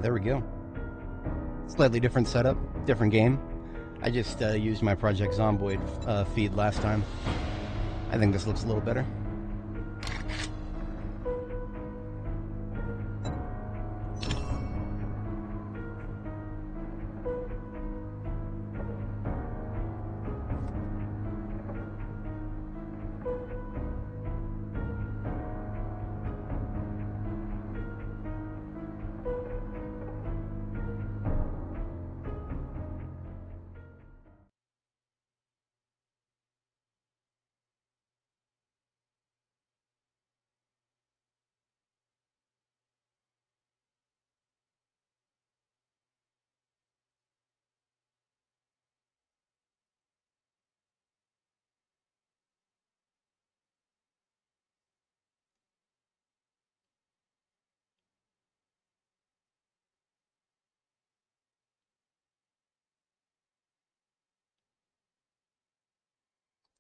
There we go. Slightly different setup, different game. I just used my Project Zomboid feed last time. I think this looks a little better.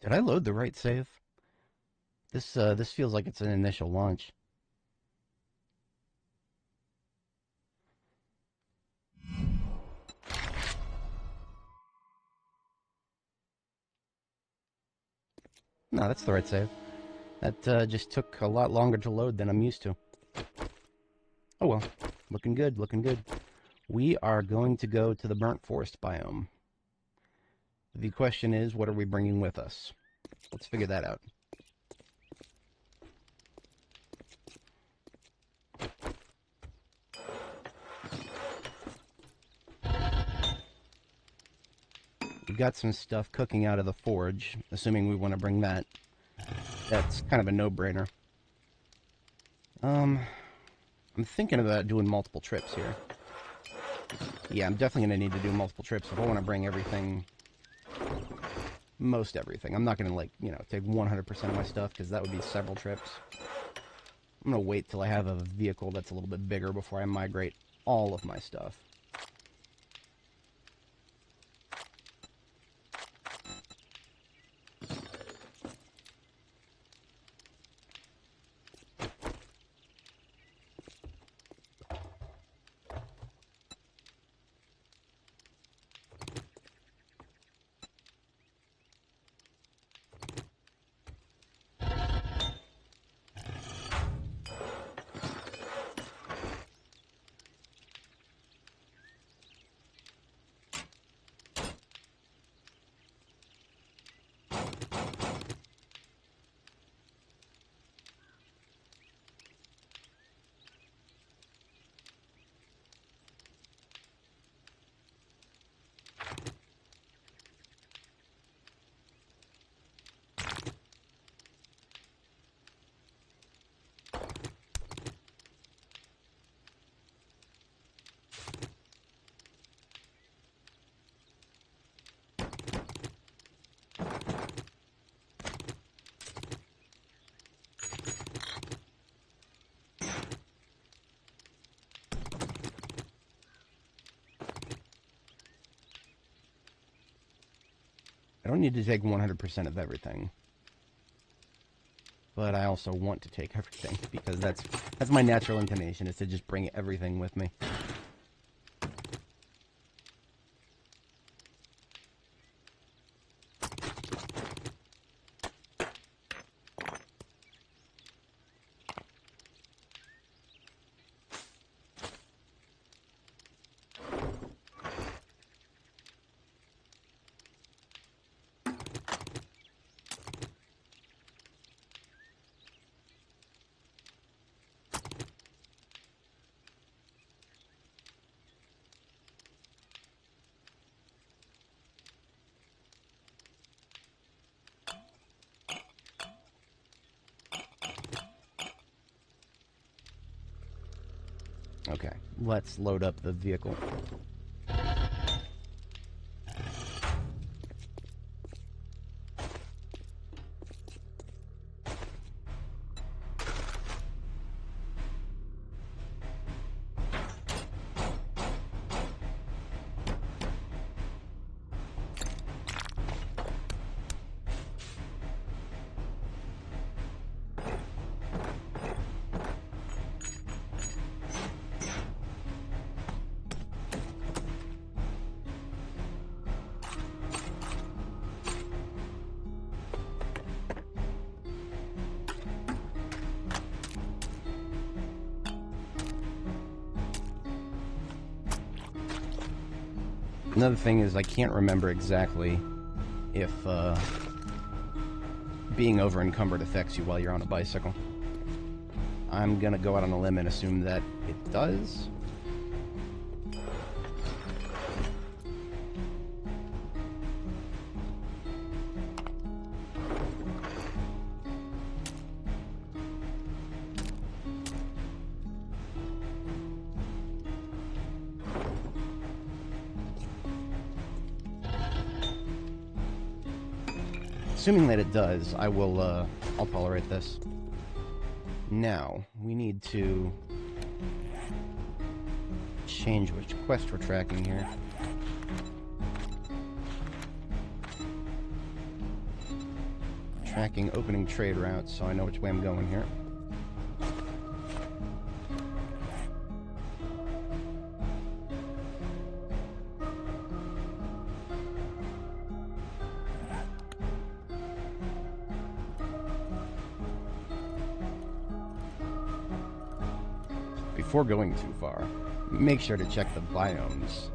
Did I load the right save? This feels like it's an initial launch. No, that's the right save. That just took a lot longer to load than I'm used to. Oh well, looking good, looking good. We are going to go to the burnt forest biome. The question is, what are we bringing with us? Let's figure that out. We've got some stuff cooking out of the forge, assuming we want to bring that. That's kind of a no-brainer. I'm thinking about doing multiple trips here. Yeah, I'm definitely going to need to do multiple trips if I want to bring everything, most everything. I'm not going to, like, take 100% of my stuff, because that would be several trips. I'm going to wait till I have a vehicle that's a little bit bigger before I migrate all of my stuff. I don't need to take 100% of everything. But I also want to take everything, because that's my natural inclination, is to just bring everything with me. Okay, let's load up the vehicle. Another thing is I can't remember exactly if being over encumbered affects you while you're on a bicycle. I'm gonna go out on a limb and assume that it does. Assuming that it does, I'll tolerate this. Now, we need to change which quest we're tracking here. Tracking opening trade routes, so I know which way I'm going here. Before going too far, make sure to check the biomes.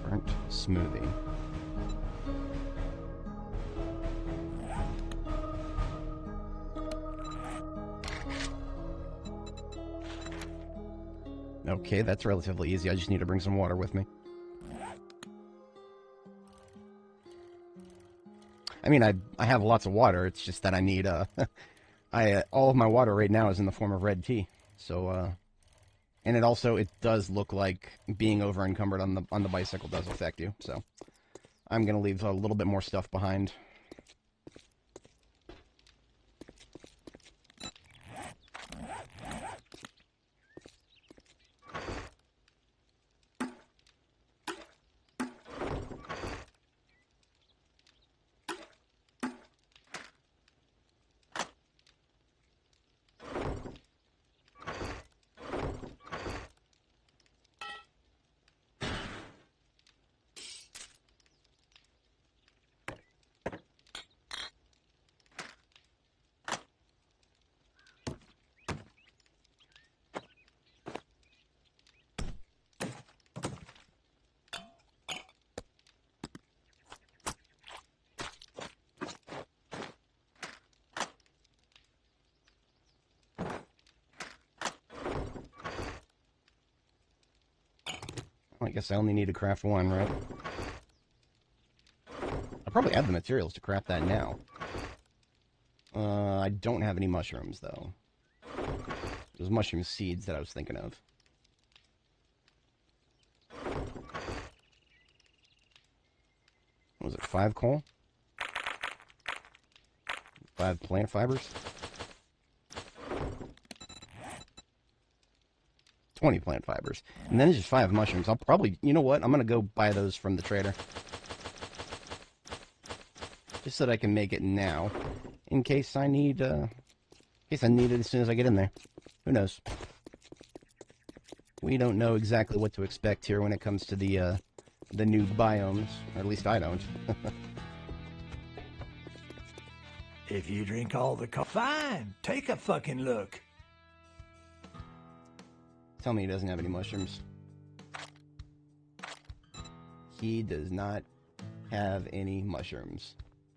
Burnt smoothie. Okay, that's relatively easy. I just need to bring some water with me. I mean, I have lots of water. It's just that I need all of my water right now is in the form of red tea. So and it does look like being over encumbered on the bicycle does affect you. So I'm gonna leave a little bit more stuff behind. I guess I only need to craft one, right? I probably have the materials to craft that now. I don't have any mushrooms, though. Those mushroom seeds that I was thinking of. What was it, 5 coal? 5 plant fibers? 20 plant fibers. And then it's just 5 mushrooms. I'll probably, you know what? I'm going to go buy those from the trader. Just so that I can make it now. In case I need, it as soon as I get in there. Who knows? We don't know exactly what to expect here when it comes to the new biomes. Or at least I don't. If you drink all the coffee, fine. Take a fucking look. Tell me he doesn't have any mushrooms. He does not have any mushrooms.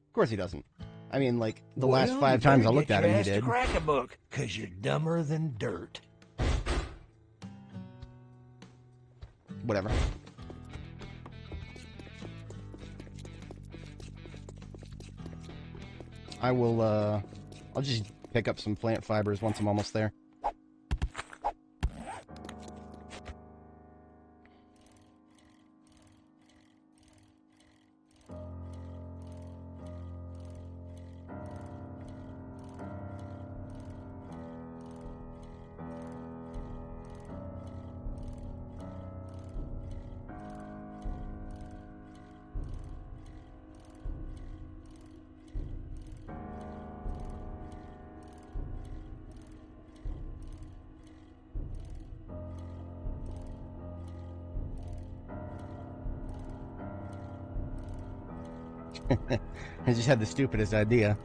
Of course he doesn't. I mean, like, the last 5 times I looked at him, he did. Crack a book, 'cause you're dumber than dirt. Whatever. I'll just pick up some plant fibers once I'm almost there. I just had the stupidest idea.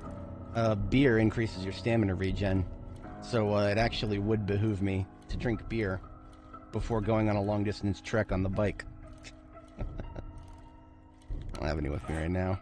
Beer increases your stamina regen, so it actually would behoove me to drink beer before going on a long-distance trek on the bike. I don't have any with me right now.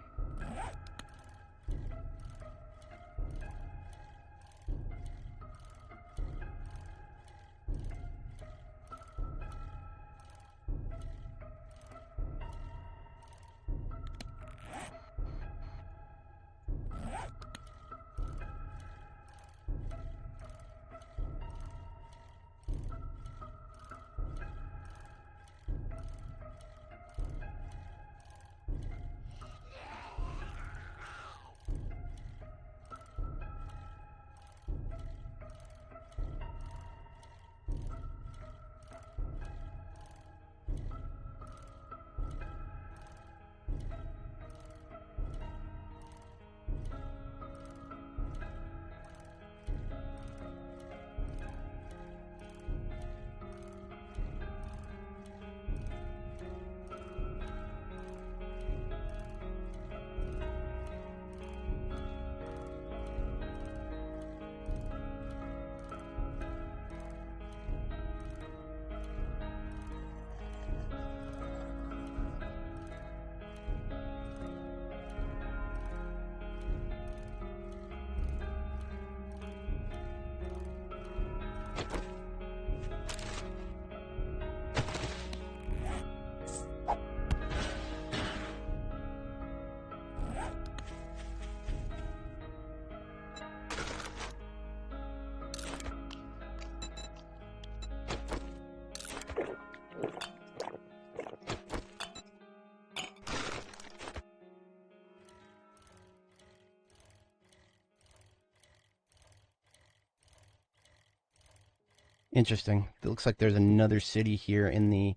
Interesting. It looks like there's another city here in the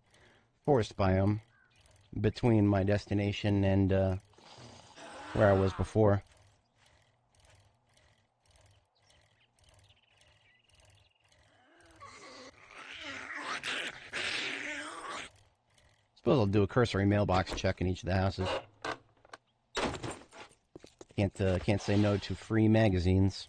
forest biome between my destination and where I was before. Suppose I'll do a cursory mailbox check in each of the houses. Can't say no to free magazines.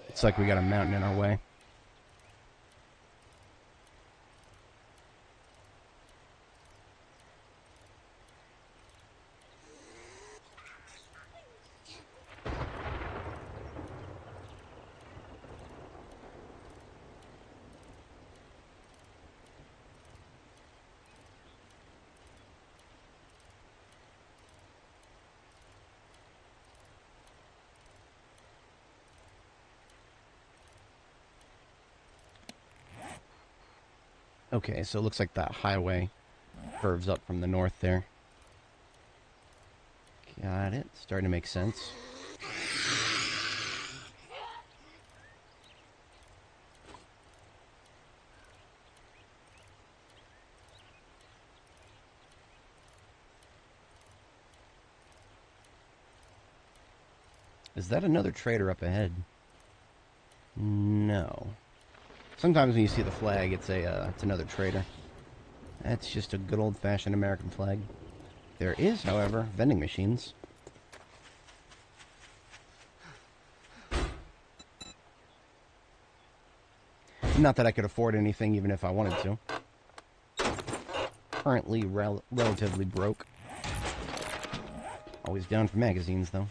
It's like we got a mountain in our way. Okay, so it looks like that highway curves up from the north there. Got it. Starting to make sense. Is that another trader up ahead? No. Sometimes when you see the flag, it's another trader. That's just a good old-fashioned American flag. There is, however, vending machines. Not that I could afford anything even if I wanted to. Currently relatively broke. Always down for magazines, though.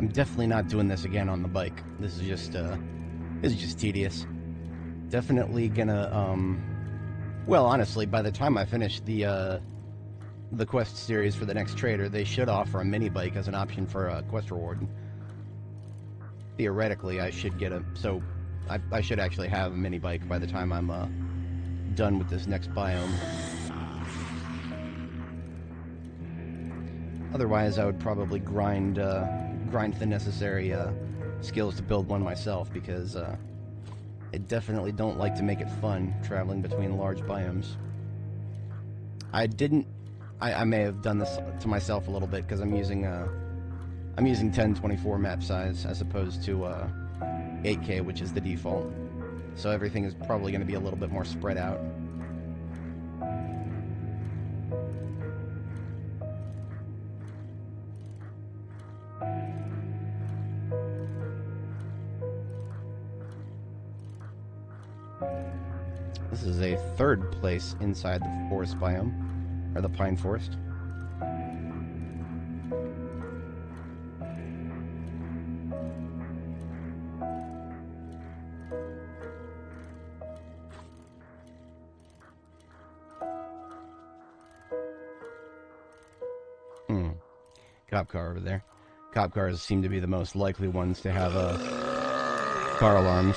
I'm definitely not doing this again on the bike. This is just tedious. Definitely gonna, well, honestly, by the time I finish the quest series for the next trader, they should offer a mini bike as an option for a quest reward. Theoretically, I should get so I should actually have a mini bike by the time I'm done with this next biome. Otherwise, I would probably grind the necessary skills to build one myself, because I definitely don't like to make it fun traveling between large biomes. I may have done this to myself a little bit, because I'm using 1024 map size as opposed to 8K, which is the default. So everything is probably going to be a little bit more spread out. This is a third place inside the forest biome, or the pine forest. Cop car over there. Cop cars seem to be the most likely ones to have car alarms.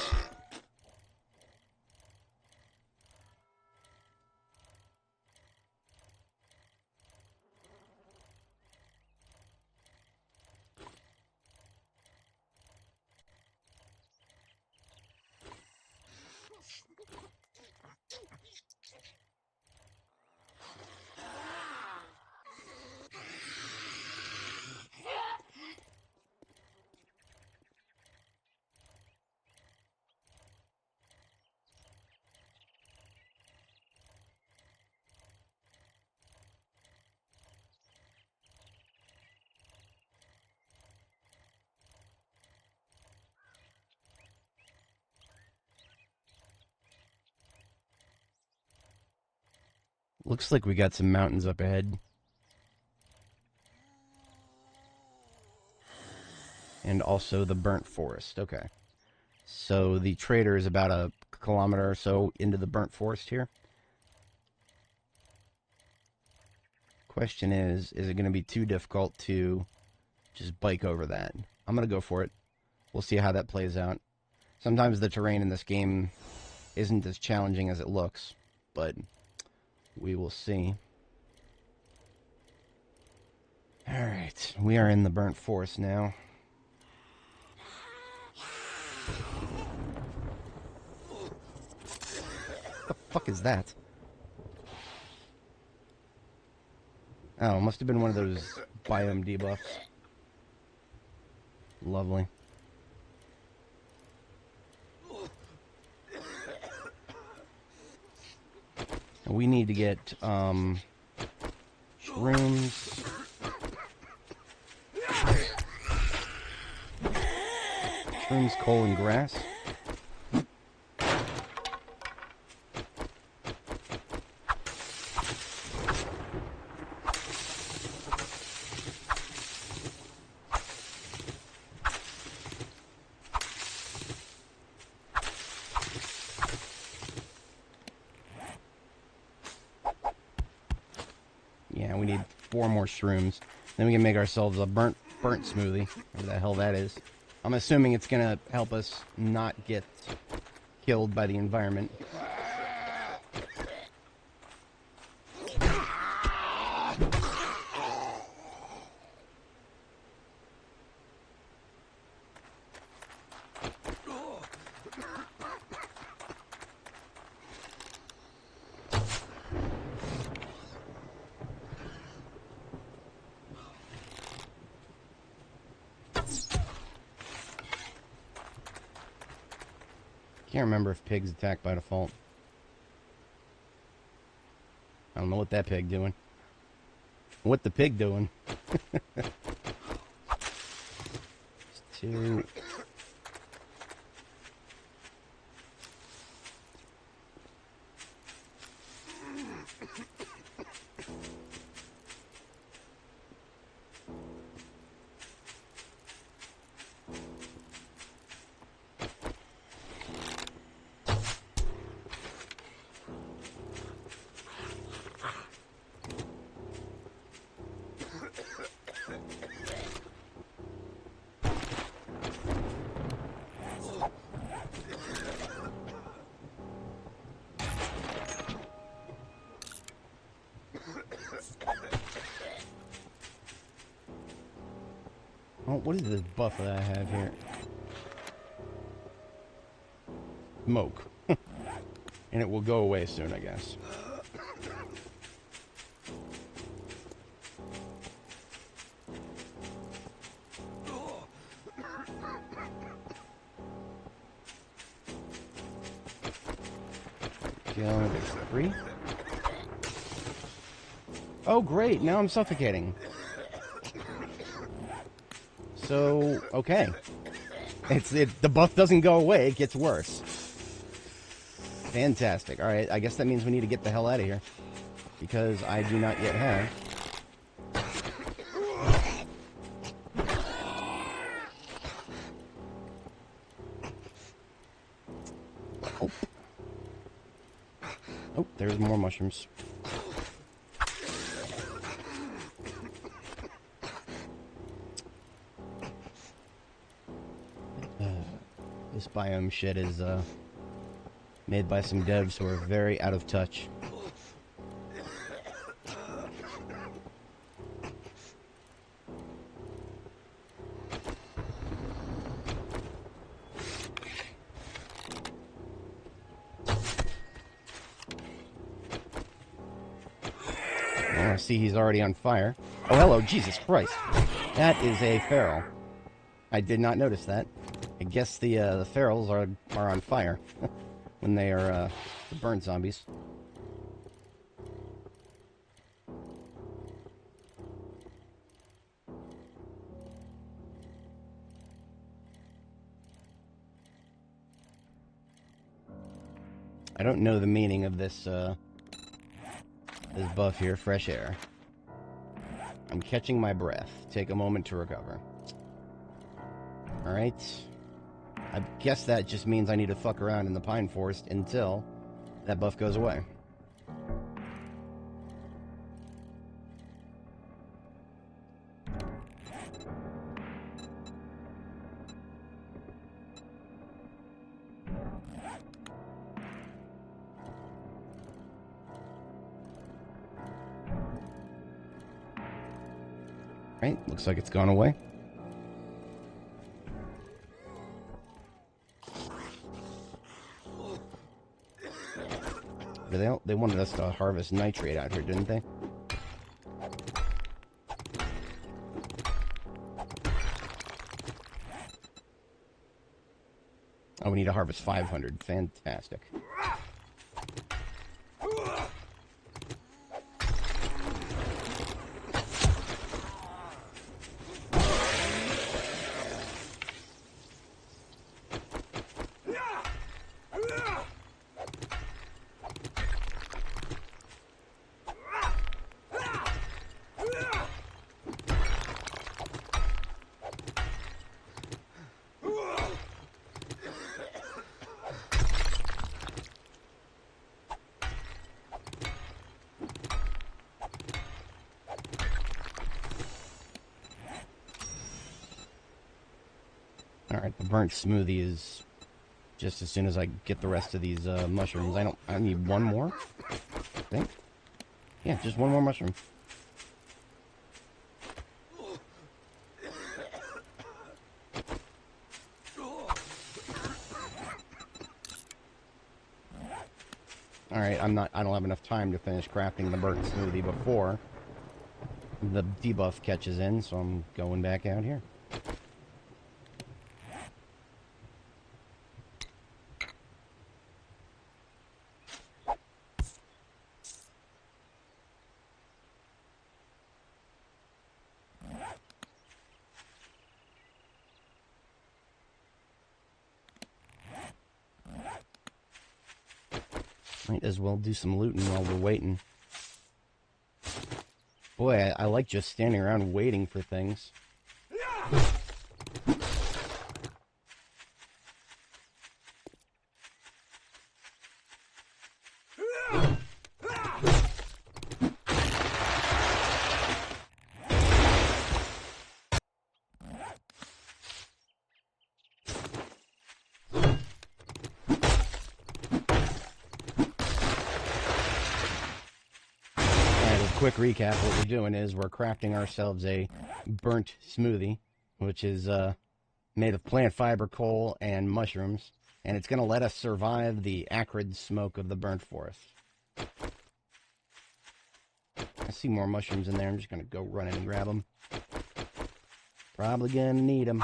Looks like we got some mountains up ahead. And also the burnt forest. Okay. So the trader is about a kilometer or so into the burnt forest here. Question is it going to be too difficult to just bike over that? I'm going to go for it. We'll see how that plays out. Sometimes the terrain in this game isn't as challenging as it looks, but we will see. Alright, we are in the burnt forest now. What the fuck is that? Oh, must have been one of those biome debuffs. Lovely. We need to get shrooms. Shrooms, coal, and grass. Yeah, we need 4 more shrooms. Then we can make ourselves a burnt smoothie, whatever the hell that is. I'm assuming it's gonna help us not get killed by the environment. Can't remember if pigs attack by default. I don't know what that pig doing. What the pig doing? Two. Oh, what is this buff that I have here? Smoke. And it will go away soon, I guess. Go, there's 3. Oh, great, now I'm suffocating. So, okay. The buff doesn't go away, it gets worse. Fantastic. Alright, I guess that means we need to get the hell out of here. Because I do not yet have... Oh. Oh, there's more mushrooms. This biome shit is, made by some devs who are very out of touch. Oh, I see he's already on fire. Oh, hello, Jesus Christ. That is a feral. I did not notice that. I guess the ferals are on fire when they are the burnt zombies. I don't know the meaning of this this buff here, fresh air. I'm catching my breath. Take a moment to recover. Alright. I guess that just means I need to fuck around in the pine forest until that buff goes away. Right, looks like it's gone away. They wanted us to harvest nitrate out here, didn't they? Oh, we need to harvest 500. Fantastic. Alright, the burnt smoothie is just as soon as I get the rest of these mushrooms. I need one more, I think. Yeah, just one more mushroom. Alright, I don't have enough time to finish crafting the burnt smoothie before the debuff catches in, so I'm going back out here. Might as well do some looting while we're waiting. Boy, I like just standing around waiting for things. Quick recap, what we're doing is we're crafting ourselves a burnt smoothie, which is made of plant fiber, coal, and mushrooms. And it's going to let us survive the acrid smoke of the burnt forest. I see more mushrooms in there. I'm just going to go run in and grab them. Probably going to need them.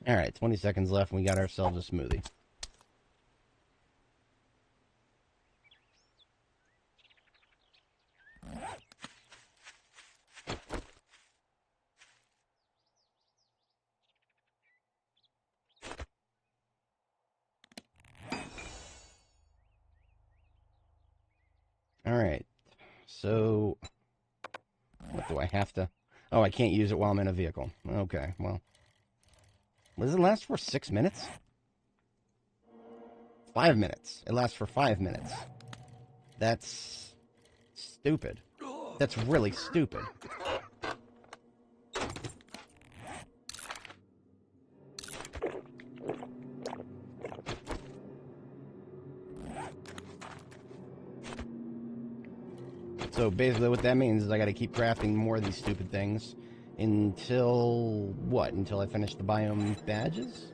Alright, 20 seconds left and we got ourselves a smoothie. Alright, so what do I have to... Oh, I can't use it while I'm in a vehicle. Okay, well. Does it last for 6 minutes? 5 minutes. It lasts for 5 minutes. That's stupid. That's really stupid. So basically what that means is I gotta keep crafting more of these stupid things until... what? Until I finish the biome badges?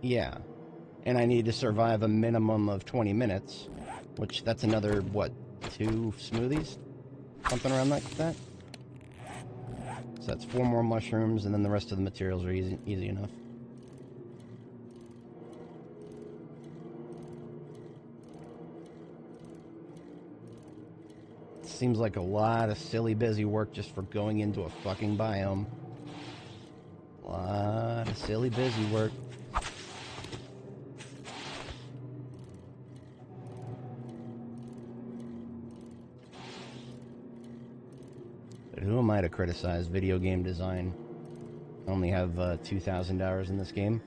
Yeah. And I need to survive a minimum of 20 minutes, which that's another, what, 2 smoothies? Something around like that? So that's 4 more mushrooms, and then the rest of the materials are easy enough. Seems like a lot of silly busy work just for going into a fucking biome. A lot of silly busy work. But who am I to criticize video game design? I only have 2,000 hours in this game.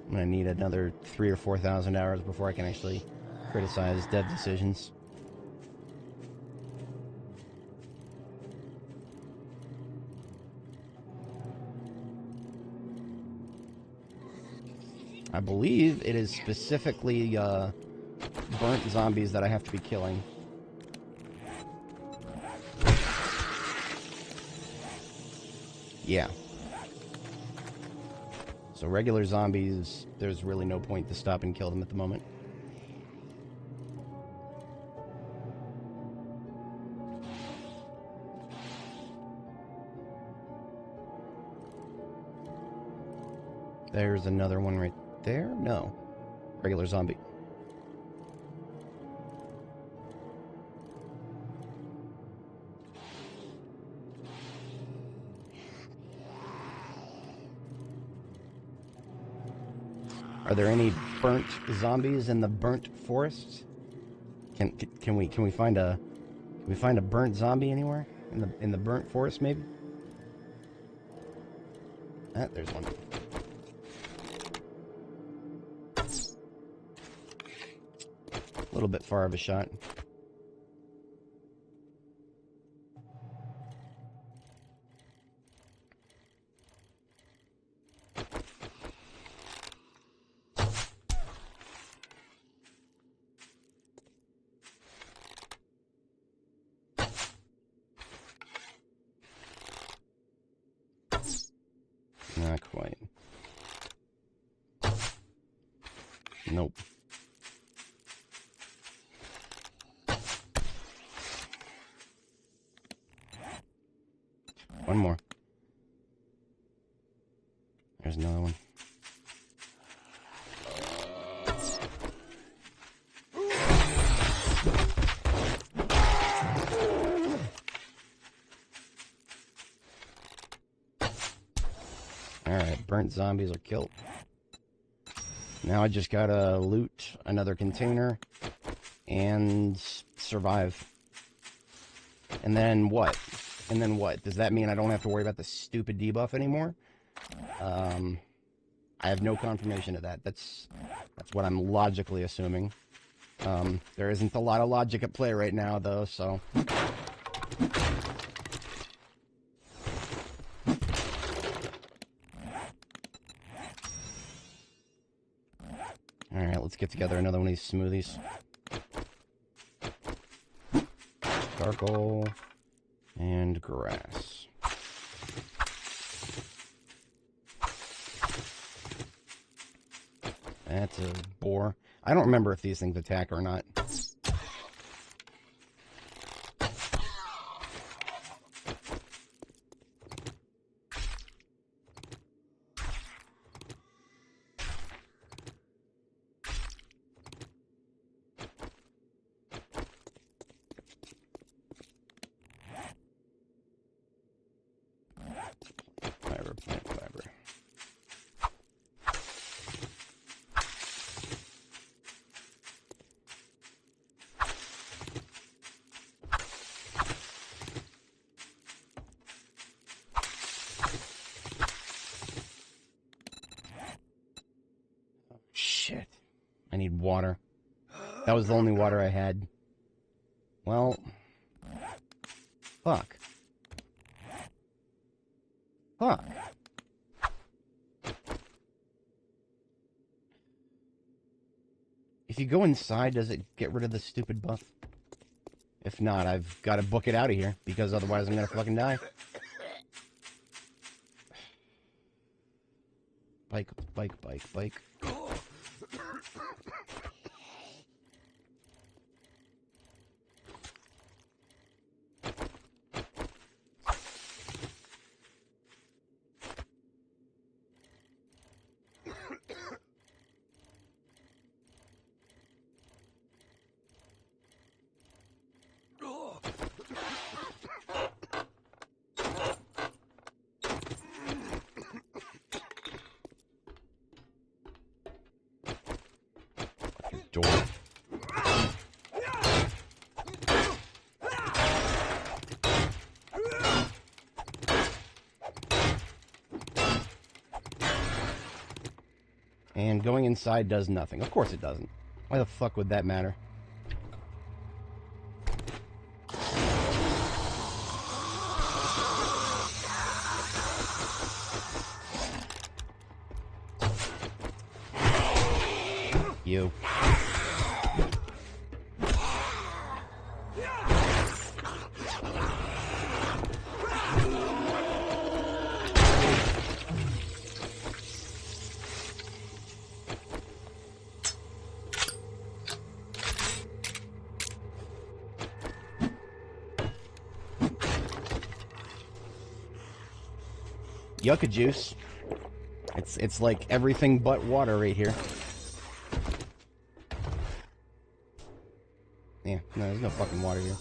I'm gonna need another 3,000 or 4,000 hours before I can actually criticize dev decisions. I believe it is specifically burnt zombies that I have to be killing. Yeah. So regular zombies, there's really no point to stop and kill them at the moment. There's another one right there? No. Regular zombie. Are there any burnt zombies in the burnt forests? Can we find a burnt zombie anywhere in the burnt forest maybe? Ah, there's one. A little bit far of a shot. Not quite. Nope. One more. There's another one. Alright, burnt zombies are killed. Now I just gotta loot another container and survive. And then what? And then what? Does that mean I don't have to worry about the stupid debuff anymore? I have no confirmation of that. That's what I'm logically assuming. There isn't a lot of logic at play right now, though, so... Alright, let's get together another one of these smoothies. Charcoal and grass. That's a boar. I don't remember if these things attack or not. Plant fiber. Shit. I need water. That was the only water I had. Well... Fuck. Fuck. If you go inside, does it get rid of the stupid buff? If not, I've got to book it out of here, because otherwise I'm gonna fucking die. Bike, bike, bike, bike. Door. And going inside does nothing. Of course it doesn't. Why the fuck would that matter? You. Yucca juice. It's like everything but water right here. Yeah, no, there's no fucking water here.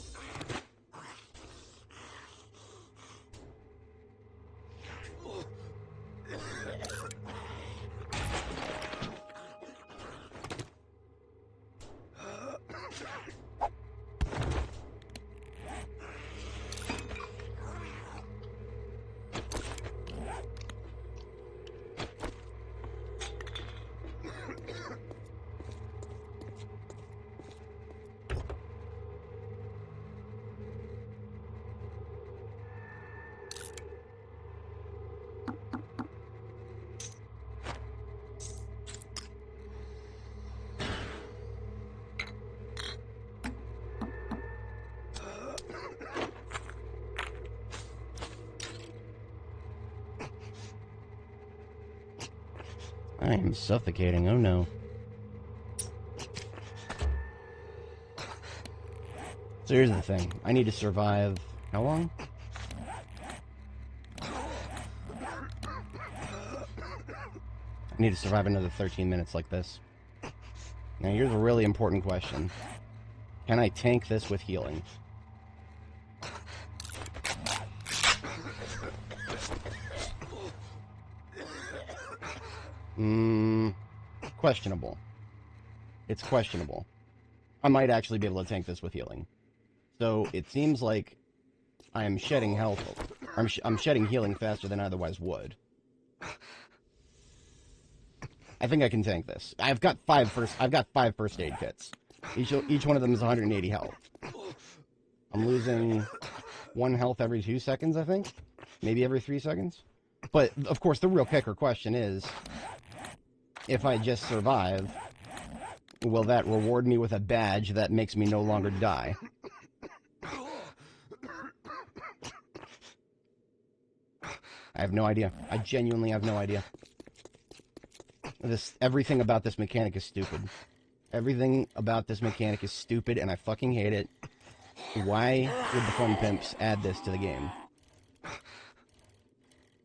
I am suffocating, oh no. So here's the thing, I need to survive... how long? I need to survive another 13 minutes like this. Now here's a really important question. Can I tank this with healing? Questionable. It's questionable. I might actually be able to tank this with healing. So it seems like I am shedding health. I'm shedding healing faster than I otherwise would. I think I can tank this. I've got five first aid kits. Each one of them is 180 health. I'm losing 1 health every 2 seconds, I think. Maybe every 3 seconds. But, of course, the real kicker question is, if I just survive, will that reward me with a badge that makes me no longer die? I have no idea. I genuinely have no idea. Everything about this mechanic is stupid. Everything about this mechanic is stupid, and I fucking hate it. Why would the Fun Pimps add this to the game?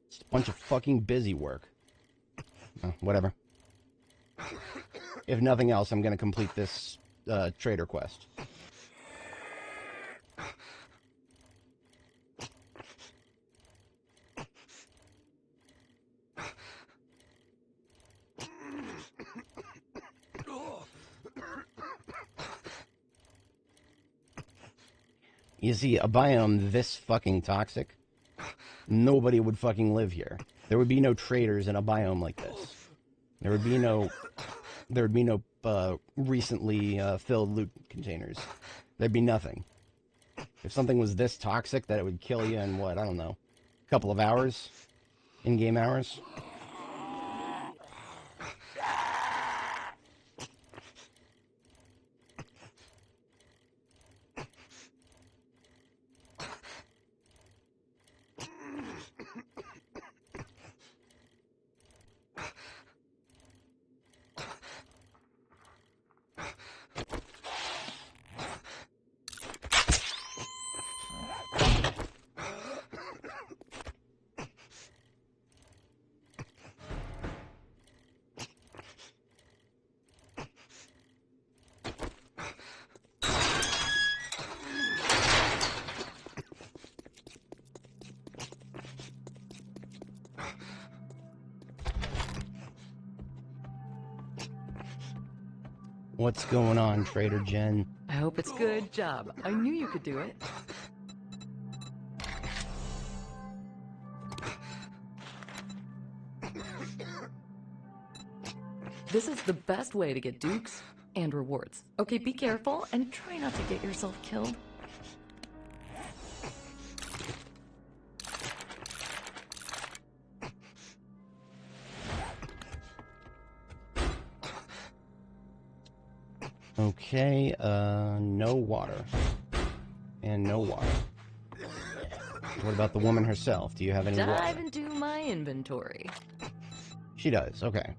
It's a bunch of fucking busy work. Oh, whatever. If nothing else, I'm gonna complete this trader quest. You see, a biome this fucking toxic, nobody would fucking live here. There would be no traders in a biome like this. There would be no recently filled loot containers. There'd be nothing. If something was this toxic that it would kill you in, what, I don't know, a couple of hours? In-game hours? What's going on, Trader Jen? I hope it's good job. I knew you could do it. This is the best way to get dukes and rewards. Okay, be careful and try not to get yourself killed. Okay, no water. And no water. What about the woman herself? Do you have any water? Dive into my inventory. She does, okay.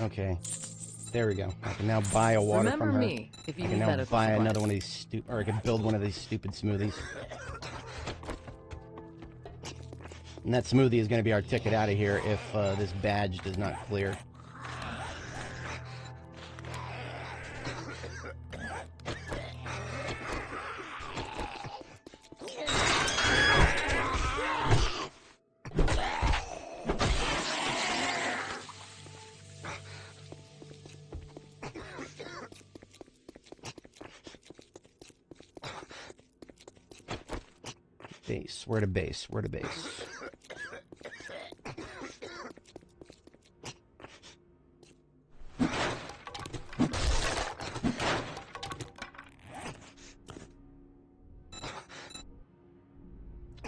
Okay, there we go. I can now buy a water Remember from her. me if you I need can now medical buy supplies. another one of these or I can build one of these stupid smoothies. And that smoothie is going to be our ticket out of here if this badge does not clear. Base. Where to base? Where to base?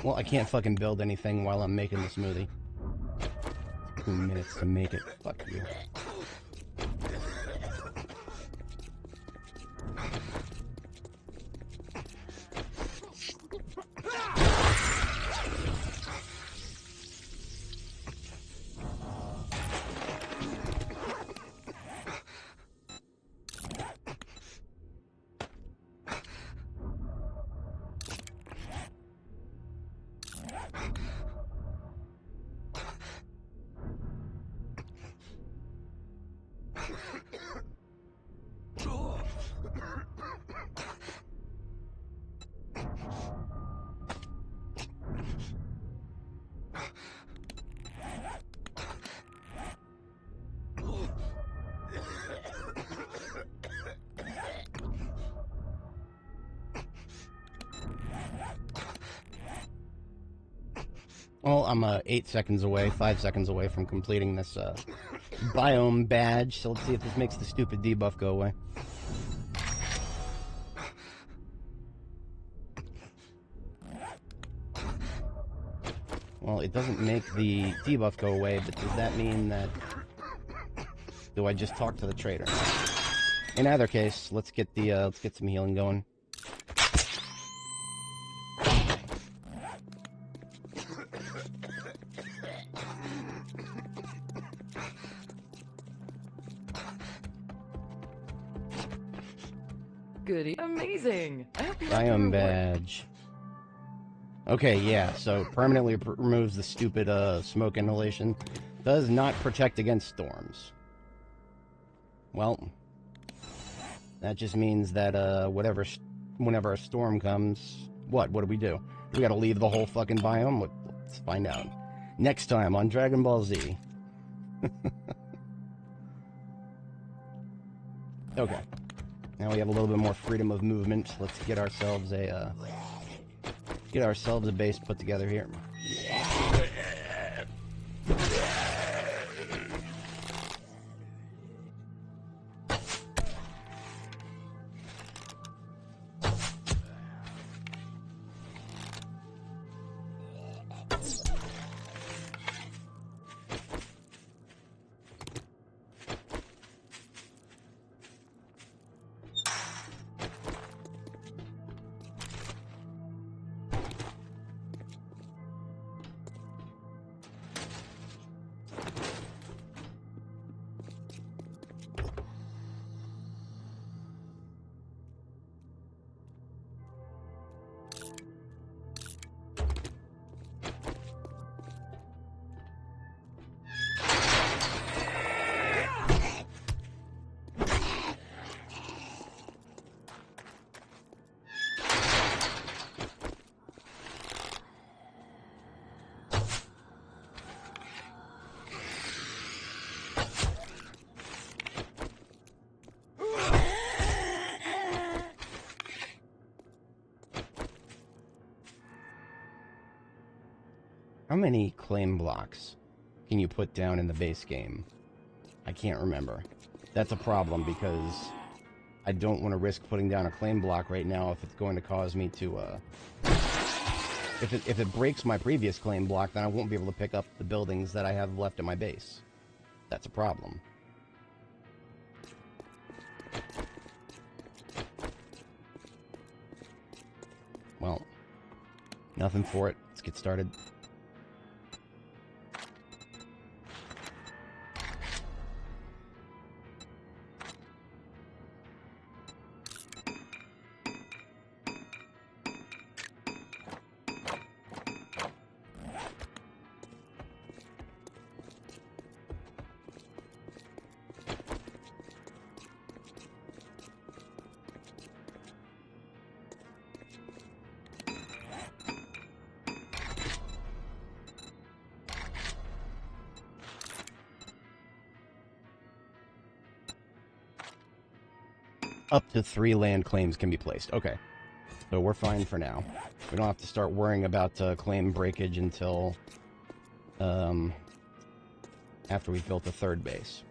Well, I can't fucking build anything while I'm making the smoothie. 2 minutes to make it. Fuck you. Well, I'm 8 seconds away, 5 seconds away from completing this biome badge, so let's see if this makes the stupid debuff go away. Well, it doesn't make the debuff go away, but does that mean that... Do I just talk to the trader? In either case, let's get some healing going. Goody. Amazing. I hope you like your Biome reward. badge. Okay, yeah, so permanently removes the stupid smoke inhalation. Does not protect against storms. Well, that just means that whenever a storm comes, what do we do? We gotta leave the whole fucking biome? Let's find out. Next time on Dragon Ball Z. Okay. Now we have a little bit more freedom of movement. Let's get ourselves a base put together here. How many claim blocks can you put down in the base game? I can't remember. That's a problem because I don't want to risk putting down a claim block right now if it's going to cause me to, if it breaks my previous claim block, then I won't be able to pick up the buildings that I have left at my base. That's a problem. Well, nothing for it. Let's get started. Up to 3 land claims can be placed. Okay. So we're fine for now. We don't have to start worrying about claim breakage until after we've built a 3rd base.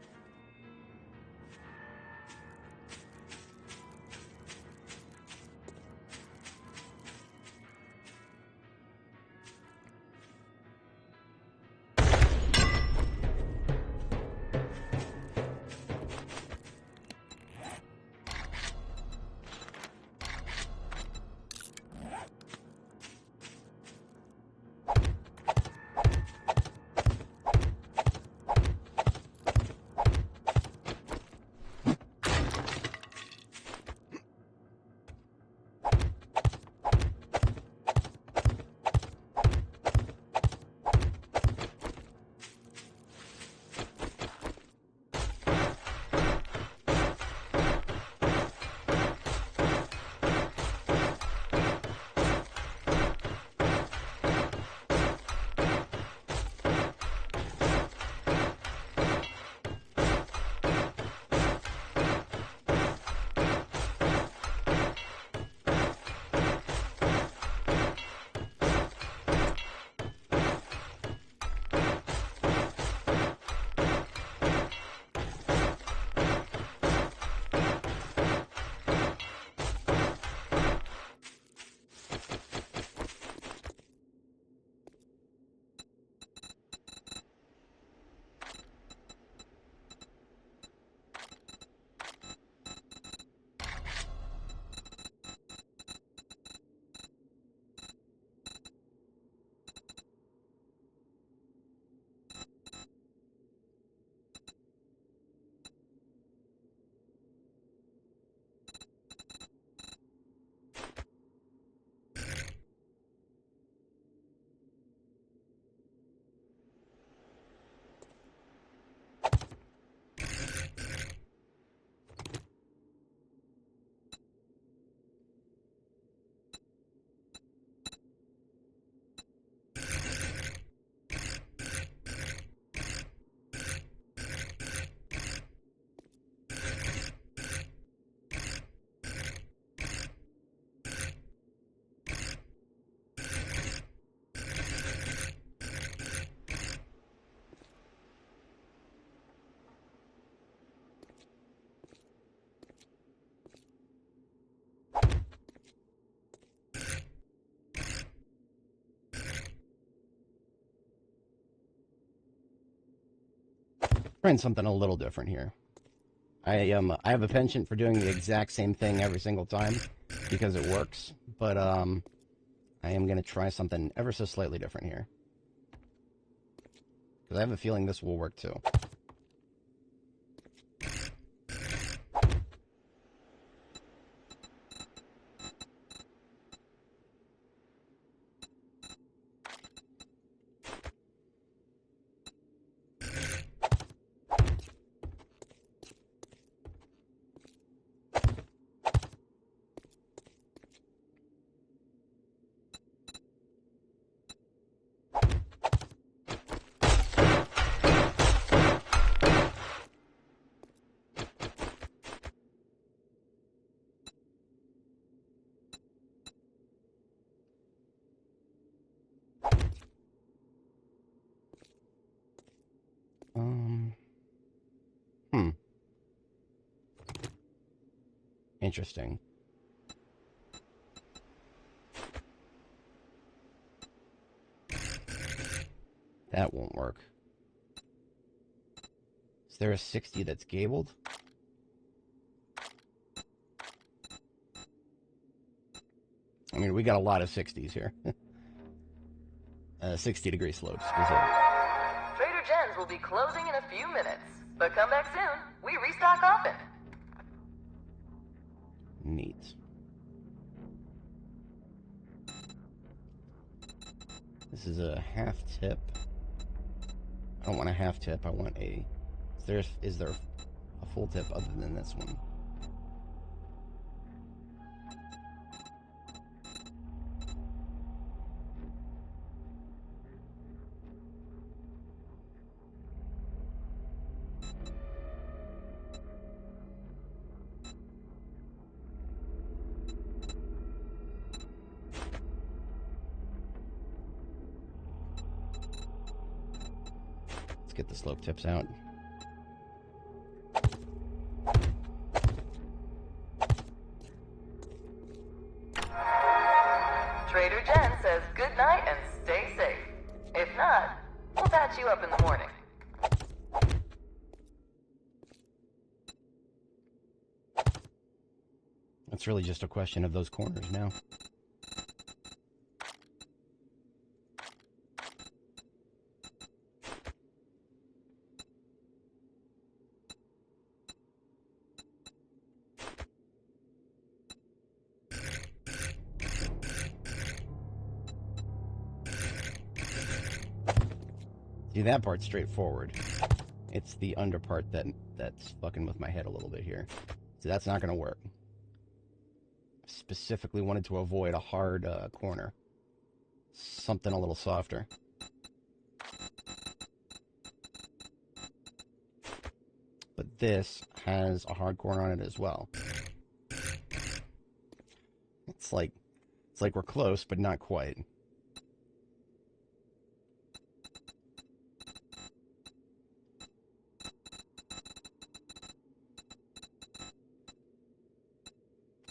Trying something a little different here. I have a penchant for doing the exact same thing every single time because it works, but I am going to try something ever so slightly different here. Because I have a feeling this will work too. Hmm. Interesting. That won't work. Is there a 60 that's gabled? I mean, we got a lot of 60s here. 60-degree slopes, specific. Trader Jen's will be closing in a few minutes, but come back soon. We restock often. Neat. This is a half tip. I don't want a half tip. I want a... Is there a full tip other than this one? Let's get the slope tips out. Trader Jen says good night and stay safe. If not, we'll patch you up in the morning. It's really just a question of those corners now. See, that part's straightforward. It's the under part that's fucking with my head a little bit here. So that's not going to work. Specifically wanted to avoid a hard corner. Something a little softer. But this has a hard corner on it as well. It's like we're close, but not quite.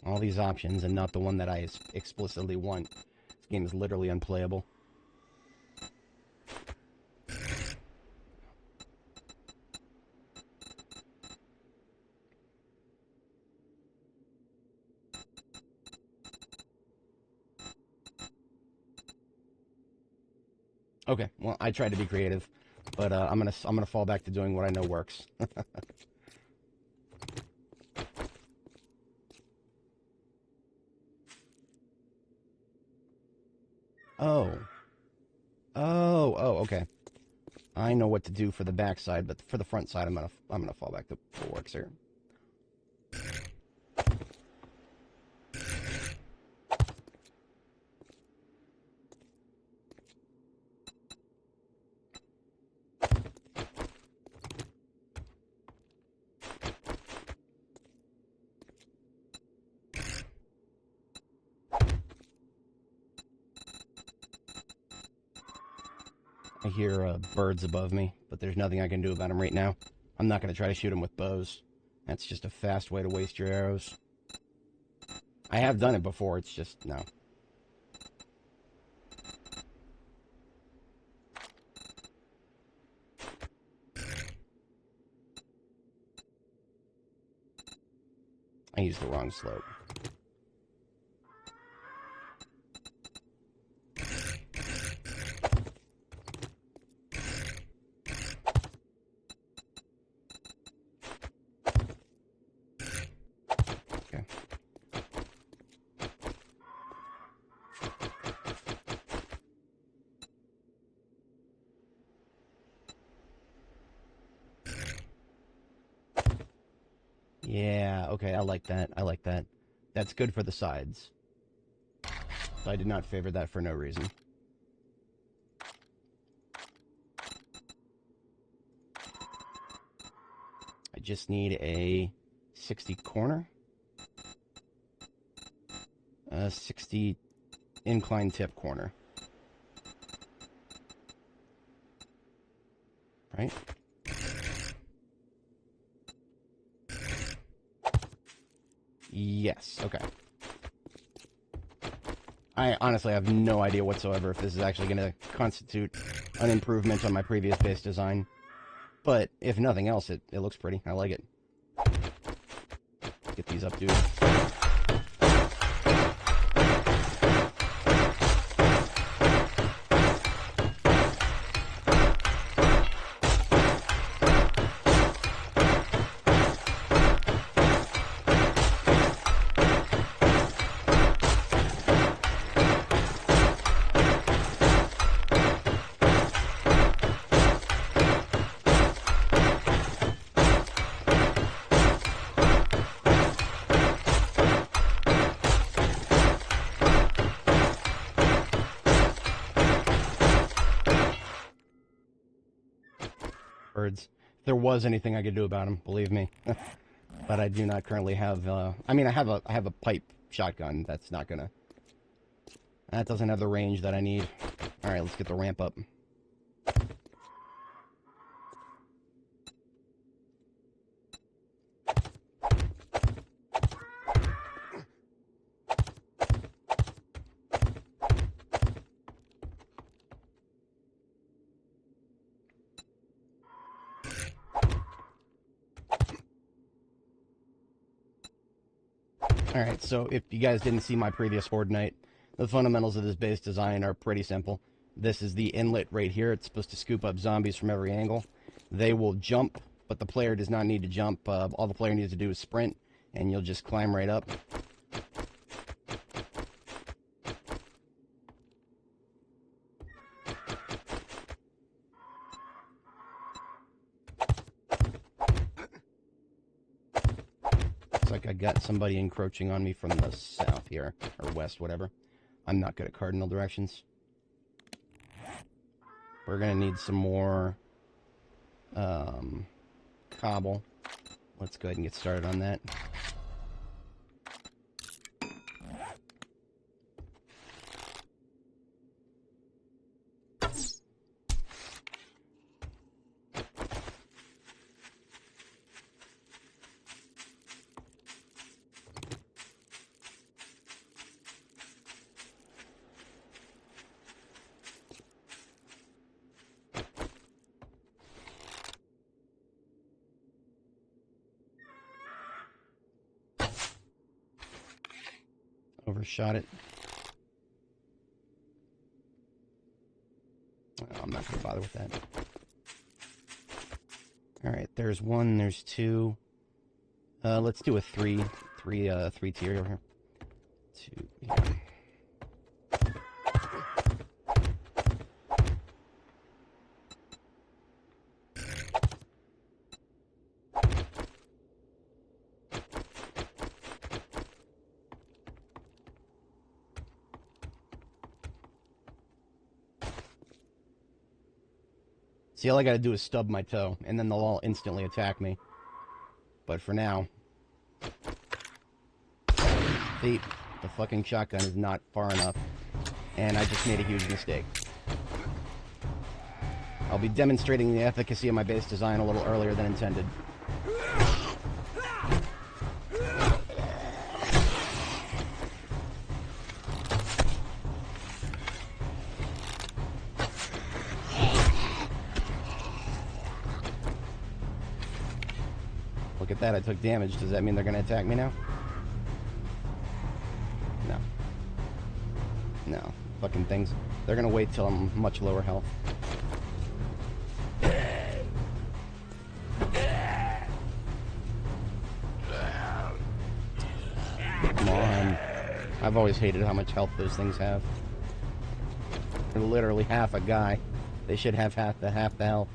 All these options and not the one that I explicitly want. This game is literally unplayable. Okay, well, I tried to be creative, but I'm gonna fall back to doing what I know works. Oh, okay. I know what to do for the back side, but for the front side, I'm gonna fall back to what works here. I hear birds above me, but there's nothing I can do about them right now. I'm not going to try to shoot them with bows. That's just a fast way to waste your arrows. I have done it before, it's just, no. I used the wrong slope. Okay. Yeah, okay, I like that. I like that. That's good for the sides. So I did not favor that for no reason. I just need a 60 corner. 60 incline tip corner. Right? Yes, okay. I honestly have no idea whatsoever if this is actually going to constitute an improvement on my previous base design. But if nothing else, it looks pretty. I like it. Get these up, dude. Birds. If there was anything I could do about them, believe me. But I do not currently have, I mean, I have a pipe shotgun. That's not gonna... That doesn't have the range that I need. Alright, let's get the ramp up. Alright, so if you guys didn't see my previous Horde Night, the fundamentals of this base design are pretty simple. This is the inlet right here. It's supposed to scoop up zombies from every angle. They will jump, but the player does not need to jump. All the player needs to do is sprint, and you'll just climb right up. Looks like I got somebody encroaching on me from the south here, or west, whatever. I'm not good at cardinal directions. We're going to need some more cobble. Let's go ahead and get started on that. Overshot it. Oh, I'm not going to bother with that. Alright, there's one, there's two. Let's do a three tier over here. Two here. See, all I gotta do is stub my toe, and then they'll all instantly attack me. But for now... See, the fucking shotgun is not far enough, and I just made a huge mistake. I'll be demonstrating the efficacy of my base design a little earlier than intended. Look at that, I took damage. Does that mean they're going to attack me now? fucking things. They're gonna wait till I'm much lower health. Come on. I've always hated how much health those things have. They're literally half a guy. They should have half the health.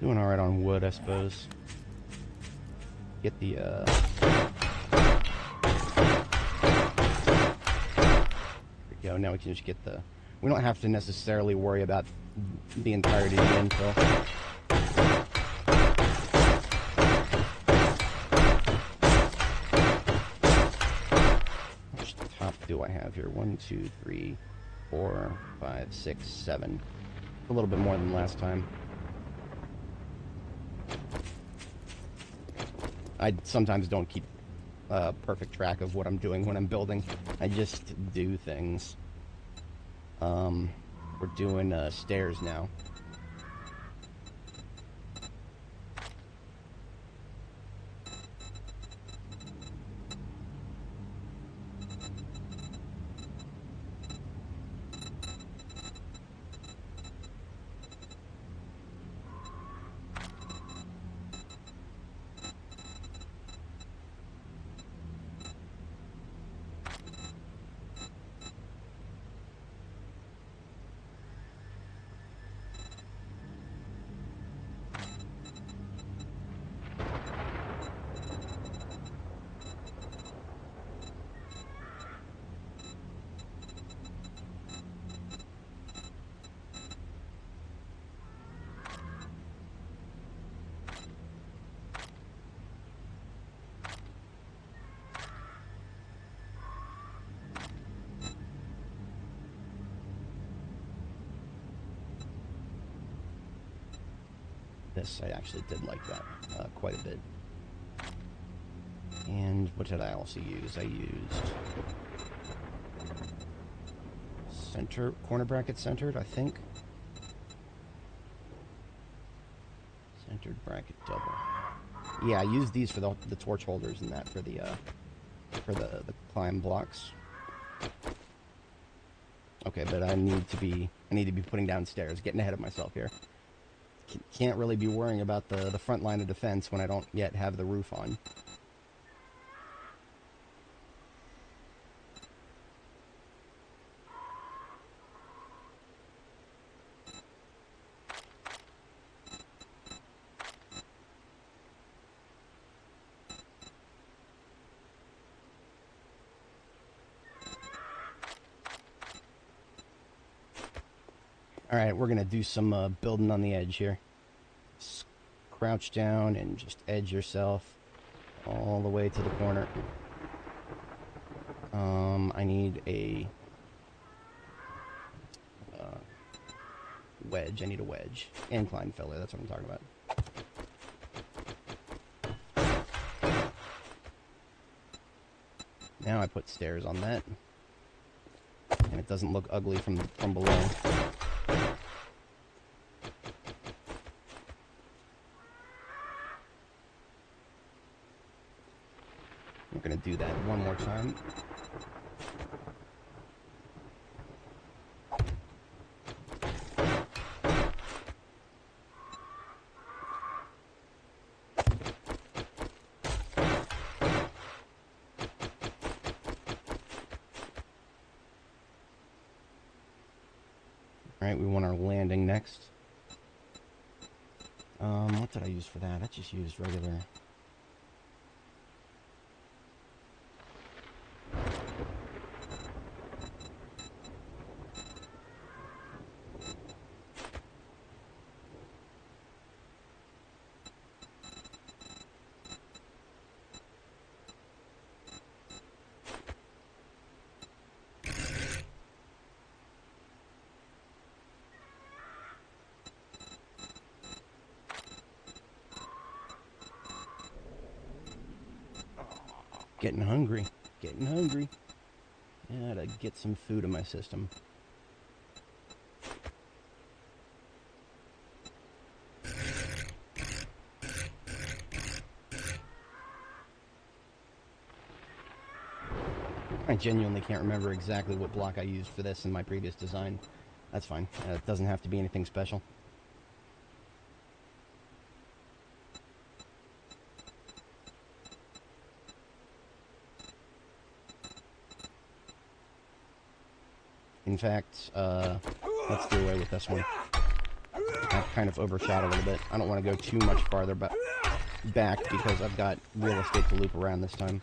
Doing alright on wood, I suppose. Get the, There we go, now we can just get the... We don't have to necessarily worry about the entirety of the infill. How much top do I have here? 1, 2, 3, 4, 5, 6, 7. A little bit more than last time. I sometimes don't keep perfect track of what I'm doing when I'm building. I just do things. We're doing stairs now. This, I actually did like that quite a bit. And what did I also use? I used corner bracket centered, I think. Centered bracket double. Yeah, I used these for the torch holders and that for the climb blocks. Okay, but I need to be putting down stairs, getting ahead of myself here. Can't really be worrying about the front line of defense when I don't yet have the roof on. Alright, we're going to do some building on the edge here. Crouch down and just edge yourself all the way to the corner. I need a wedge. I need a wedge. Incline filler, that's what I'm talking about. Now I put stairs on that. And it doesn't look ugly from below. We're going to do that one more time. Alright, we want our landing next. What did I use for that? I just used regular... Getting hungry. Getting hungry. Gotta get some food in my system. I genuinely can't remember exactly what block I used for this in my previous design. That's fine. It doesn't have to be anything special. In fact, let's do away with this one. I've kind of overshot a little bit. I don't want to go too much farther back because I've got real estate to loop around this time.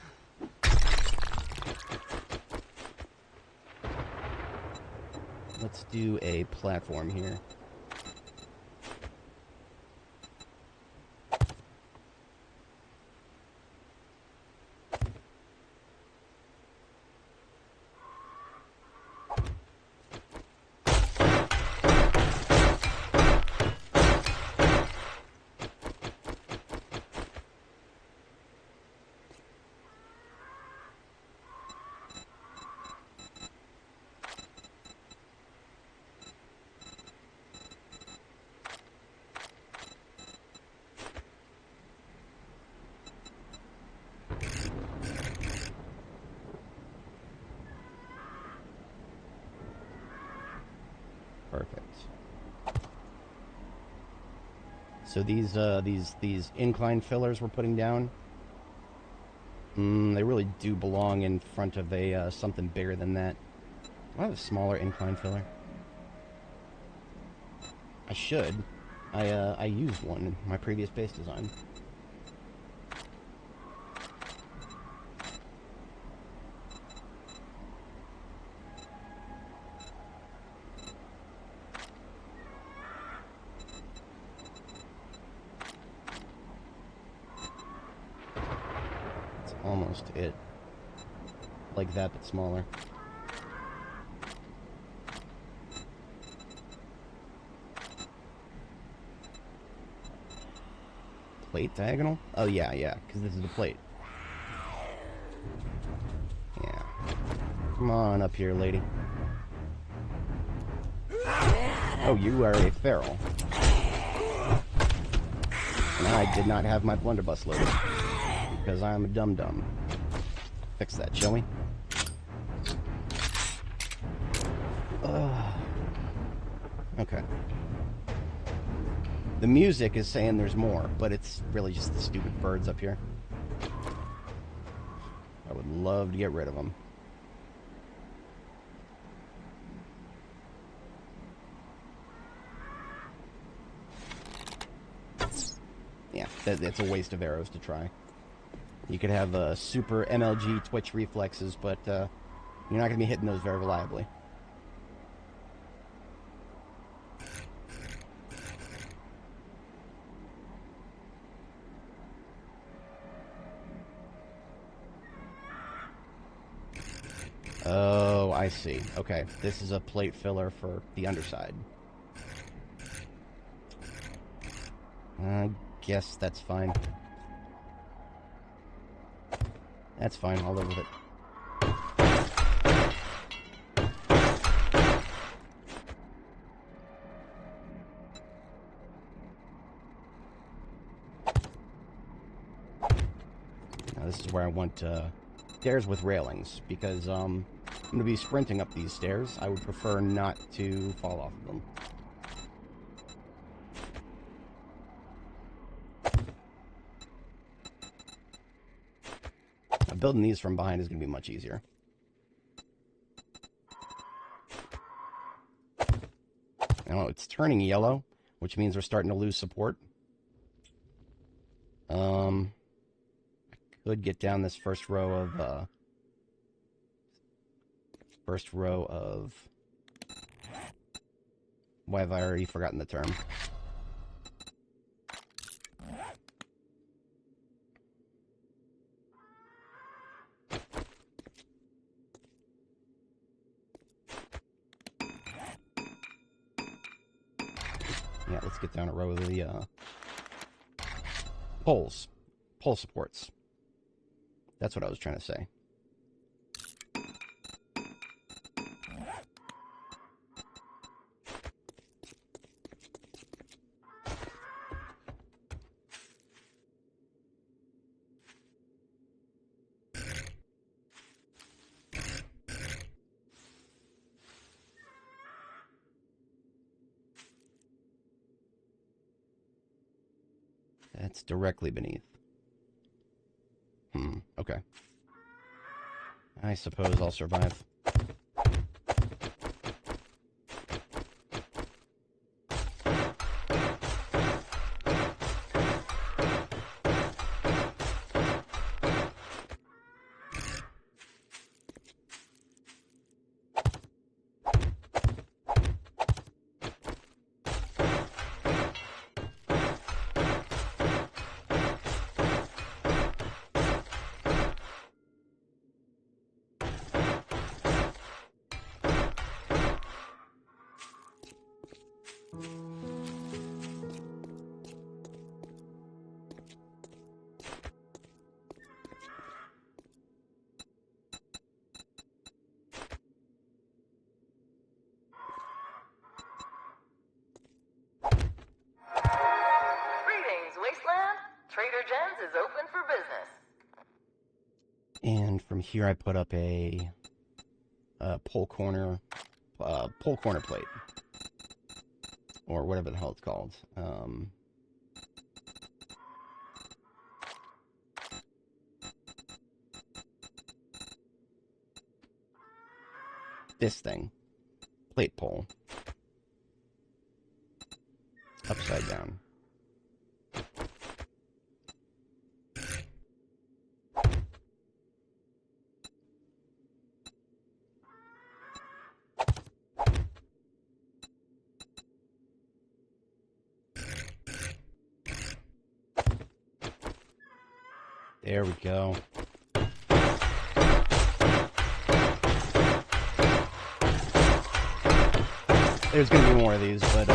Let's do a platform here. Perfect. So these incline fillars we're putting down, they really do belong in front of a something bigger than that. I have a smaller incline filler. I should. I used one in my previous base design. Almost it. Like that, but smaller. Plate diagonal? Oh, yeah, because this is the plate. Yeah. Come on up here, lady. Oh, you are a feral. And I did not have my blunderbuss loaded. Because I'm a dum-dum. Fix that, shall we? Okay. The music is saying there's more, but it's really just the stupid birds up here. I would love to get rid of them. Yeah, it's a waste of arrows to try. You could have super MLG twitch reflexes, but you're not going to be hitting those very reliably. Oh, I see. Okay, this is a plate filler for the underside. I guess that's fine. That's fine, I'll live with it. Now this is where I want stairs with railings, because I'm going to be sprinting up these stairs. I would prefer not to fall off of them. Building these from behind is going to be much easier. Now it's turning yellow, which means we're starting to lose support. I could get down this first row of why have I already forgotten the term? Yeah, let's get down a row of the pole supports. That's what I was trying to say. That's directly beneath. Okay. I suppose I'll survive. Wasteland, Trader Jen's is open for business. And from here I put up a pole corner plate. Or whatever the hell it's called. This thing. Plate pole. Upside down. There we go. There's going to be more of these, but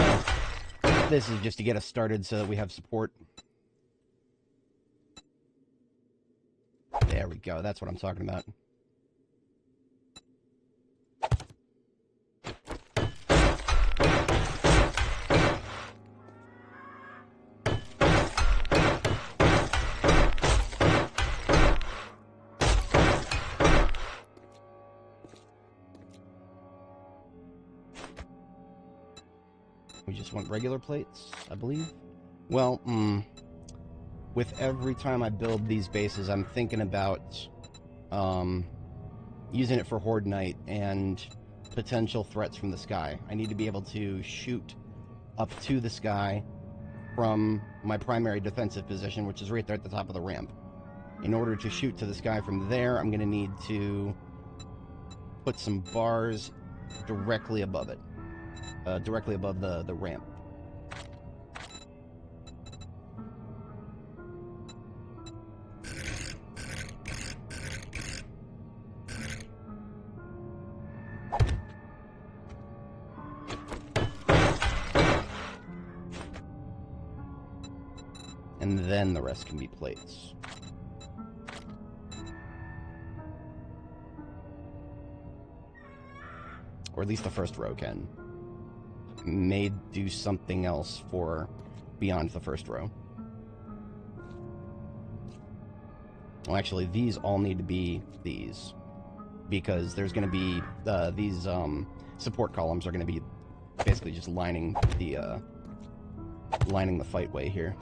this is just to get us started so that we have support. There we go. That's what I'm talking about. We just want regular plates, I believe. Well, with every time I build these bases, I'm thinking about using it for Horde Night and potential threats from the sky. I need to be able to shoot up to the sky from my primary defensive position, which is right there at the top of the ramp. In order to shoot to the sky from there, I'm going to need to put some bars directly above it. Directly above the ramp. And then the rest can be plates. Or at least the first row can. May do something else for beyond the first row. Well, actually, these all need to be these. Because there's going to be, these support columns are going to be basically just lining the fight way here.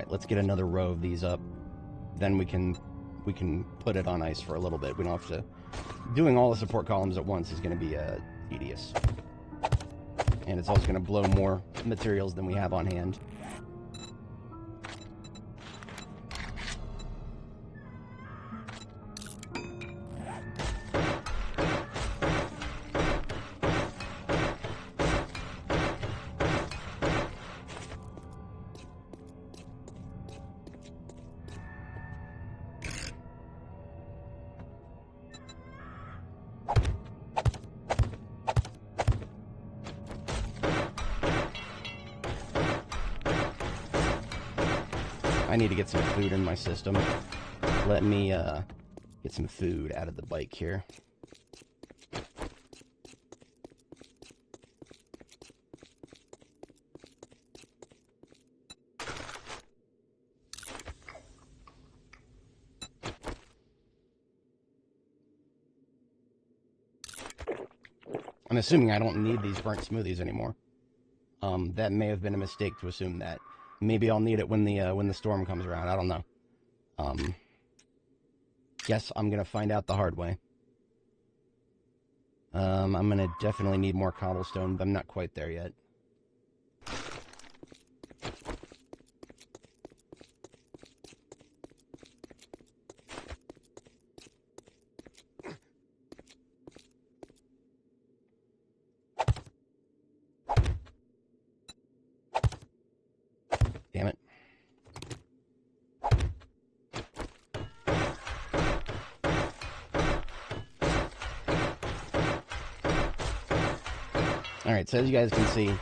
Let's get another row of these up. Then we can put it on ice for a little bit. We don't have to... Doing all the support columns at once is going to be tedious. And it's also going to blow more materials than we have on hand. I need to get some food in my system. Let me get some food out of the bike here. I'm assuming I don't need these burnt smoothies anymore. That may have been a mistake to assume that. Maybe I'll need it when the storm comes around. I don't know. Guess I'm gonna find out the hard way. I'm gonna definitely need more cobblestone, but I'm not quite there yet. Damn it. Alright, so as you guys can see,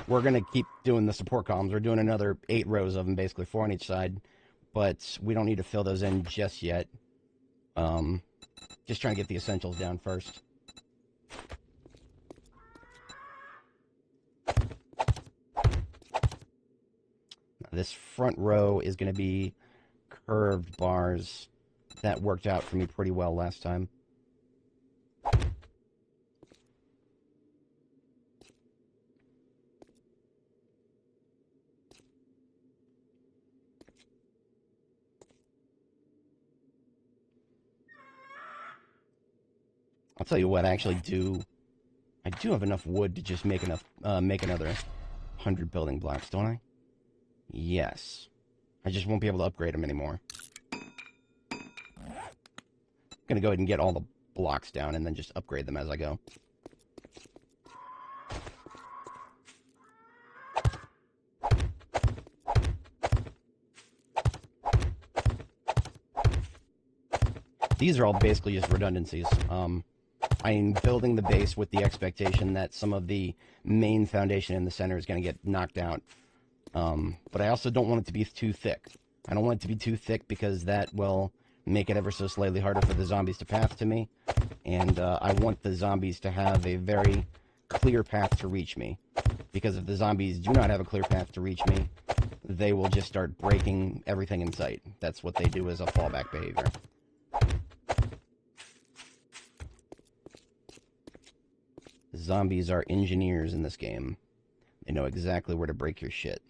we're going to keep doing the support columns. We're doing another 8 rows of them, basically 4 on each side. But we don't need to fill those in just yet. Just trying to get the essentials down first. This front row is going to be curved bars. That worked out for me pretty well last time. I'll tell you what, I do have enough wood to just make another 100 building blocks, don't I? Yes. I just won't be able to upgrade them anymore. I'm gonna go ahead and get all the blocks down and then just upgrade them as I go. These are all basically just redundancies. I'm building the base with the expectation that some of the main foundation in the center is going to get knocked out. But I also don't want it to be too thick. I don't want it to be too thick because that will make it ever so slightly harder for the zombies to path to me. And I want the zombies to have a very clear path to reach me. Because if the zombies do not have a clear path to reach me, they will just start breaking everything in sight. That's what they do as a fallback behavior. Zombies are engineers in this game. They know exactly where to break your shit.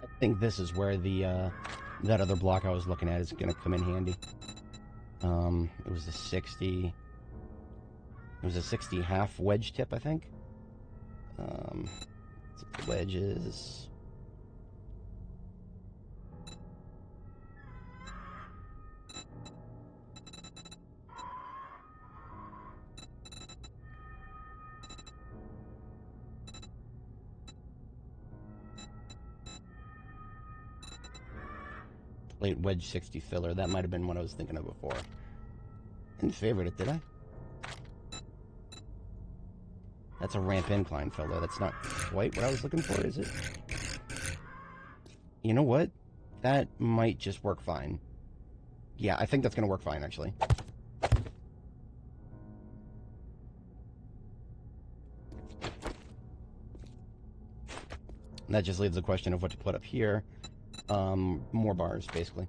I think this is where the that other block I was looking at is going to come in handy. It was a 60. It was a 60 half wedge tip, I think. Wedges. Plate wedge 60 filler. That might have been what I was thinking of before. Didn't favorite it, did I? That's a ramp incline filler. That's not quite what I was looking for, is it? You know what? That might just work fine. Yeah, I think that's going to work fine, actually. And that just leaves the question of what to put up here. More bars, basically.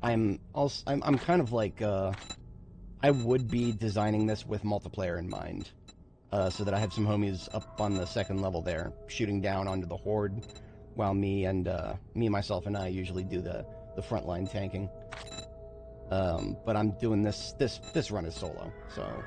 I'm kind of like, I would be designing this with multiplayer in mind, so that I have some homies up on the second level there, shooting down onto the horde, while myself, and I usually do the frontline tanking. But I'm doing this run as solo, so.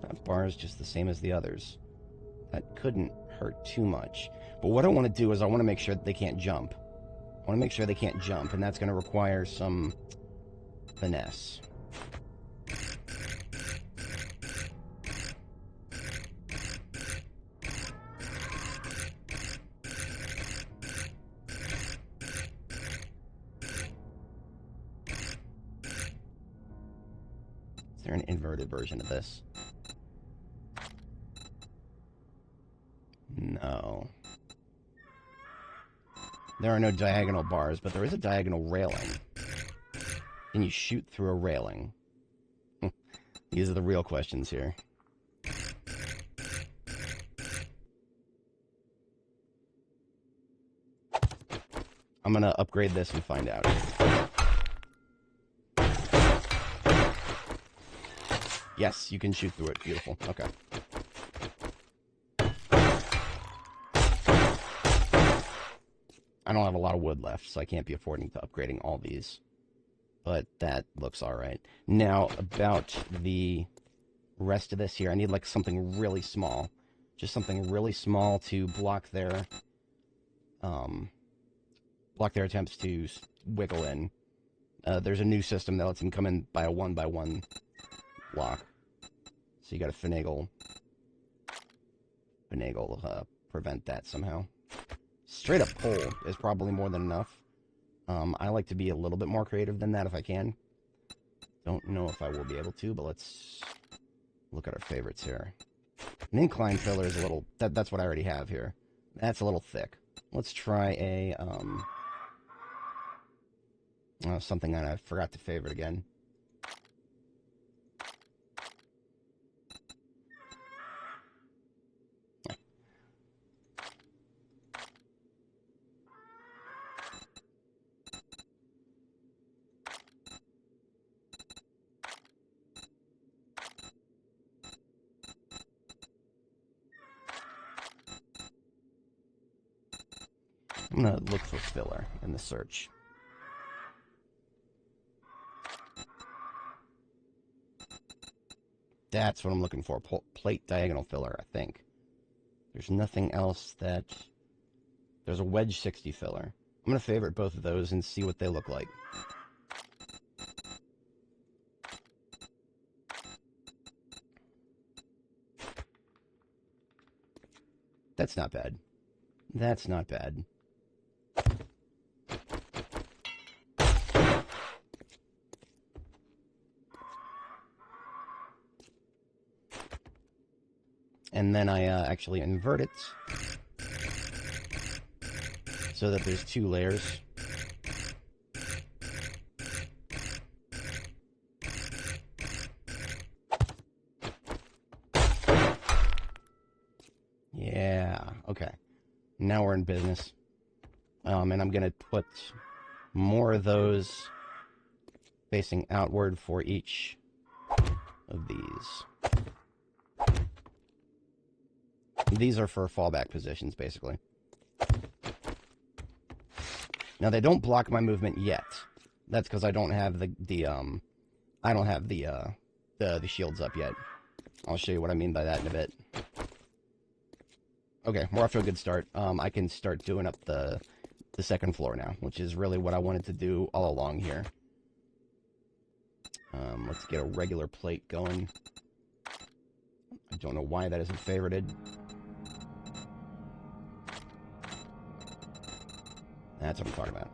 That bar is just the same as the others. That couldn't hurt too much. But what I want to do is I want to make sure that they can't jump. I want to make sure they can't jump, and that's going to require some finesse. Is there an inverted version of this? No. There are no diagonal bars, but there is a diagonal railing. Can you shoot through a railing? These are the real questions here. I'm gonna upgrade this and find out. Yes, you can shoot through it. Beautiful. Okay. I don't have a lot of wood left, so I can't be affording to upgrading all these. But that looks alright. Now, about the rest of this here, I need like something really small. Just something really small to block their attempts to wiggle in. There's a new system that lets them come in by a 1x1 block. So you gotta finagle, prevent that somehow. Straight up pull is probably more than enough. I like to be a little bit more creative than that if I can. Don't know if I will be able to, but let's look at our favorites here. An incline filler is a little... That's what I already have here. That's a little thick. Let's try a... something that I forgot to favorite again. I'm going to look for filler in the search. That's what I'm looking for. Plate diagonal filler, I think. There's nothing else that... There's a wedge 60 filler. I'm going to favorite both of those and see what they look like. That's not bad. That's not bad. And then I actually invert it so that there's two layers. Yeah, okay. Now we're in business. And I'm going to put more of those facing outward for each of these. These are for fallback positions, basically. Now they don't block my movement yet. That's because I don't have the shields up yet. I'll show you what I mean by that in a bit. Okay, we're off to a good start. I can start doing up the second floor now, which is really what I wanted to do all along here. Let's get a regular plate going. I don't know why that isn't favorited. That's what I'm talking about.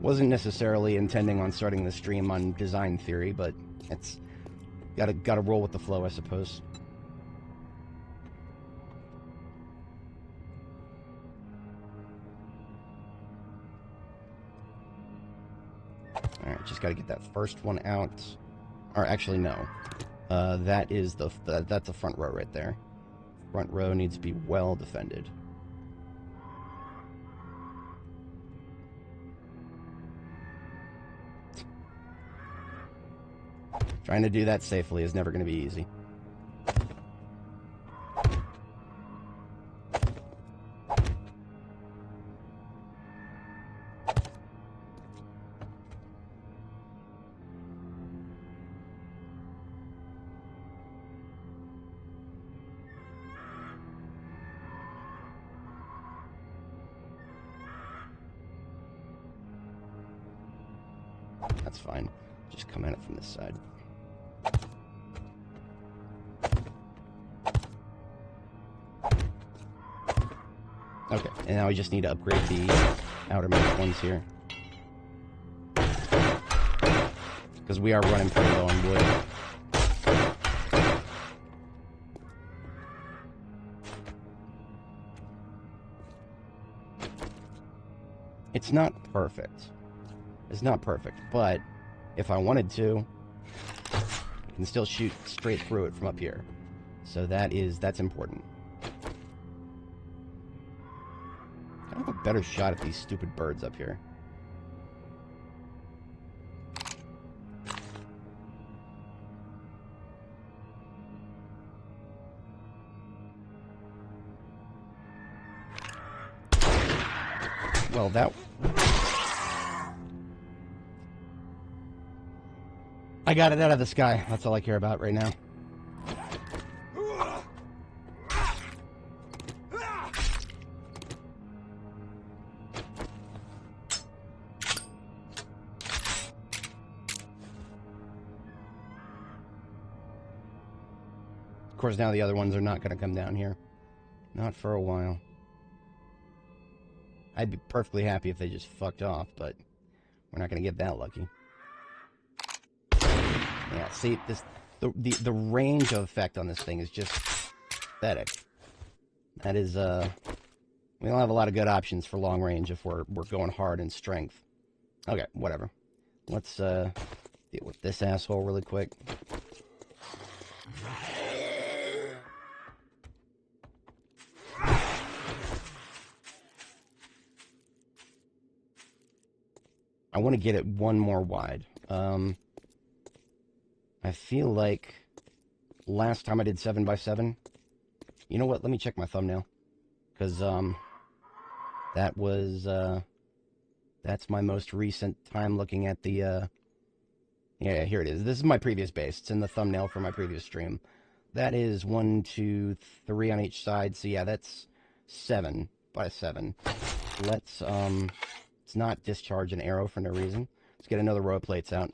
Wasn't necessarily intending on starting the stream on design theory, but it's gotta roll with the flow, I suppose. Alright, just gotta get that first one out. Or actually, no. That is that's the front row right there. Front row needs to be well defended. Trying to do that safely is never going to be easy. That's fine. Just come at it from this side. Okay, and now we just need to upgrade the outermost ones here. Because we are running pretty low on wood. It's not perfect. It's not perfect, but if I wanted to, I can still shoot straight through it from up here. So that's important. I have a better shot at these stupid birds up here. Well, that... I got it out of the sky. That's all I care about right now. Of course, now the other ones are not going to come down here. Not for a while. I'd be perfectly happy if they just fucked off, but we're not going to get that lucky. Yeah, see, the range of effect on this thing is just pathetic. That is, we don't have a lot of good options for long range if we're going hard in strength. Okay, whatever. Let's, deal with this asshole really quick. I want to get it one more wide. I feel like last time I did 7x7, you know what, let me check my thumbnail, because, that was, that's my most recent time looking at the, yeah, here it is. This is my previous base. It's in the thumbnail for my previous stream. That is 1, 2, 3 on each side, so yeah, that's 7x7. Let's not discharge an arrow for no reason. Let's get another row of plates out.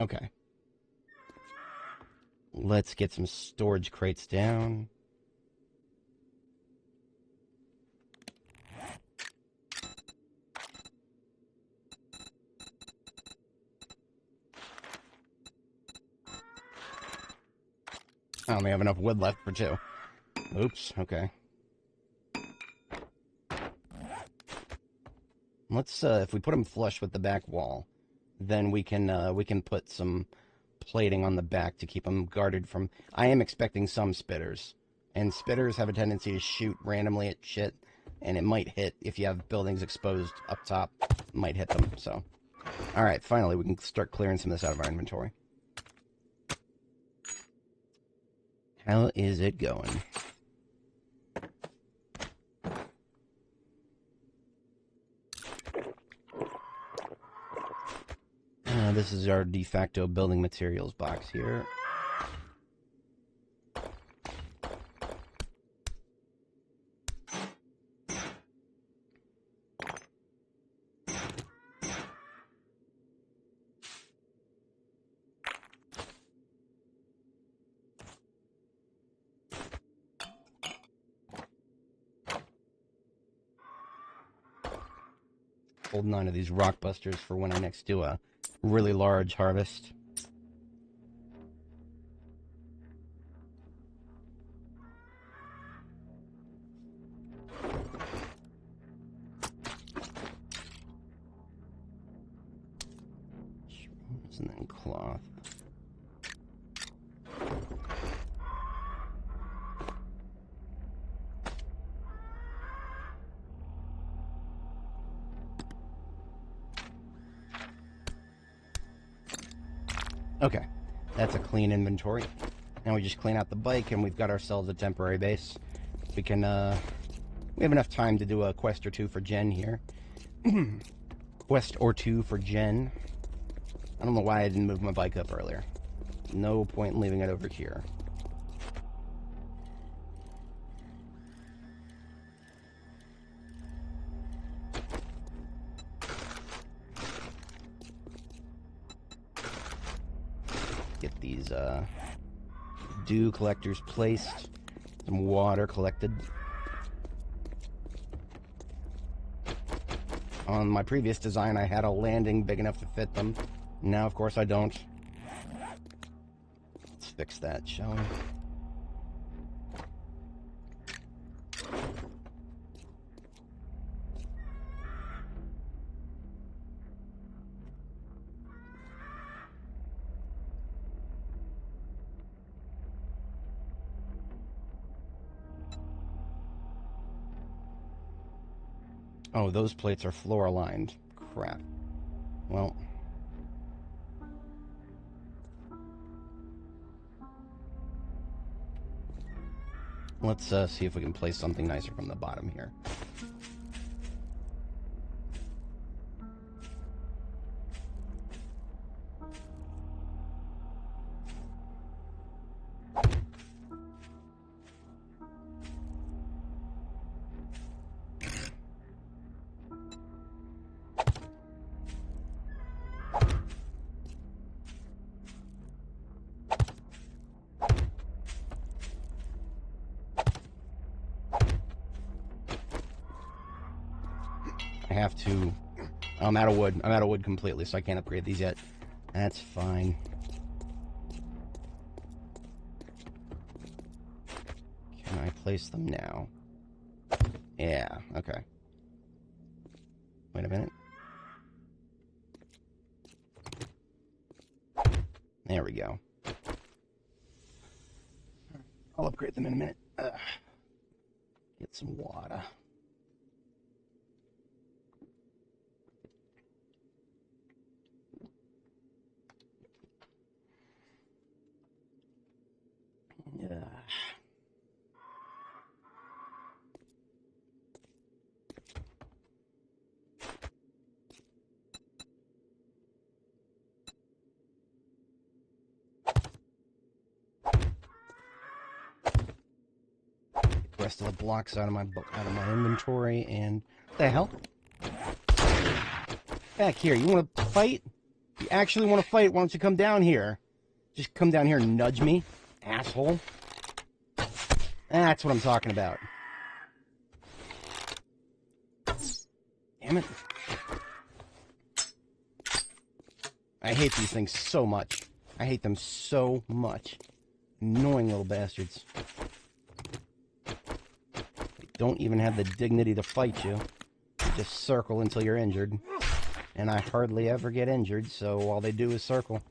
Okay. Let's get some storage crates down. I only have enough wood left for 2. Oops, okay. Let's, if we put them flush with the back wall, then we can put some plating on the back to keep them guarded from... I am expecting some spitters, and spitters have a tendency to shoot randomly at shit, and it might hit, if you have buildings exposed up top, it might hit them, so... Alright, finally, we can start clearing some of this out of our inventory. How is it going? This is our de facto building materials box here. Holding on to these rock busters for when I next do a really large harvest. And then cloth. Okay, that's a clean inventory. Now we just clean out the bike and we've got ourselves a temporary base. We can, we have enough time to do a quest or two for Jen here. Quest or two for Jen. I don't know why I didn't move my bike up earlier. No point in leaving it over here. Get these dew collectors placed. Some water collected. On my previous design, I had a landing big enough to fit them. Now, of course, I don't. Let's fix that, shall we? Oh, those plates are floor aligned. Crap. Well. Let's see if we can place something nicer from the bottom here. I have to... I'm out of wood. I'm out of wood completely, so I can't upgrade these yet. That's fine. Can I place them now? Yeah, okay. Wait a minute. There we go. I'll upgrade them in a minute. Get some water. Yeah. The rest of the blocks out of my inventory, and what the hell? Back here. You want to fight? You actually want to fight? Why don't you come down here? Just come down here and nudge me, asshole. That's what I'm talking about. Damn it. I hate these things so much. I hate them so much. Annoying little bastards. They don't even have the dignity to fight you. They just circle until you're injured. And I hardly ever get injured, so all they do is circle.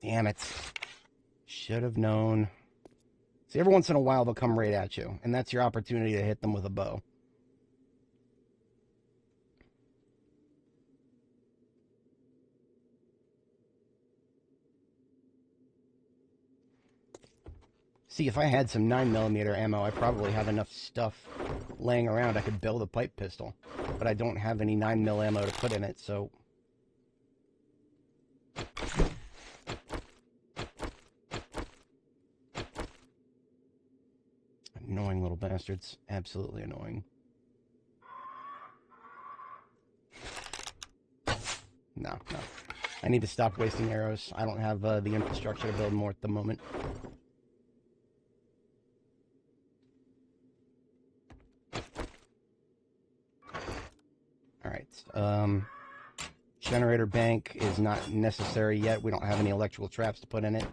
Damn it. Should have known. See, every once in a while they'll come right at you, and that's your opportunity to hit them with a bow. See, if I had some 9mm ammo, I probably have enough stuff laying around I could build a pipe pistol. But I don't have any 9mm ammo to put in it, so... Annoying little bastards. Absolutely annoying. No, no. I need to stop wasting arrows. I don't have the infrastructure to build more at the moment. Alright, generator bank is not necessary yet. We don't have any electrical traps to put in it.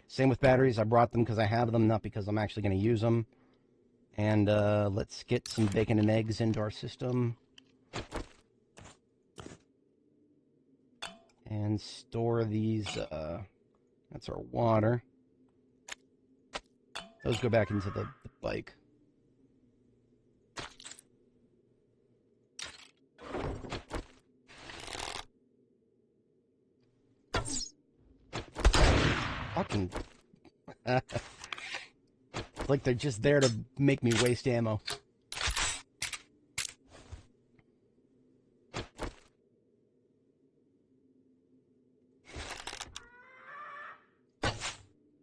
Same with batteries. I brought them because I have them, not because I'm actually going to use them. And let's get some bacon and eggs into our system. And store these, that's our water. Those go back into the bike. Fucking... like they're just there to make me waste ammo.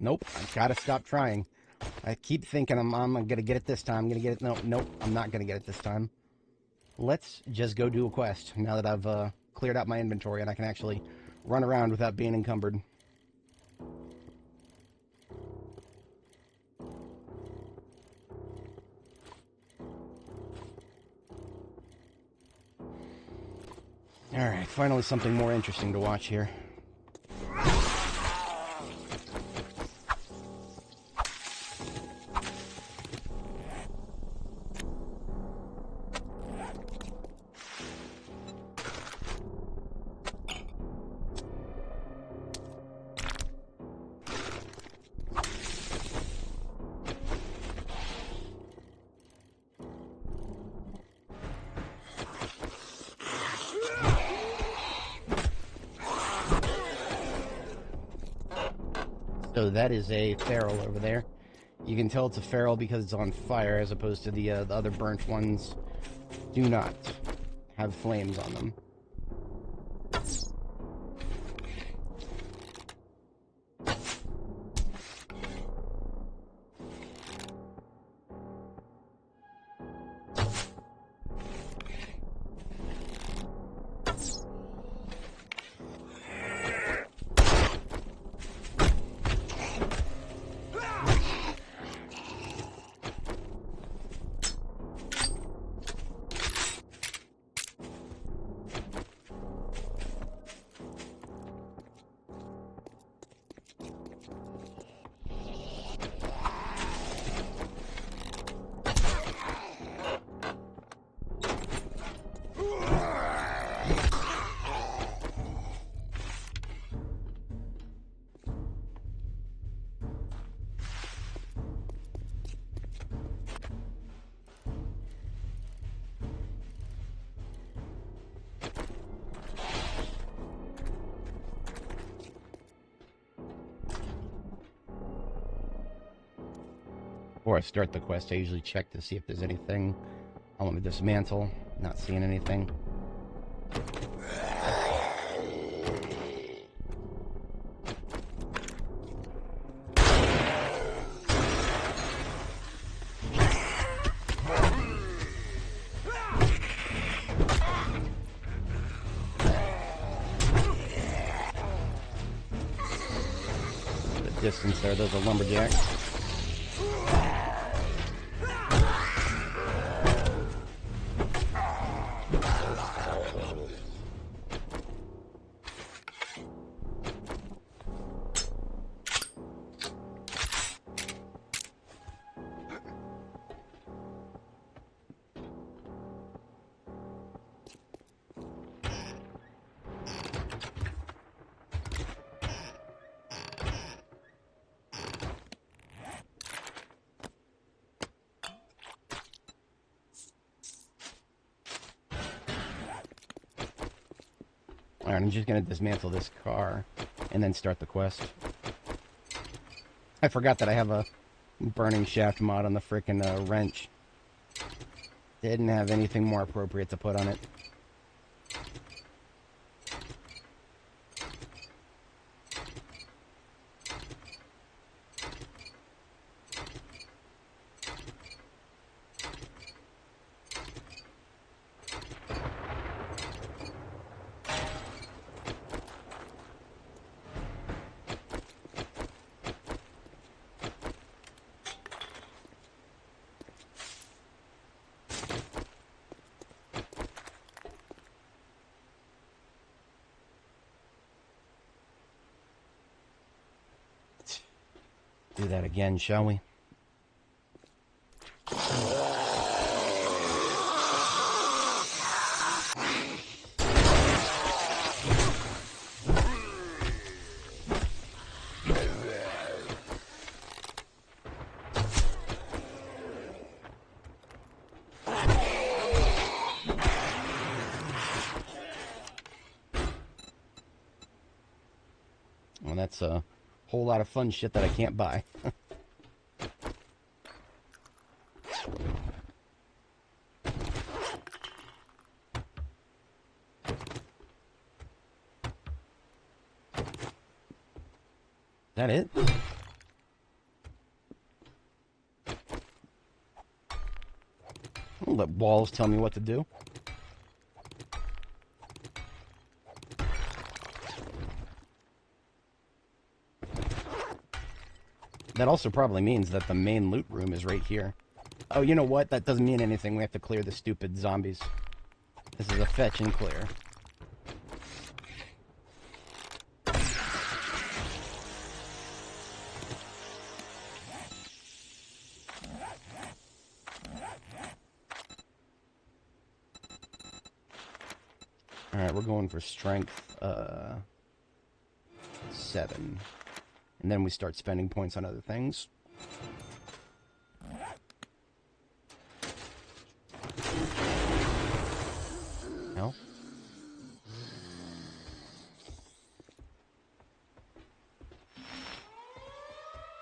Nope, I've got to stop trying. I keep thinking I'm going to get it this time. I'm going to get it. Nope, I'm not going to get it this time. Let's just go do a quest now that I've cleared out my inventory and I can actually run around without being encumbered. Alright, finally something more interesting to watch here. So that is a feral over there. You can tell it's a feral because it's on fire as opposed to the other burnt ones do not have flames on them. Before I start the quest, I usually check to see if there's anything I want to dismantle. Not seeing anything. The distance there, those are lumberjacks. Alright, I'm just going to dismantle this car and then start the quest. I forgot that I have a burning shaft mod on the frickin' wrench. Didn't have anything more appropriate to put on it. Do that again, shall we? Well, that's a whole lot of fun shit that I can't buy. That it? I'll let walls tell me what to do. That also probably means that the main loot room is right here. Oh, you know what? That doesn't mean anything. We have to clear the stupid zombies. This is a fetch and clear. Alright, we're going for strength 7. And then we start spending points on other things. No?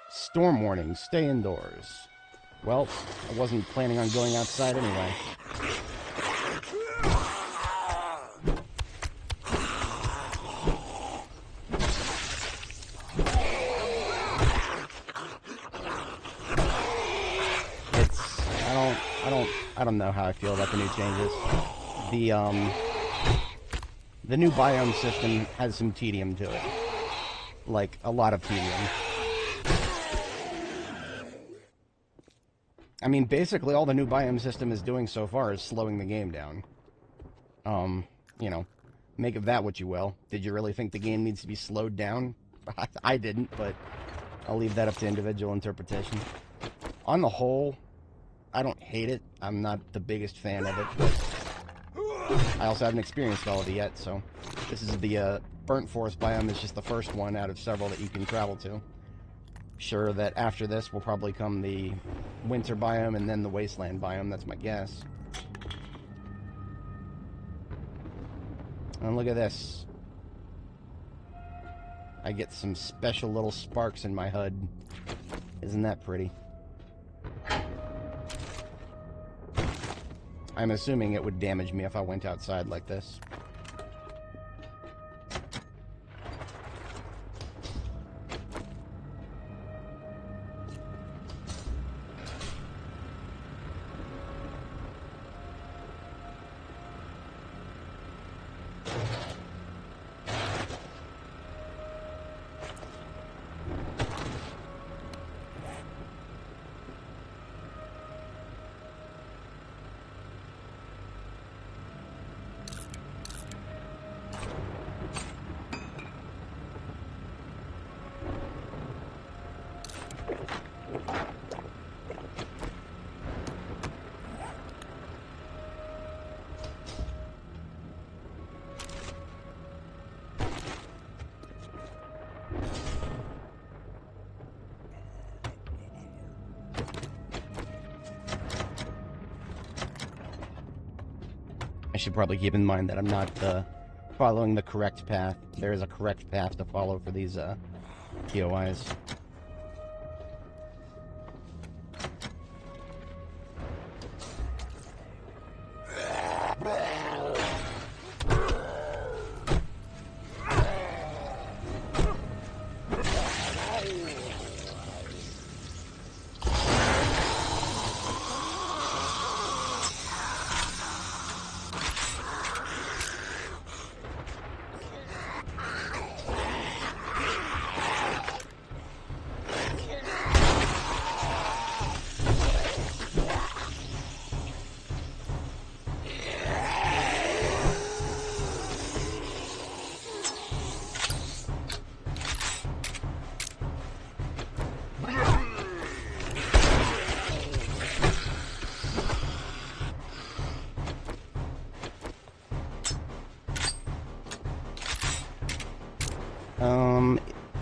Storm warning, stay indoors. Well, I wasn't planning on going outside anyway. I don't know how I feel about the new changes. The new biome system has some tedium to it. Like, a lot of tedium. I mean, basically all the new biome system is doing so far is slowing the game down. You know, make of that what you will. Did you really think the game needs to be slowed down? I didn't, but I'll leave that up to individual interpretation. On the whole, I don't hate it. I'm not the biggest fan of it, but I also haven't experienced all of it yet, so this is the Burnt Forest biome is just the first one out of several that you can travel to. Sure that after this will probably come the winter biome and then the wasteland biome, that's my guess. And look at this. I get some special little sparks in my HUD. Isn't that pretty? I'm assuming it would damage me if I went outside like this. I should probably keep in mind that I'm not following the correct path. There is a correct path to follow for these POIs.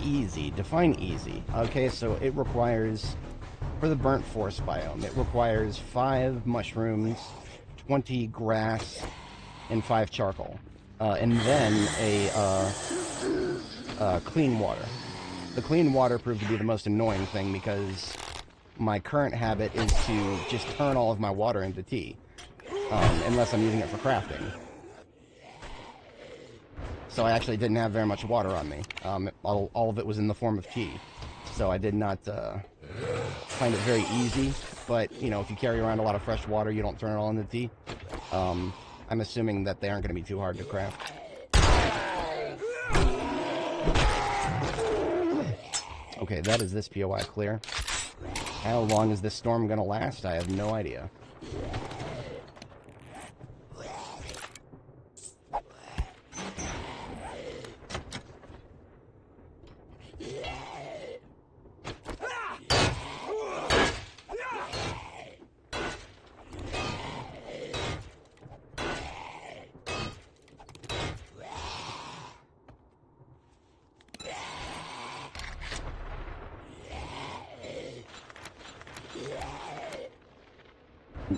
Easy. Define easy. Okay, so it requires, for the burnt forest biome, it requires 5 mushrooms, 20 grass, and 5 charcoal. And then clean water. The clean water proved to be the most annoying thing because my current habit is to just turn all of my water into tea, unless I'm using it for crafting. So I actually didn't have very much water on me. All of it was in the form of tea. So I did not find it very easy. But, you know, if you carry around a lot of fresh water, you don't turn it all into tea. I'm assuming that they aren't going to be too hard to craft. Okay, that is this POI clear. How long is this storm going to last? I have no idea.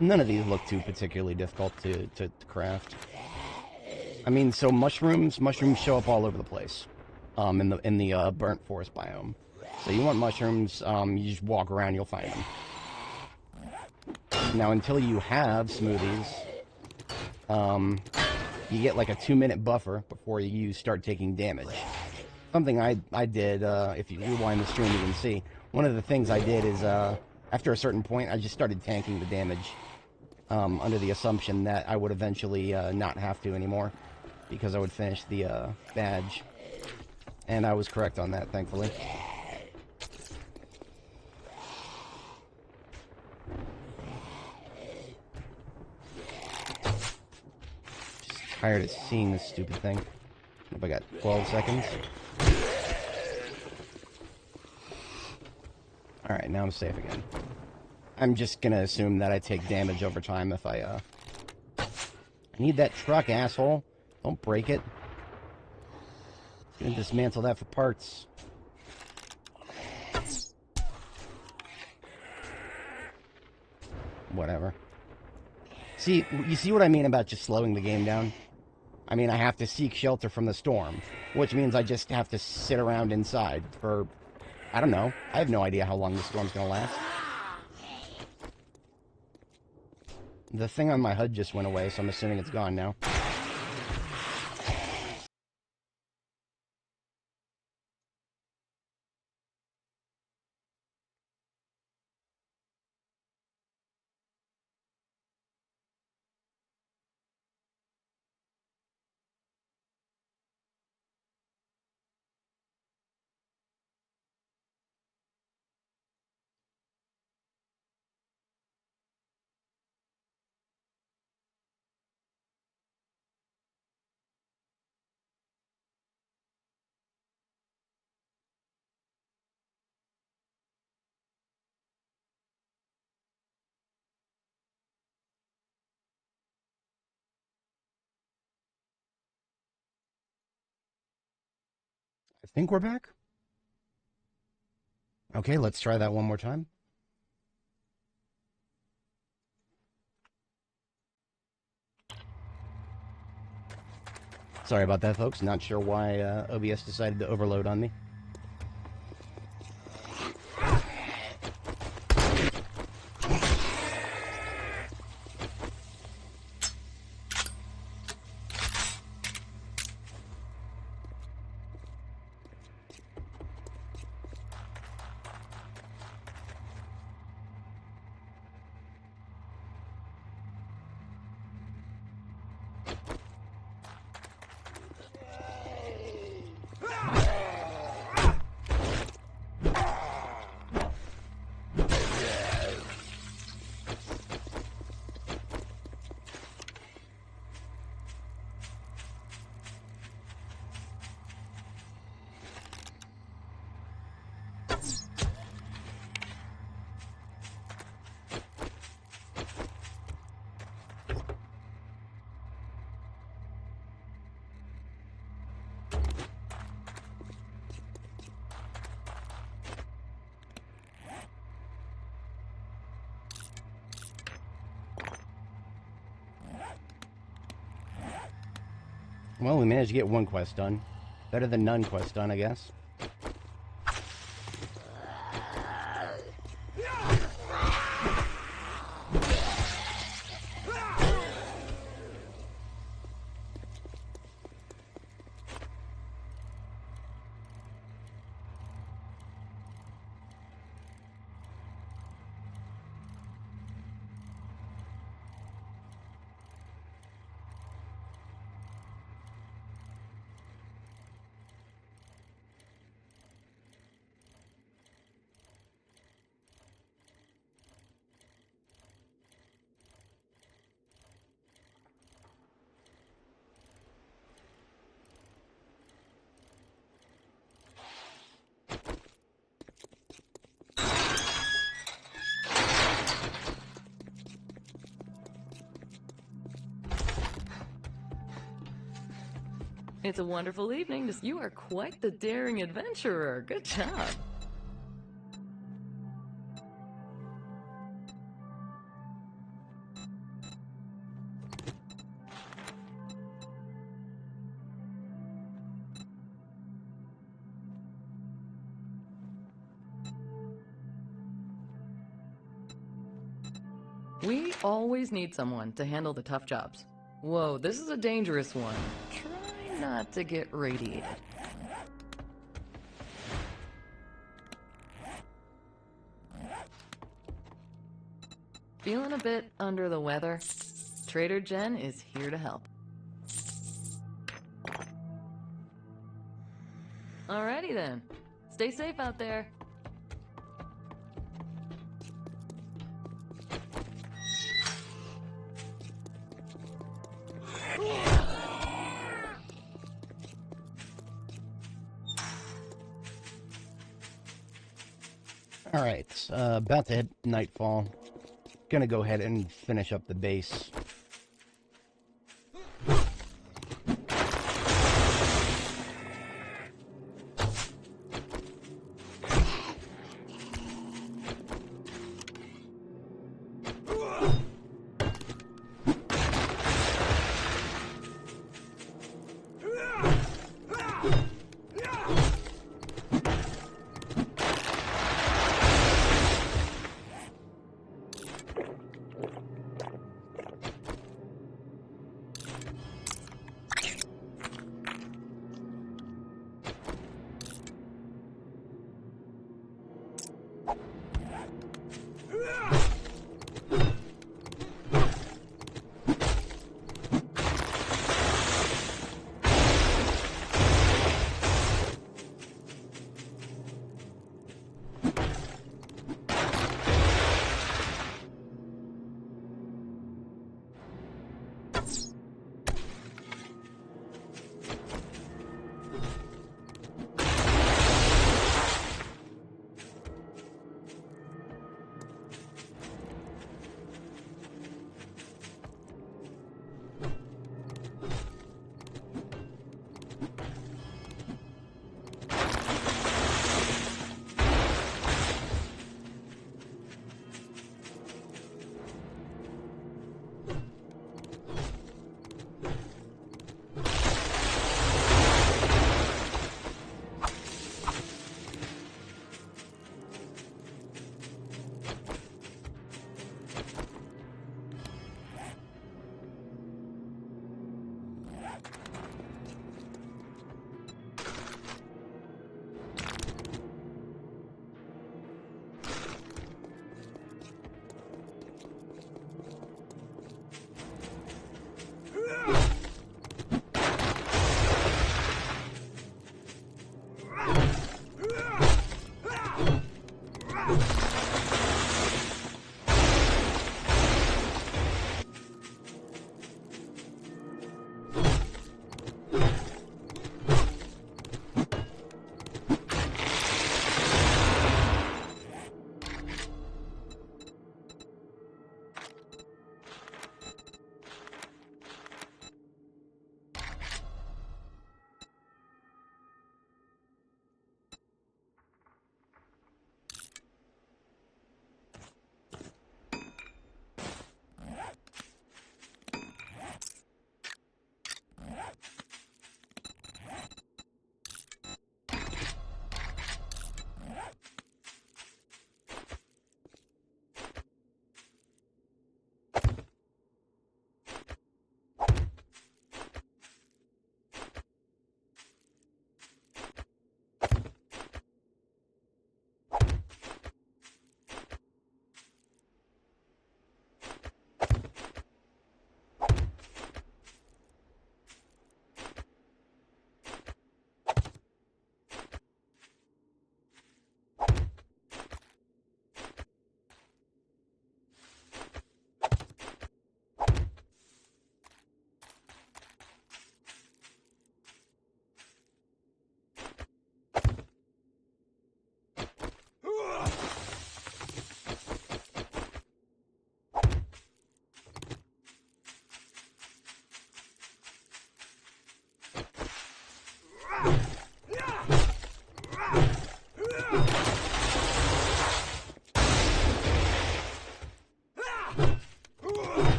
None of these look too particularly difficult to craft. I mean, so mushrooms show up all over the place, in the burnt forest biome. So you want mushrooms, you just walk around, you'll find them. Now, until you have smoothies, you get like a 2-minute buffer before you start taking damage. Something I did, if you rewind the stream, you can see. One of the things I did is, after a certain point, I just started tanking the damage, under the assumption that I would eventually not have to anymore, because I would finish the badge. And I was correct on that, thankfully. Just tired of seeing this stupid thing. Hope I got 12 seconds. Alright, now I'm safe again. I'm just gonna assume that I take damage over time if I need that truck, asshole. Don't break it. Gonna dismantle that for parts. Whatever. See, you see what I mean about just slowing the game down? I mean, I have to seek shelter from the storm, which means I just have to sit around inside for, I don't know. I have no idea how long the storm's gonna last. The thing on my HUD just went away, so I'm assuming it's gone now. I think we're back. Okay, let's try that one more time. Sorry about that, folks. Not sure why OBS decided to overload on me. Well, we managed to get one quest done. Better than none quest done, I guess. It's a wonderful evening. You are quite the daring adventurer. Good job. We always need someone to handle the tough jobs. Whoa, this is a dangerous one. Try not to get radiated. Feeling a bit under the weather? Trader Jen is here to help. Alrighty then. Stay safe out there. Alright, about to hit nightfall. Gonna go ahead and finish up the base.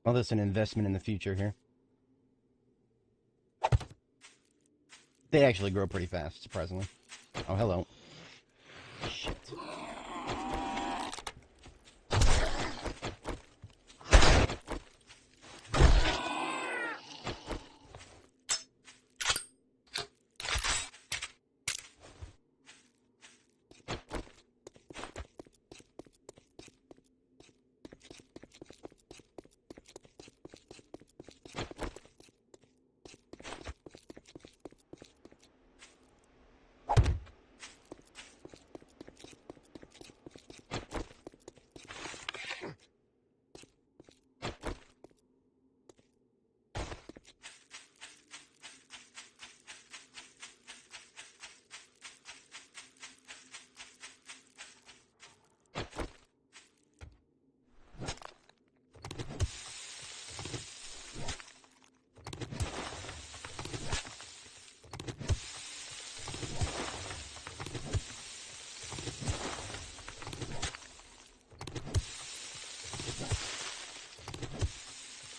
Well, that's an investment in the future here. They actually grow pretty fast, surprisingly. Oh, hello. Shit.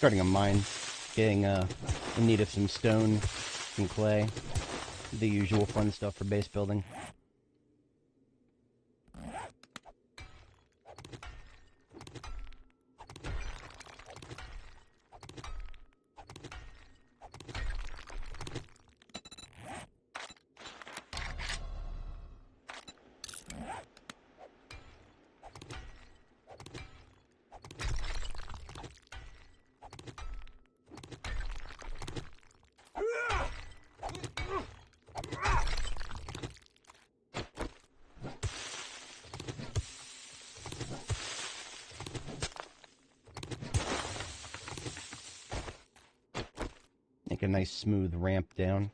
Starting a mine, getting in need of some stone, some clay, the usual fun stuff for base building. Make a nice smooth ramp down.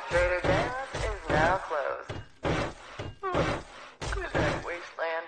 Trader Dan's is now closed. Good night, Wasteland.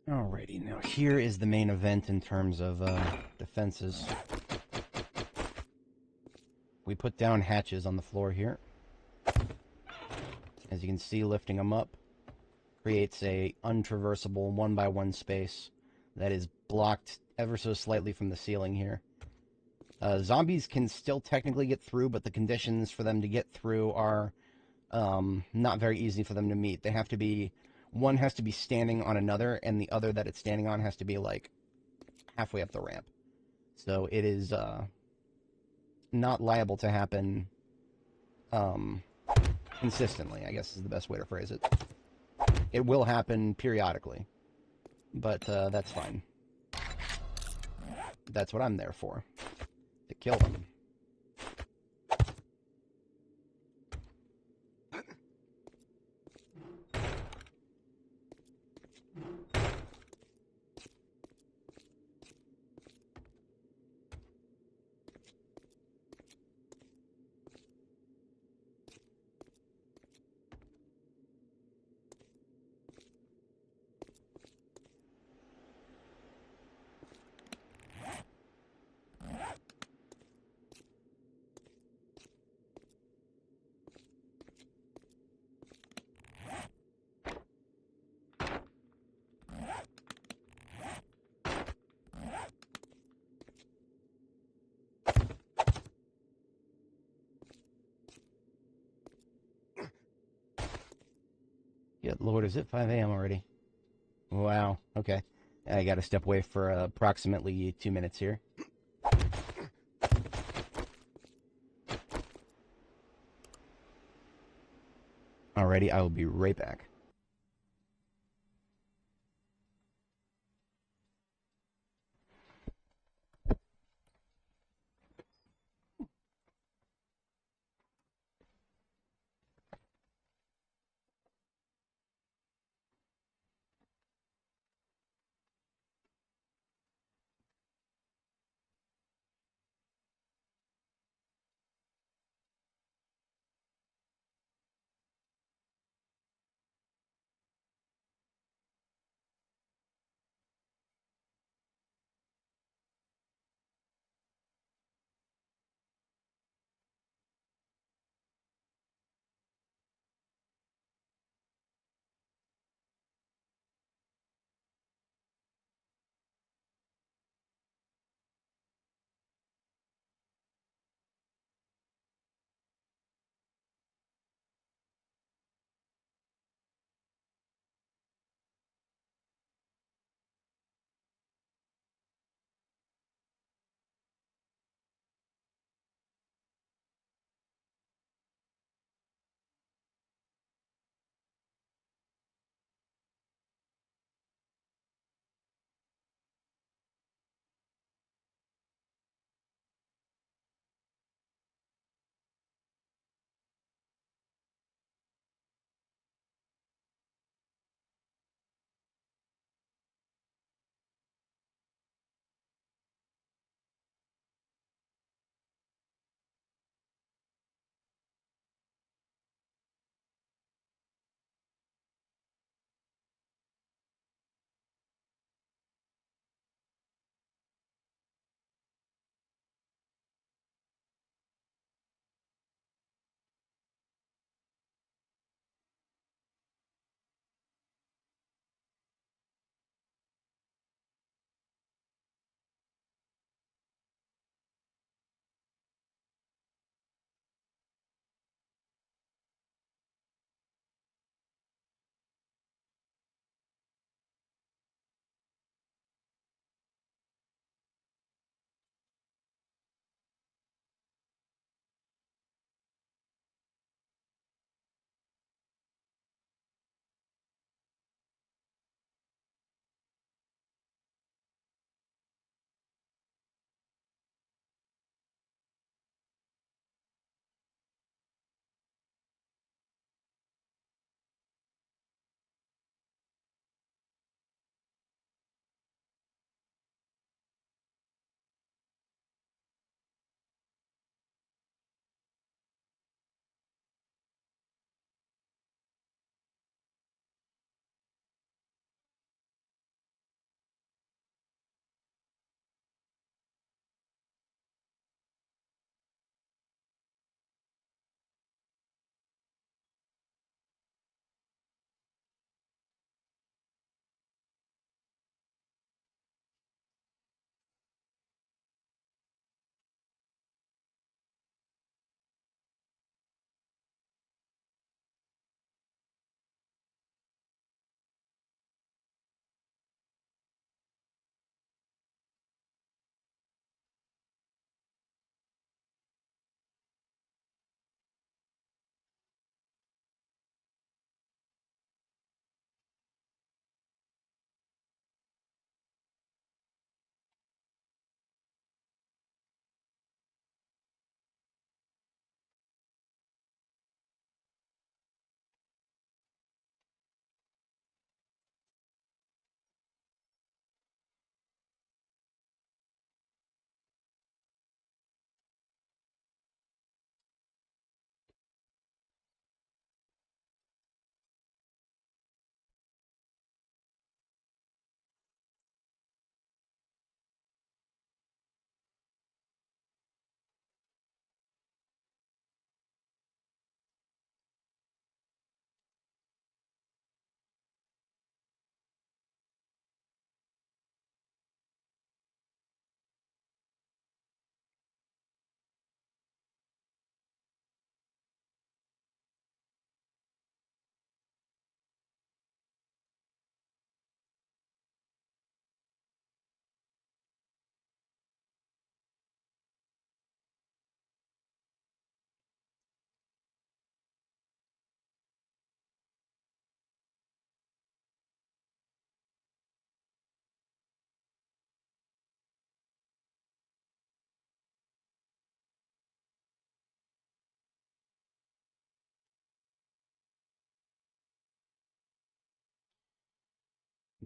Alrighty, now here is the main event in terms of defenses. We put down hatches on the floor here. As you can see, lifting them up creates a untraversable 1x1 space that is blocked ever so slightly from the ceiling here. Zombies can still technically get through, but the conditions for them to get through are not very easy for them to meet. They have to be, one has to be standing on another, and the other that it's standing on has to be like halfway up the ramp. So it is not liable to happen consistently, I guess is the best way to phrase it. It will happen periodically, but that's fine. That's what I'm there for, to kill them. Good Lord, is it 5 a.m. already? Wow, okay. I gotta step away for approximately 2 minutes here. Alrighty, I will be right back.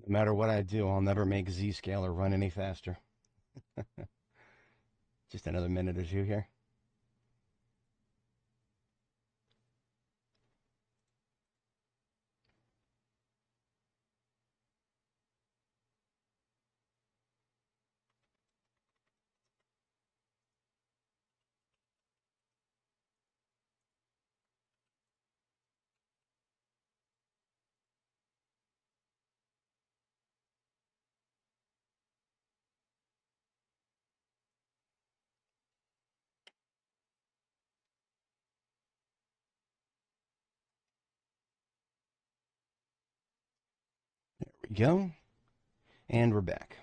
No matter what I do, I'll never make Z-Scaler run any faster. Just another minute or two here. There we go. And we're back.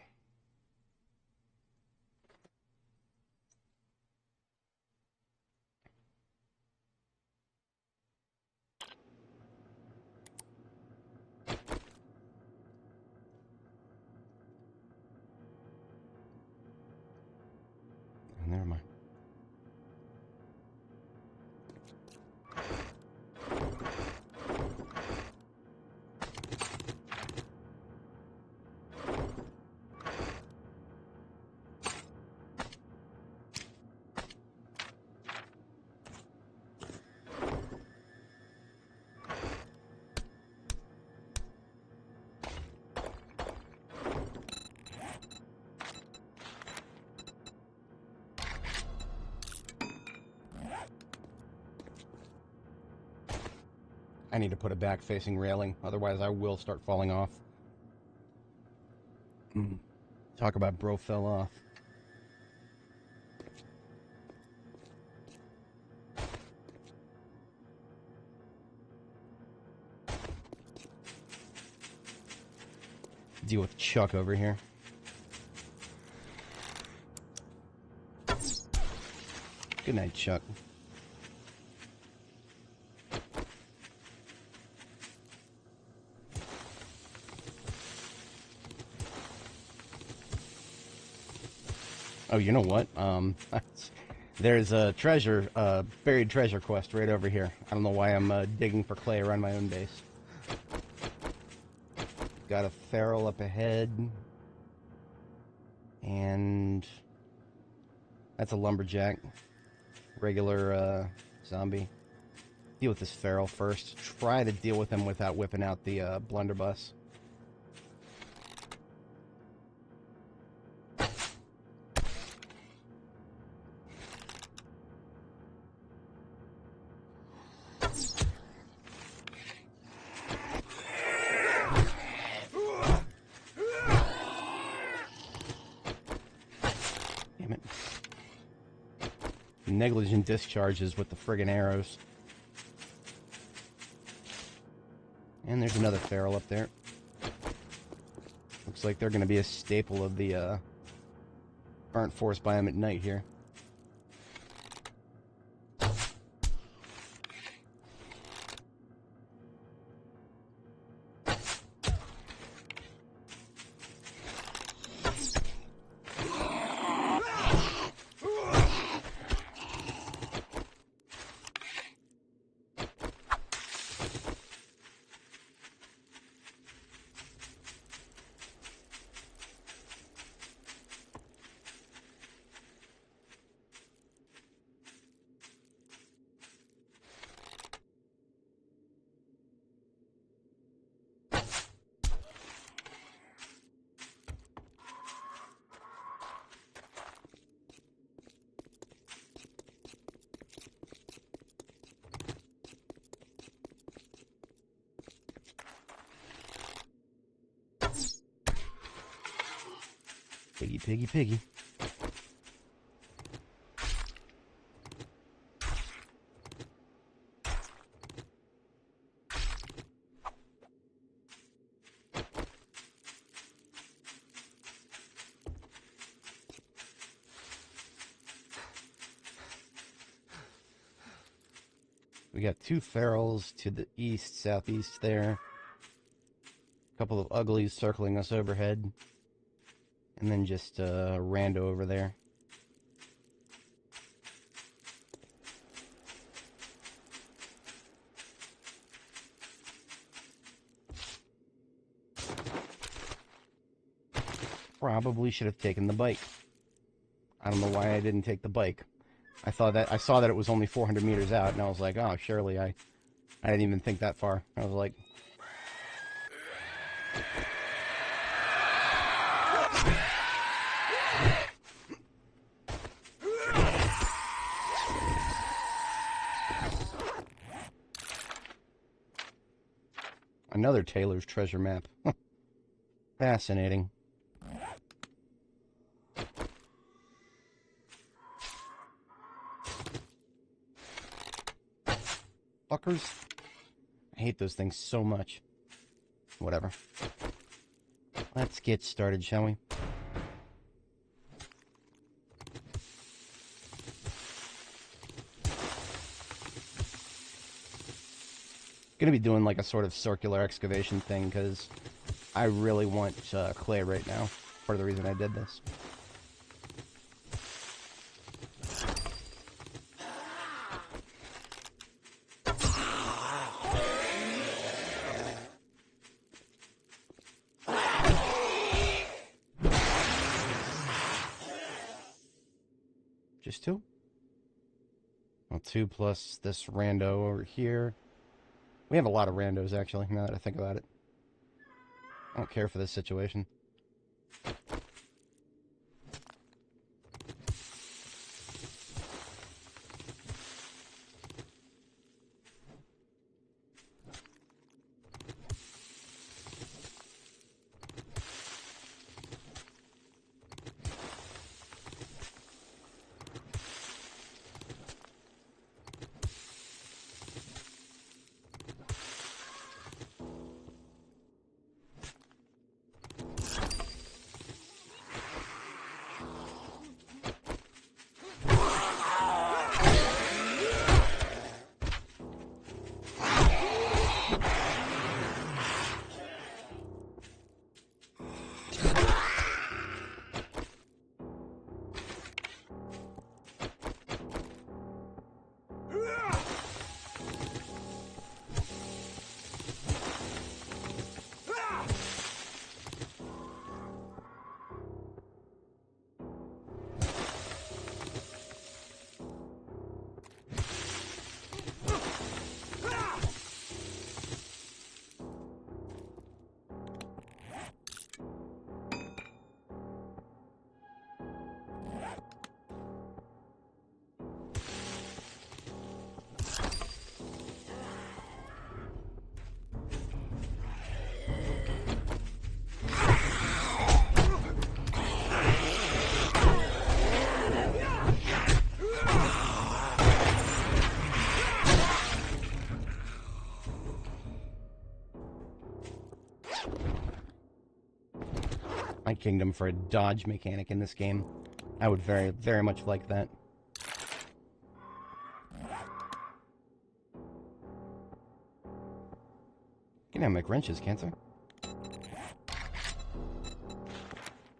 Never mind. I need to put a back-facing railing, otherwise I will start falling off. Talk about bro fell off. Deal with Chuck over here. Good night, Chuck. Oh, you know what? There's a treasure, buried treasure quest right over here. I don't know why I'm digging for clay around my own base. Got a feral up ahead. And that's a lumberjack. Regular zombie. Deal with this feral first. Try to deal with him without whipping out the blunderbuss. Damn it. Negligent discharges with the friggin' arrows. And there's another feral up there. Looks like they're going to be a staple of the burnt forest biome at night here. Piggy, piggy, piggy. We got two ferals to the east, southeast there. A couple of uglies circling us overhead. And then just a rando over there. probably should have taken the bike. I don't know why I didn't take the bike. I saw that it was only 400 meters out, and I was like, oh, surely I didn't even think that far. I was like... Another Taylor's treasure map. Fascinating. Fuckers. I hate those things so much. Whatever. Let's get started, shall we? Gonna be doing like a sort of circular excavation thing because I really want clay right now. Part of the reason I did this. Just two? Well, two plus this rando over here. We have a lot of randos, actually, now that I think about it. I don't care for this situation. My kingdom for a dodge mechanic in this game. I would very, very much like that. Can I make wrenches, can't I?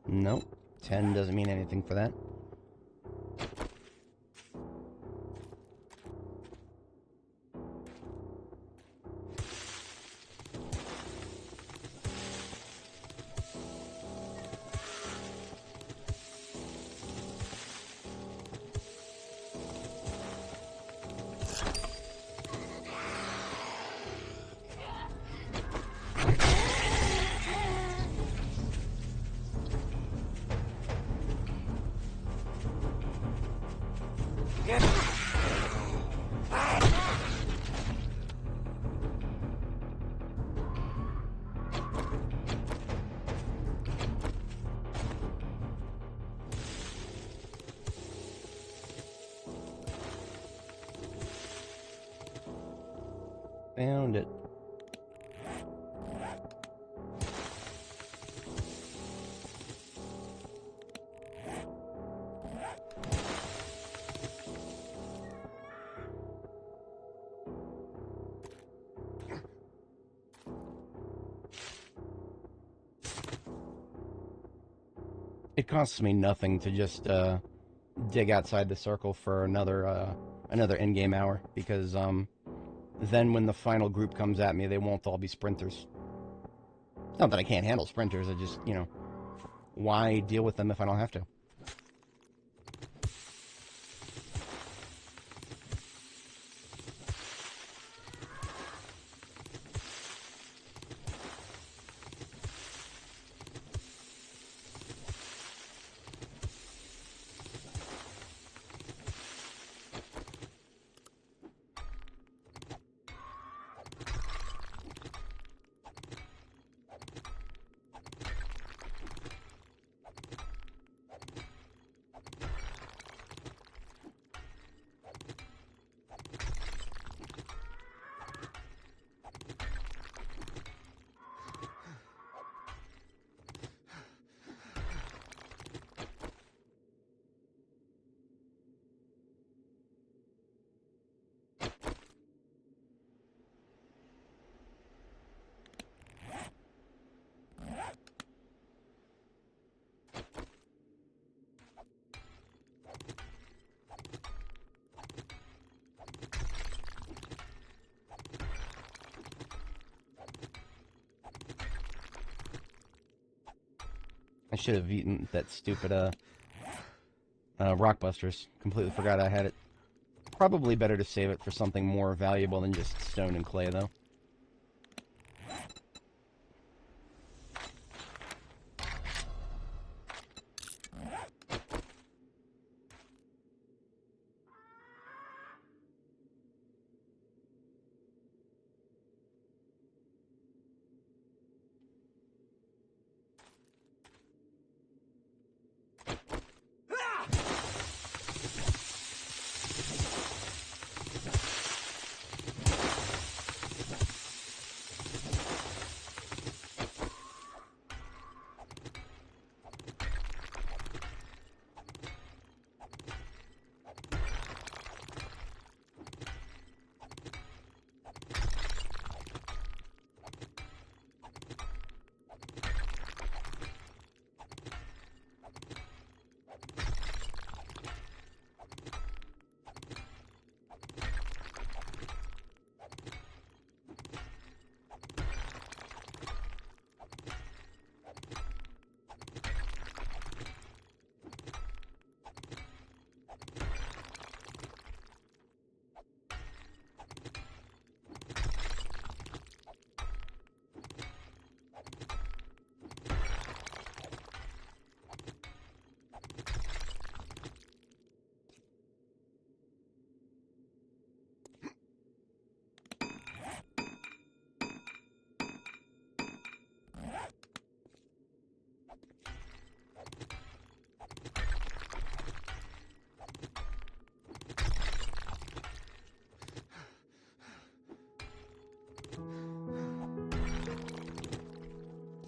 Nope. 10 doesn't mean anything for that. Found it. It costs me nothing to just dig outside the circle for another in-game hour because then when the final group comes at me, they won't all be sprinters. Not that I can't handle sprinters, I just, you know, why deal with them if I don't have to? I should have eaten that stupid rock busters. Completely forgot I had it. Probably better to save it for something more valuable than just stone and clay, though.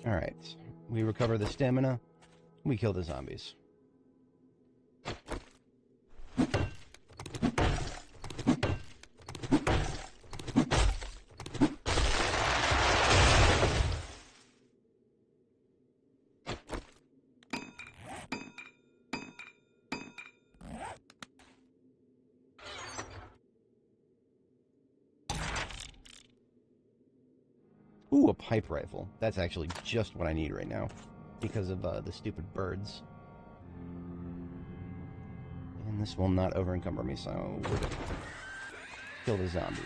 Alright, we recover the stamina, we kill the zombies. Ooh, a pipe rifle. That's actually just what I need right now, because of the stupid birds. And this will not over-encumber me, so we're gonna kill the zombies.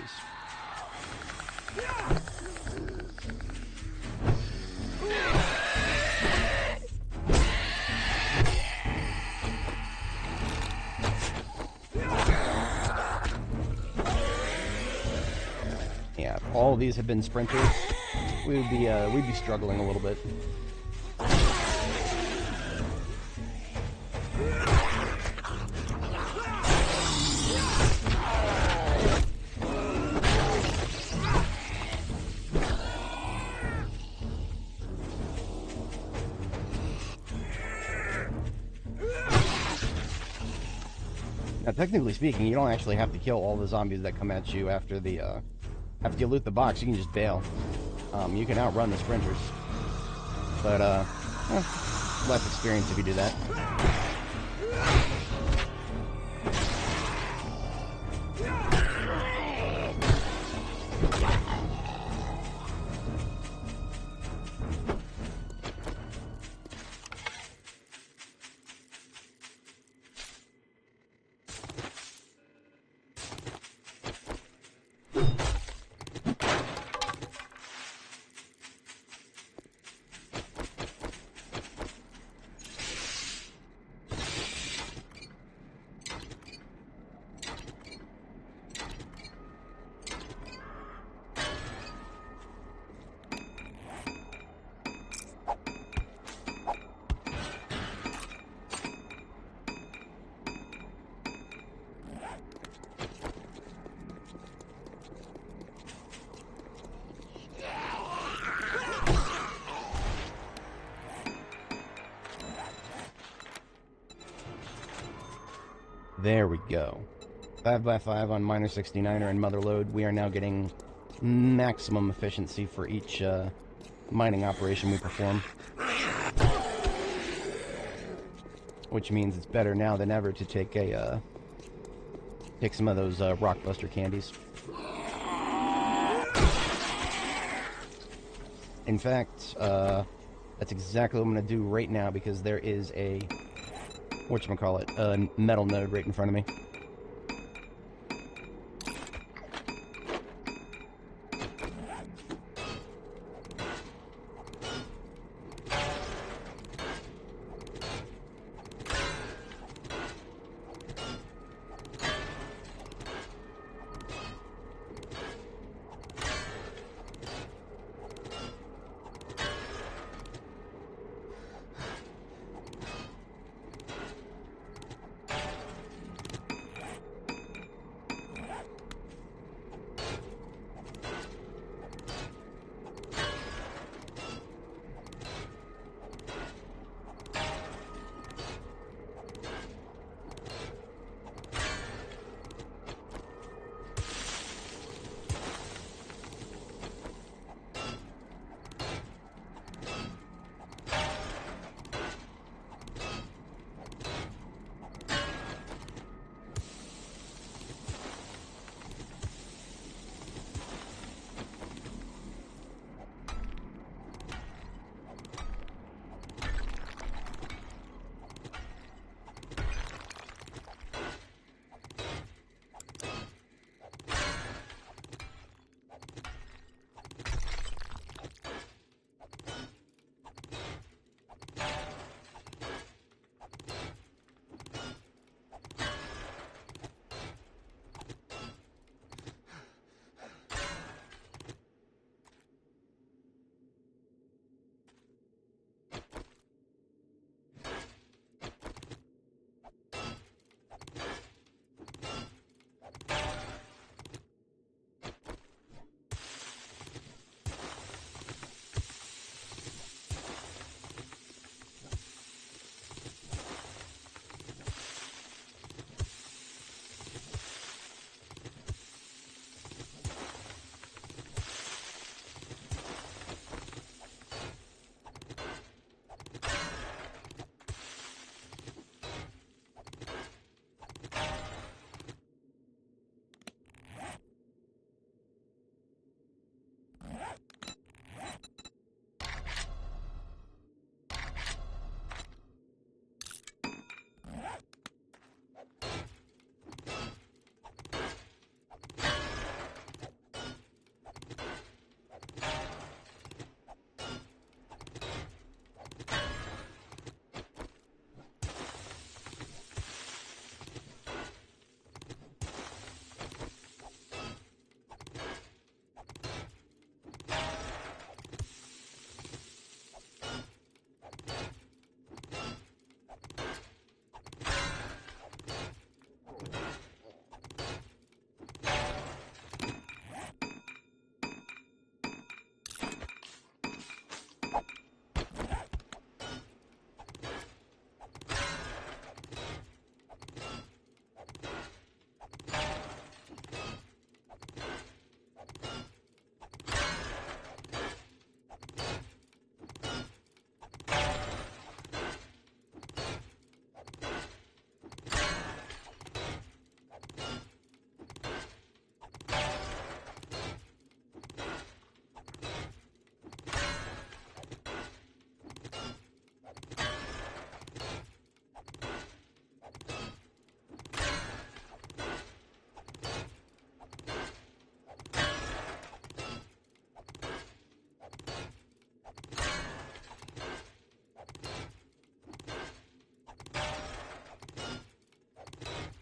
Yeah, if all of these had been sprinters, we'd be struggling a little bit. Now, technically speaking, you don't actually have to kill all the zombies that come at you after you loot the box. You can just bail. You can outrun the sprinters, but less experience if you do that. There we go. 5x5 on Miner 69er and Motherlode. We are now getting maximum efficiency for each mining operation we perform. Which means it's better now than ever to take some of those Rockbuster candies. In fact, that's exactly what I'm going to do right now because there is a, whatchamacallit, a metal node right in front of me.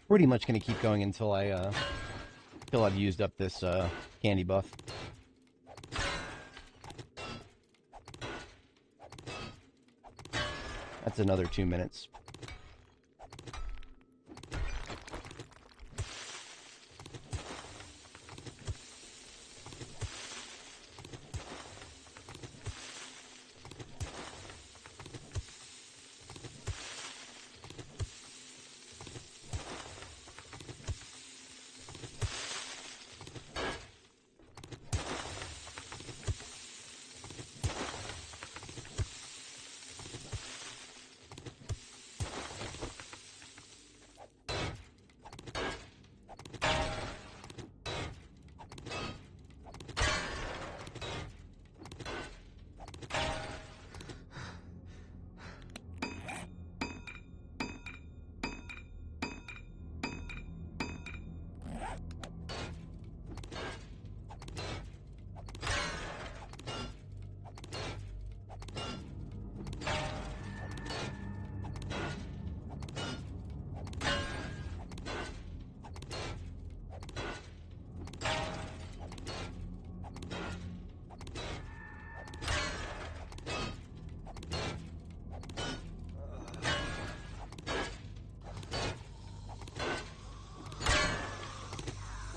Pretty much going to keep going until I've used up this candy buff. That's another 2 minutes.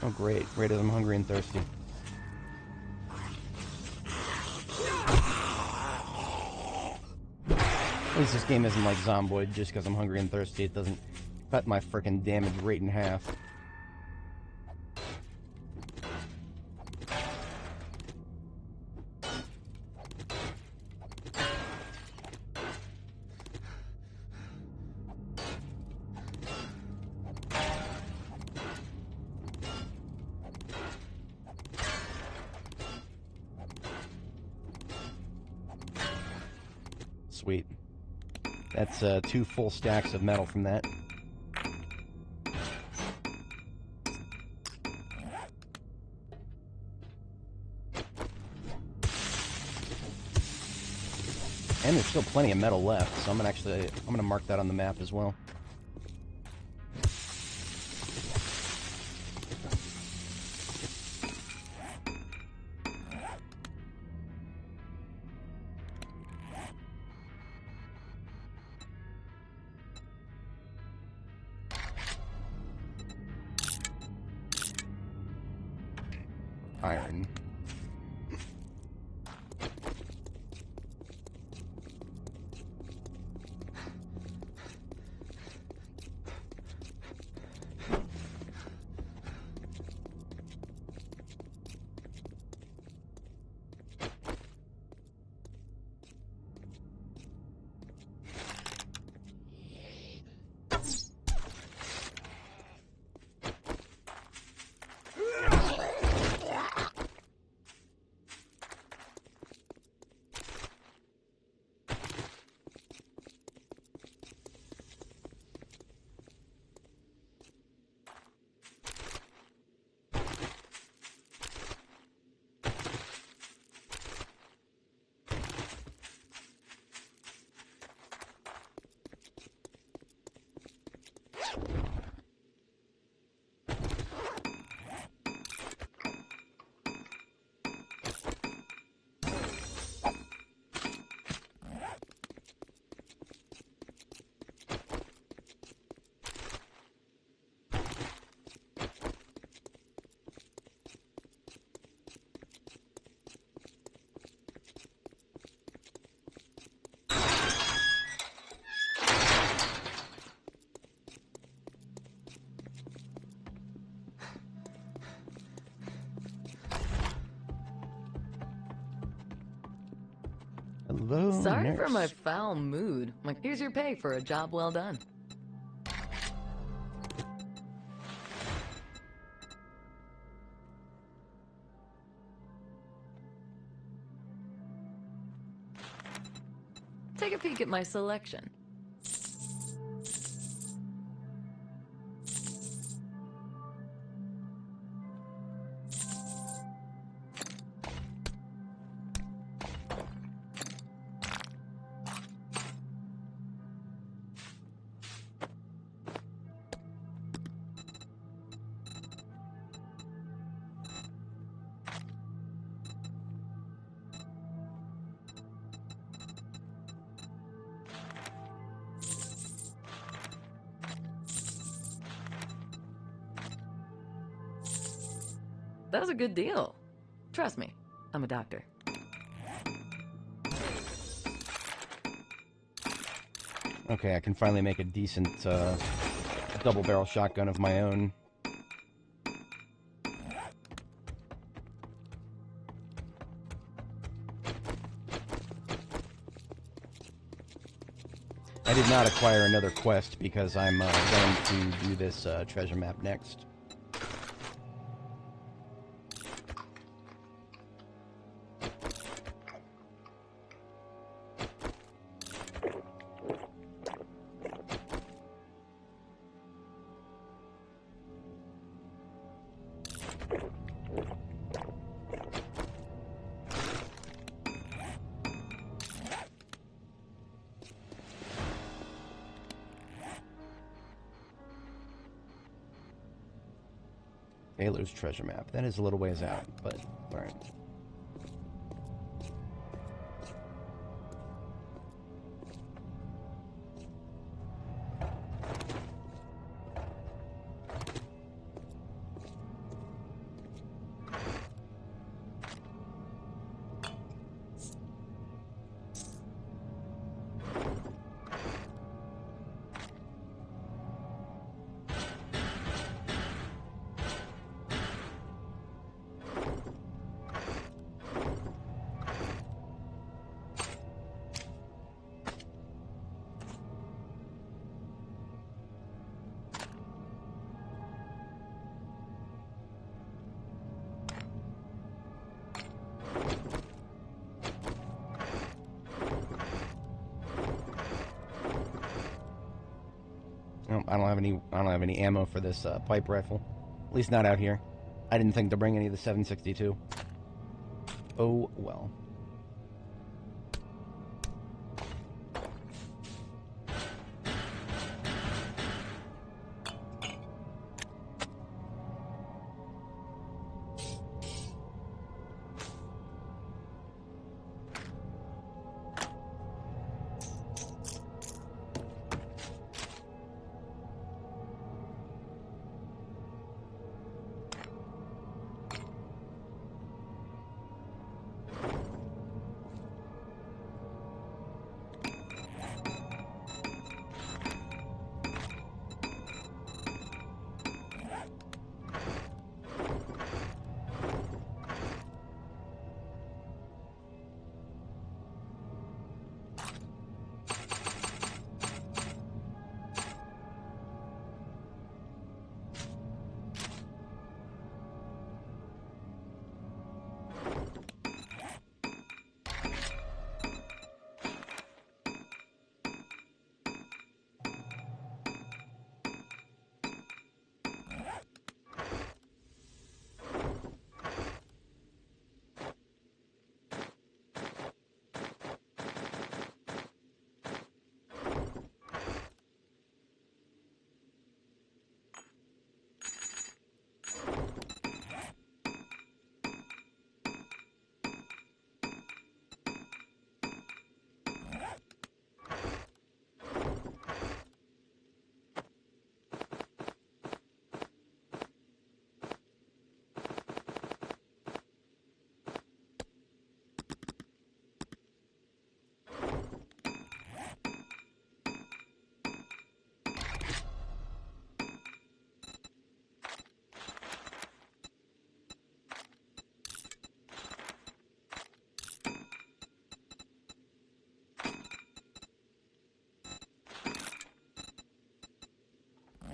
Oh, great. Great as I'm hungry and thirsty. At least this game isn't like Zomboid, just because I'm hungry and thirsty. It doesn't cut my frickin' damage rate in half. Sweet. That's 2 full stacks of metal from that. And there's still plenty of metal left, so I'm gonna mark that on the map as well. Iron. Hello, Sorry nurse. for my foul mood. Here's your pay for a job well done. Take a peek at my selection. That was a good deal. Trust me, I'm a doctor. Okay, I can finally make a decent double-barrel shotgun of my own. I did not acquire another quest because I'm going to do this treasure map next. Baylor's treasure map. That is a little ways out, but alright. Oh, I don't have any. I don't have any ammo for this pipe rifle. At least not out here. I didn't think to bring any of the 7.62. Oh well.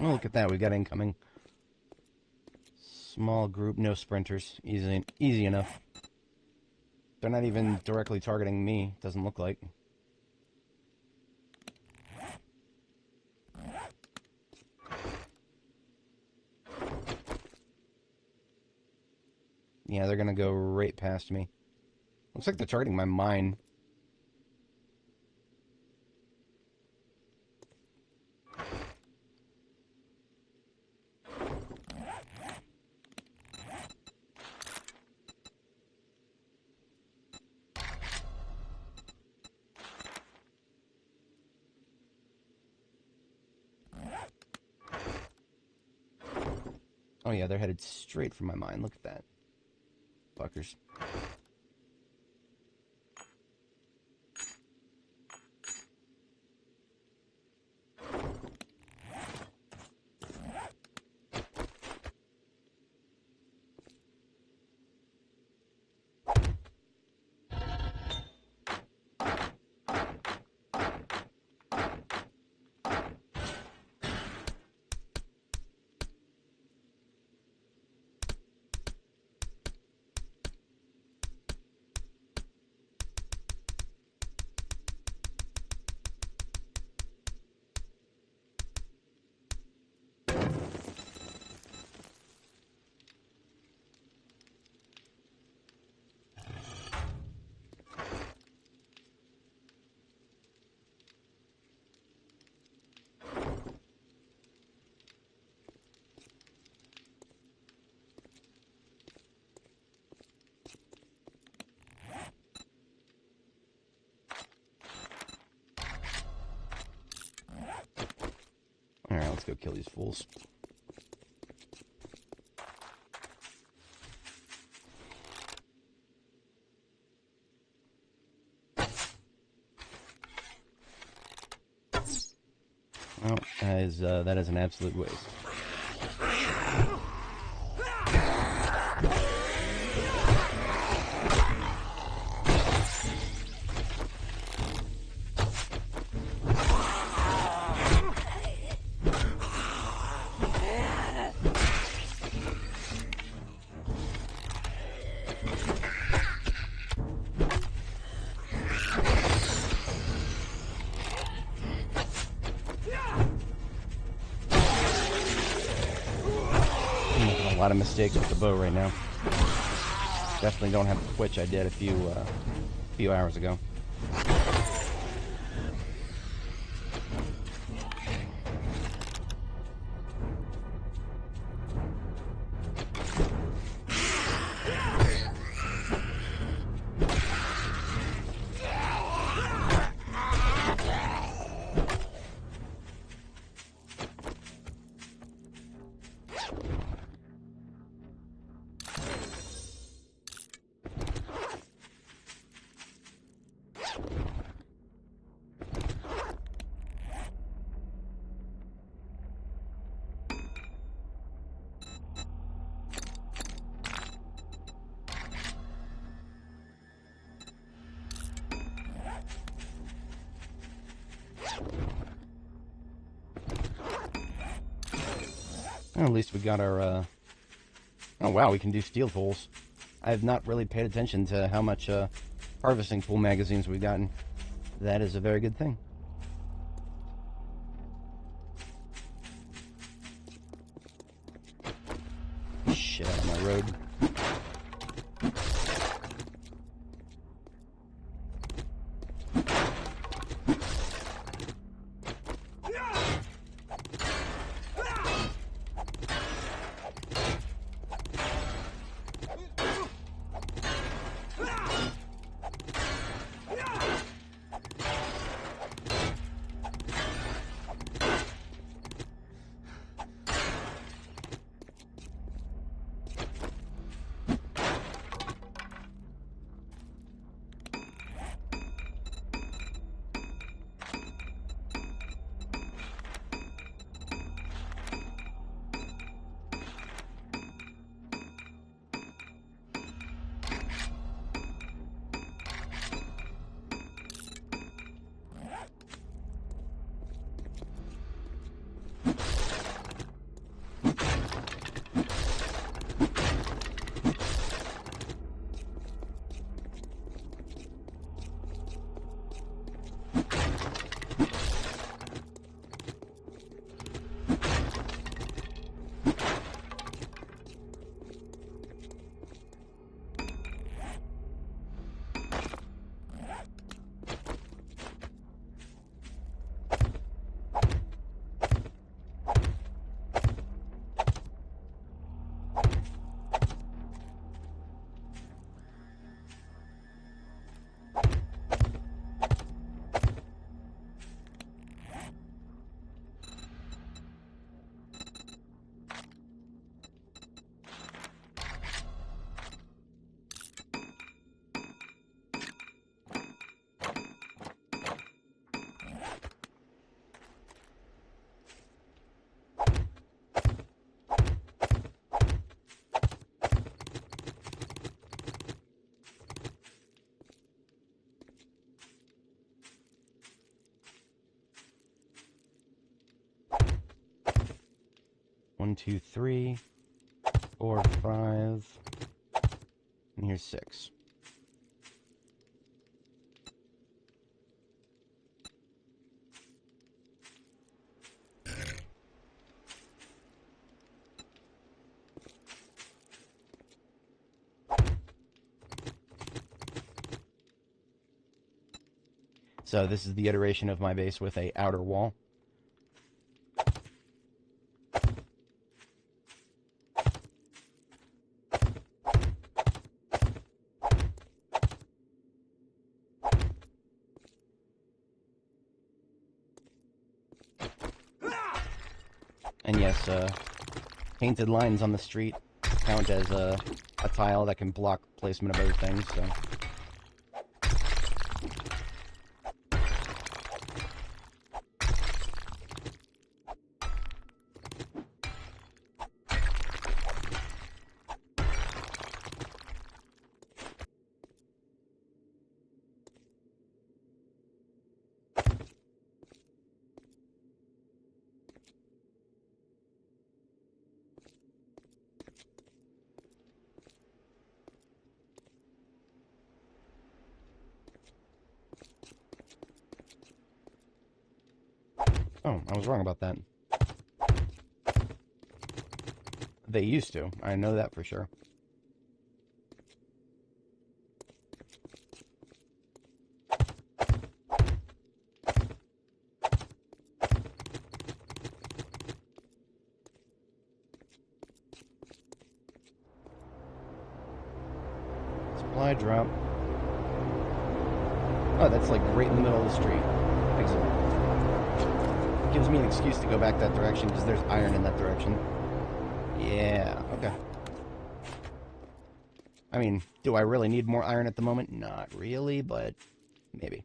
Oh, look at that. We got incoming. Small group, no sprinters. Easy enough. They're not even directly targeting me, doesn't look like. Yeah, they're gonna go right past me. Looks like they're targeting my mine. Oh yeah, they're headed straight for my mine. Look at that. Fuckers. Alright, let's go kill these fools. Well, that is an absolute waste. lot of mistakes with the bow right now. Definitely don't have the twitch I did a few hours ago. Well, at least we got our, oh wow, we can do steel tools. I have not really paid attention to how much, harvesting tool magazines we've gotten. That is a very good thing. Shit out of my road. One, two, three, 4, 5, and here's 6. So this is the iteration of my base with a outer wall. And yes, painted lines on the street count as a tile that can block placement of other things, so... Oh, I was wrong about that. They used to. I know that for sure. Supply drop. Oh, that's like right in the middle of the street. Excellent. Gives me an excuse to go back that direction because there's iron in that direction. Yeah, okay. I mean, do I really need more iron at the moment? Not really, but maybe.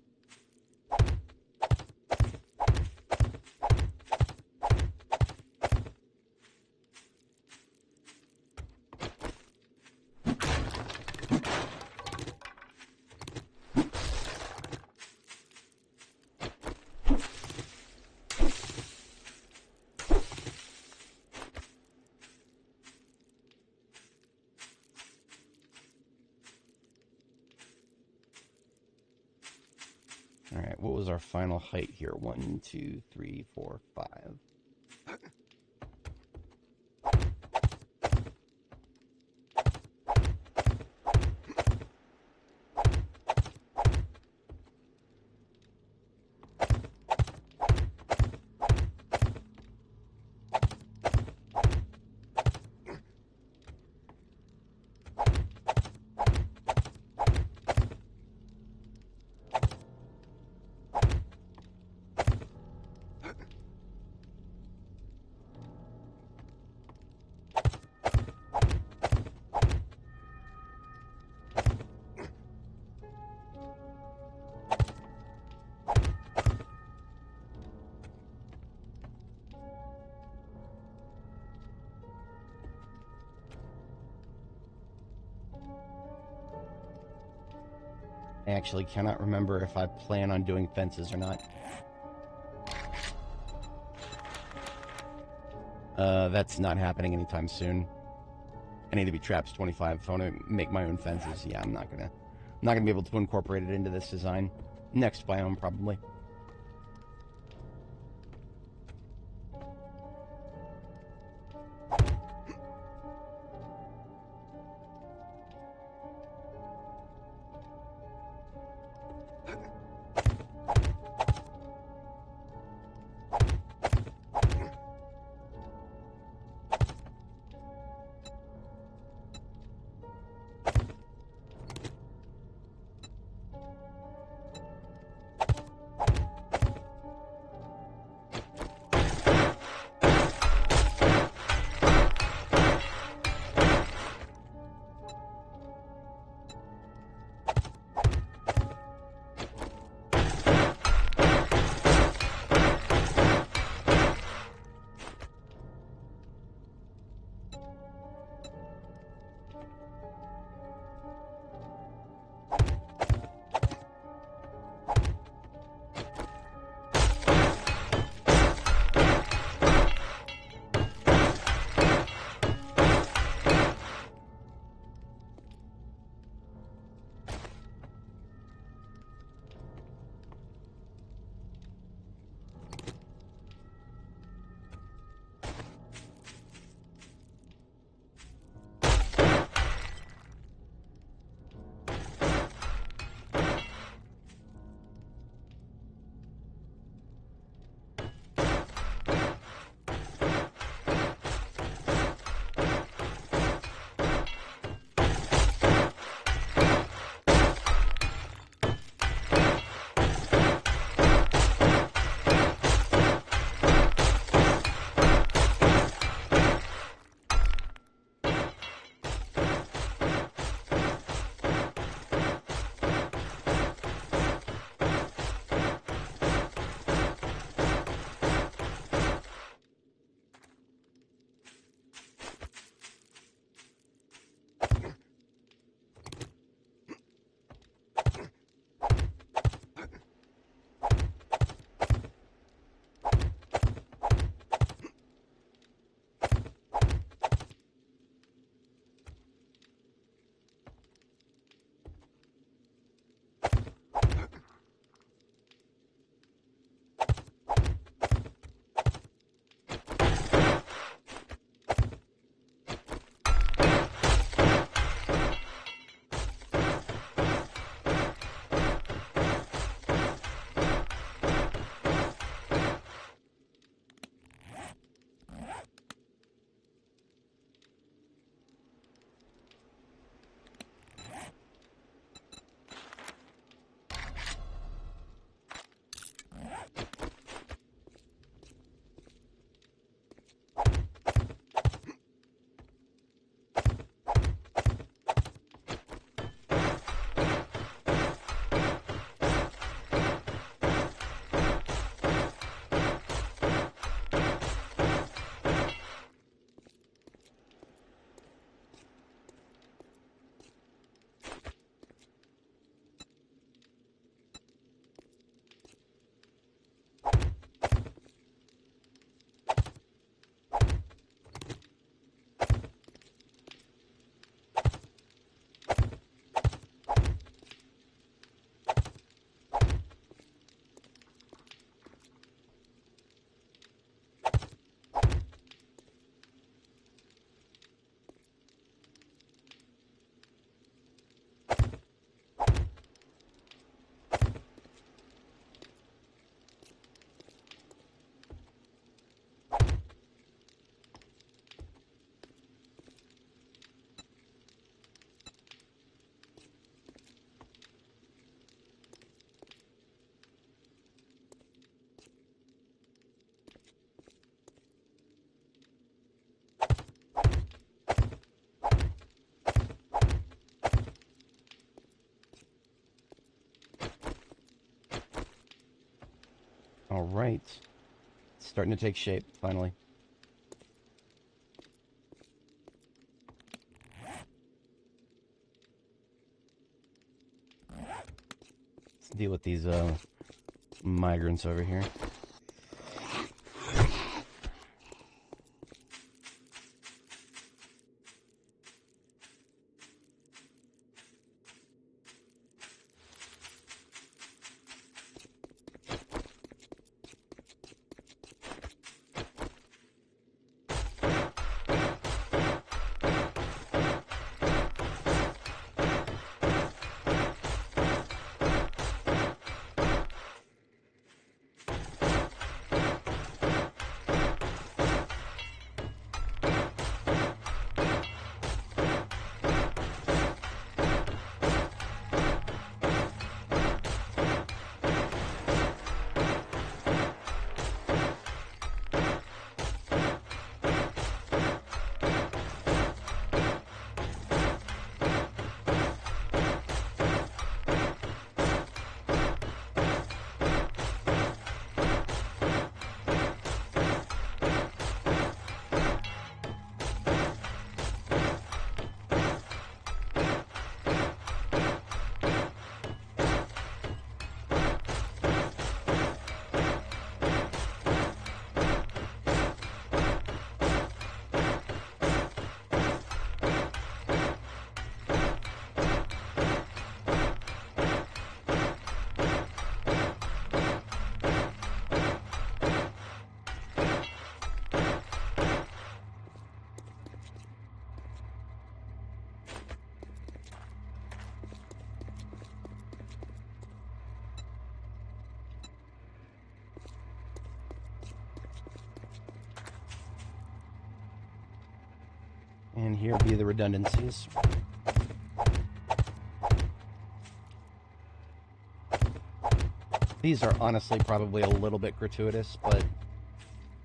Alright, what was our final height here? 1, 2, 3, 4, 5. I actually cannot remember if I plan on doing fences or not. That's not happening anytime soon. I need to be traps 25 if I want to make my own fences. Yeah, I'm not gonna be able to incorporate it into this design. Next biome, probably. Alright. It's starting to take shape, finally. Let's deal with these migrants over here. And here be the redundancies. These are honestly probably a little bit gratuitous, but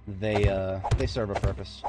they serve a purpose.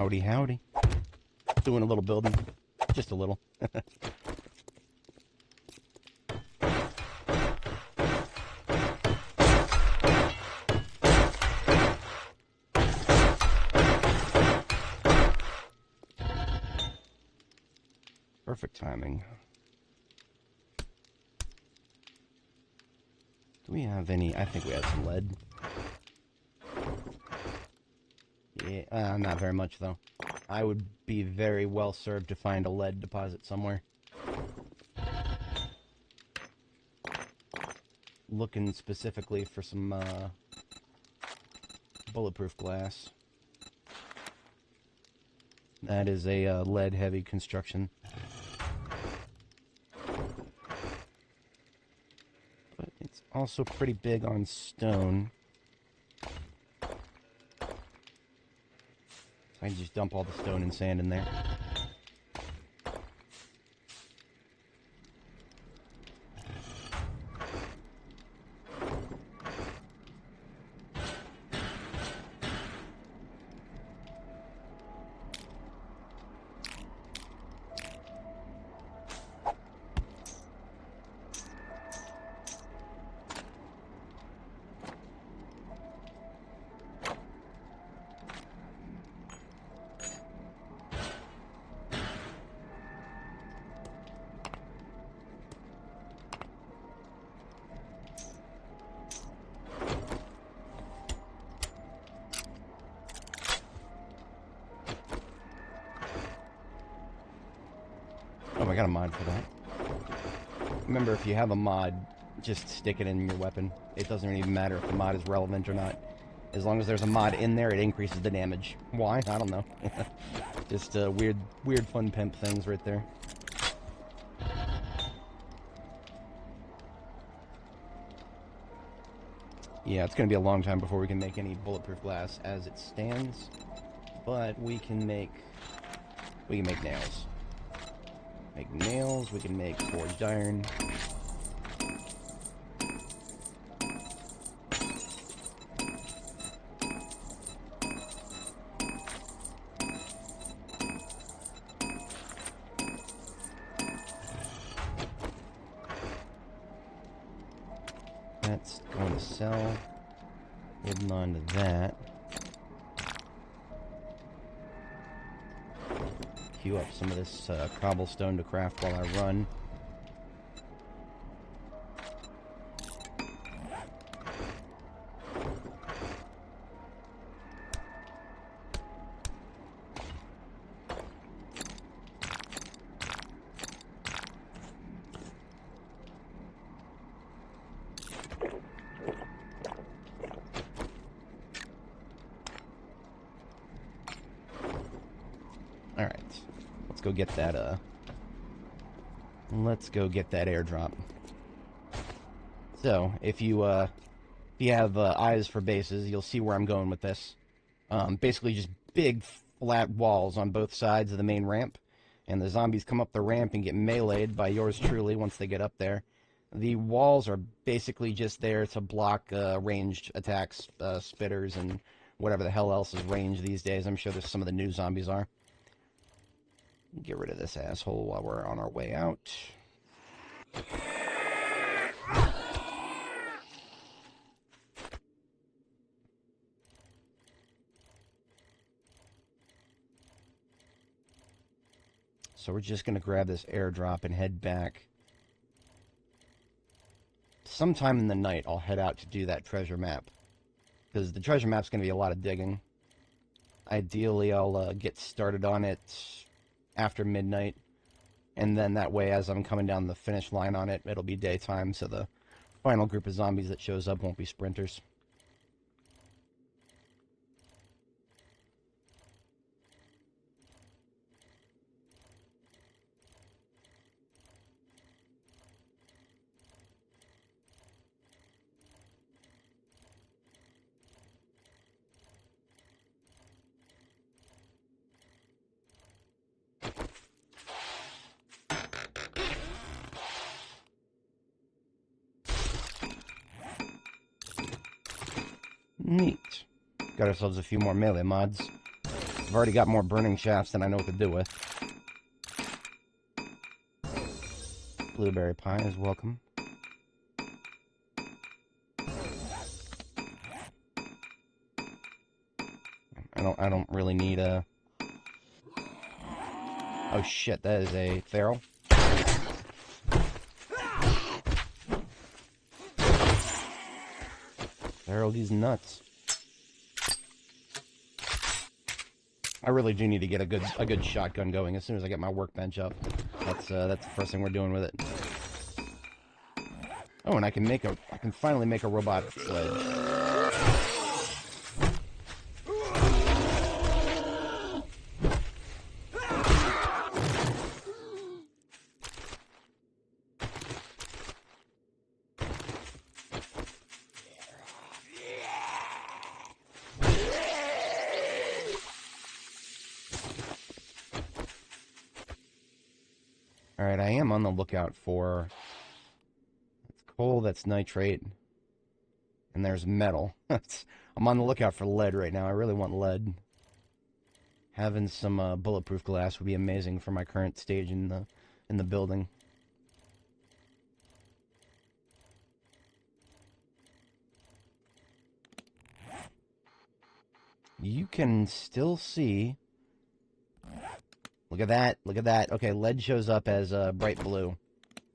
Howdy, howdy. Doing a little building. Just a little. Perfect timing. Do we have any? I think we have some lead. Yeah, not very much, though. I would be very well served to find a lead deposit somewhere. Looking specifically for some bulletproof glass. That is a lead-heavy construction. But it's also pretty big on stone. I can just dump all the stone and sand in there. Oh, I got a mod for that. Remember, if you have a mod, just stick it in your weapon. It doesn't even matter if the mod is relevant or not. As long as there's a mod in there, it increases the damage. Why? I don't know. Just weird fun pimp things right there. Yeah, it's going to be a long time before we can make any bulletproof glass as it stands. But we can make nails. Make nails, we can make forged iron. That's going to sell. Holding on to that. Queue up some of this cobblestone to craft while I run. Alright. Let's go get that, let's go get that airdrop. So, if you have eyes for bases, you'll see where I'm going with this. Basically just big, flat walls on both sides of the main ramp. And the zombies come up the ramp and get meleeed by yours truly once they get up there. The walls are basically just there to block ranged attacks, spitters, and whatever the hell else is ranged these days. I'm sure there's some of the new zombies are. Get rid of this asshole while we're on our way out. So we're just going to grab this airdrop and head back. Sometime in the night, I'll head out to do that treasure map. Because the treasure map's going to be a lot of digging. Ideally, I'll get started on it after midnight. And then that way, as I'm coming down the finish line on it, it'll be daytime, so the final group of zombies that shows up won't be sprinters. Neat. Got ourselves a few more melee mods. I've already got more burning shafts than I know what to do with. Blueberry pie is welcome. I don't really need a... Oh shit, that is a feral. Feral, these nuts. I really do need to get a good shotgun going as soon as I get my workbench up. That's the first thing we're doing with it. Oh, and I can finally make a robot sled. Alright, I am on the lookout for... It's coal, that's nitrate. And there's metal. I'm on the lookout for lead right now. I really want lead. Having some bulletproof glass would be amazing for my current stage in the building. You can still see... Look at that. Look at that. Okay, lead shows up as bright blue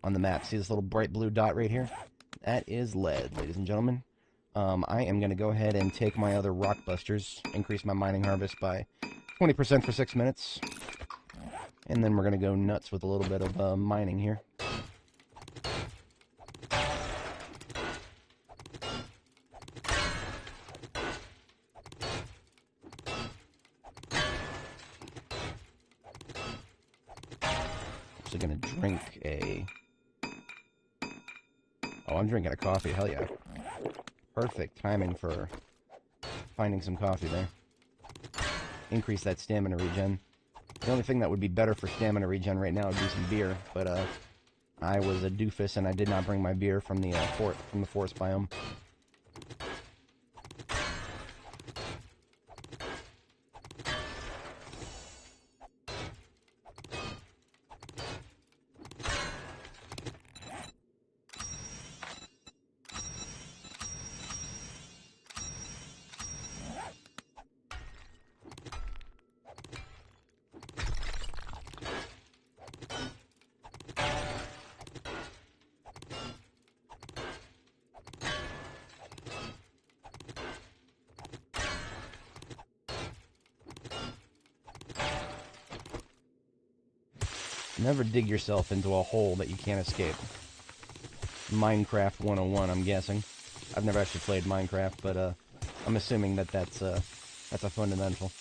on the map. See this little bright blue dot right here? That is lead, ladies and gentlemen. I am going to go ahead and take my other rock busters, increase my mining harvest by 20% for 6 minutes. And then we're going to go nuts with a little bit of mining here. Gonna drink a... Oh, I'm drinking a coffee. Hell yeah. Perfect timing for finding some coffee there. Increase that stamina regen. The only thing that would be better for stamina regen right now would be some beer, but I was a doofus and I did not bring my beer from the forest biome. Never dig yourself into a hole that you can't escape. Minecraft 101, I'm guessing. I've never actually played Minecraft, but I'm assuming that that's a fundamental.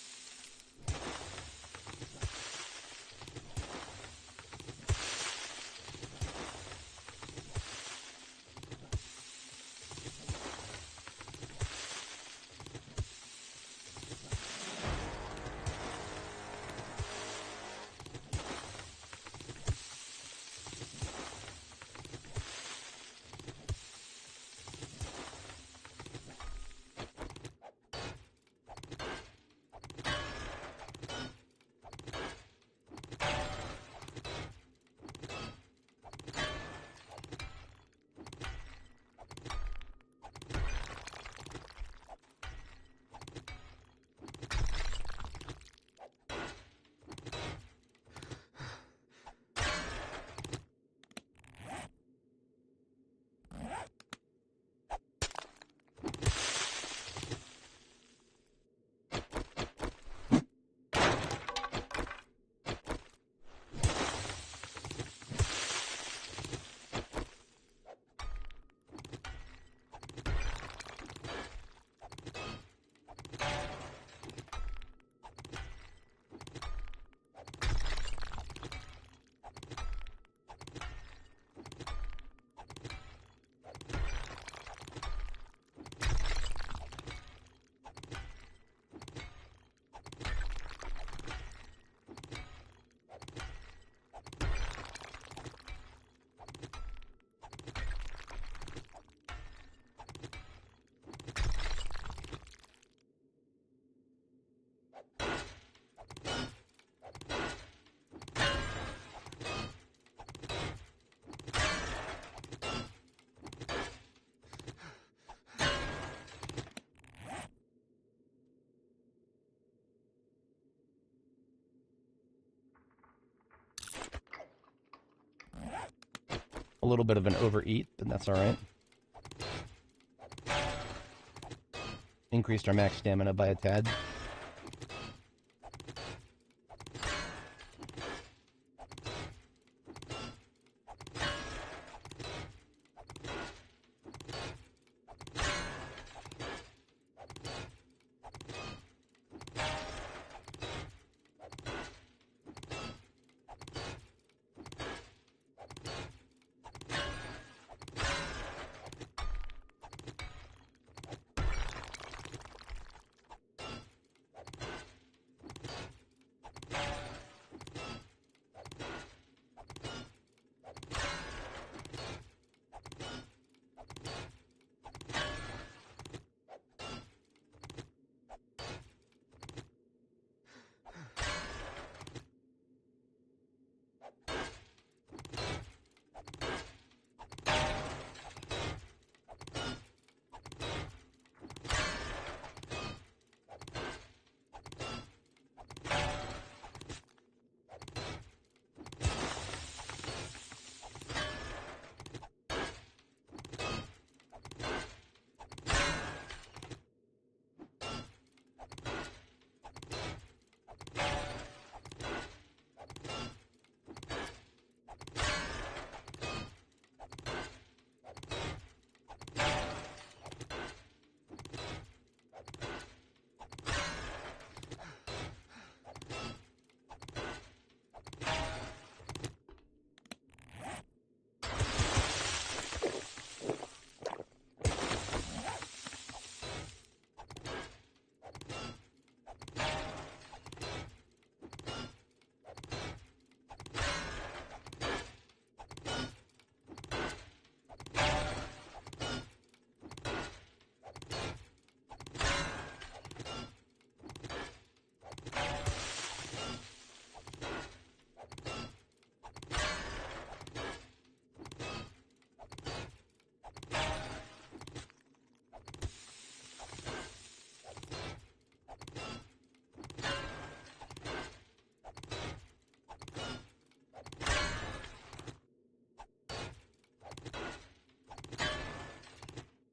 A little bit of an overeat, but that's alright. Increased our max stamina by a tad.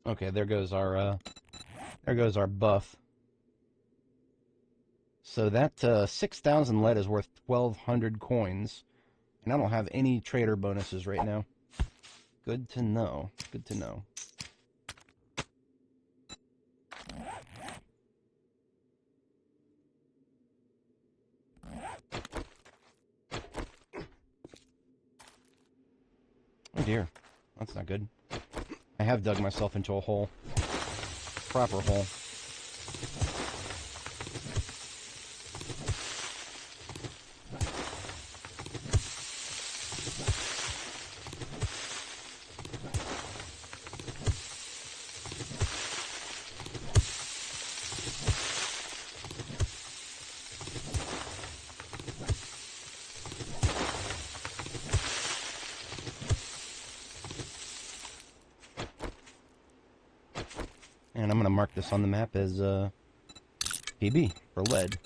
Okay, there goes our buff. So that 6,000 lead is worth 1,200 coins, and I don't have any trader bonuses right now. Good to know. Good to know. Oh dear, that's not good. I have dug myself into a hole. Proper hole. And I'm going to mark this on the map as PB for lead.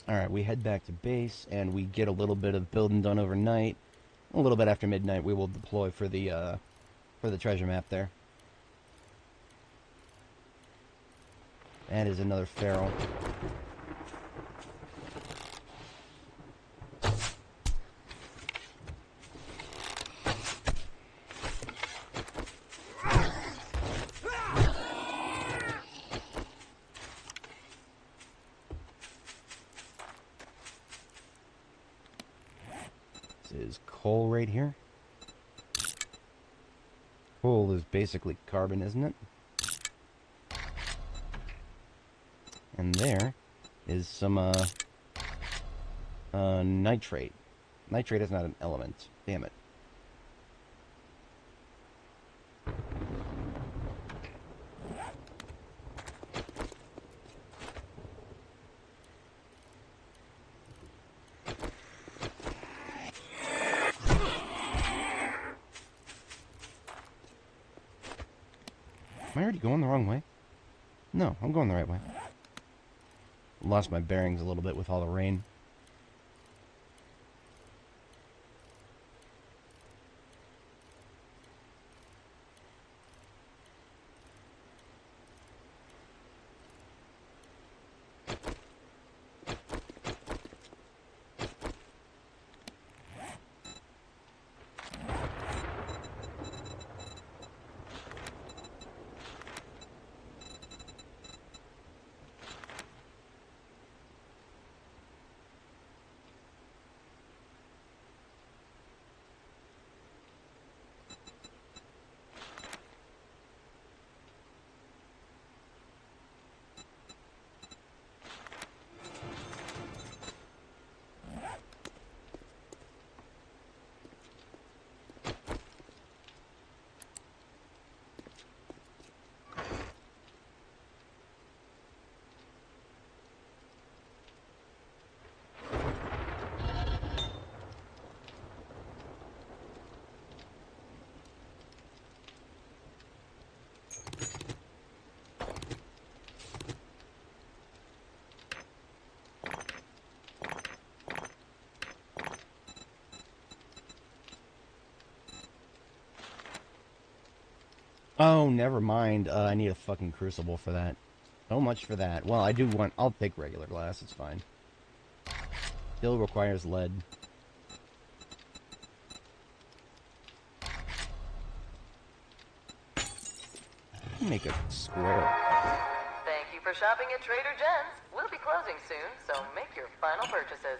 Alright, we head back to base, and we get a little bit of building done overnight. A little bit after midnight, we will deploy for the treasure map there. That is another feral. Is coal right here. Coal is basically carbon, isn't it? And there is some nitrate. Nitrate is not an element. Damn it. Am I already going the wrong way? No, I'm going the right way. Lost my bearings a little bit with all the rain. Oh, never mind. I need a fucking crucible for that. So much for that. Well, I do want... I'll take regular glass. It's fine. Still requires lead. Make a square. Thank you for shopping at Trader Jen's. We'll be closing soon, so make your final purchases.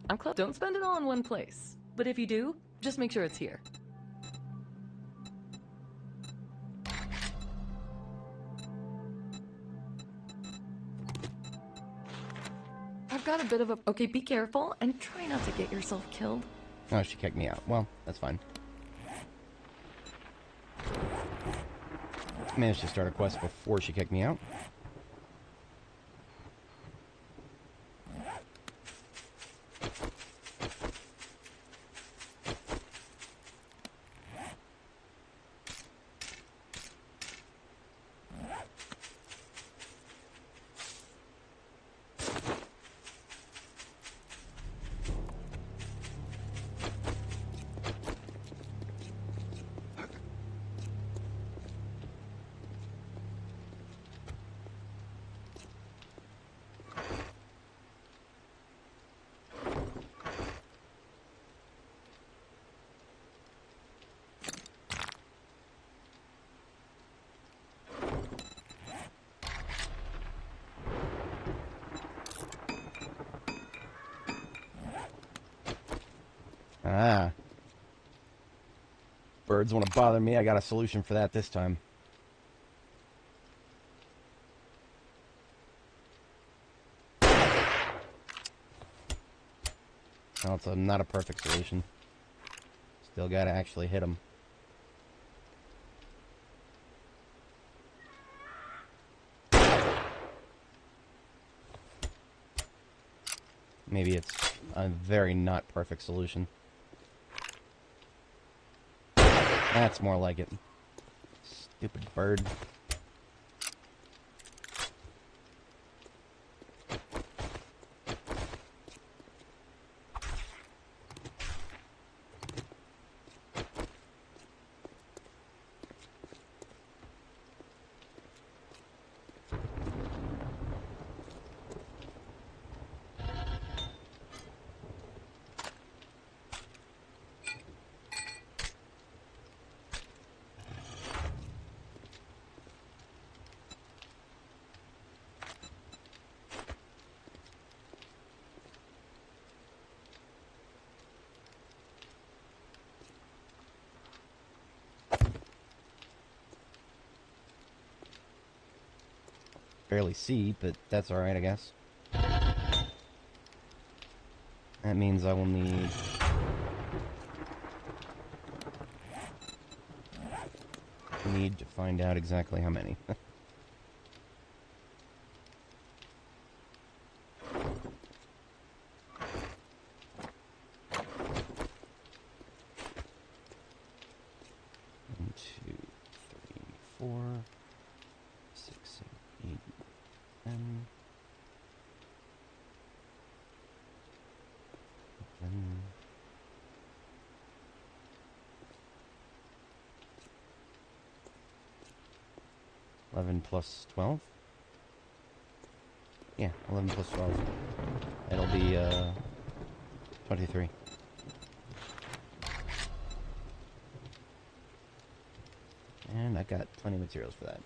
I'm close. Don't spend it all in one place. But if you do, just make sure it's here. I've got a bit of a... Okay, be careful and try not to get yourself killed. Oh, she kicked me out. Well, that's fine. Managed to start a quest before she kicked me out. Ah. Birds want to bother me. I got a solution for that this time. Well, it's not a perfect solution. Still gotta actually hit them. Maybe it's a very not perfect solution. That's more like it. Stupid bird. barely see, but that's alright, I guess. That means I will need to find out exactly how many. One, two, three, 4, 6, 7, 8, 10. 11 plus 12? Yeah, 11 plus 12. It'll be, 23. And I got plenty of materials for that.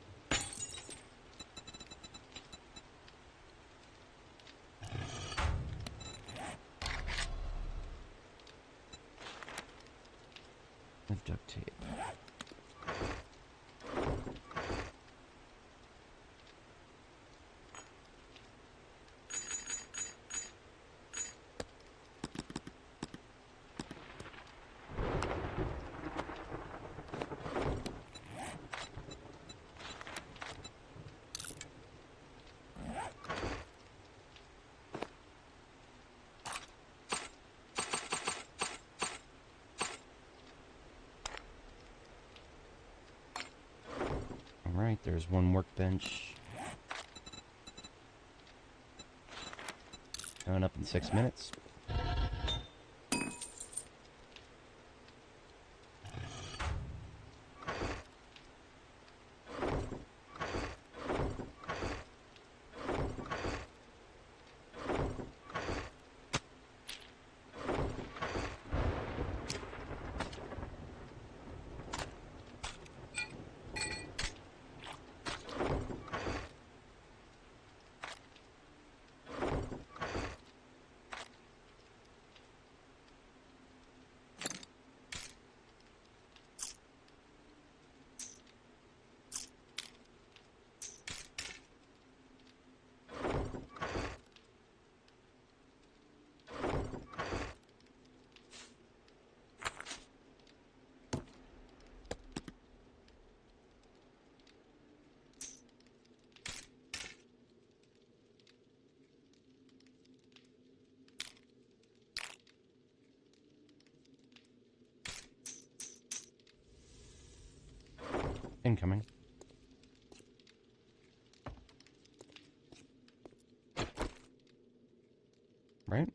With duct tape. Alright, there's one workbench. Coming up in 6 minutes. Incoming. Right?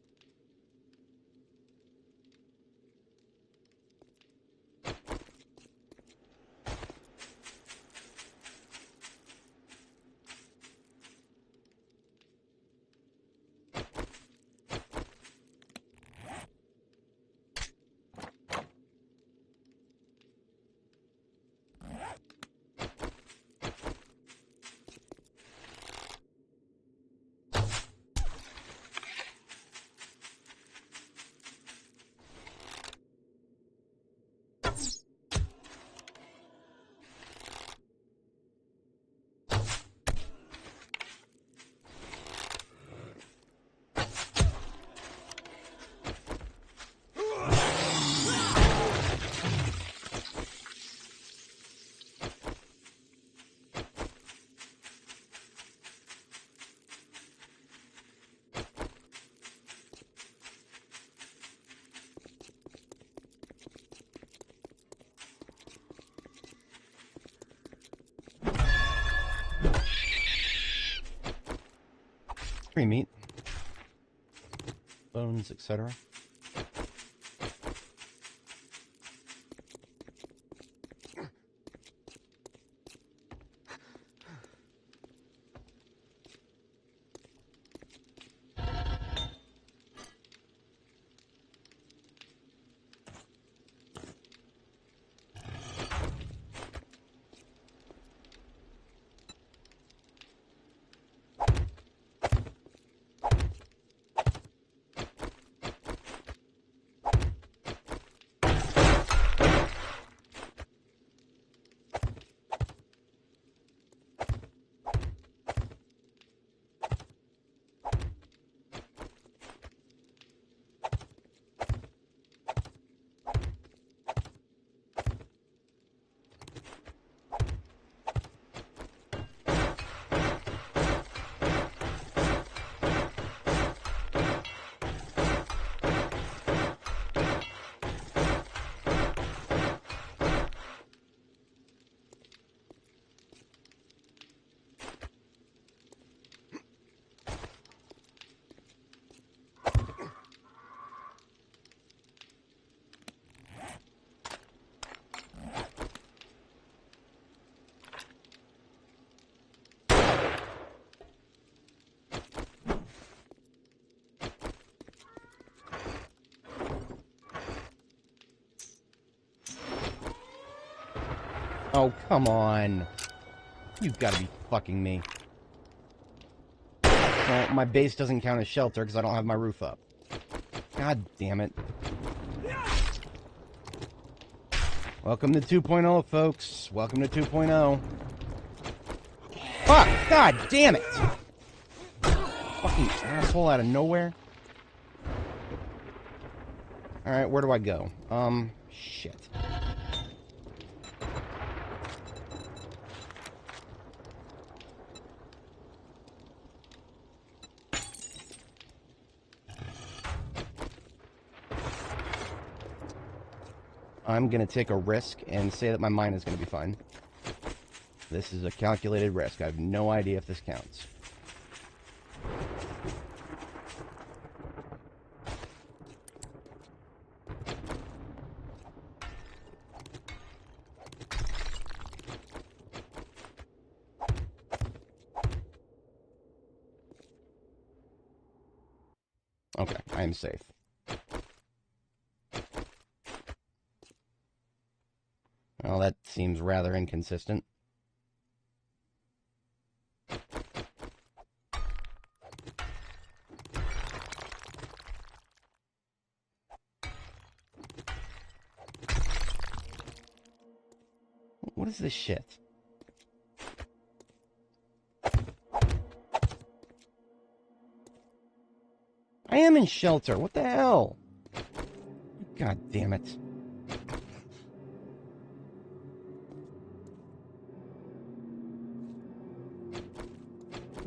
Free meat. Bones, etc. Oh, come on. You've got to be fucking me. Well, my base doesn't count as shelter because I don't have my roof up. God damn it. Welcome to 2.0, folks. Welcome to 2.0. Fuck! God damn it! Fucking asshole out of nowhere. Alright, where do I go? Shit. I'm gonna take a risk and say that my mine is gonna be fine. This is a calculated risk. I have no idea if this counts. Okay, I am safe. Well, that seems rather inconsistent. What is this shit? I am in shelter. What the hell? God damn it.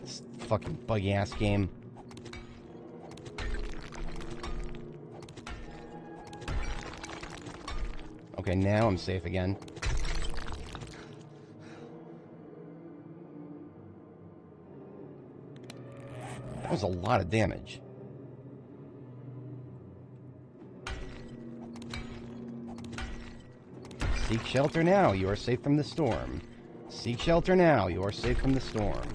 This fucking buggy ass game. Okay, now I'm safe again. That was a lot of damage. Seek shelter now, you are safe from the storm. Seek shelter now, you are safe from the storm.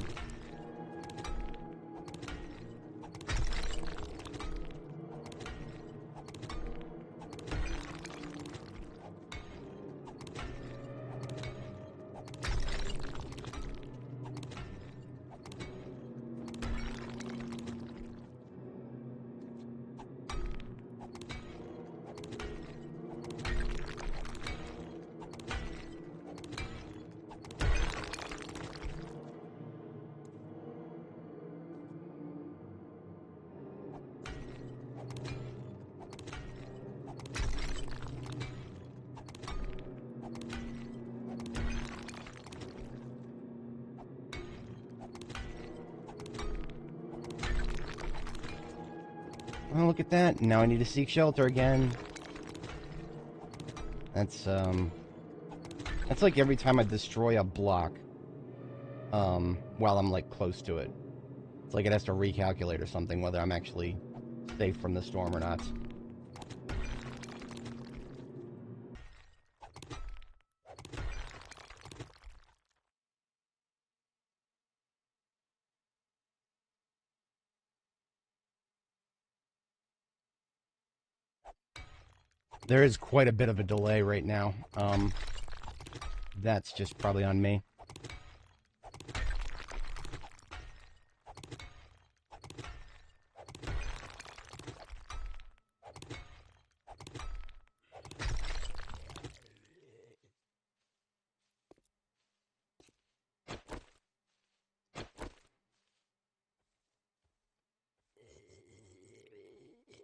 Oh, look at that. Now I need to seek shelter again. That's like every time I destroy a block, while I'm, like, close to it. It's like it has to recalculate or something whether I'm actually safe from the storm or not. There is quite a bit of a delay right now. That's just probably on me.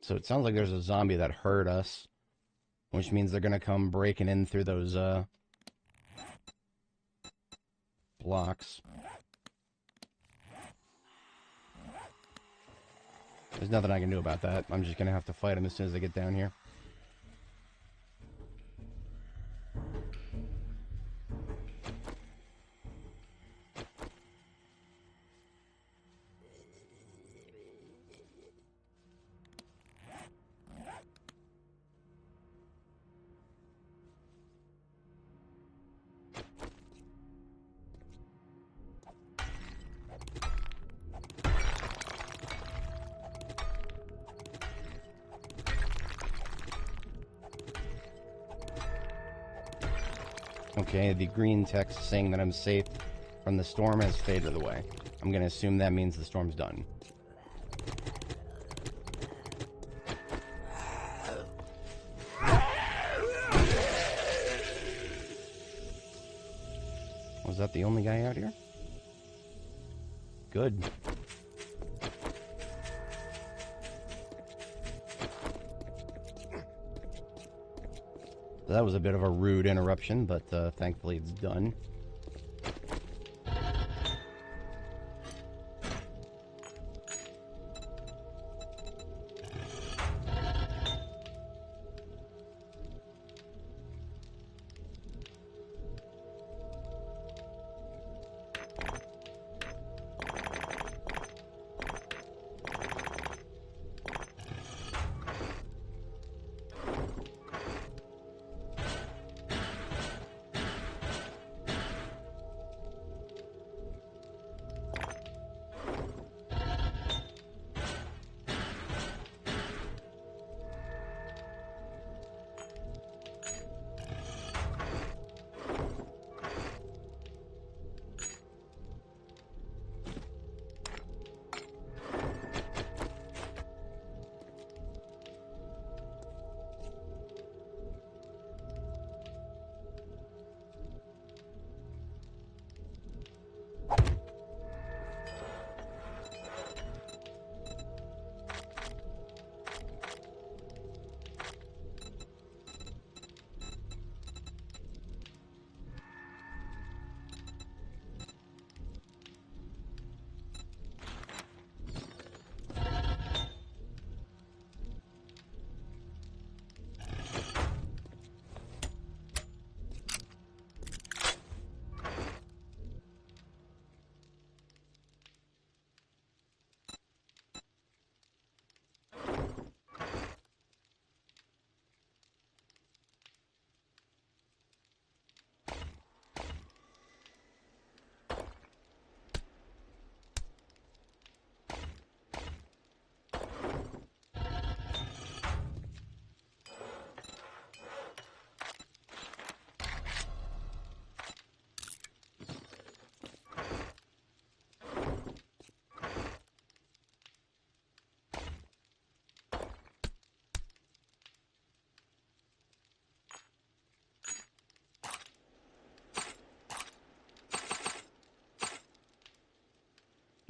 So it sounds like there's a zombie that heard us, which means they're gonna come breaking in through those, blocks. There's nothing I can do about that. I'm just gonna have to fight them as soon as they get down here. Okay, the green text saying that I'm safe from the storm has faded away. I'm going to assume that means the storm's done. Was that the only guy out here? Good. That was a bit of a rude interruption, but thankfully it's done.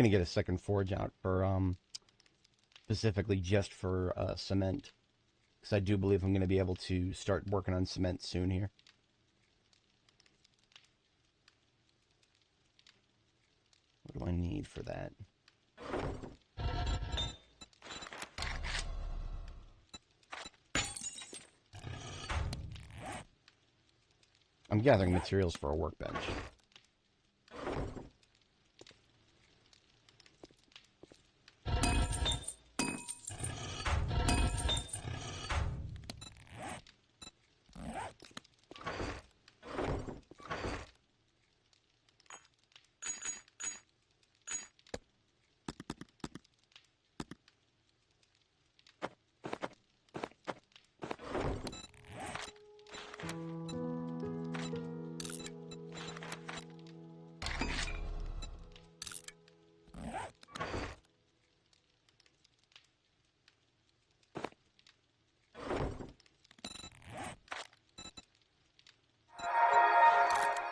Gonna get a second forge out for specifically just for cement, because I do believe I'm gonna be able to start working on cement soon here. What do I need for that? I'm gathering materials for a workbench.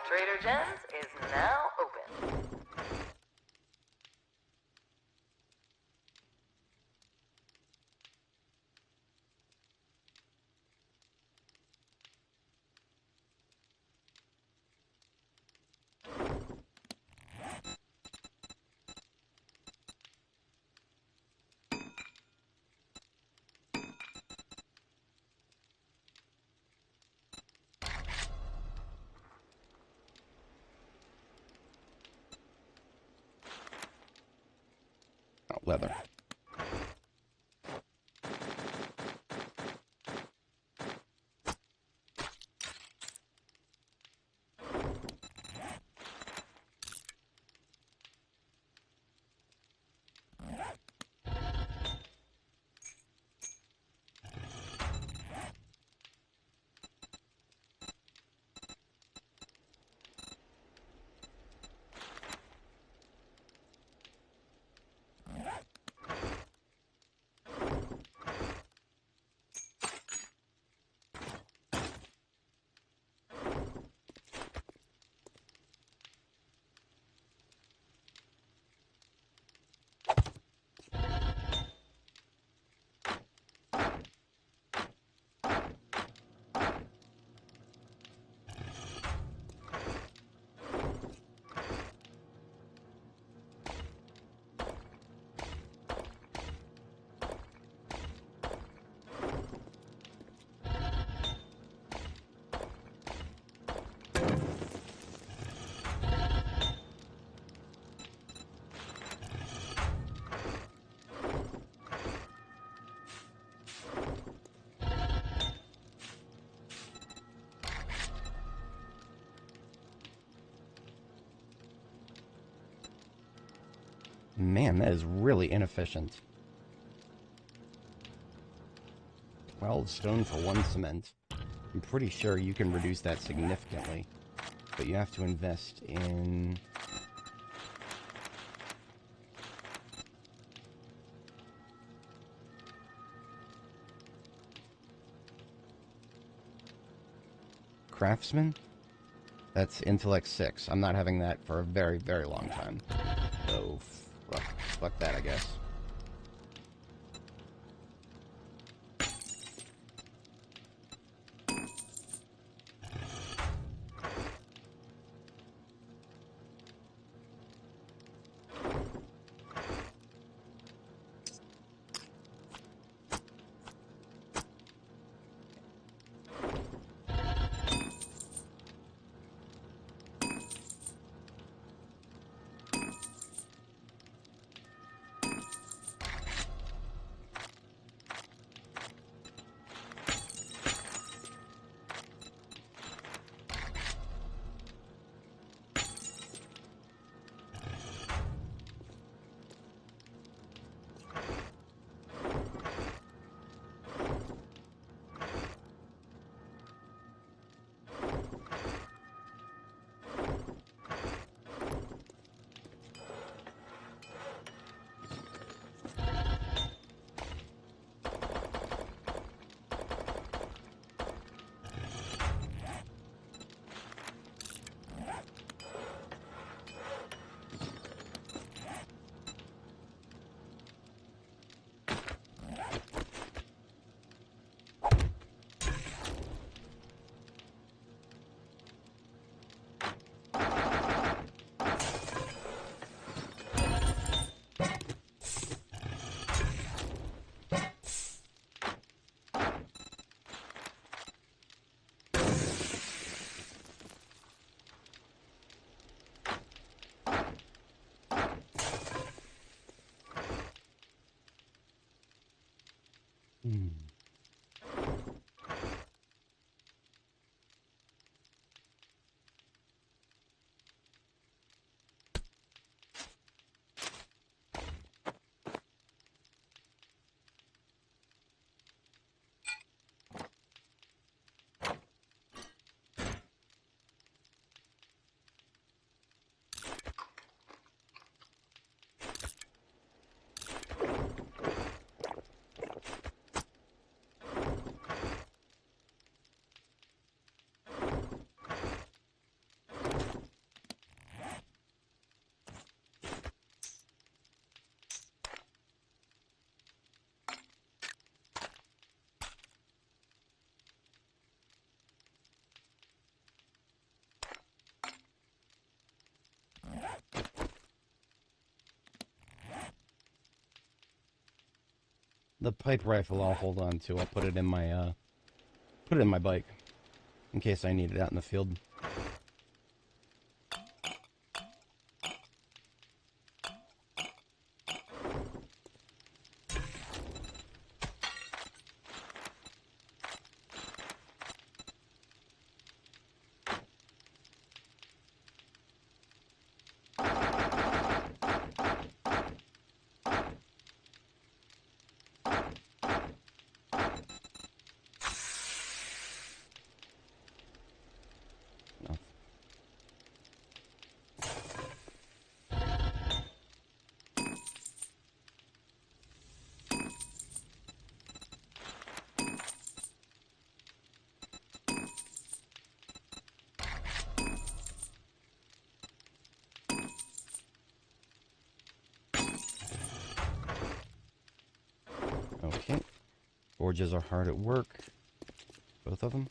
Trader Jen's is now open. Oh, leather. Man, that is really inefficient. 12 stone for 1 cement. I'm pretty sure you can reduce that significantly, but you have to invest in... Craftsman? That's intellect 6. I'm not having that for a very, very long time. So, fuck that, I guess. The pipe rifle I'll hold on to. I'll put it in my bike in case I need it out in the field. Okay. Forges are hard at work. Both of them.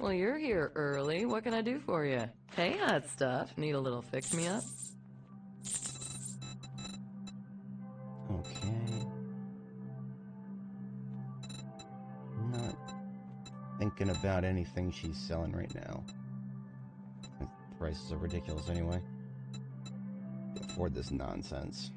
Well, you're here early. What can I do for you? Hey, hot stuff. Need a little fix-me-up? Okay. Not thinking about anything she's selling right now. The prices are ridiculous anyway. Can't afford this nonsense.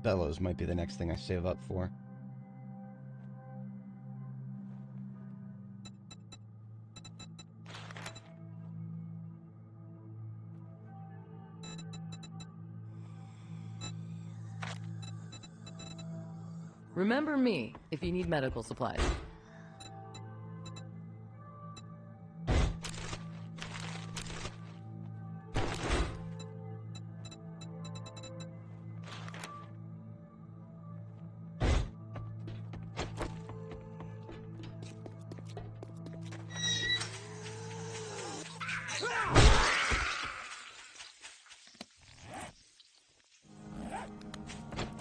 Bellows might be the next thing I save up for. Remember me if you need medical supplies.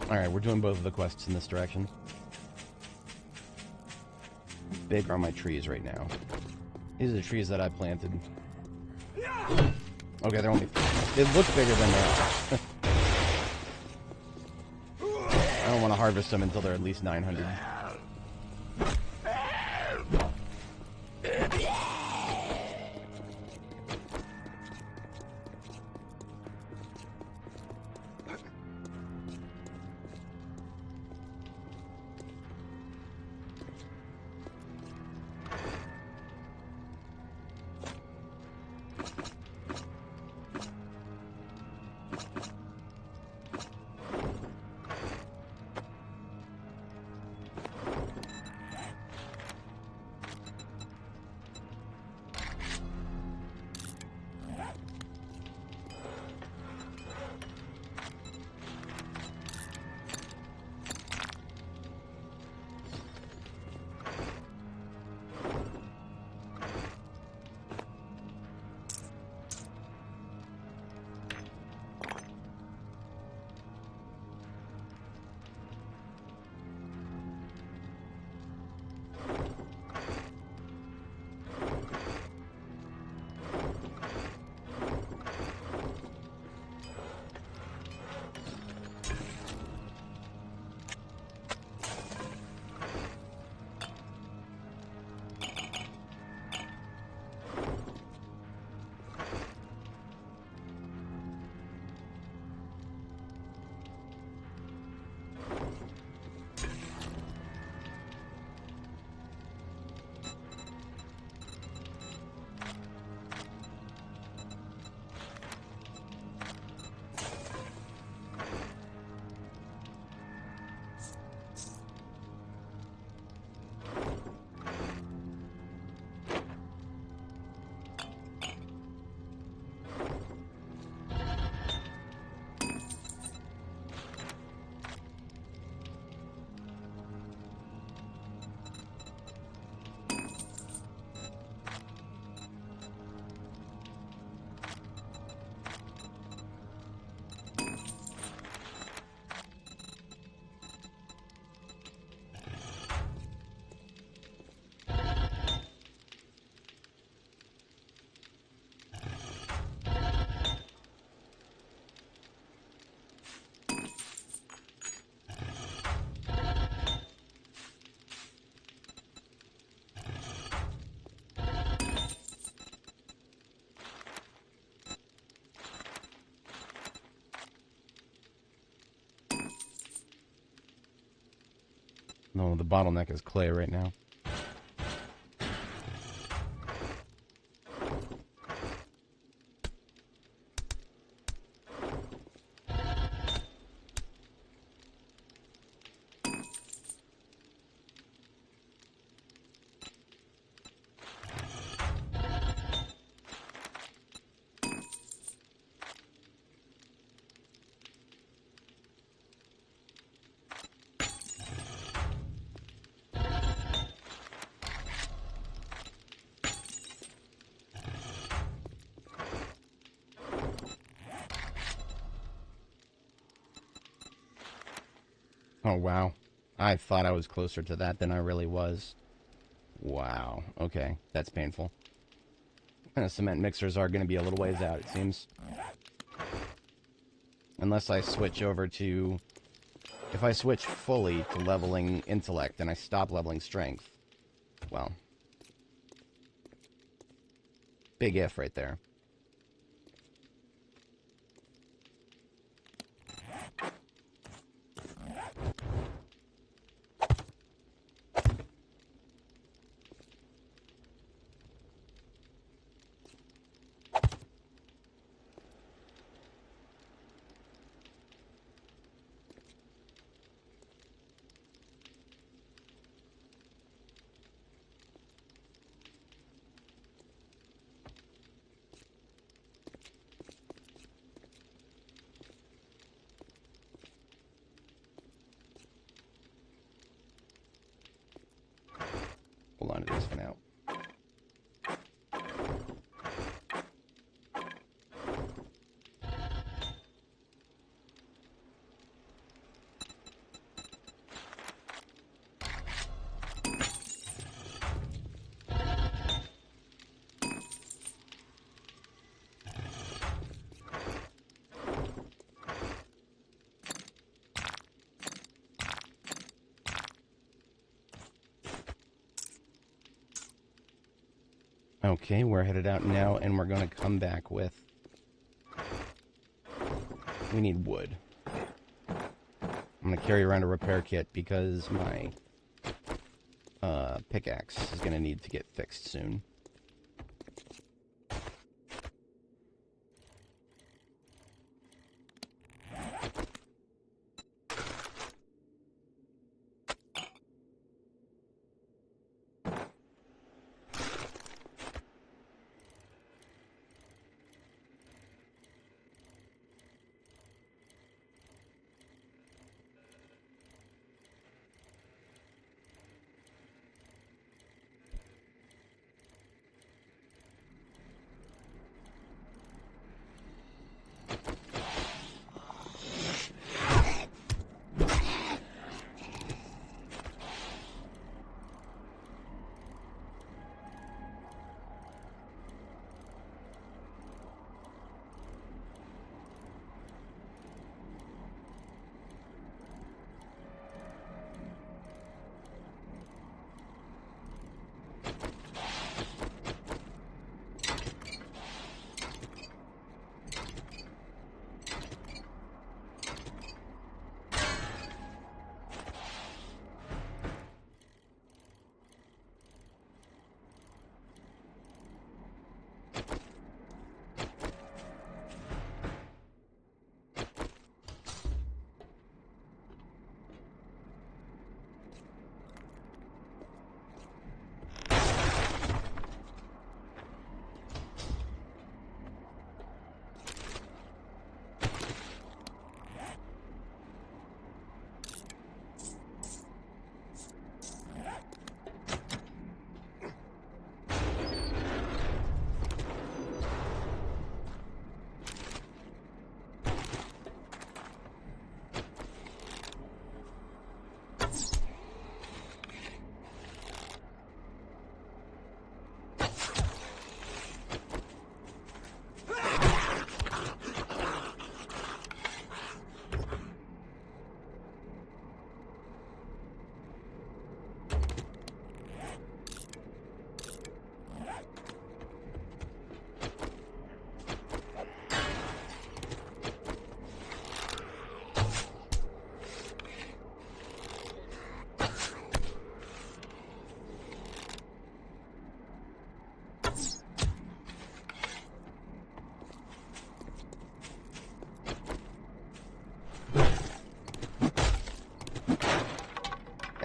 Alright, we're doing both of the quests in this direction. How big are my trees right now? These are the trees that I planted. Okay, they're only... They look bigger than they are. I don't want to harvest them until they're at least 900. No, the bottleneck is clay right now. Oh, wow. I thought I was closer to that than I really was. Wow. Okay, that's painful. Cement mixers are going to be a little ways out, it seems. Unless I switch over to... If I switch fully to leveling intellect and I stop leveling strength, well, big if right there. Hold on to this for now. Okay, we're headed out now, and we're going to come back with... We need wood. I'm going to carry around a repair kit because my pickaxe is going to need to get fixed soon.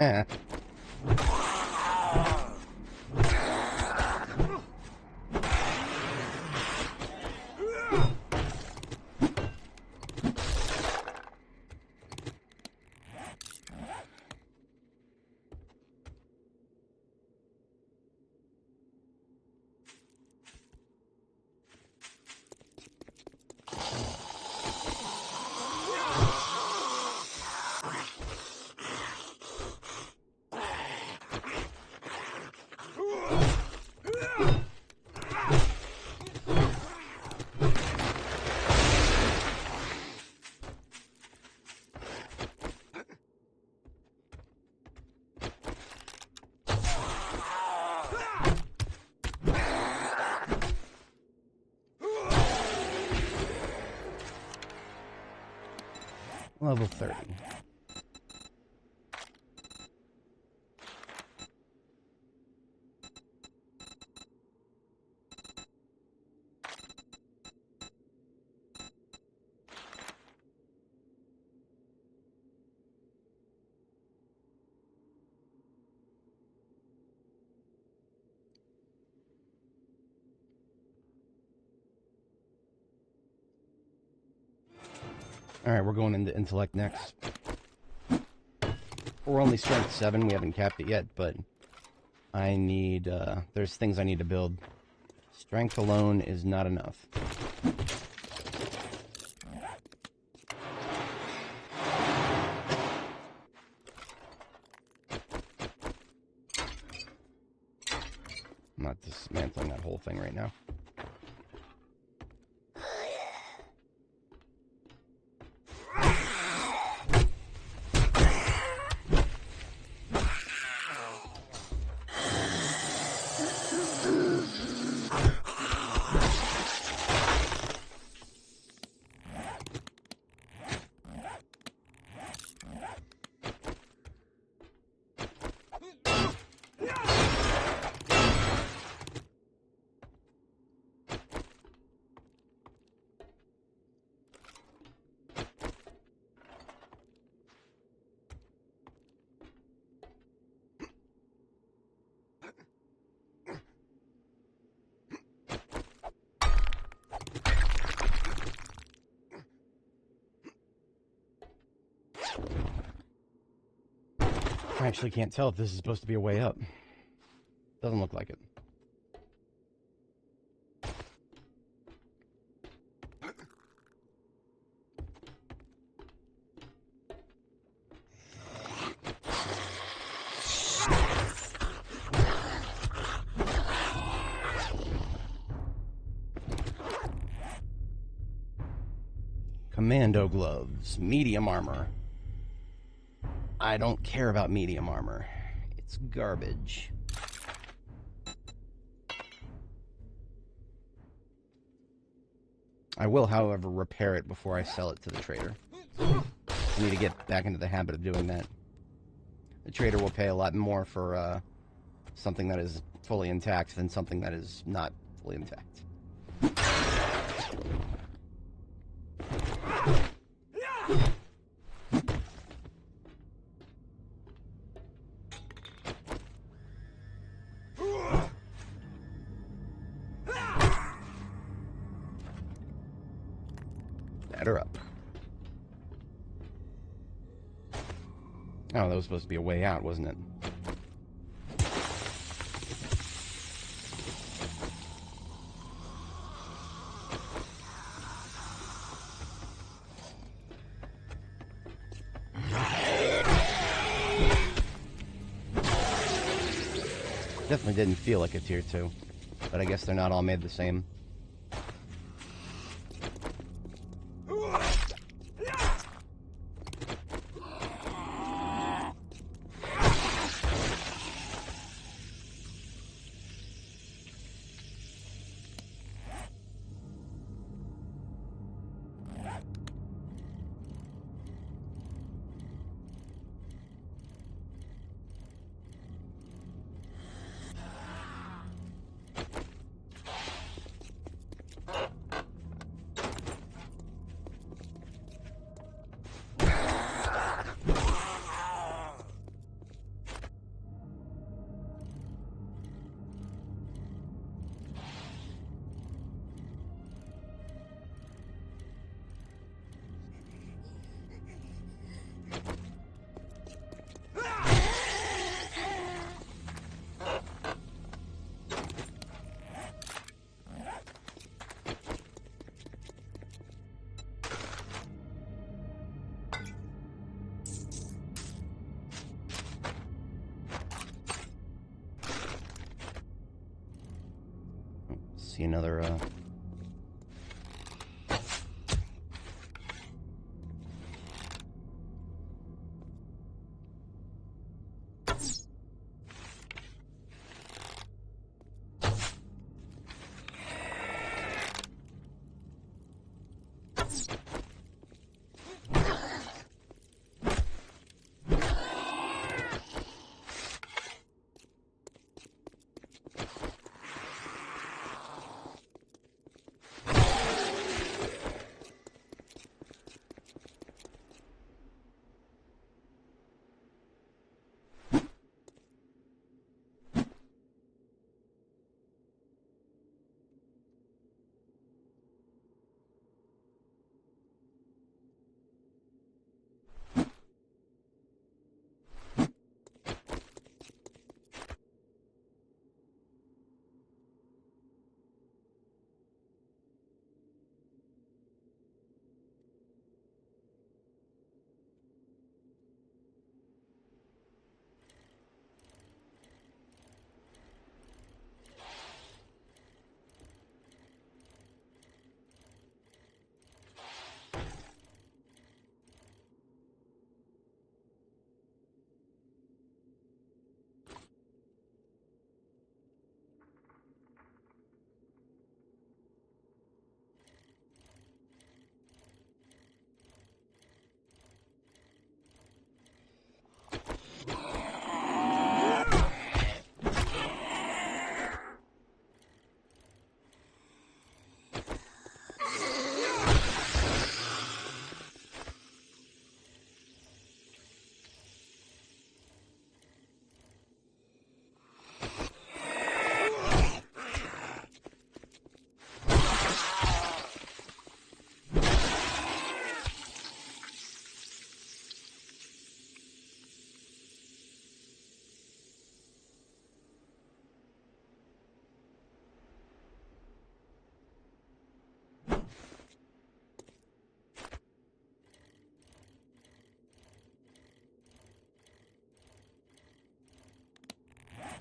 Eh. Level 30. Alright, we're going into intellect next. We're only strength 7, we haven't capped it yet, but I need, there's things I need to build. Strength alone is not enough. I'm not dismantling that whole thing right now. I actually can't tell if this is supposed to be a way up. Doesn't look like it. Commando gloves, medium armor. I don't care about medium armor. It's garbage. I will, however, repair it before I sell it to the trader. I need to get back into the habit of doing that. The trader will pay a lot more for something that is fully intact than something that is not fully intact. Ladder up. Oh, that was supposed to be a way out, wasn't it? Definitely didn't feel like a tier 2, but I guess they're not all made the same. See another,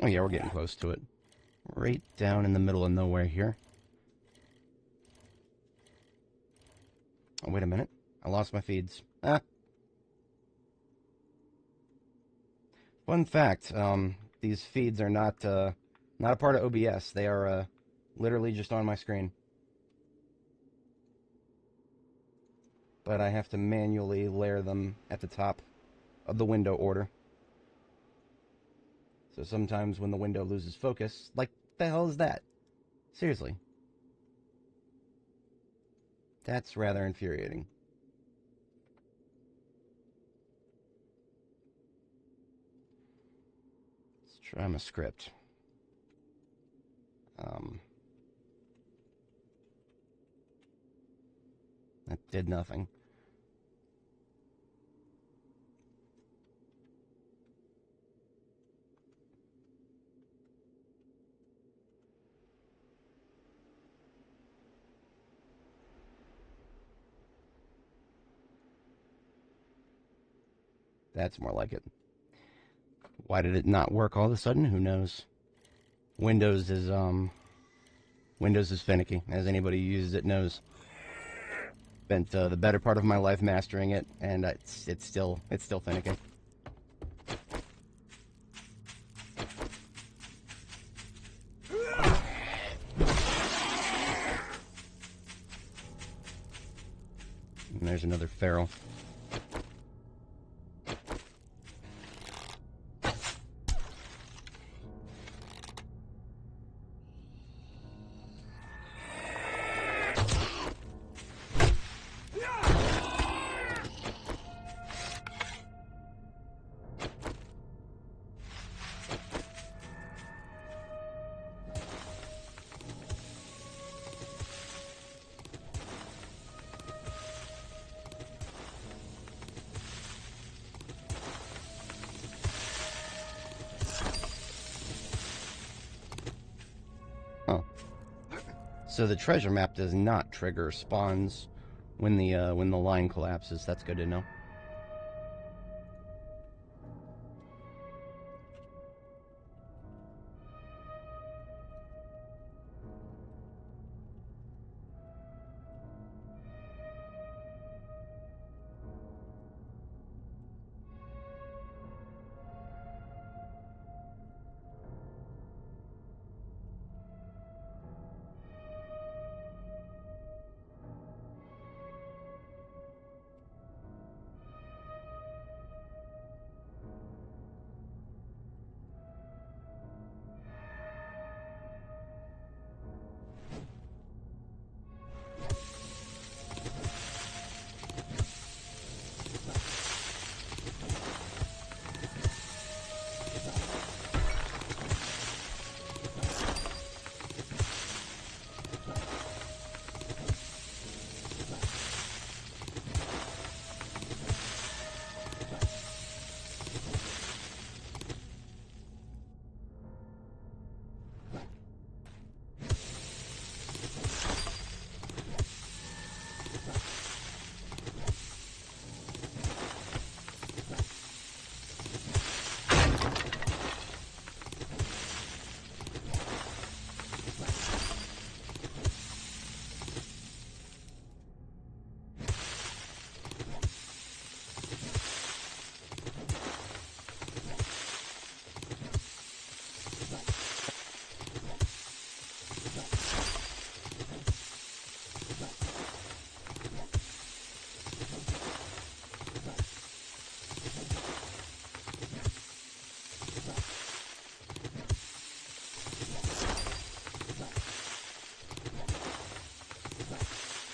Oh yeah, we're getting close to it. Right down in the middle of nowhere here. Oh, wait a minute. I lost my feeds. Ah. Fun fact, these feeds are not a part of OBS. They are literally just on my screen. But I have to manually layer them at the top of the window order. So sometimes when the window loses focus, like the hell is that? Seriously. That's rather infuriating. Let's try my script. That did nothing. That's more like it. Why did it not work all of a sudden? Who knows? Windows is finicky, as anybody who uses it knows. Spent the better part of my life mastering it, and it's still finicky. And there's another feral. Oh. So the treasure map does not trigger spawns when the line collapses. That's good to know.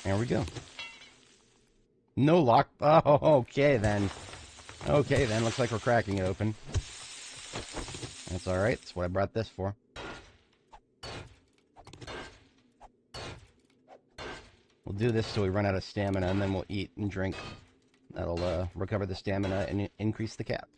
There we go. No lock. Oh, okay then. Okay then. Looks like we're cracking it open. That's all right. That's what I brought this for. We'll do this till we run out of stamina, and then we'll eat and drink. That'll recover the stamina and increase the cap.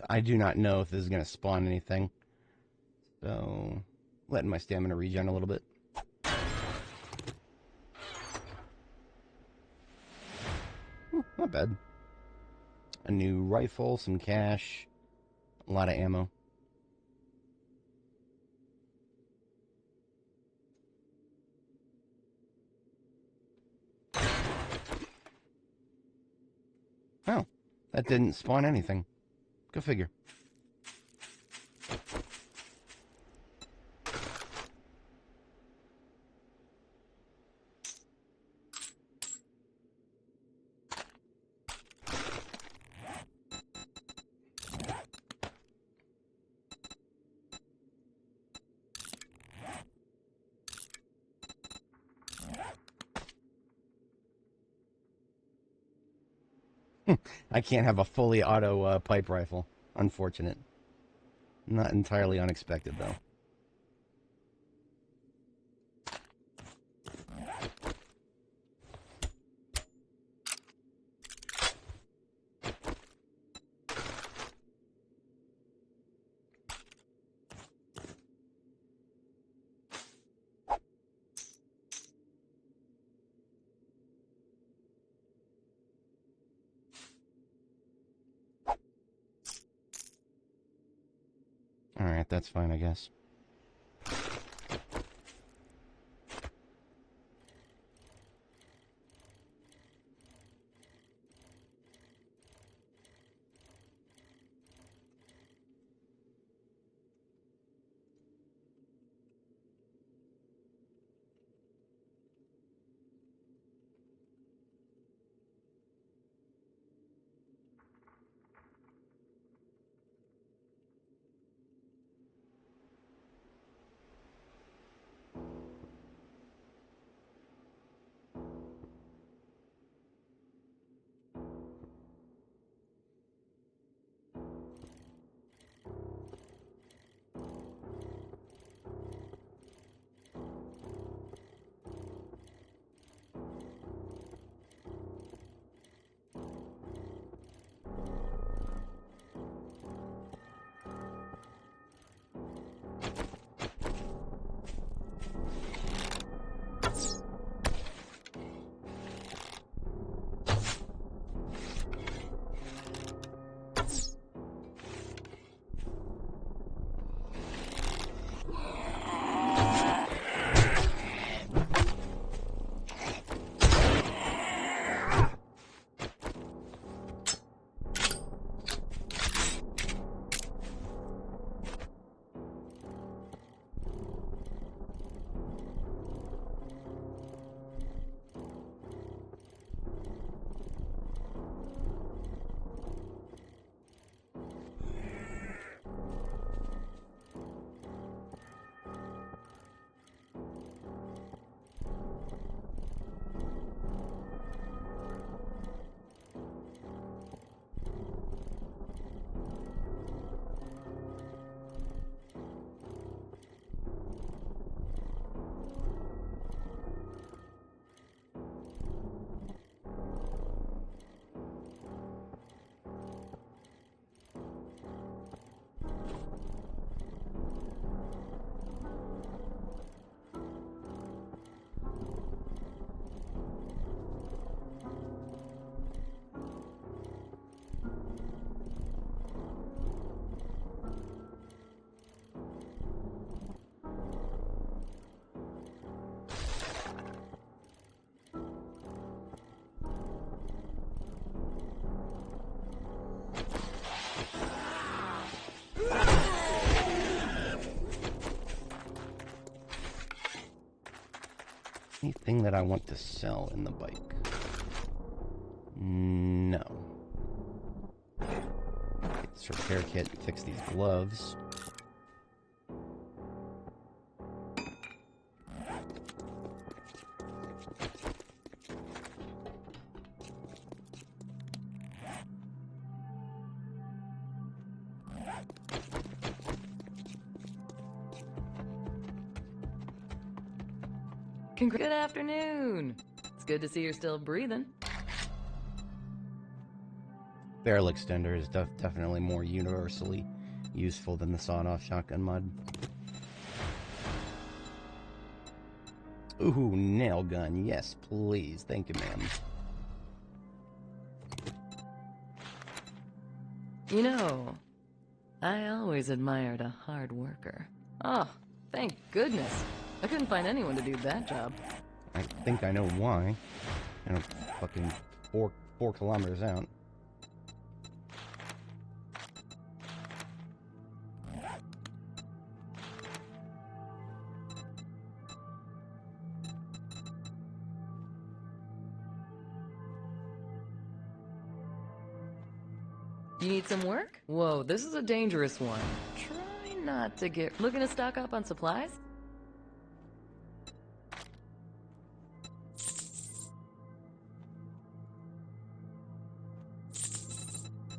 I do not know if this is going to spawn anything. So, letting my stamina regen a little bit. Not bad. A new rifle, some cash, a lot of ammo. Oh, that didn't spawn anything. Go figure. I can't have a fully auto pipe rifle. Unfortunate. Not entirely unexpected, though. Alright, that's fine, I guess. Anything that I want to sell in the bike? No. Get this repair kit and fix these gloves. Good afternoon. It's good to see you're still breathing. barrel extender is definitely more universally useful than the sawed-off shotgun mod. Ooh, nail gun. Yes, please. Thank you, ma'am. You know, I always admired a hard worker. Oh, thank goodness. I couldn't find anyone to do that job. I think I know why. You know, fucking 4 kilometers out. You need some work? Whoa, this is a dangerous one. Try not to get... Looking to stock up on supplies?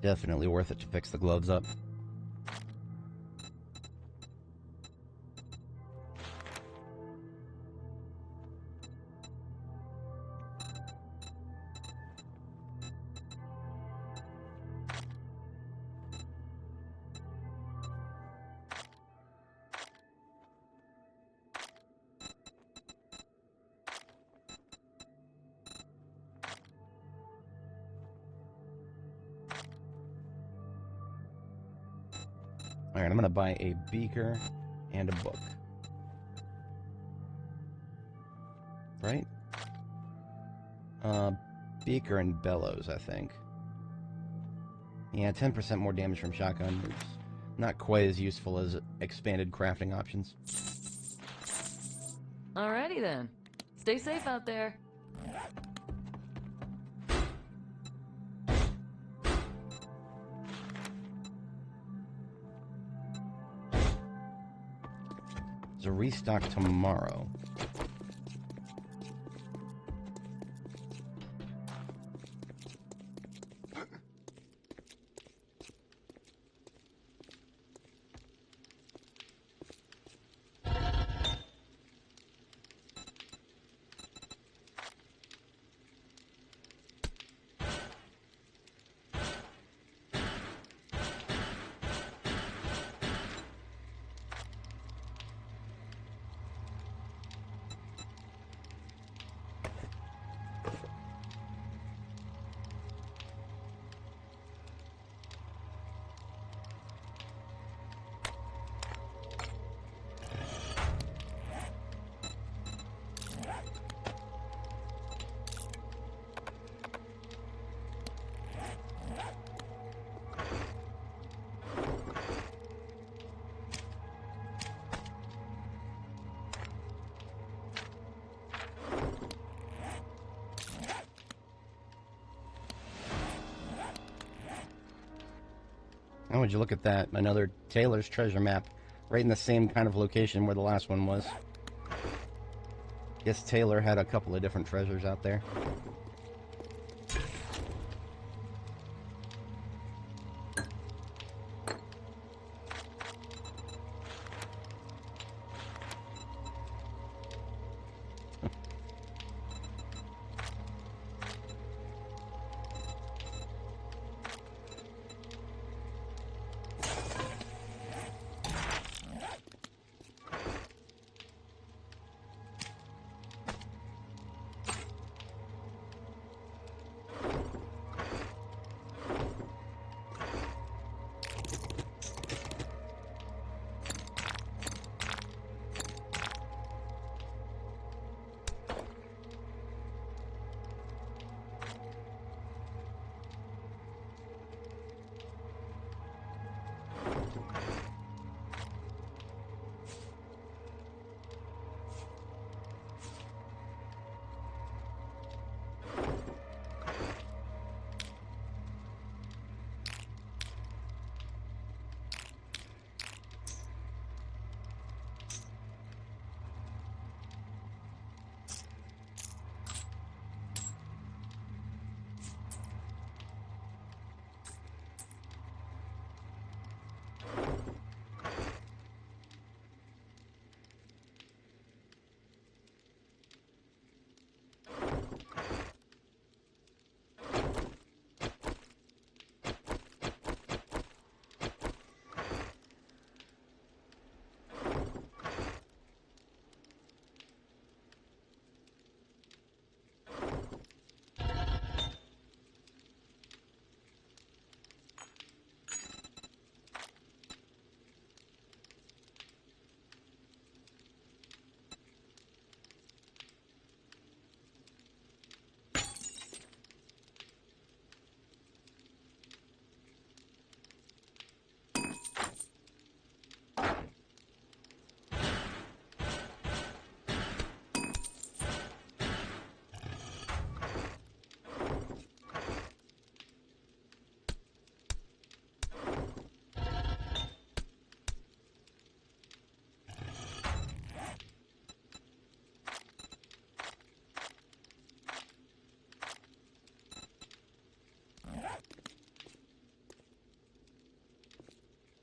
Definitely worth it to fix the gloves up. Alright, I'm gonna buy a beaker and a book. Right? Beaker and bellows, I think. Yeah, 10% more damage from shotgun is not quite as useful as expanded crafting options. Alrighty then. Stay safe out there. There's a restock tomorrow. Oh, would you look at that? Another Taylor's treasure map. Right in the same kind of location where the last one was. Guess Taylor had a couple of different treasures out there.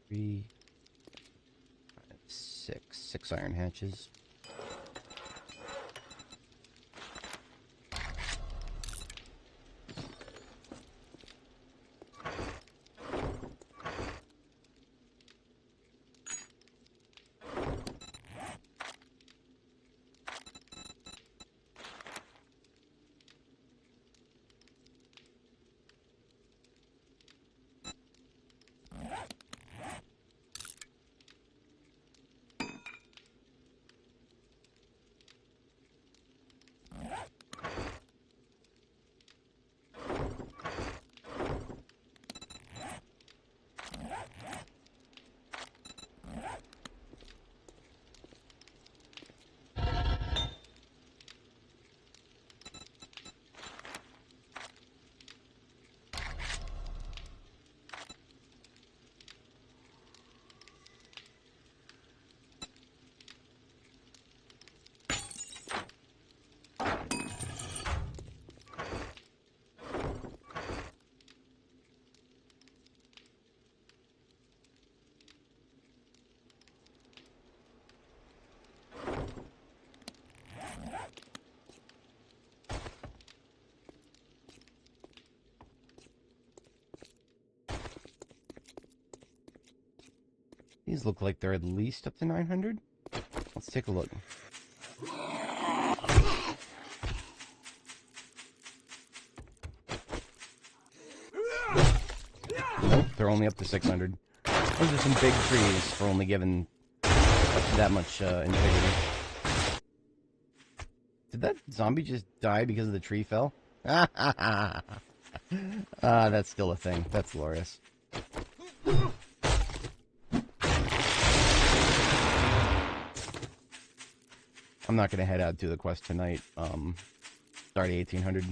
3, 5, 6. 6 iron hatches. These look like they're at least up to 900. Let's take a look. Nope, they're only up to 600. Those are some big trees for only giving that much integrity. Did that zombie just die because of the tree fell? That's still a thing. That's glorious. I'm not going to head out to the quest tonight. Start 1800.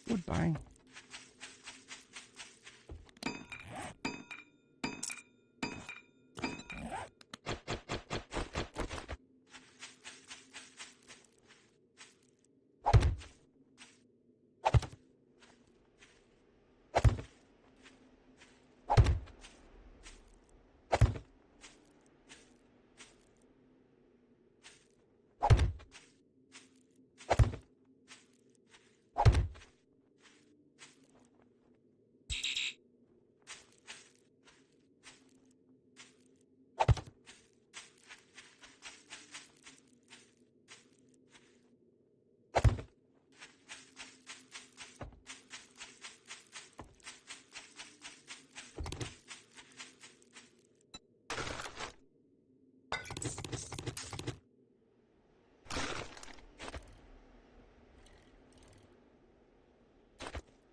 Goodbye.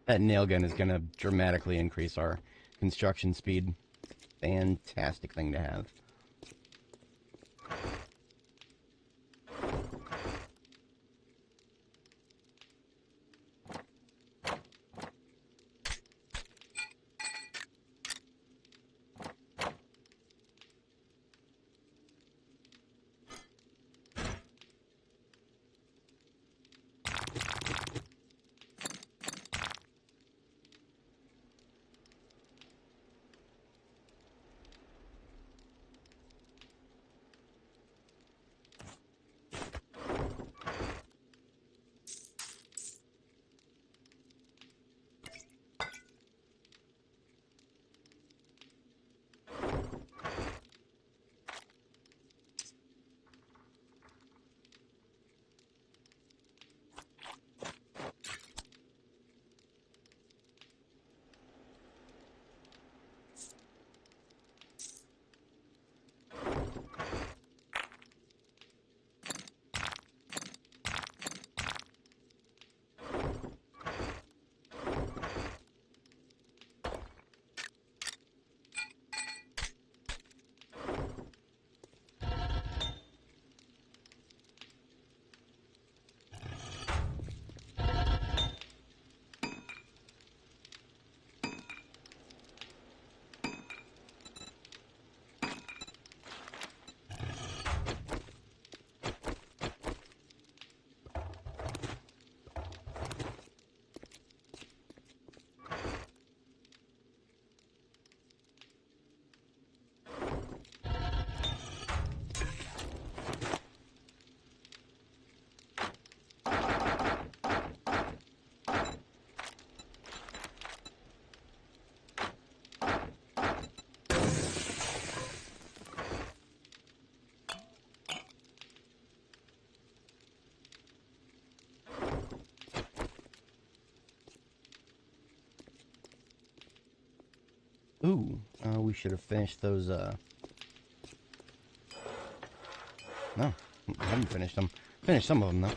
That nail gun is going to dramatically increase our construction speed. Fantastic thing to have. Ooh, we should have finished those, no, I haven't finished them. Finished some of them, though.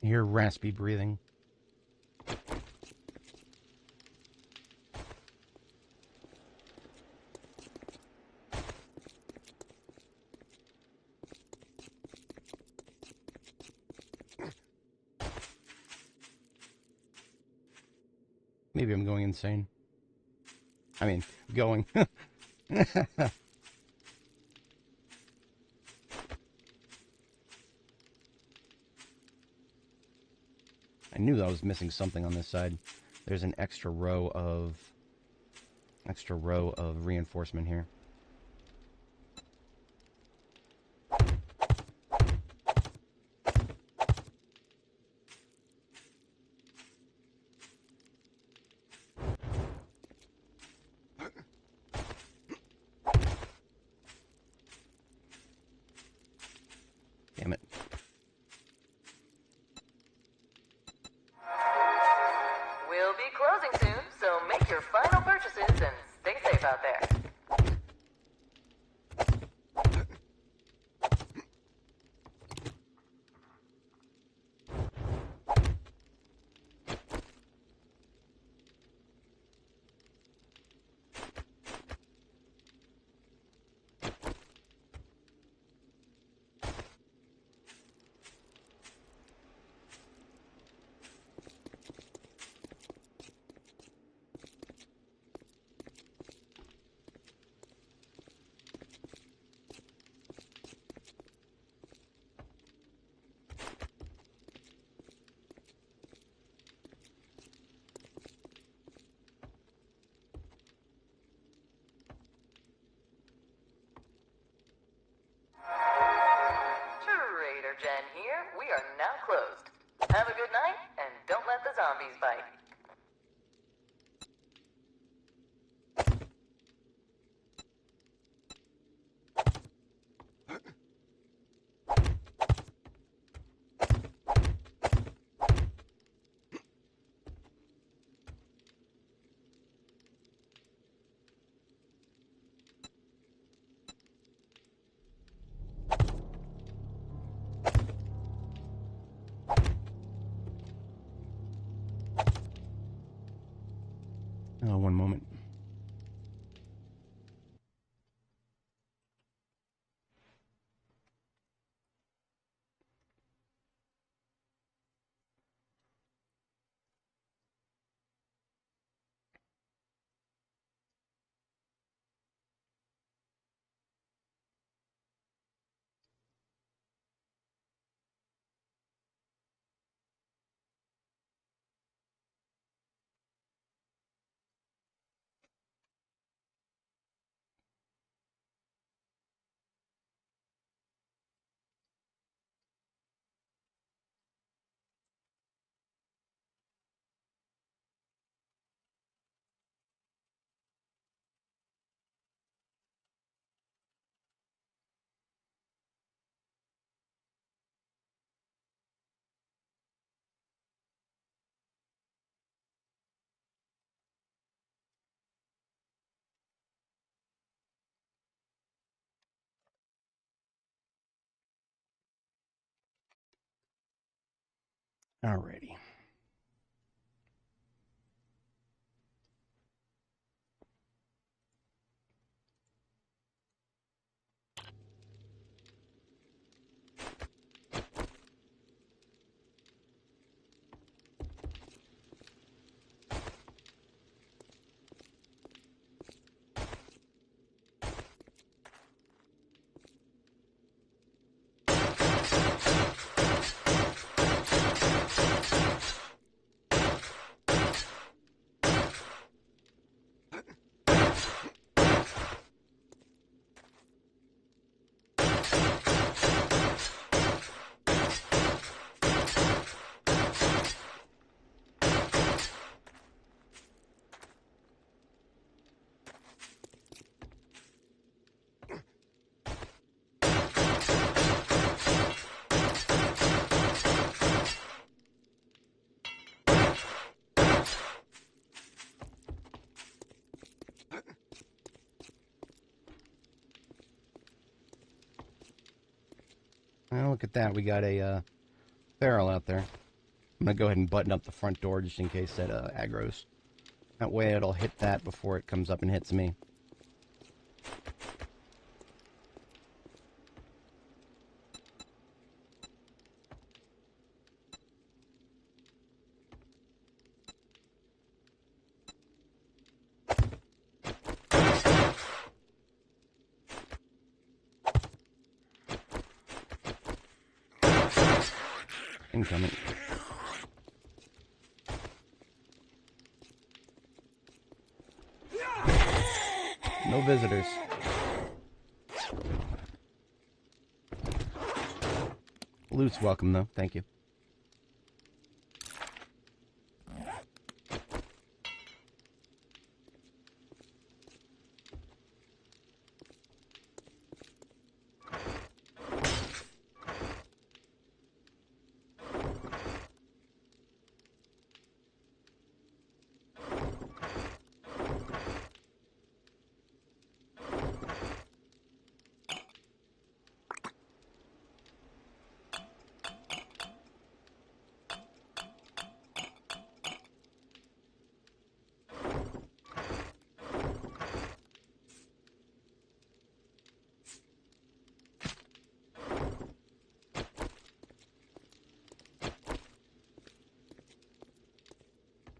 I hear raspy breathing. Maybe I'm going insane. I mean, going. I knew that I was missing something on this side. There's an extra row of reinforcement here. Damn it. We'll be closing soon, so make your final purchases are now closed. Have a good night, and don't let the zombies bite. Oh, one moment. Alrighty. Well, look at that. We got a barrel out there. I'm going to go ahead and button up the front door just in case that aggroes. That way it'll hit that before it comes up and hits me. Incoming. No visitors. Loot's welcome, though. Thank you.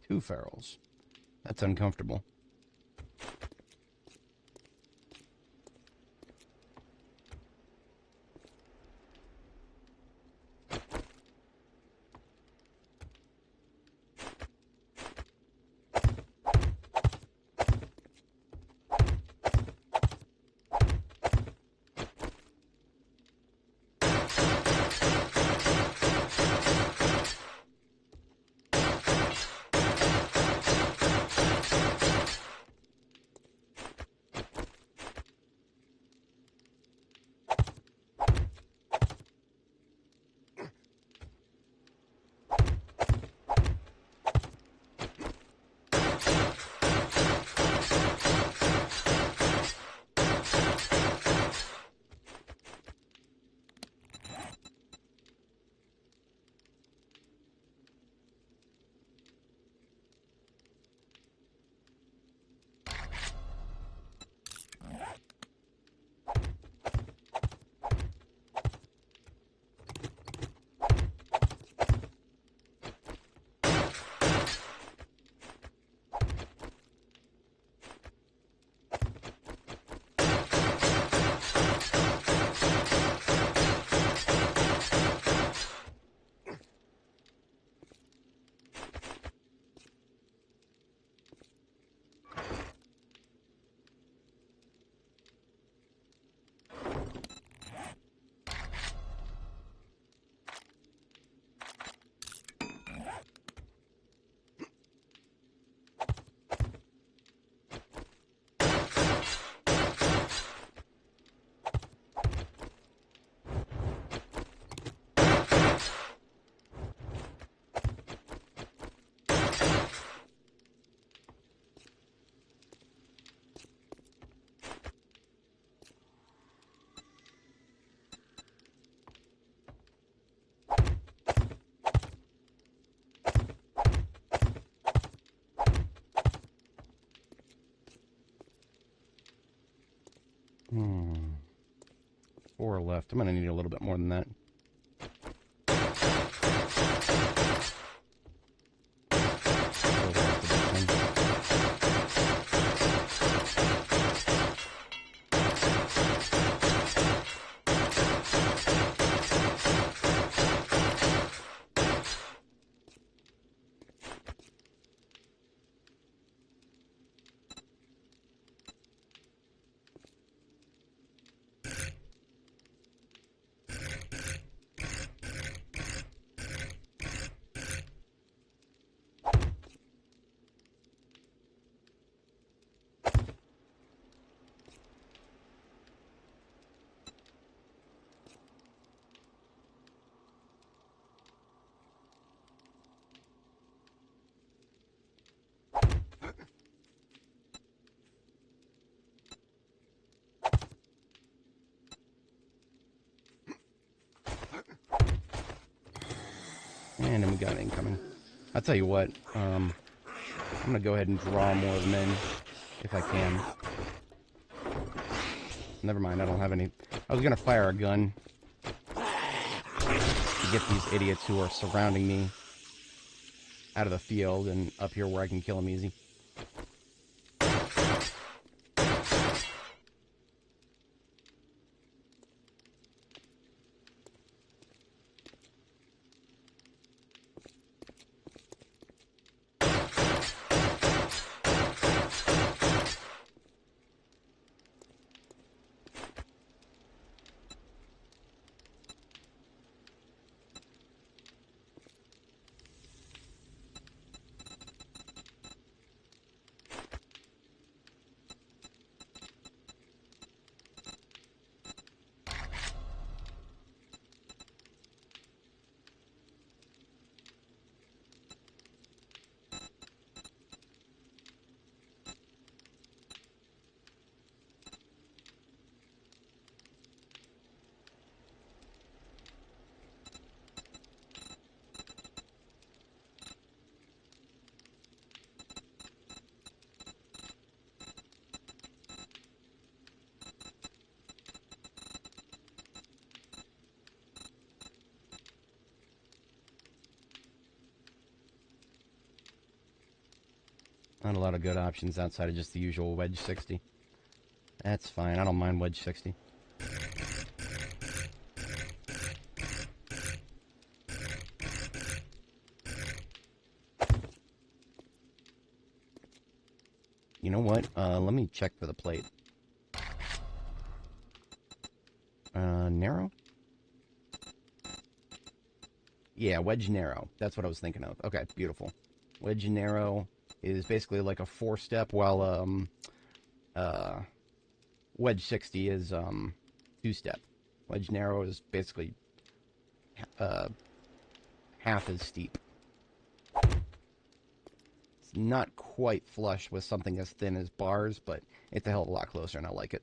Two ferals. That's uncomfortable. Hmm. 4 left. I'm gonna need a little bit more than that. And then we got incoming. I'll tell you what, I'm going to go ahead and draw more of them in, if I can. Never mind, I don't have any. I was going to fire a gun to get these idiots who are surrounding me out of the field and up here where I can kill them easy. Not a lot of good options outside of just the usual wedge 60. That's fine, I don't mind wedge 60. You know what? Let me check for the plate. Narrow? Yeah, wedge narrow. That's what I was thinking of. Okay, beautiful. Wedge narrow is basically like a 4-step, while wedge 60 is 2-step. Wedge narrow is basically half as steep. It's not quite flush with something as thin as bars, but it's a hell of a lot closer, and I like it.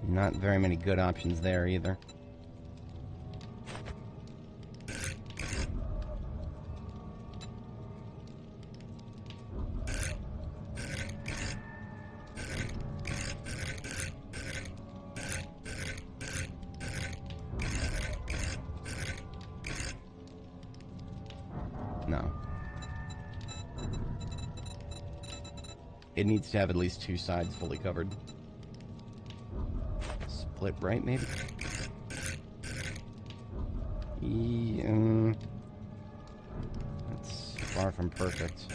Not very many good options there either. No. It needs to have at least 2 sides fully covered. Split right, maybe? That's far from perfect.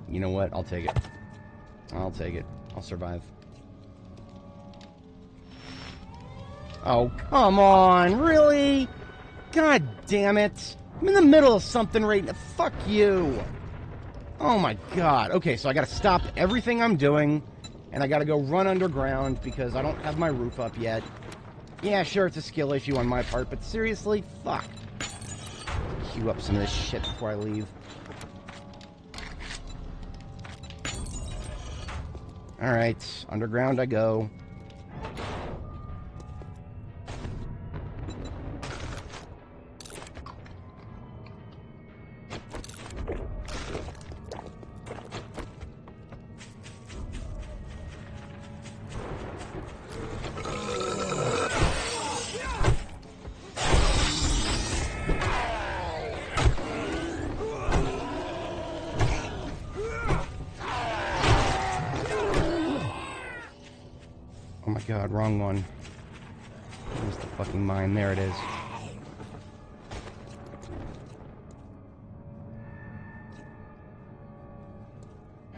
You know what? I'll take it. I'll take it. I'll survive. Oh, come on. Really? God damn it. I'm in the middle of something right now. Fuck you. Oh my god. Okay, so I gotta stop everything I'm doing, and I gotta go run underground because I don't have my roof up yet. Yeah, sure, it's a skill issue on my part, but seriously? Fuck. Queue up some of this shit before I leave. Alright, underground I go. Oh my god, wrong one. Where's the fucking mine? There it is.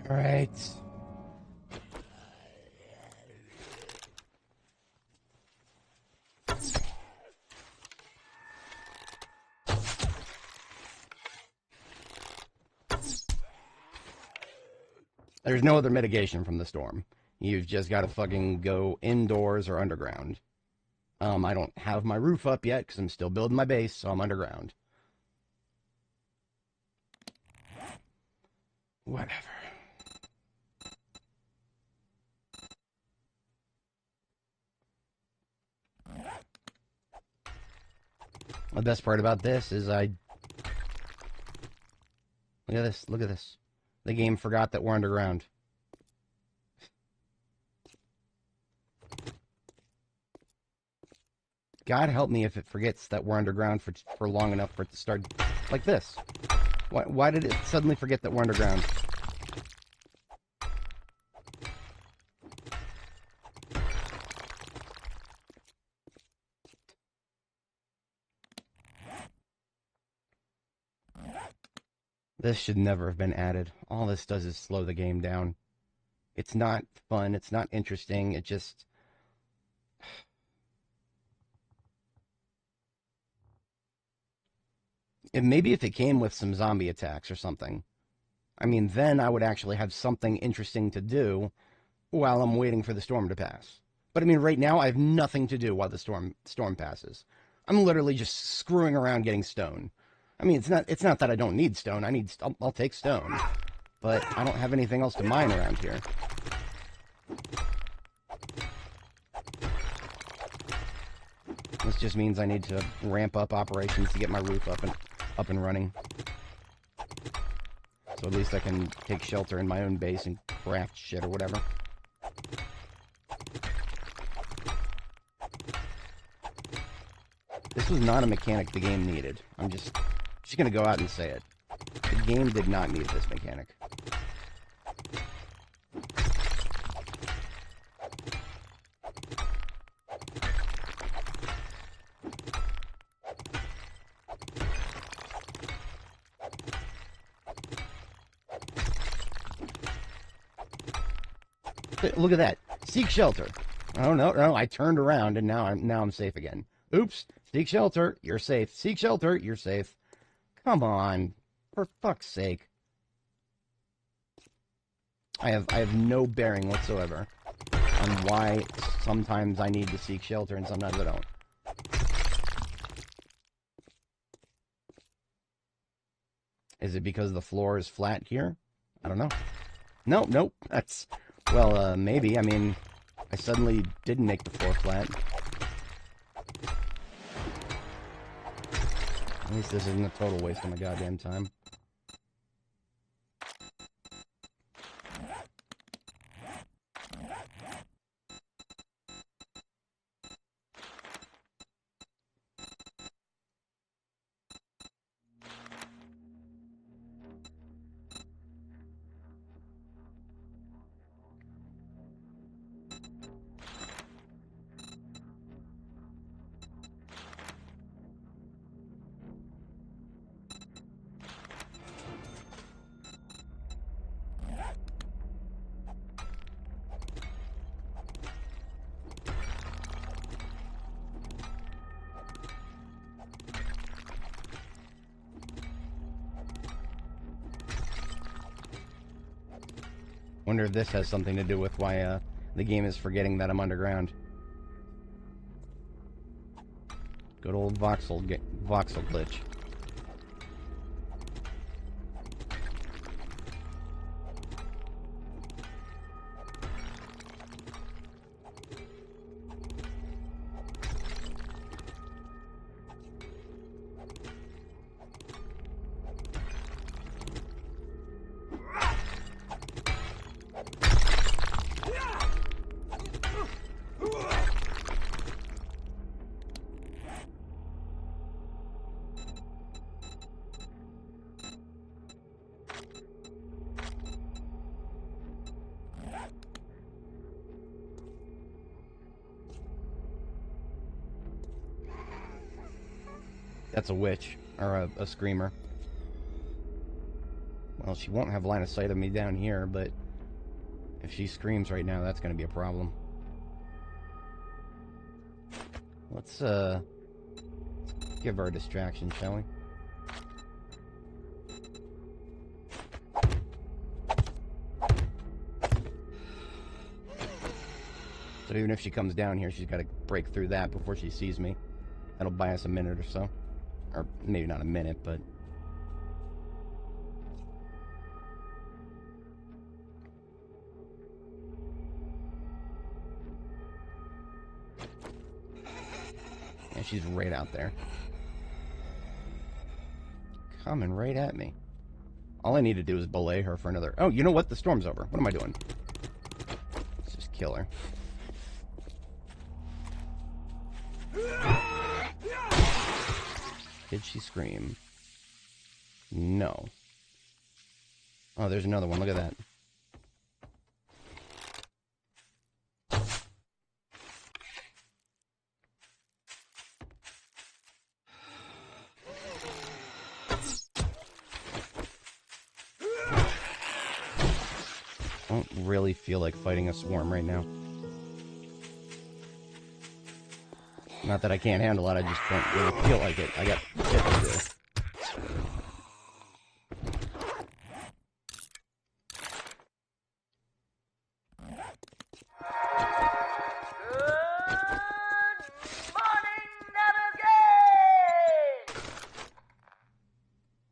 Alright. There's no other mitigation from the storm. You've just got to fucking go indoors or underground. I don't have my roof up yet because I'm still building my base, so I'm underground. Whatever. The best part about this is Look at this, look at this. The game forgot that we're underground. God help me if it forgets that we're underground for long enough for it to start like this. Why did it suddenly forget that we're underground? This should never have been added. All this does is slow the game down. It's not fun, it's not interesting, it just... Maybe if it came with some zombie attacks or something. I mean, then I would actually have something interesting to do while I'm waiting for the storm to pass. But I mean, right now I have nothing to do while the storm passes. I'm literally just screwing around getting stone. I mean, it's not that I don't need stone. I'll take stone, but I don't have anything else to mine around here. This just means I need to ramp up operations to get my roof up and running. So at least I can take shelter in my own base and craft shit or whatever. This was not a mechanic the game needed. I'm just gonna go out and say it. The game did not need this mechanic. Look at that. Seek shelter. Oh, no, I turned around and now I'm safe again. Oops. Seek shelter. You're safe. Seek shelter. You're safe. Come on. For fuck's sake. I have no bearing whatsoever on why sometimes I need to seek shelter and sometimes I don't. Is it because the floor is flat here? I don't know. Nope. That's... Well, maybe. I mean, I suddenly didn't make the floor flat. At least this isn't a total waste of my goddamn time. Wonder if this has something to do with why the game is forgetting that I'm underground. Good old voxel glitch. That's a witch, or a screamer. Well, she won't have line of sight of me down here, but if she screams right now, that's going to be a problem. Let's give her a distraction, shall we? So even if she comes down here, she's got to break through that before she sees me. That'll buy us a minute or so. Or maybe not a minute, but... yeah, she's right out there. Coming right at me. All I need to do is belay her for another... oh, you know what? The storm's over. What am I doing? Let's just kill her. Did she scream? No. Oh, there's another one. Look at that. I don't really feel like fighting a swarm right now. Not that I can't handle it, I just don't really feel like it. I got shit to do.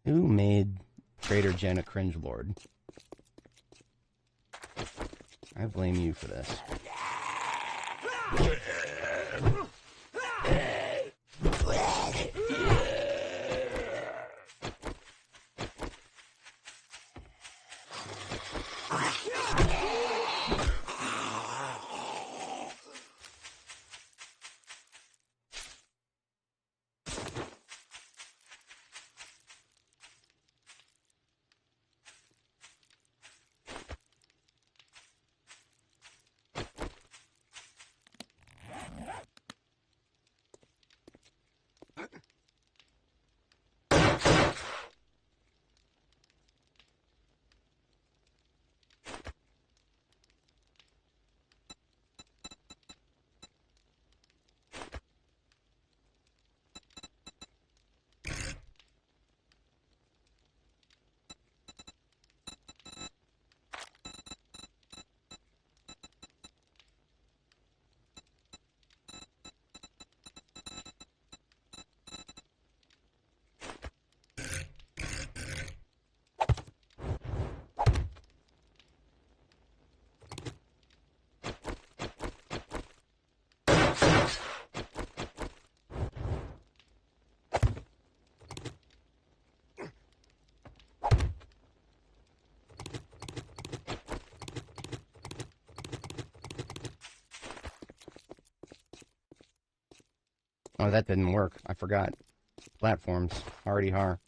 Who made Trader Jen a cringe lord? I blame you for this. Oh, that didn't work. I forgot. Platforms. Already har.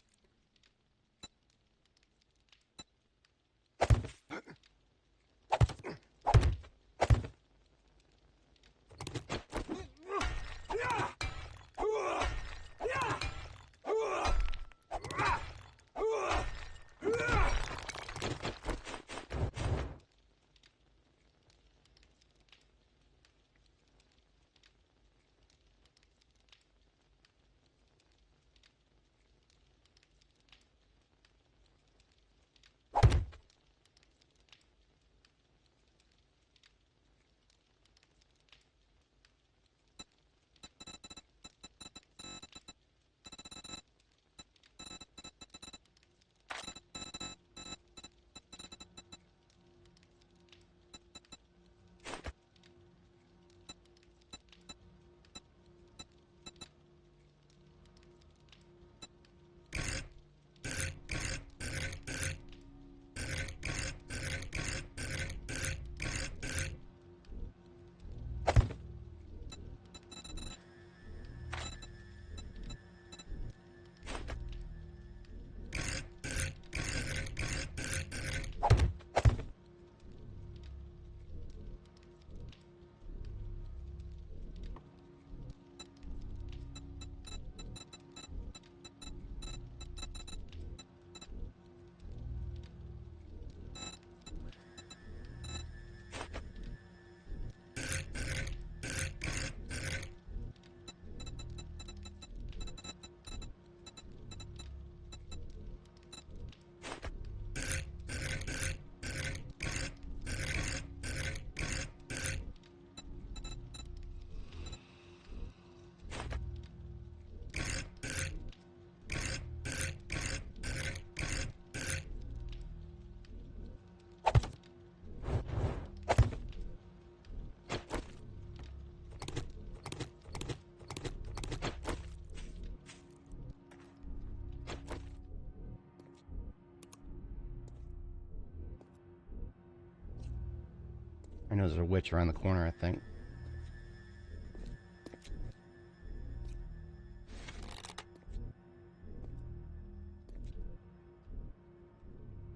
know there's a witch around the corner, I think.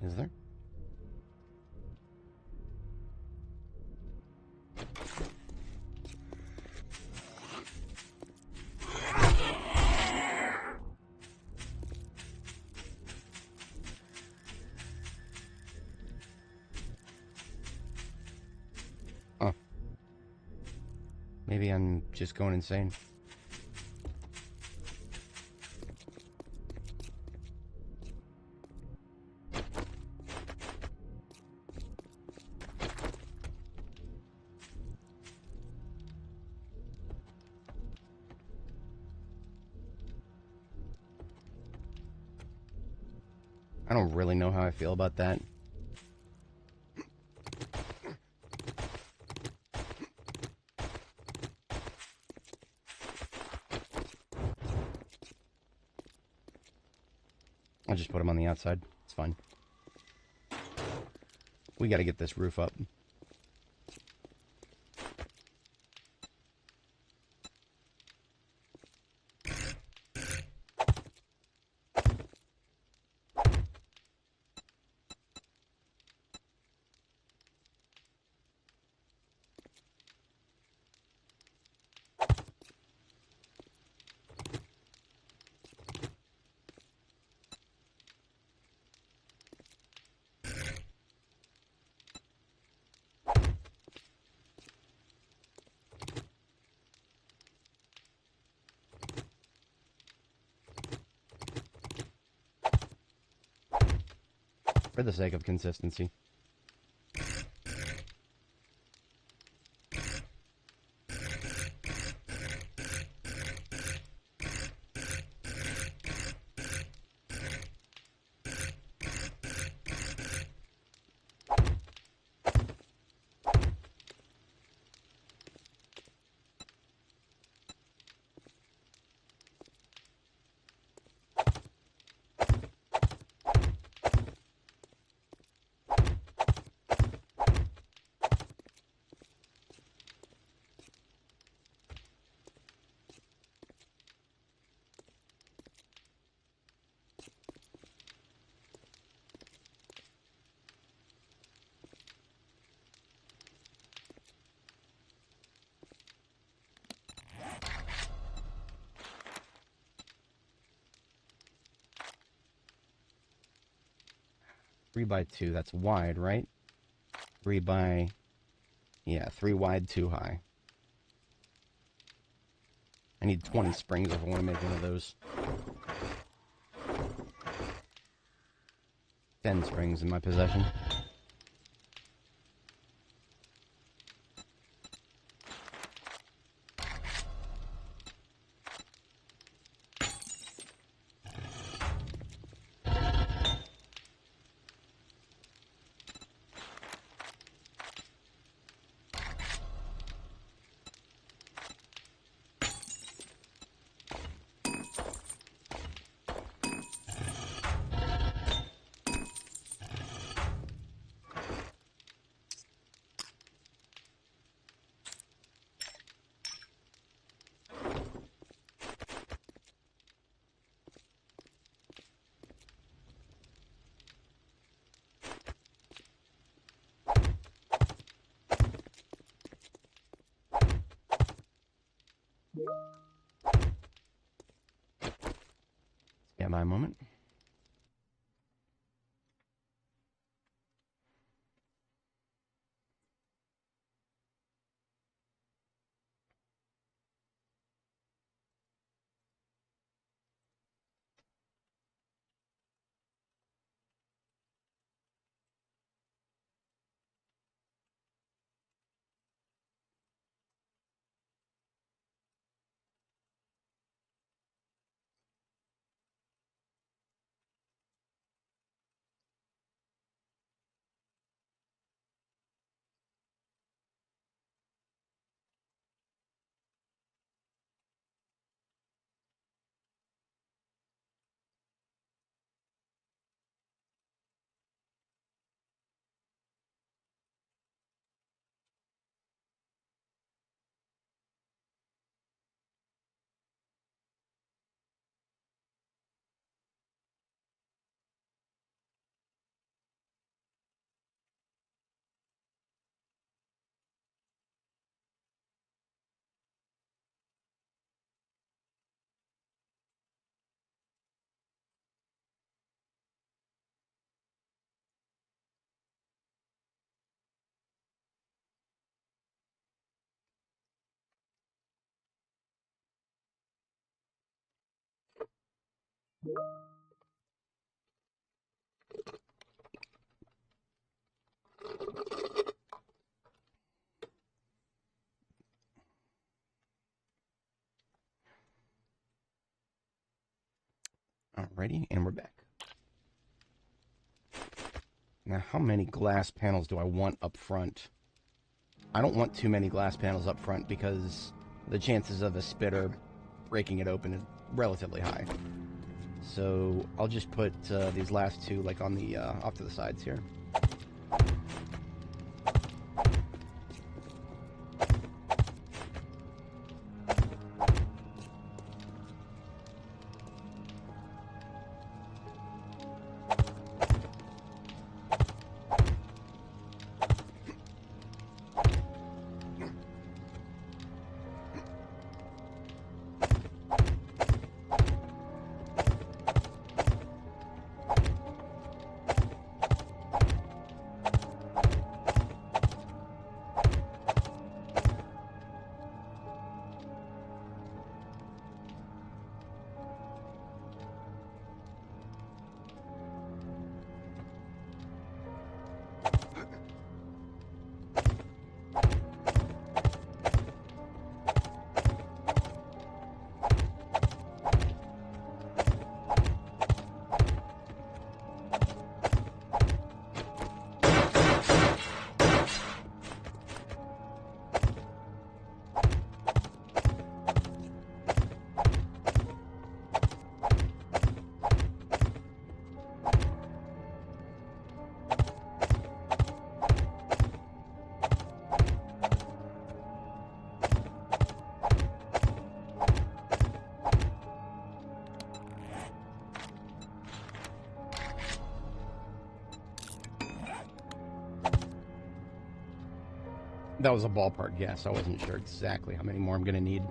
Is there? Oh. Maybe I'm just going insane. I don't really know how I feel about that. I'll just put him on the outside. It's fine. We gotta get this roof up. For the sake of consistency. Three by two, that's wide, right? 3 by... yeah, 3 wide, 2 high. I need 20 springs if I want to make one of those. 10 springs in my possession. Stand by a moment. Alrighty, and we're back. Now, how many glass panels do I want up front? I don't want too many glass panels up front because the chances of a spitter breaking it open is relatively high. So I'll just put these last two like on the off to the sides here. That was a ballpark guess. I wasn't sure exactly how many more I'm going to need.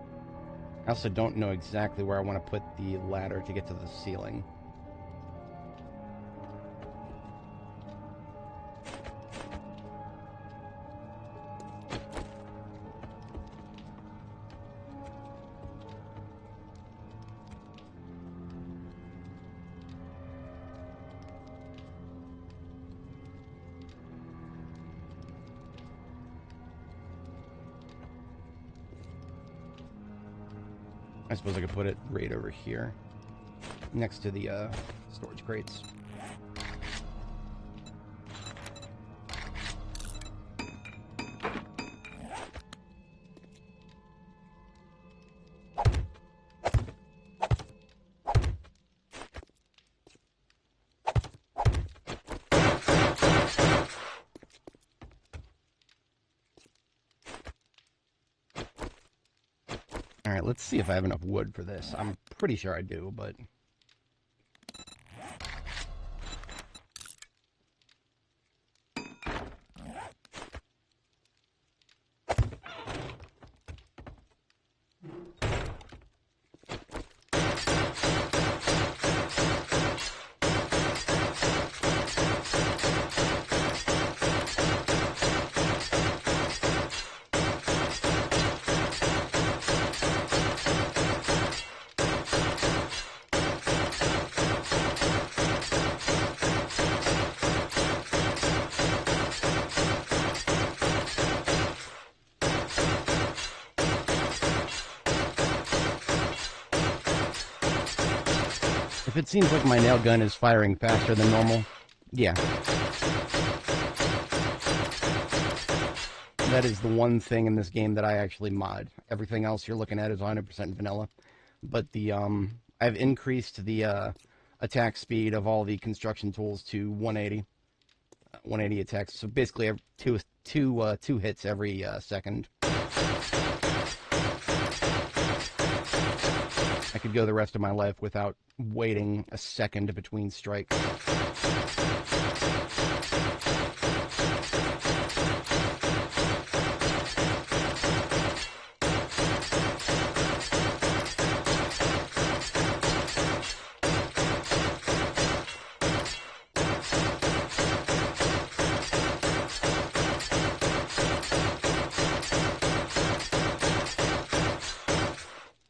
I also don't know exactly where I want to put the ladder to get to the ceiling. I suppose I could put it right over here, next to the storage crates. Alright, let's see if I have enough wood for this. I'm pretty sure I do, but... If it seems like my nail gun is firing faster than normal, yeah. That is the one thing in this game that I actually mod. Everything else you're looking at is 100% vanilla. But the I've increased the attack speed of all the construction tools to 180. 180 attacks. So basically two hits every second. I could go the rest of my life without waiting a second between strikes.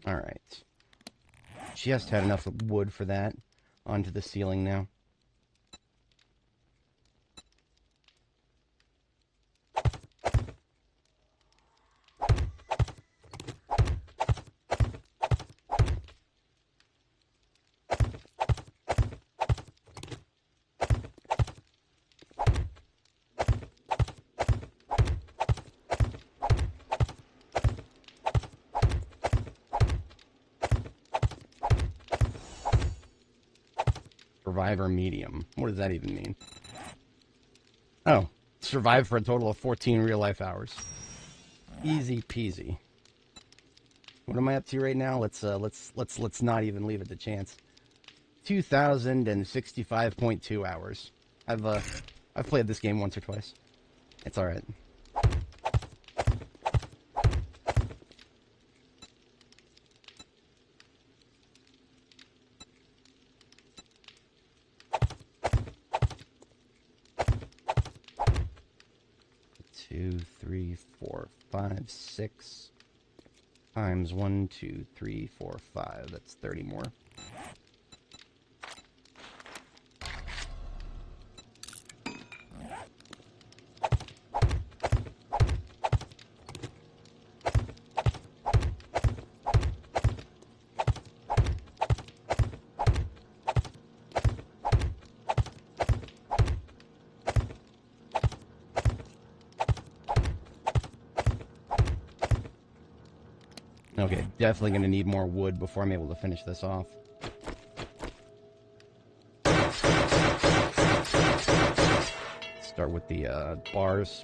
Alright. Just had enough wood for that. onto the ceiling now. Survivor medium. What does that even mean? Oh, survive for a total of 14 real-life hours. Easy peasy. What am I up to right now? Let's not even leave it to chance. 2,065.2 hours. I've played this game once or twice. It's all right. Two, three, four, five, 6 times 1, 2, 3, 4, 5. That's 30 more. Okay, definitely going to need more wood before I'm able to finish this off. Start with the bars.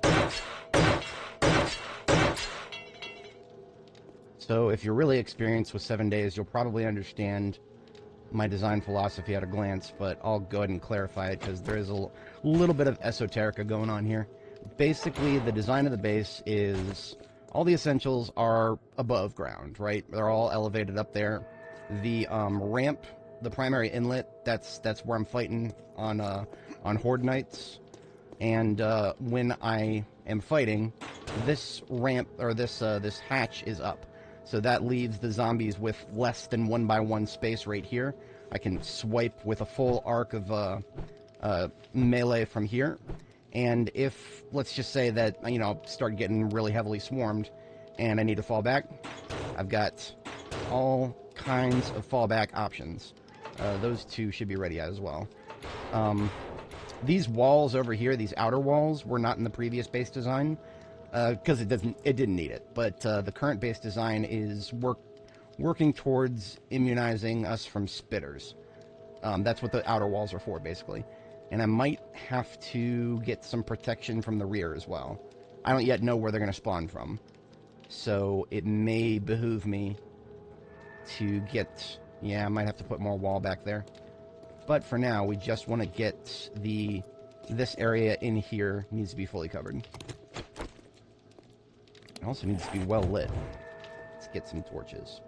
So if you're really experienced with 7 days, you'll probably understand my design philosophy at a glance, but I'll go ahead and clarify it because there is a little bit of esoterica going on here. Basically, the design of the base is all the essentials are above ground, right? They're all elevated up there. The ramp, the primary inlet, that's where I'm fighting on Horde Nights. And when I am fighting, this ramp or this hatch is up. So that leaves the zombies with less than 1x1 space right here. I can swipe with a full arc of melee from here. And if, let's just say that, you know, start getting really heavily swarmed and I need to fall back, I've got all kinds of fallback options. Those two should be ready as well. These walls over here, these outer walls, were not in the previous base design because it didn't need it. But the current base design is working towards immunizing us from spitters. That's what the outer walls are for, basically. And I might have to get some protection from the rear as well. I don't yet know where they're going to spawn from. So it may behoove me to get... Yeah, I might have to put more wall back there. But for now, we just want to get this area in here needs to be fully covered. It also needs to be well lit. Let's get some torches.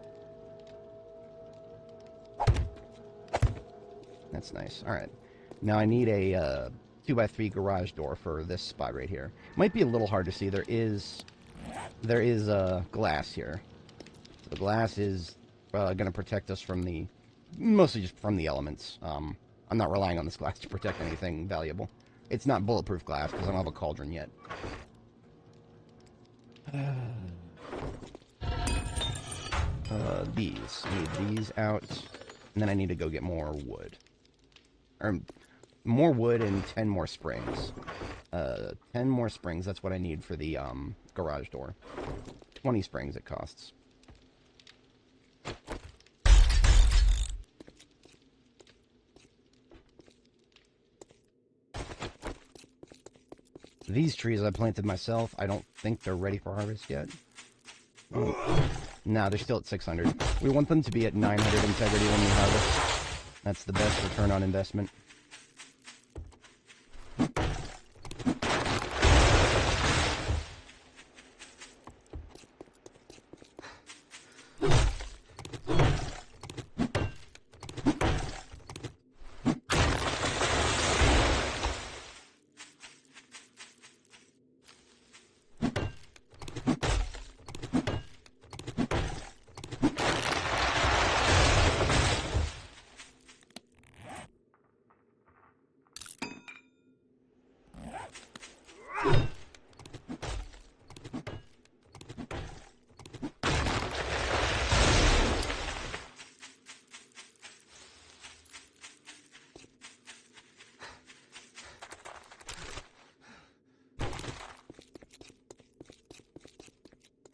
That's nice. All right. Now I need a 2x3 garage door for this spot right here. Might be a little hard to see. There is glass here. So the glass is going to protect us from mostly just from the elements. I'm not relying on this glass to protect anything valuable. It's not bulletproof glass because I don't have a cauldron yet. These. I need these out. And then I need to go get more wood. Or more wood and 10 more springs. 10 more springs, that's what I need for the garage door. 20 springs it costs. These trees I planted myself, I don't think they're ready for harvest yet. Oh. No, they're still at 600. We want them to be at 900 integrity when we harvest. That's the best return on investment.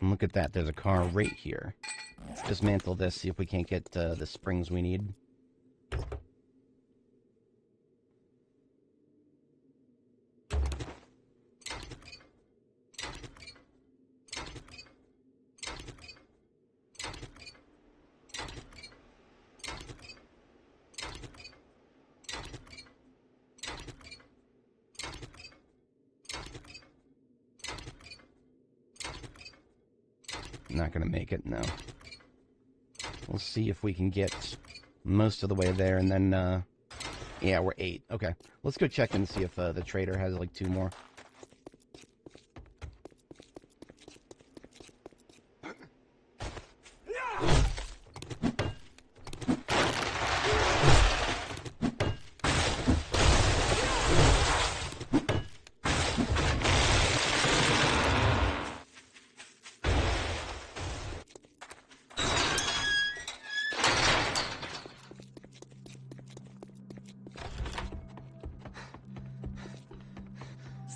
And look at that, there's a car right here. Let's dismantle this, see if we can't get the springs we need. Not gonna make it, no. We'll see if we can get most of the way there, and then, yeah, we're 8. Okay, let's go check and see if the trader has, like, 2 more.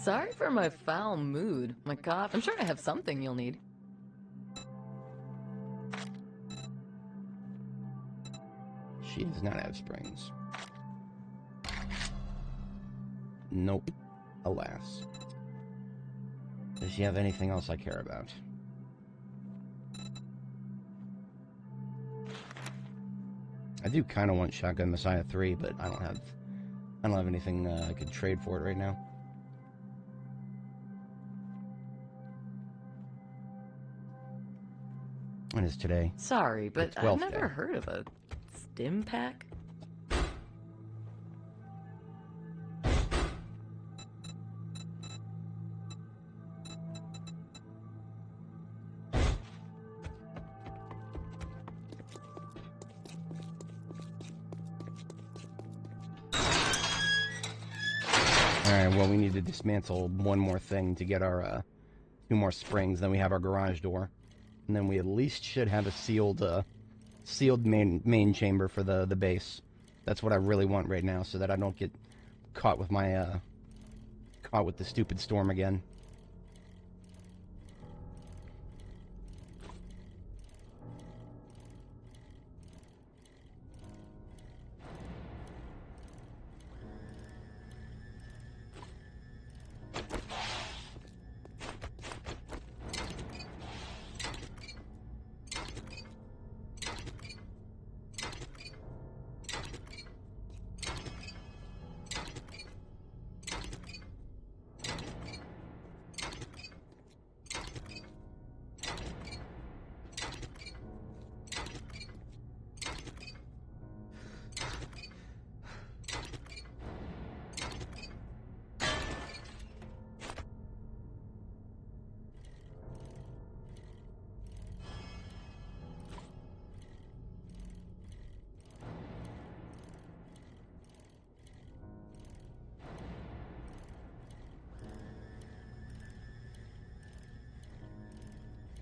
Sorry for my foul mood, my cough. I'm sure I have something you'll need. She does not have springs. Nope. Alas. Does she have anything else I care about? I do kind of want Shotgun Messiah 3, but I don't have anything I could trade for it right now. When is today? Sorry, but The I've 12th never day. heard of a stim pack. Alright, well, we need to dismantle one more thing to get our 2 more springs. Then we have our garage door. And then we at least should have a sealed main chamber for the base. That's what I really want right now, so that I don't get caught with my caught with the stupid storm again.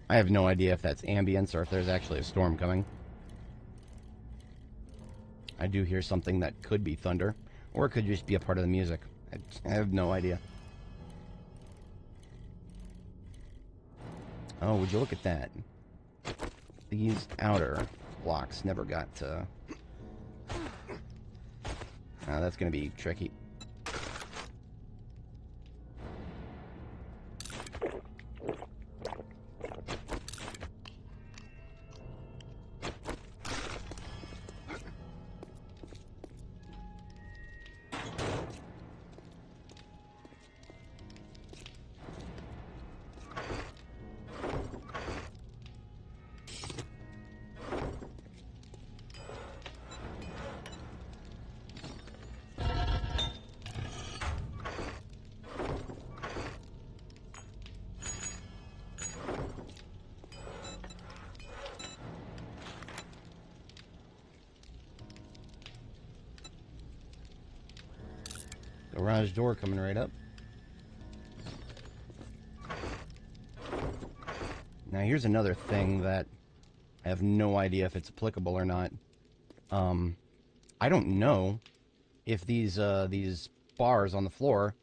I have no idea if that's ambience or if there's actually a storm coming. I do hear something that could be thunder, or it could just be a part of the music. I have no idea. Oh, would you look at that? These outer blocks never got to... that's gonna be tricky. Garage door coming right up. Now here's another thing that I have no idea if it's applicable or not. I don't know if these bars on the floor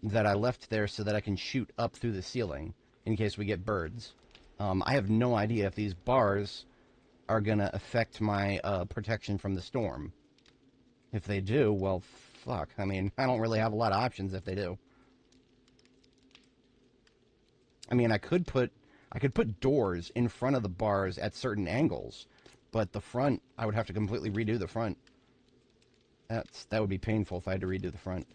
that I left there so that I can shoot up through the ceiling in case we get birds. I have no idea if these bars are going to affect my protection from the storm. If they do, well, fuck. I mean, I don't really have a lot of options if they do. I mean, I could put doors in front of the bars at certain angles, but the front, I would have to completely redo the front. That would be painful if I had to redo the front.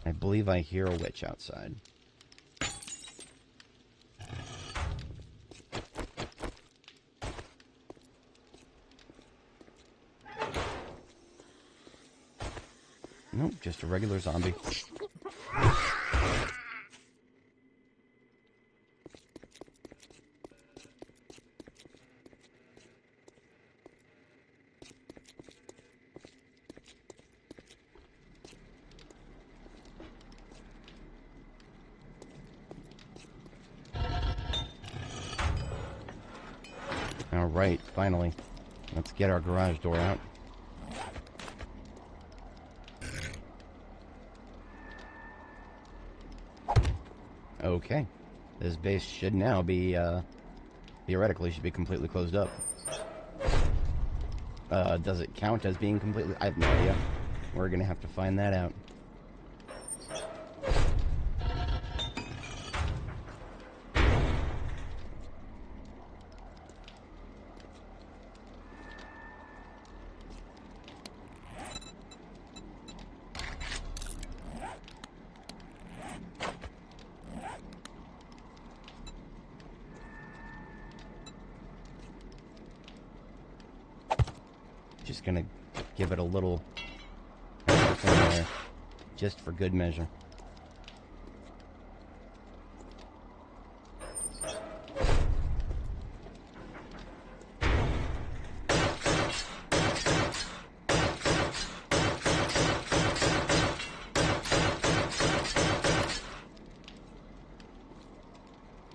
I believe I hear a witch outside. Nope, just a regular zombie. Alright, finally. Let's get our garage door out. Okay. This base should now be, theoretically, should be completely closed up. Does it count as being completely... I have no idea. We're gonna have to find that out. Just gonna give it a little from there, just for good measure.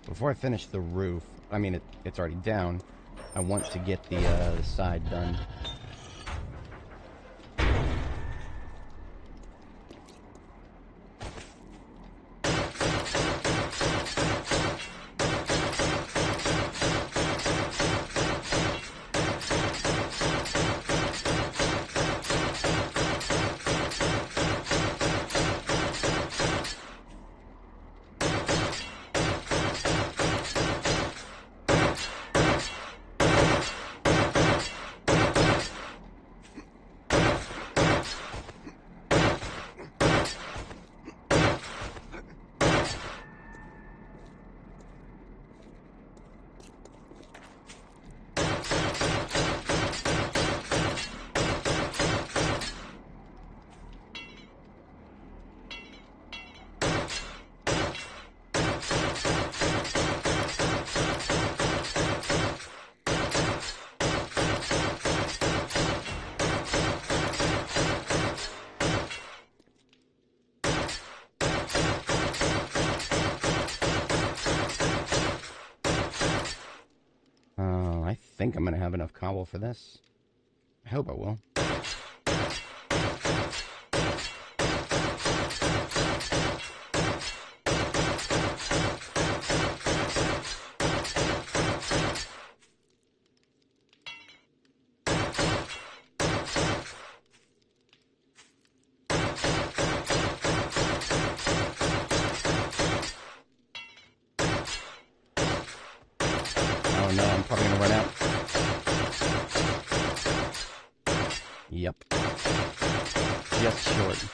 Before I finish the roof, I mean it's already down, I want to get the side done. think I'm going to have enough cobble for this. I hope I will. Oh no, I'm probably going to run out. Yep. Just short.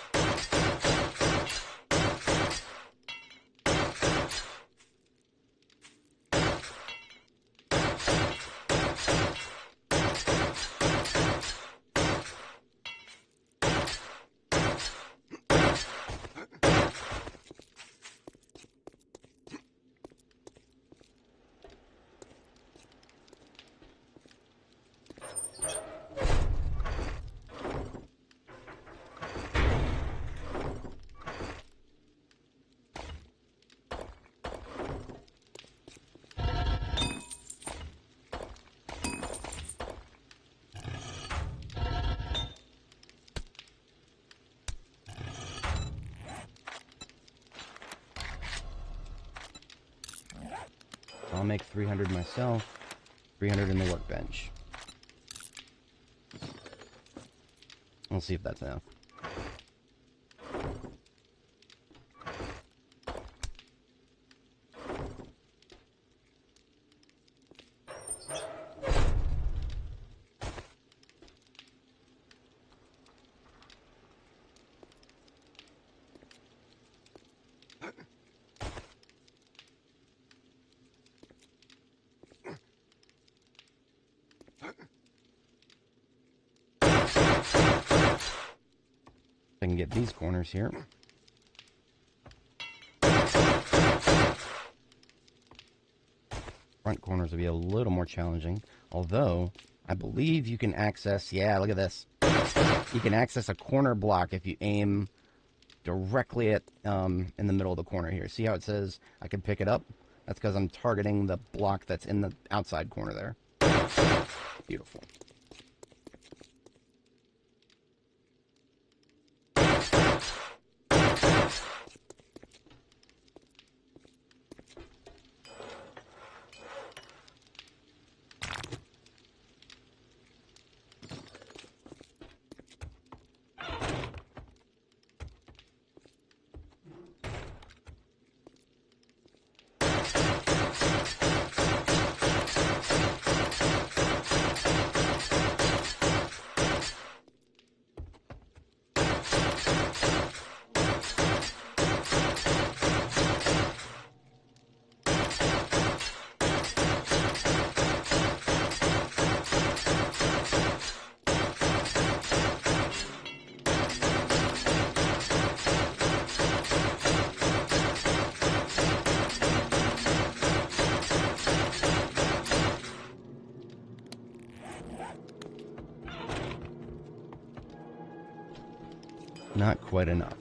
I'll make 300 myself, 300 in the workbench. We'll see if that's enough. I can get these corners here. Front corners will be a little more challenging, although I believe you can access, yeah, look at this. You can access a corner block if you aim directly at in the middle of the corner here. See how it says I can pick it up? That's because I'm targeting the block that's in the outside corner there. Beautiful. Not quite enough.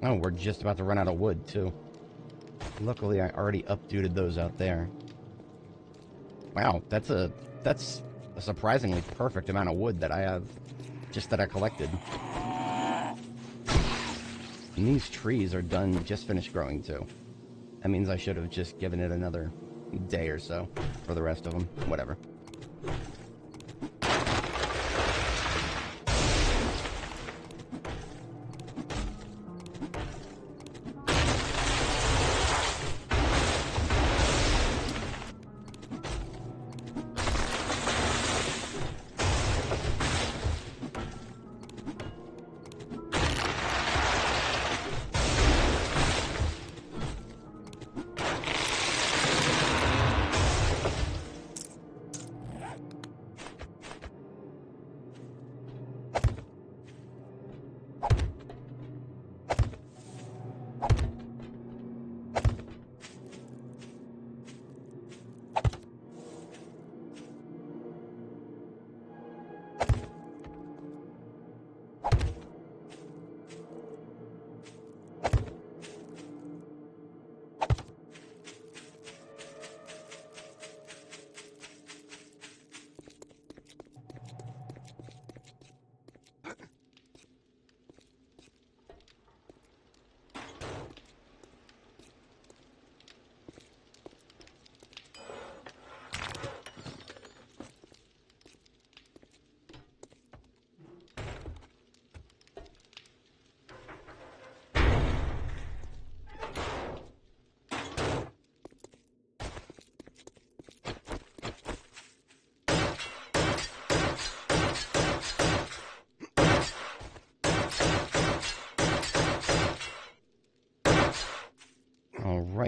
Oh, we're just about to run out of wood, too. Luckily, I already up-duted those out there. Wow, that's a surprisingly perfect amount of wood that I have, just that I collected. And these trees are done, just finished growing, too. That means I should have just given it another day or so for the rest of them. Whatever.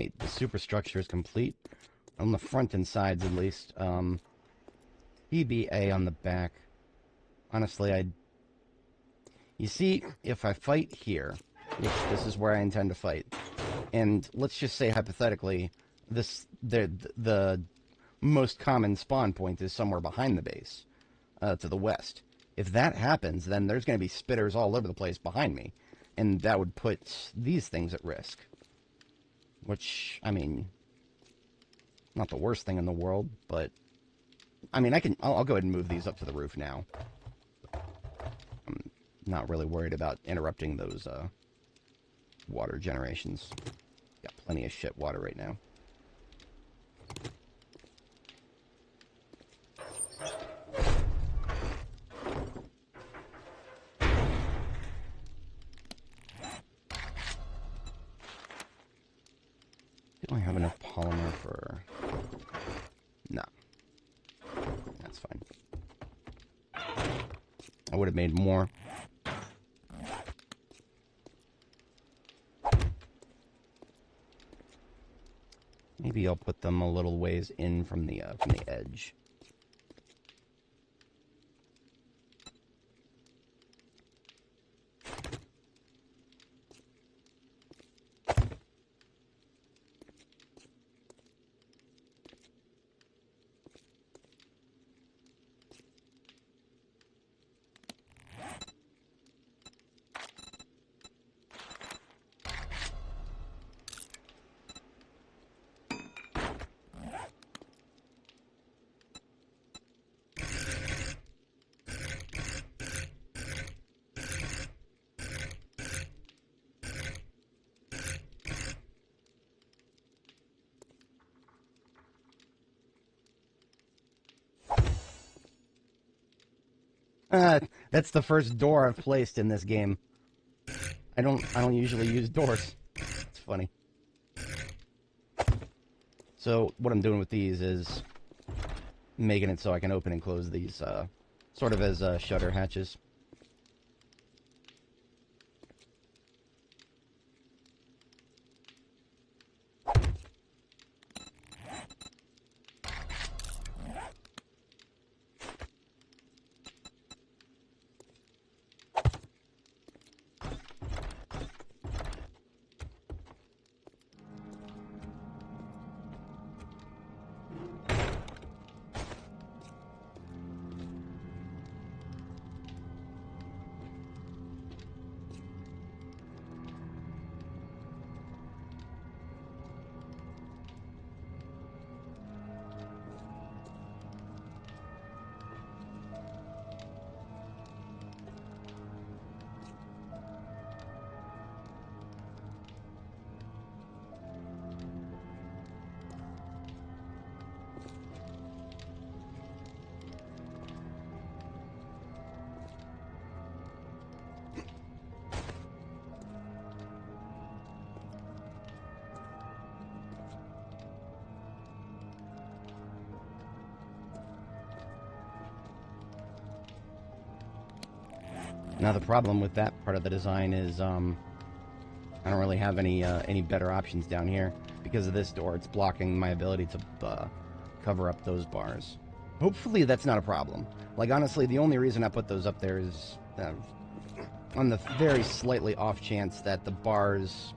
right. The superstructure is complete. On the front and sides, at least. PBA on the back. Honestly, you see, if I fight here, which this is where I intend to fight, and let's just say hypothetically, the most common spawn point is somewhere behind the base, to the west. If that happens, then there's going to be spitters all over the place behind me, and that would put these things at risk. Which, I mean, not the worst thing in the world, but I mean, I'll go ahead and move these up to the roof now. I'm not really worried about interrupting those water generations. Got plenty of shit water right now. Do I have enough polymer for... No. That's fine. I would have made more. Maybe I'll put them a little ways in from the edge. That's the first door I've placed in this game. I don't usually use doors. It's funny. So what I'm doing with these is making it so I can open and close these sort of as shutter hatches. Now the problem with that part of the design is I don't really have any better options down here. Because of this door, it's blocking my ability to cover up those bars. Hopefully that's not a problem. Like, honestly, the only reason I put those up there is on the very slightly off chance that the bars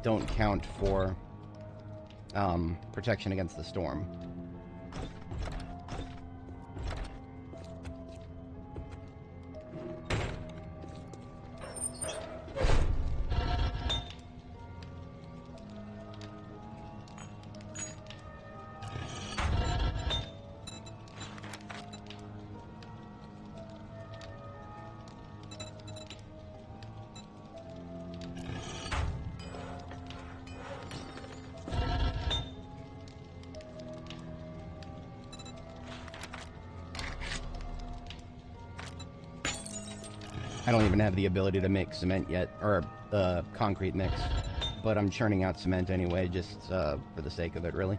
don't count for protection against the storm. I don't even have the ability to make cement yet, or concrete mix, but I'm churning out cement anyway, just for the sake of it, really.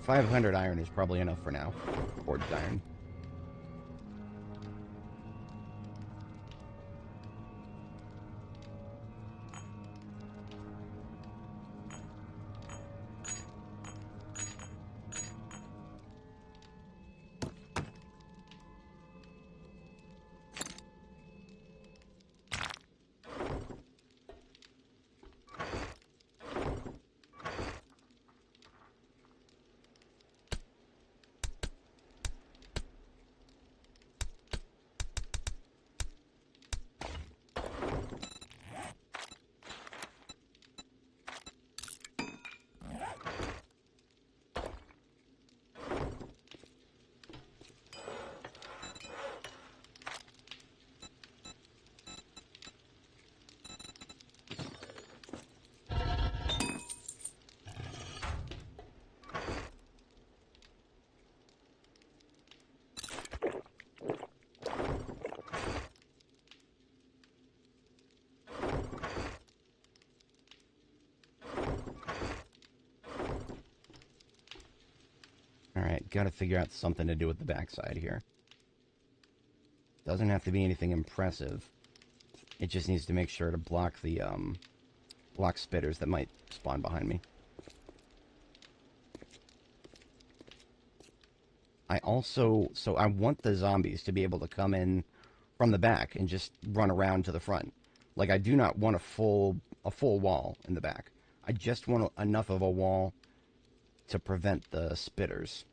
500 iron is probably enough for now. Forged iron. Alright, gotta figure out something to do with the backside here. Doesn't have to be anything impressive. It just needs to make sure to block the, block spitters that might spawn behind me. I also, so I want the zombies to be able to come in from the back and just run around to the front. Like, I do not want a full wall in the back. I just want enough of a wall to prevent the spitters.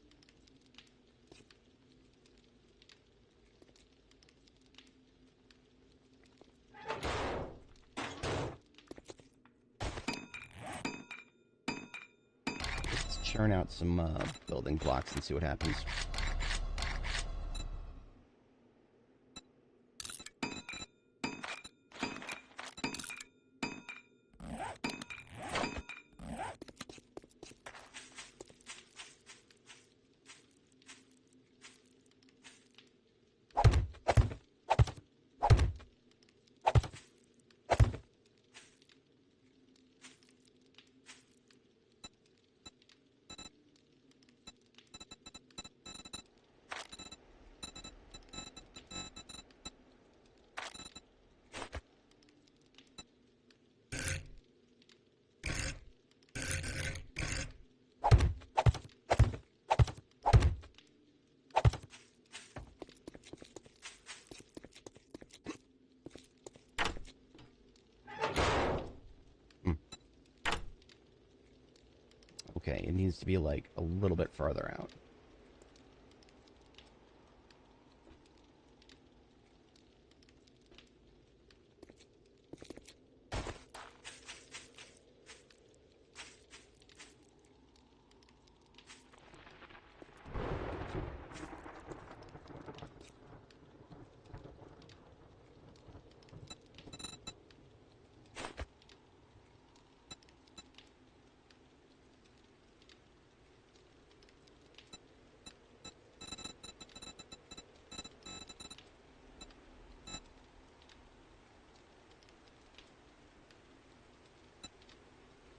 Let's churn out some building blocks and see what happens. Okay, it needs to be, like, a little bit farther out.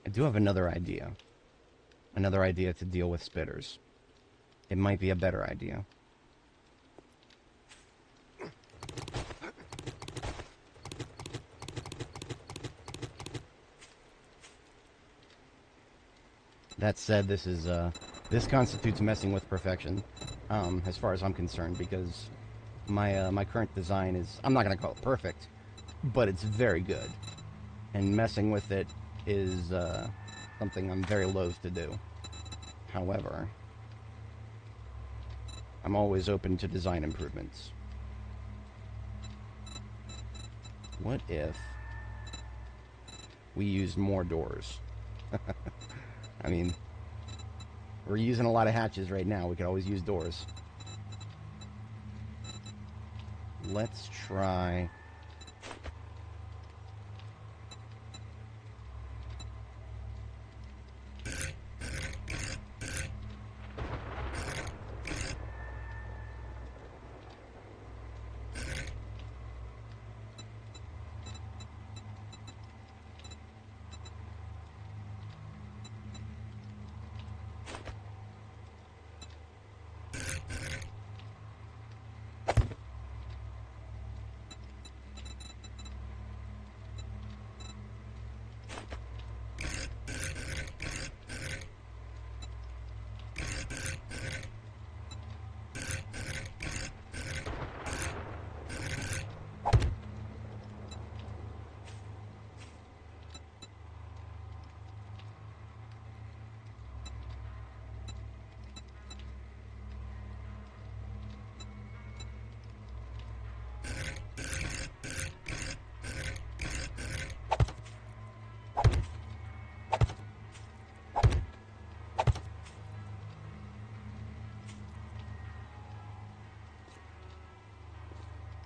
I do have another idea. Another idea to deal with spitters. It might be a better idea. That said, this constitutes messing with perfection, as far as I'm concerned, because my current design is, I'm not going to call it perfect, but it's very good. And messing with it is something I'm very loath to do. However, I'm always open to design improvements. What if we used more doors? I mean, we're using a lot of hatches right now. We could always use doors. Let's try...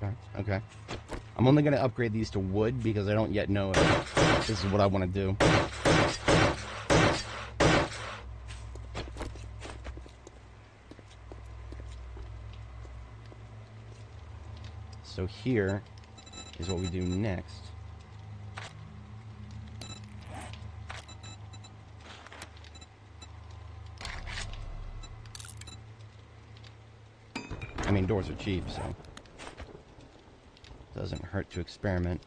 Okay, okay. I'm only going to upgrade these to wood because I don't yet know if this is what I want to do. So here is what we do next. I mean, doors are cheap, so it doesn't hurt to experiment.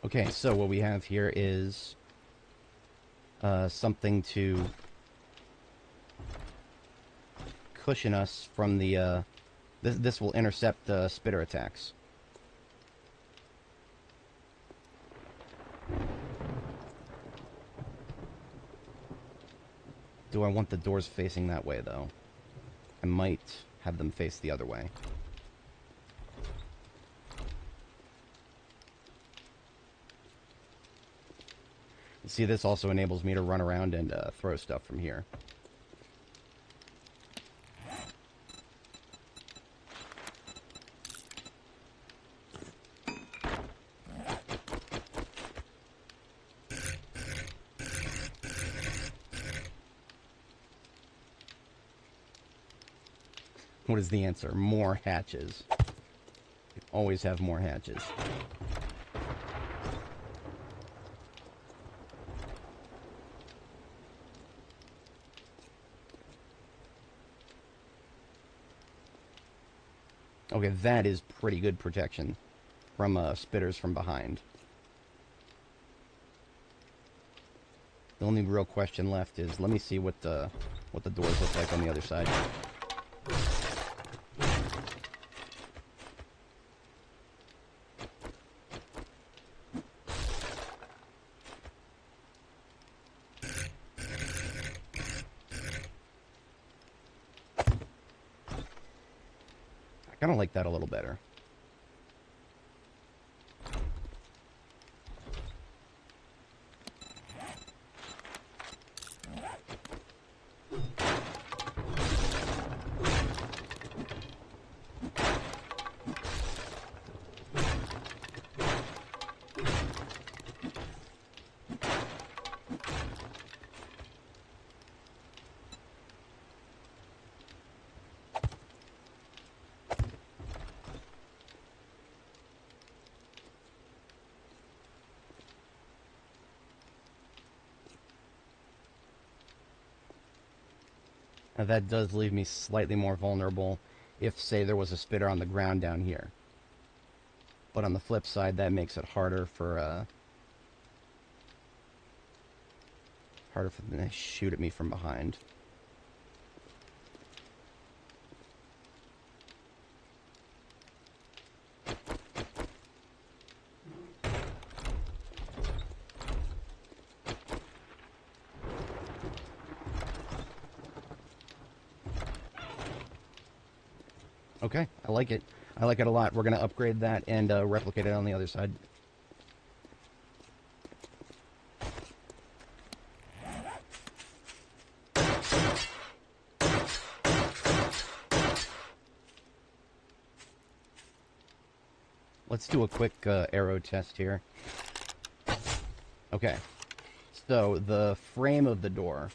Okay, so what we have here is something to cushion us from the, this will intercept spitter attacks. Do I want the doors facing that way, though? I might have them face the other way. See, this also enables me to run around and throw stuff from here. What is the answer? More hatches. You always have more hatches. Okay, that is pretty good protection from spitters from behind. The only real question left is, let me see what the doors look like on the other side. I kind of like that a little better. Now that does leave me slightly more vulnerable if, say, there was a spitter on the ground down here. But on the flip side, that makes it harder for them to shoot at me from behind. Okay, I like it. I like it a lot. We're going to upgrade that and replicate it on the other side. Let's do a quick arrow test here. Okay, so the frame of the door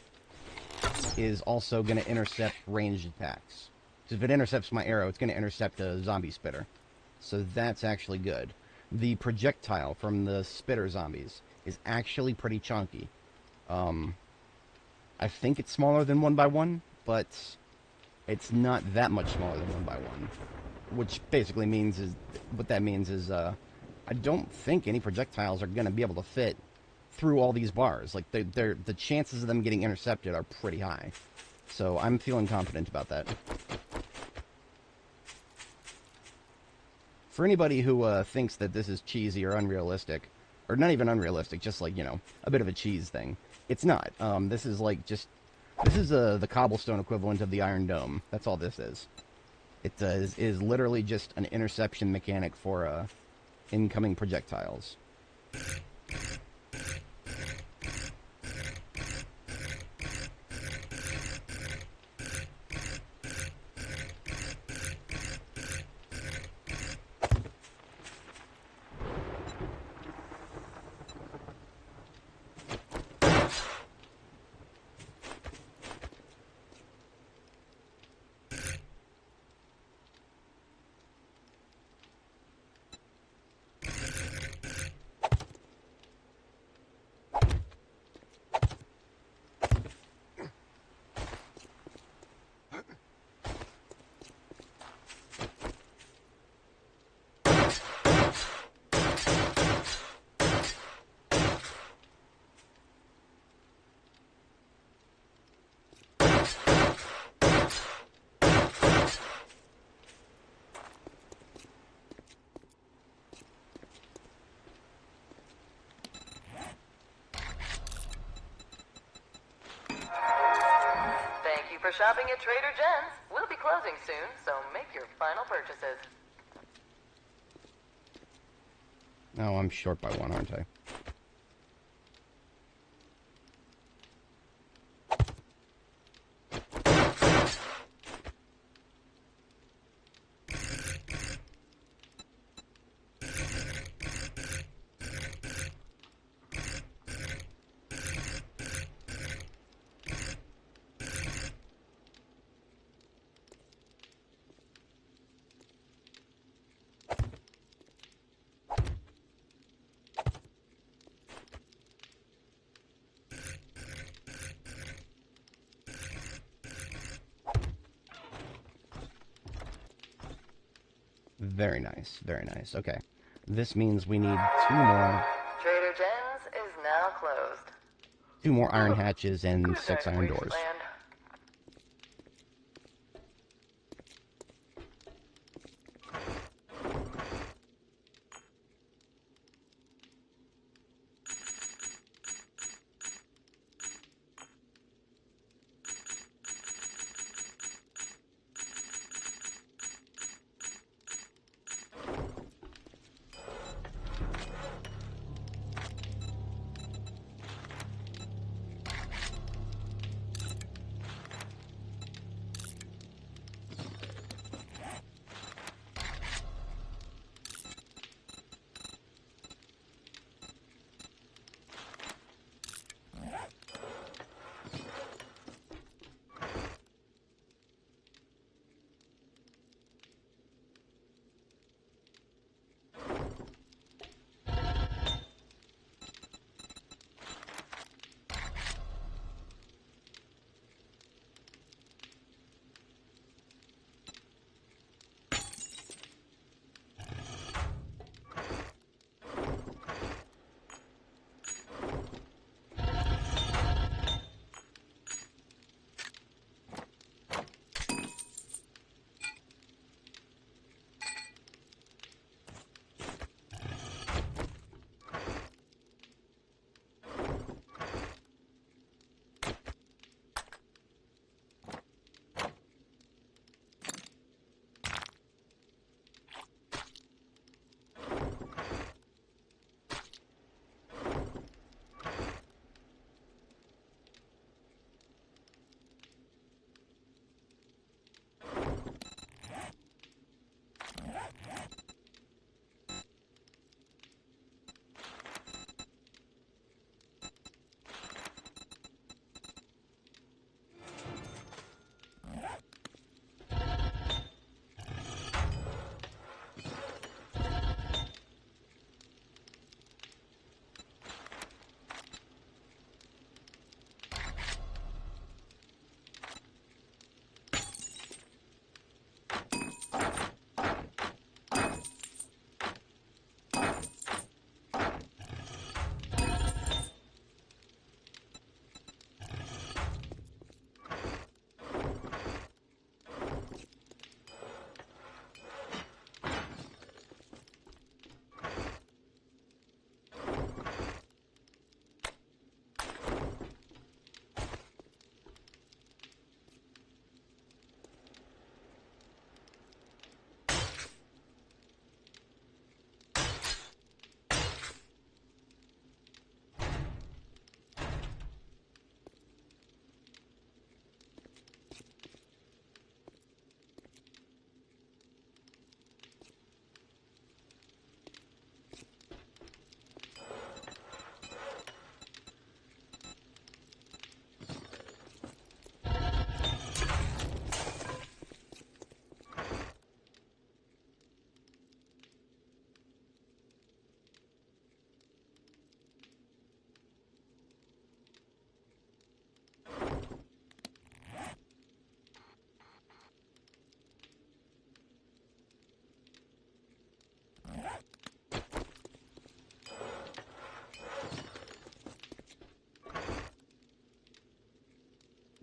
is also going to intercept ranged attacks. If it intercepts my arrow, it's going to intercept a zombie spitter. So that's actually good. The projectile from the spitter zombies is actually pretty chunky. I think it's smaller than 1x1, but it's not that much smaller than 1x1. Which basically means is, what that means is, I don't think any projectiles are going to be able to fit through all these bars. Like, the chances of them getting intercepted are pretty high. So I'm feeling confident about that. For anybody who thinks that this is cheesy or unrealistic, or not even unrealistic, just like, a bit of a cheese thing. It's not. This is like just, this is the cobblestone equivalent of the Iron Dome. That's all this is. It is literally just an interception mechanic for incoming projectiles. Thank you for shopping at Trader Jen's. We'll be closing soon, so make your final purchases. Oh, I'm short by one, aren't I? Very nice, very nice. Okay. This means we need Trader Jen's is now closed. 2 more iron hatches and Good 6 night, iron doors. wasteland.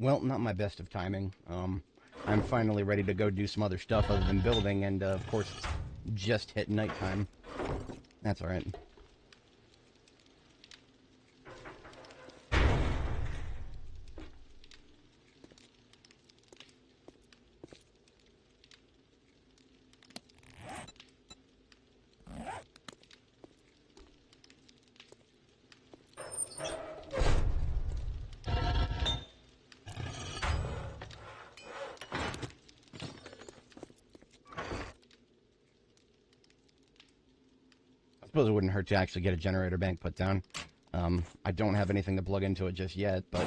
Well, not my best of timing. I'm finally ready to go do some other stuff other than building, and of course it's just hit nighttime. That's alright. I suppose it wouldn't hurt to actually get a generator bank put down. I don't have anything to plug into it just yet, but...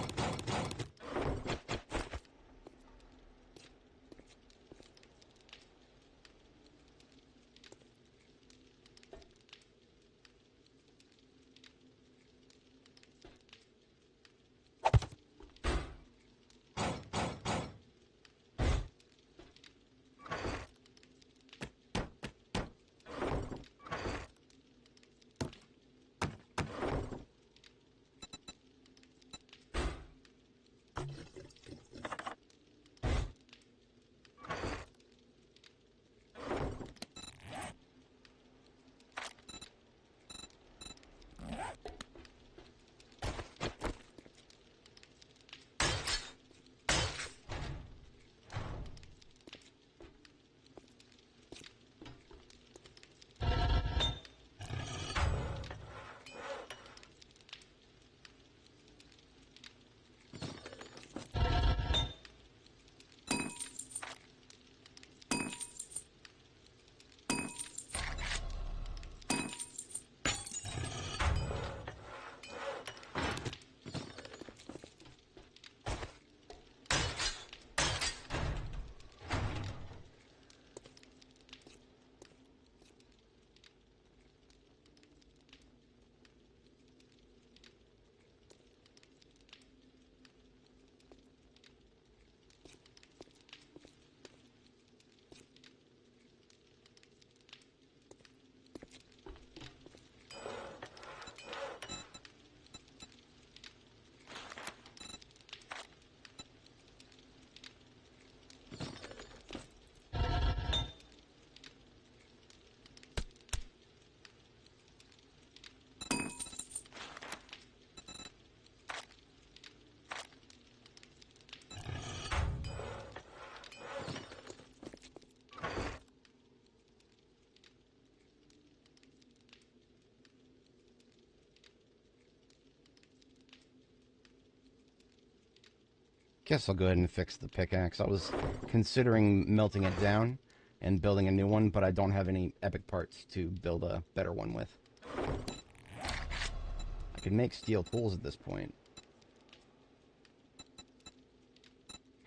Guess I'll go ahead and fix the pickaxe. I was considering melting it down and building a new one, but I don't have any epic parts to build a better one with. I can make steel tools at this point.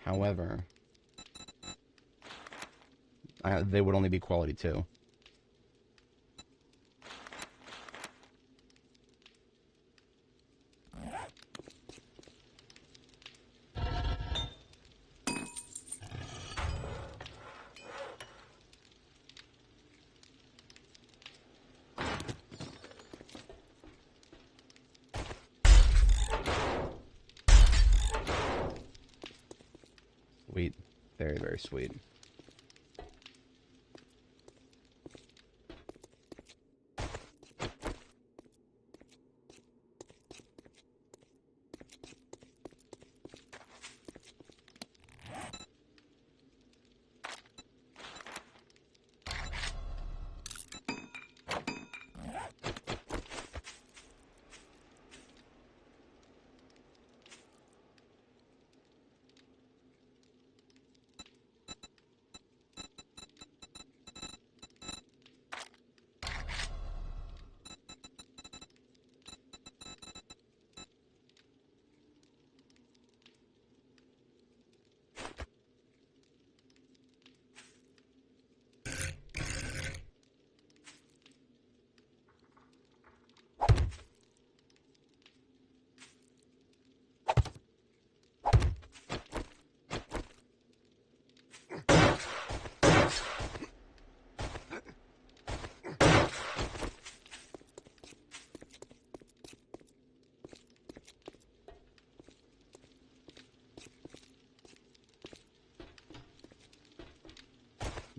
However, they would only be quality 2. Sweet. Very, very sweet.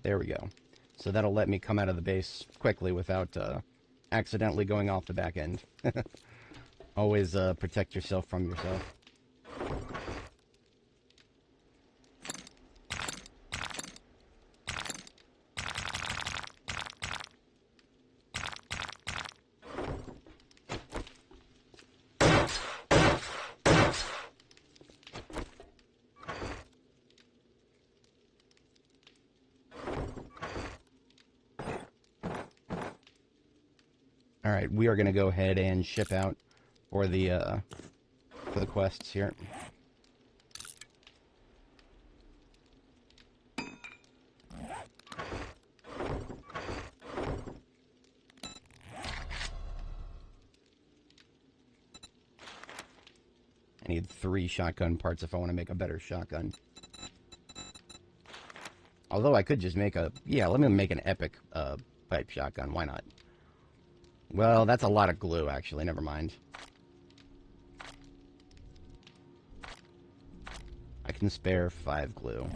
There we go. So that'll let me come out of the base quickly without accidentally going off the back end. Always protect yourself from yourself. Alright, we are going to go ahead and ship out for the quests here. I need 3 shotgun parts if I want to make a better shotgun. Although I could just make a... Yeah, let me make an epic pipe shotgun. Why not? Well, that's a lot of glue, actually. Never mind. I can spare 5 glue.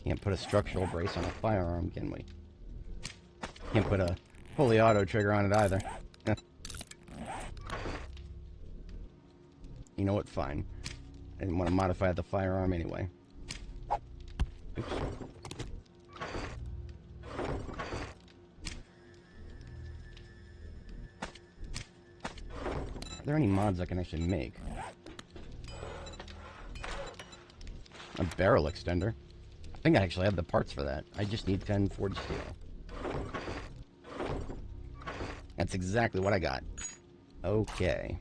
Can't put a structural brace on a firearm, can we? Can't put a fully auto trigger on it either. You know what? Fine. I didn't want to modify the firearm anyway. Oops. Are there any mods I can actually make? A barrel extender. I think I actually have the parts for that. I just need 10 forged steel. That's exactly what I got. Okay.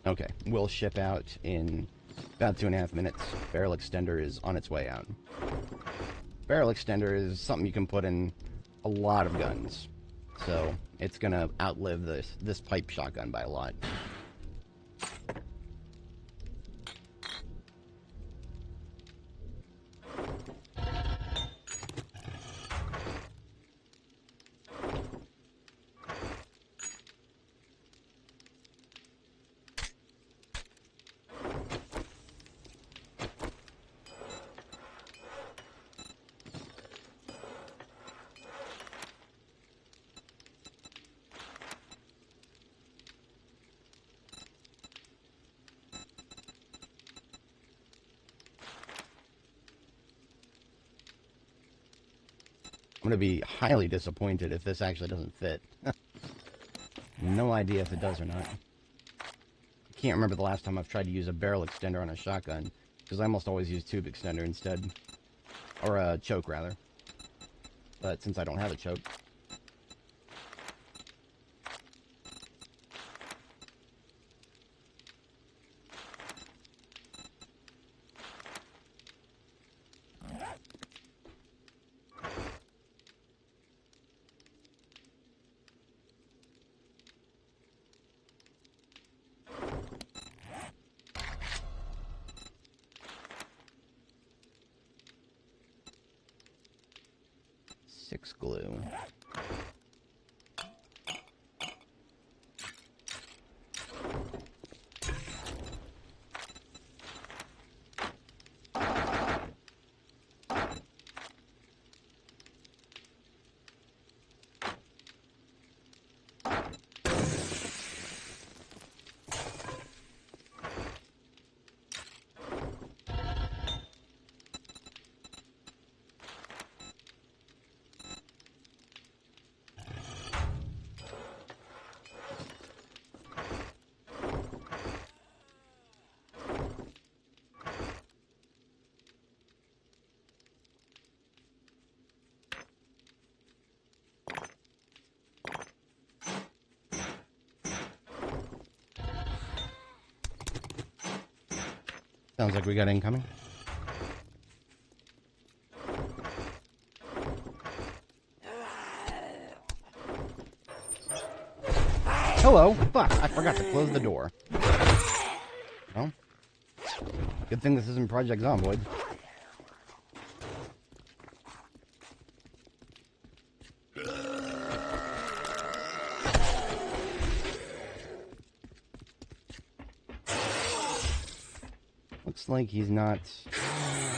Okay, we'll ship out in about 2.5 minutes. Barrel extender is on its way out. Barrel extender is something you can put in a lot of guns. So, it's gonna outlive this pipe shotgun by a lot. I'm going to be highly disappointed if this actually doesn't fit. No idea if it does or not. I can't remember the last time I've tried to use a barrel extender on a shotgun, because I almost always use tube extender instead. Or a choke, rather. But since I don't have a choke... Six glue. Sounds like we got incoming. Hello! Fuck, I forgot to close the door. Well, good thing this isn't Project Zomboid. Looks like he's not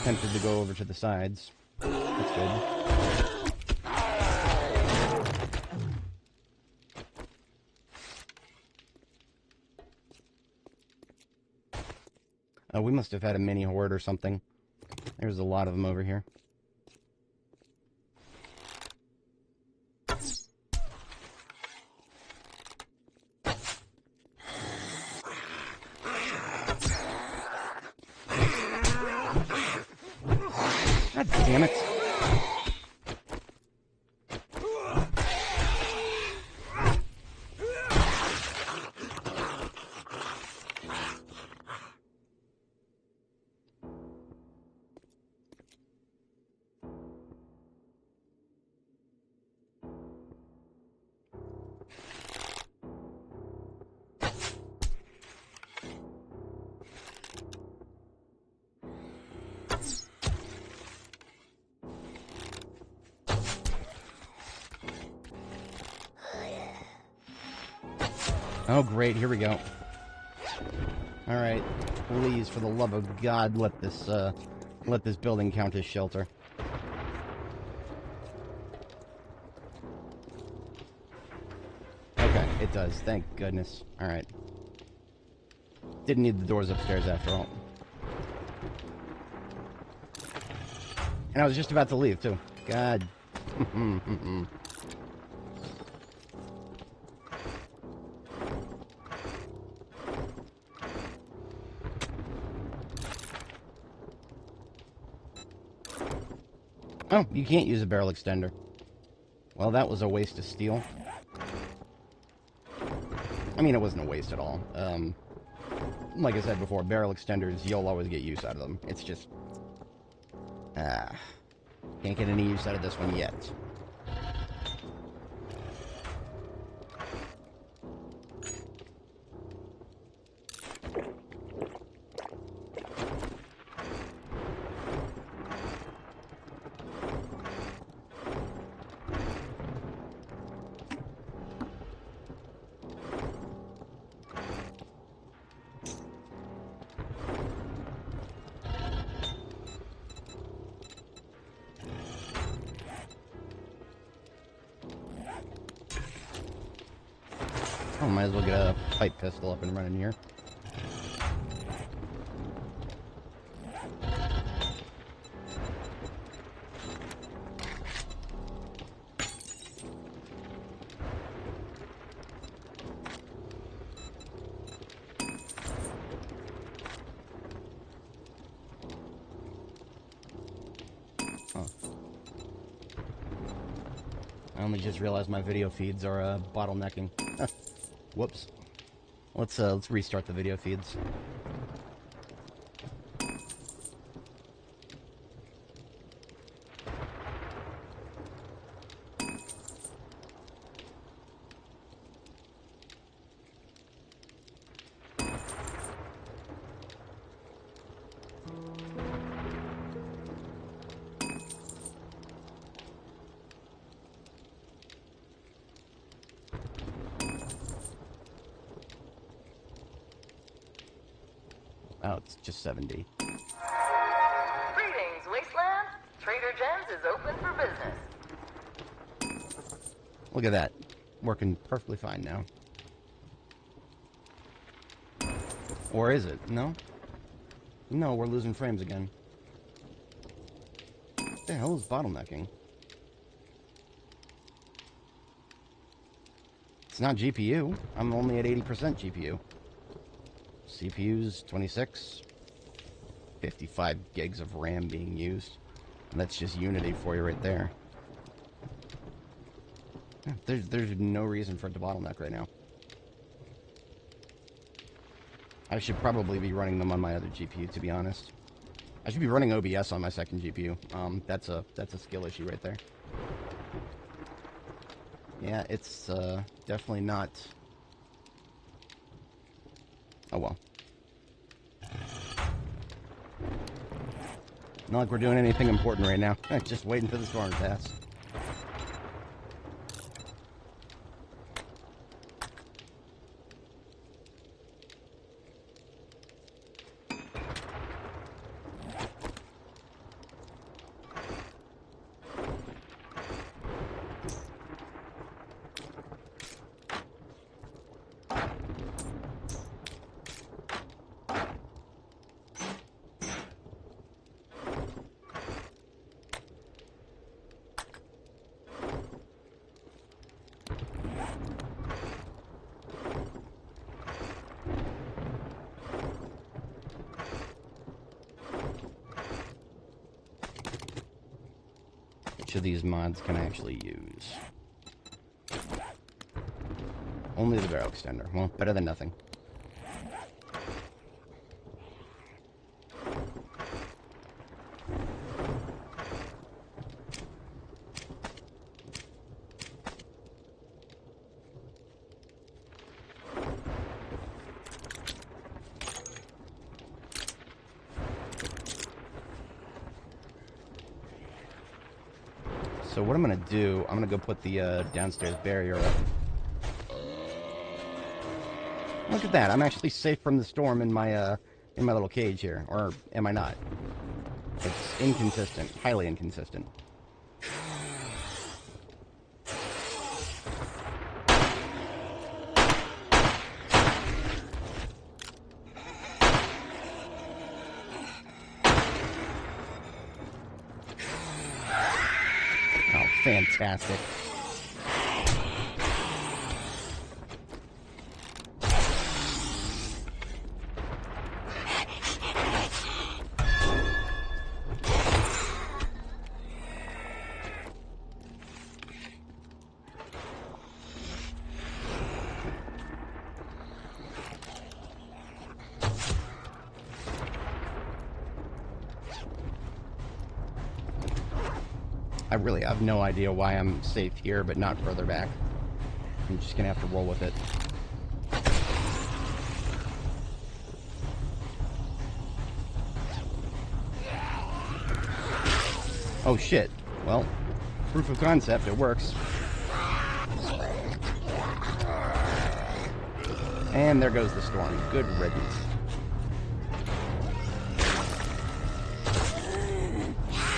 tempted to go over to the sides. That's good. We must have had a mini horde or something. There's a lot of them over here. God damn it. Oh, great. Here we go. Alright. Please, for the love of God, let this building count as shelter. Okay, it does. Thank goodness. Alright. Didn't need the doors upstairs after all. And I was just about to leave, too. God. Oh, you can't use a barrel extender. Well, that was a waste of steel. I mean, it wasn't a waste at all. Like I said before, barrel extenders, you'll always get use out of them. It's just... can't get any use out of this one yet. Oh, might as well get a pipe pistol up and running here. Oh. I only just realized my video feeds are bottlenecking. Whoops. Let's restart the video feeds. Oh, it's just 7D. Greetings, Wasteland. Trader Jen's is open for business. Look at that. Working perfectly fine now. Or is it? No? No, we're losing frames again. What the hell is bottlenecking? It's not GPU. I'm only at 80% GPU. CPU's 26. 55 gigs of RAM being used. And that's just Unity for you right there. Yeah, there's no reason for it to bottleneck right now. I should probably be running them on my other GPU, to be honest. I should be running OBS on my second GPU. That's a skill issue right there. Yeah, it's definitely not. Oh well. Not like we're doing anything important right now. Just waiting for the storm to pass. Which of these mods can I actually use? Only the barrel extender. Well, better than nothing. So what I'm going to do, I'm going to go put the downstairs barrier up. Look at that, I'm actually safe from the storm in my little cage here. Or am I not? It's inconsistent, highly inconsistent. Oh, fantastic. I really have no idea why I'm safe here, but not further back. I'm just gonna have to roll with it. Oh shit. Well, proof of concept, it works. And there goes the storm. Good riddance.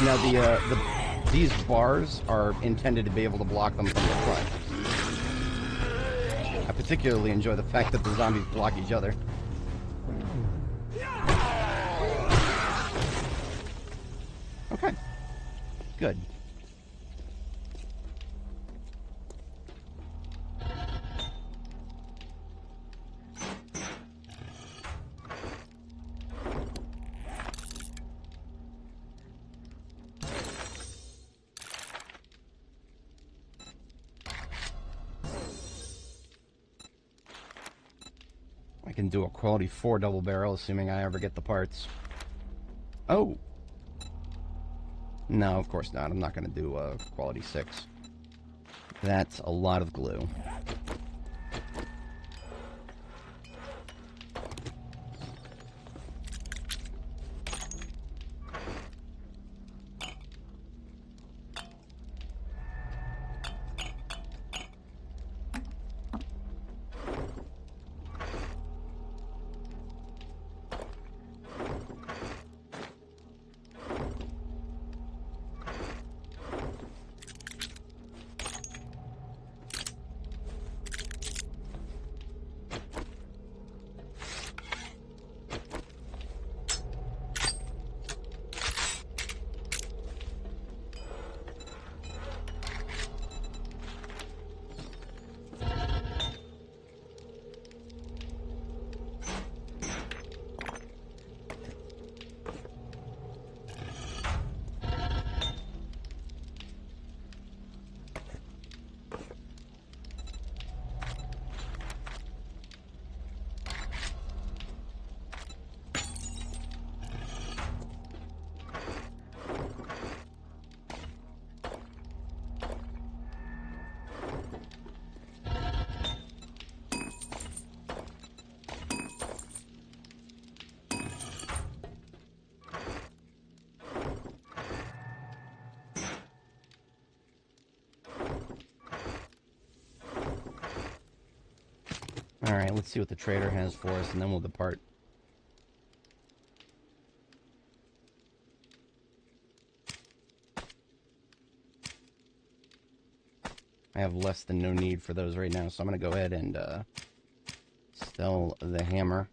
Now these bars are intended to be able to block them from the front. I particularly enjoy the fact that the zombies block each other. Okay. Good. I can do a quality 4 double barrel, assuming I ever get the parts. Oh! No, of course not. I'm not going to do a quality 6. That's a lot of glue. Alright, let's see what the trader has for us, and then we'll depart. I have less than no need for those right now, so I'm going to go ahead and sell the hammer.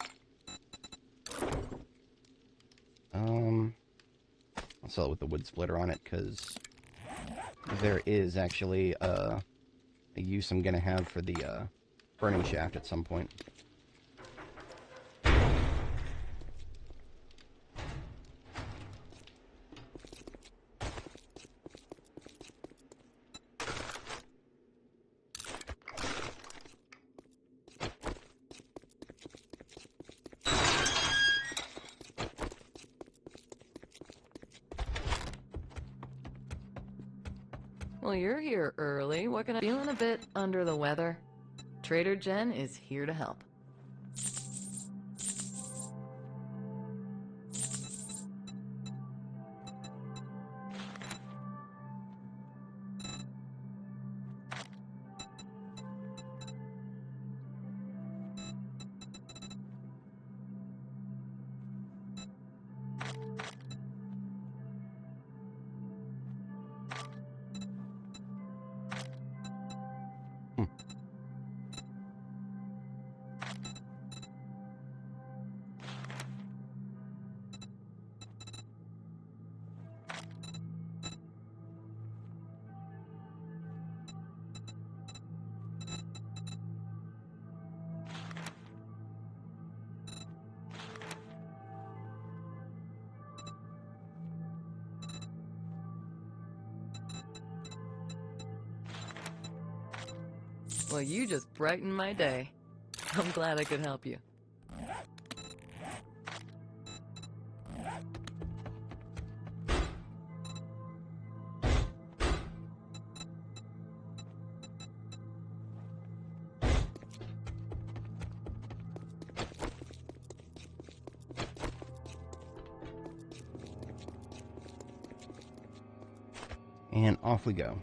I'll sell it with the wood splitter on it, because there is actually a use I'm going to have for the burning shaft at some point. Well, you're here early. What can I... Feeling a bit under the weather? Trader Jen is here to help. Well, you just brightened my day. I'm glad I could help you. And off we go.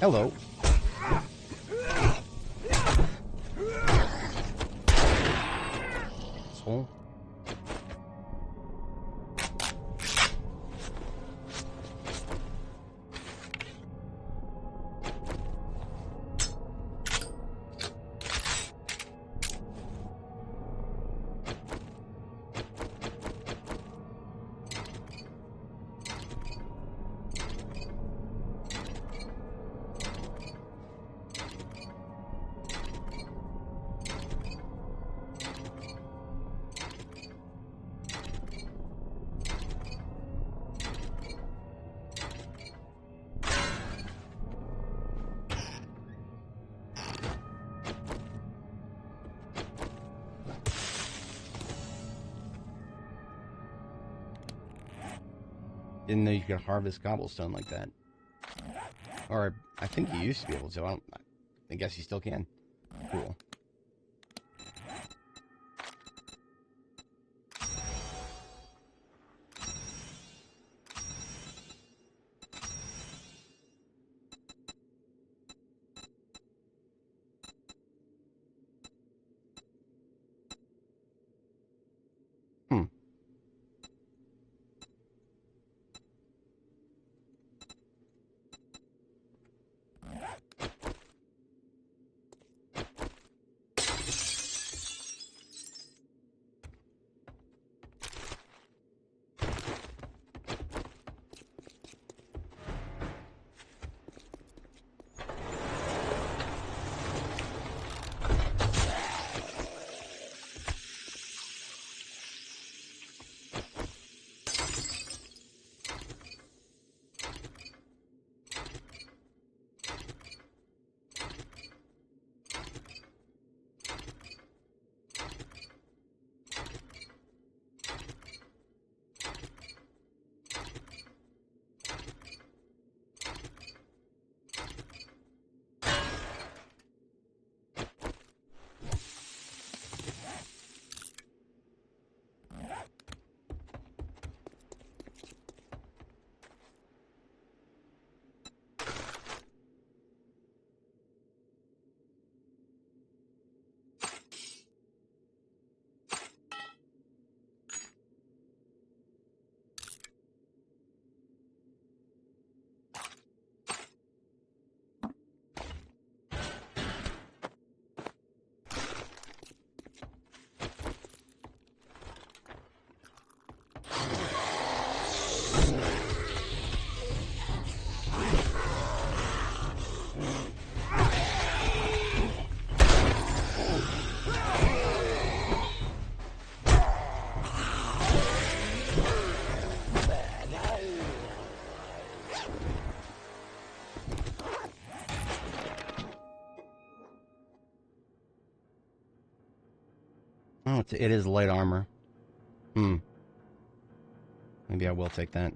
Hello. Asshole. Didn't know you could harvest cobblestone like that. Or I think you used to be able to. I guess you still can. Cool. Hmm. Oh, it is light armor. Hmm. Maybe I will take that.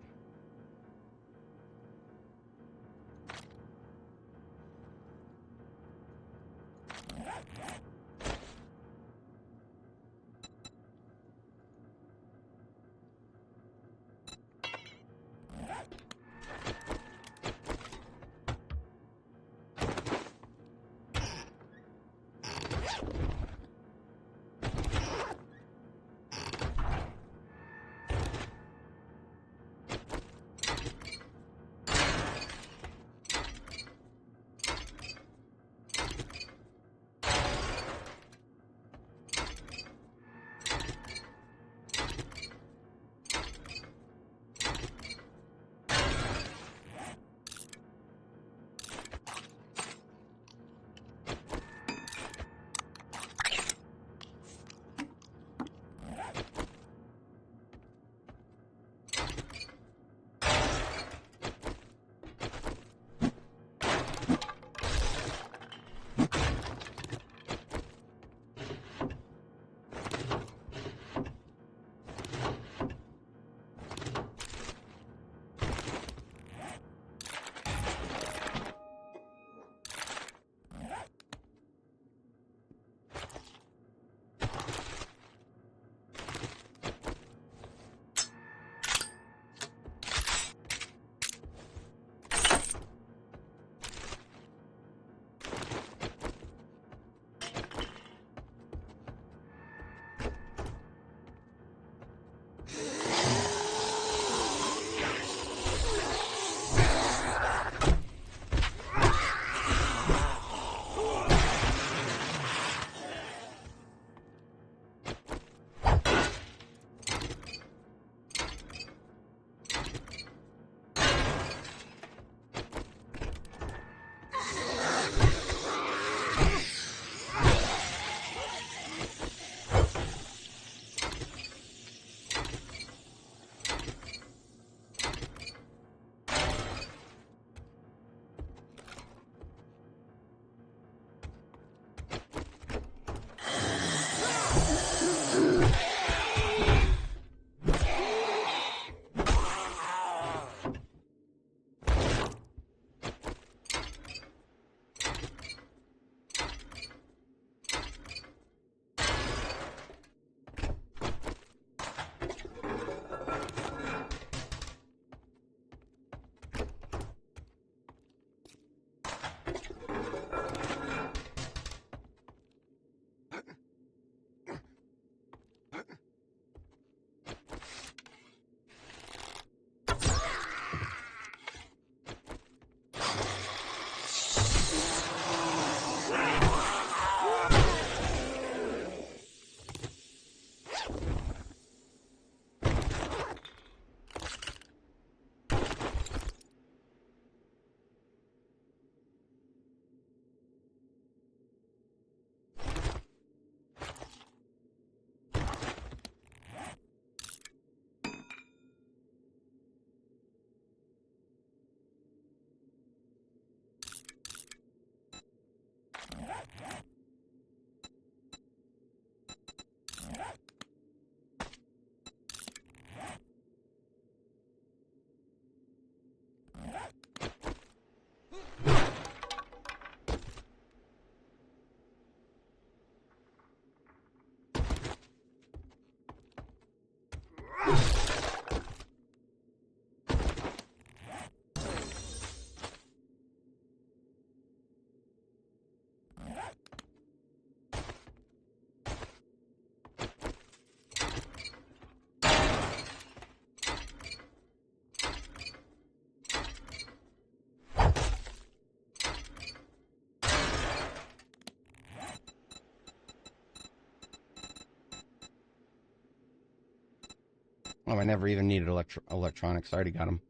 Oh, I never even needed electronics. I already got them.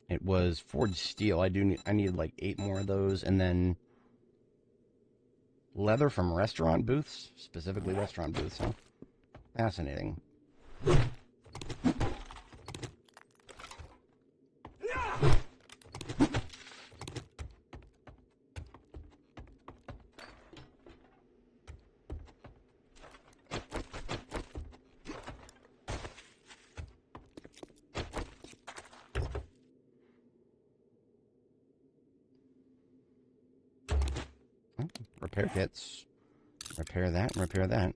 It was forged steel. I needed like 8 more of those, and then leather from restaurant booths, specifically restaurant booths, huh? Fascinating. Oh, repair kits. Repair that, repair that.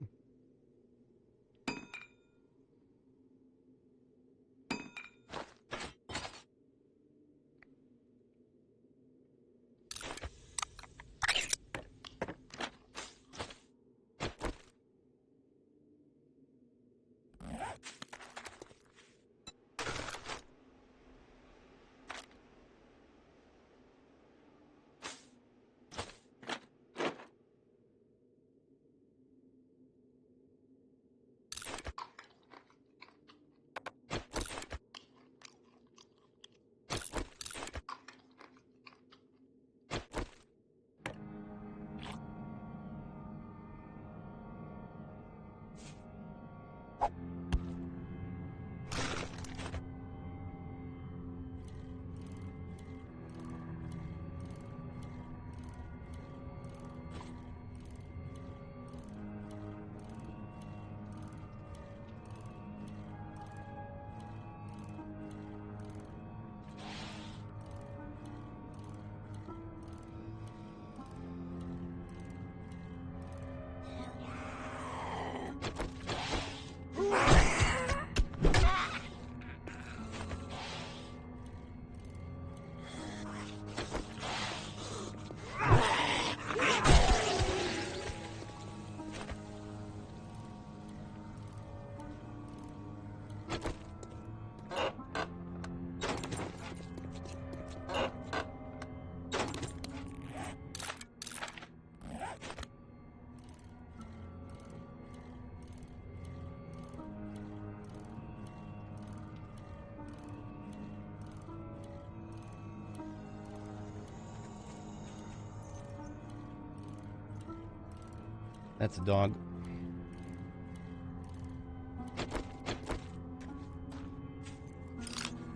That's a dog.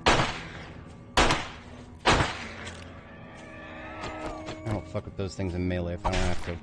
I don't fuck with those things in melee if I don't have to.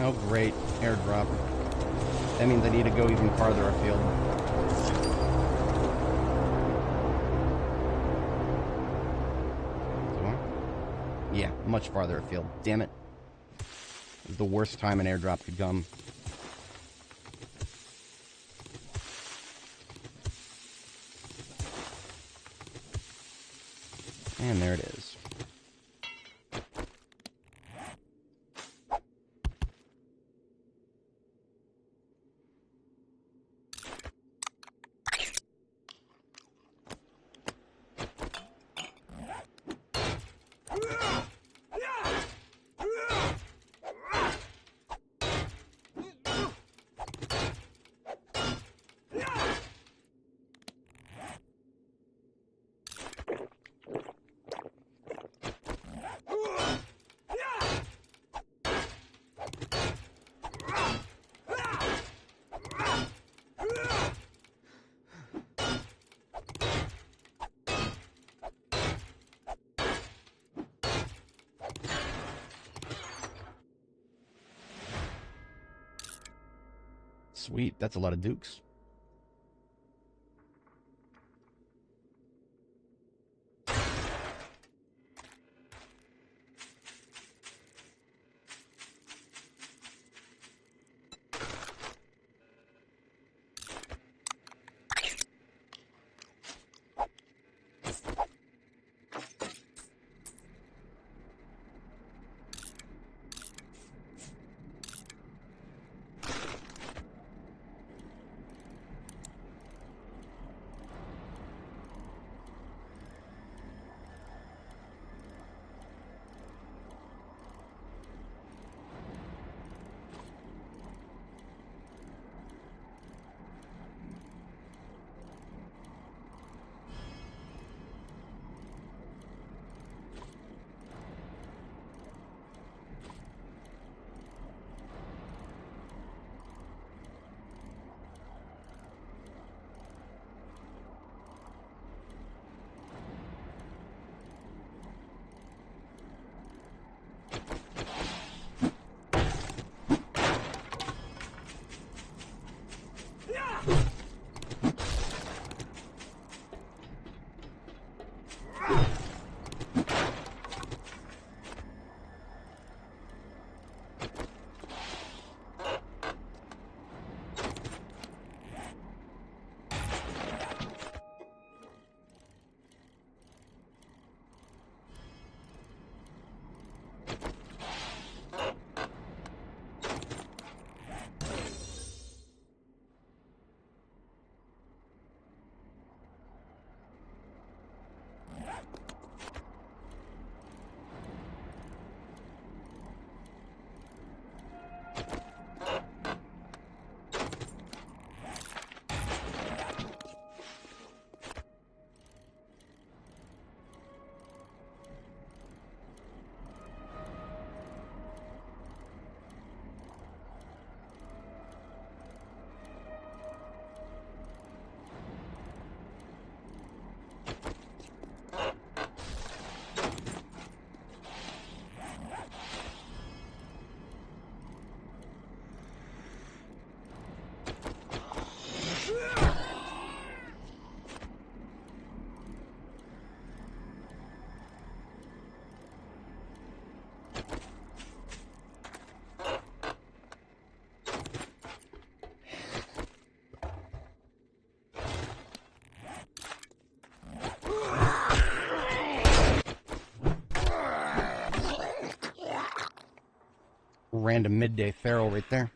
Oh, great. Airdrop. That means I need to go even farther afield. Do I? Yeah, much farther afield. Damn it. This is the worst time an airdrop could come. And there it is. Sweet, that's a lot of dukes. Random midday feral right there.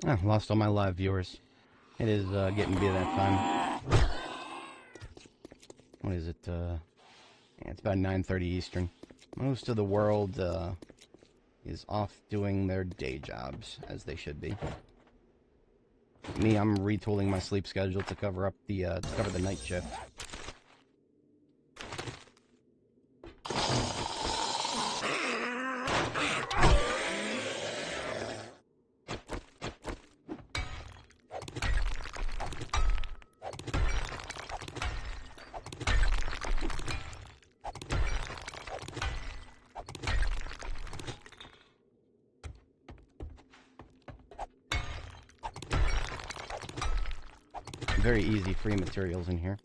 Ah, lost all my live viewers. It is getting to be that time. What is it? Yeah, it's about 9:30 Eastern. Most of the world is off doing their day jobs, as they should be. Me, I'm retooling my sleep schedule to cover the night shift. Very easy free materials in here.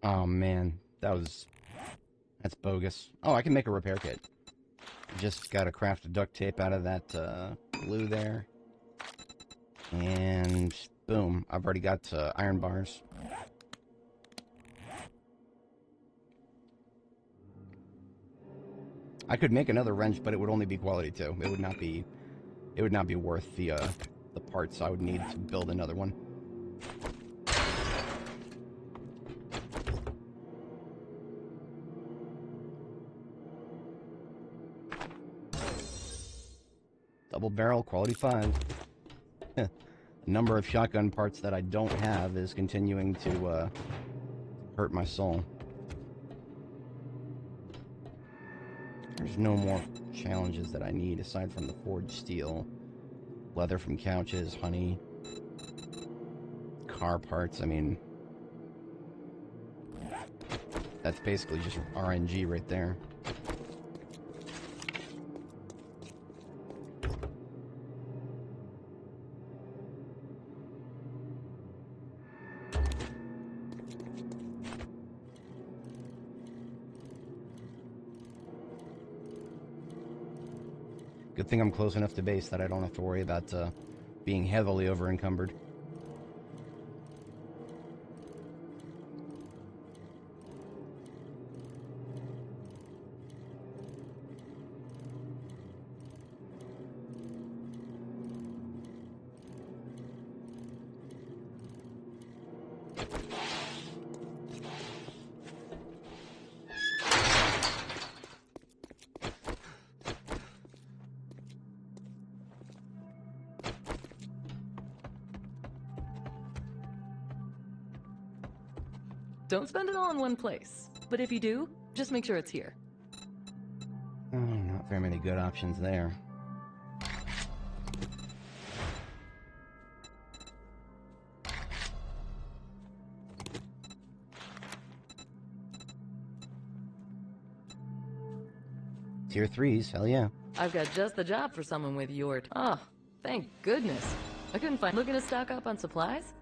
Oh man, that's bogus. Oh, I can make a repair kit. Just gotta craft a duct tape out of that glue there. And boom, I've already got iron bars. I could make another wrench, but it would only be quality 2. It would not be worth the parts I would need to build another one. Double barrel, quality 5. The number of shotgun parts that I don't have is continuing to hurt my soul. There's no more challenges that I need aside from the forged steel, leather from couches, honey, car parts. I mean, that's basically just RNG right there. Good thing I'm close enough to base that I don't have to worry about being heavily over-encumbered. Don't spend it all in one place. But if you do, just make sure it's here. Oh, not very many good options there. Tier 3s, hell yeah. I've got just the job for someone with your... Oh, thank goodness. I couldn't find... Looking to stock up on supplies?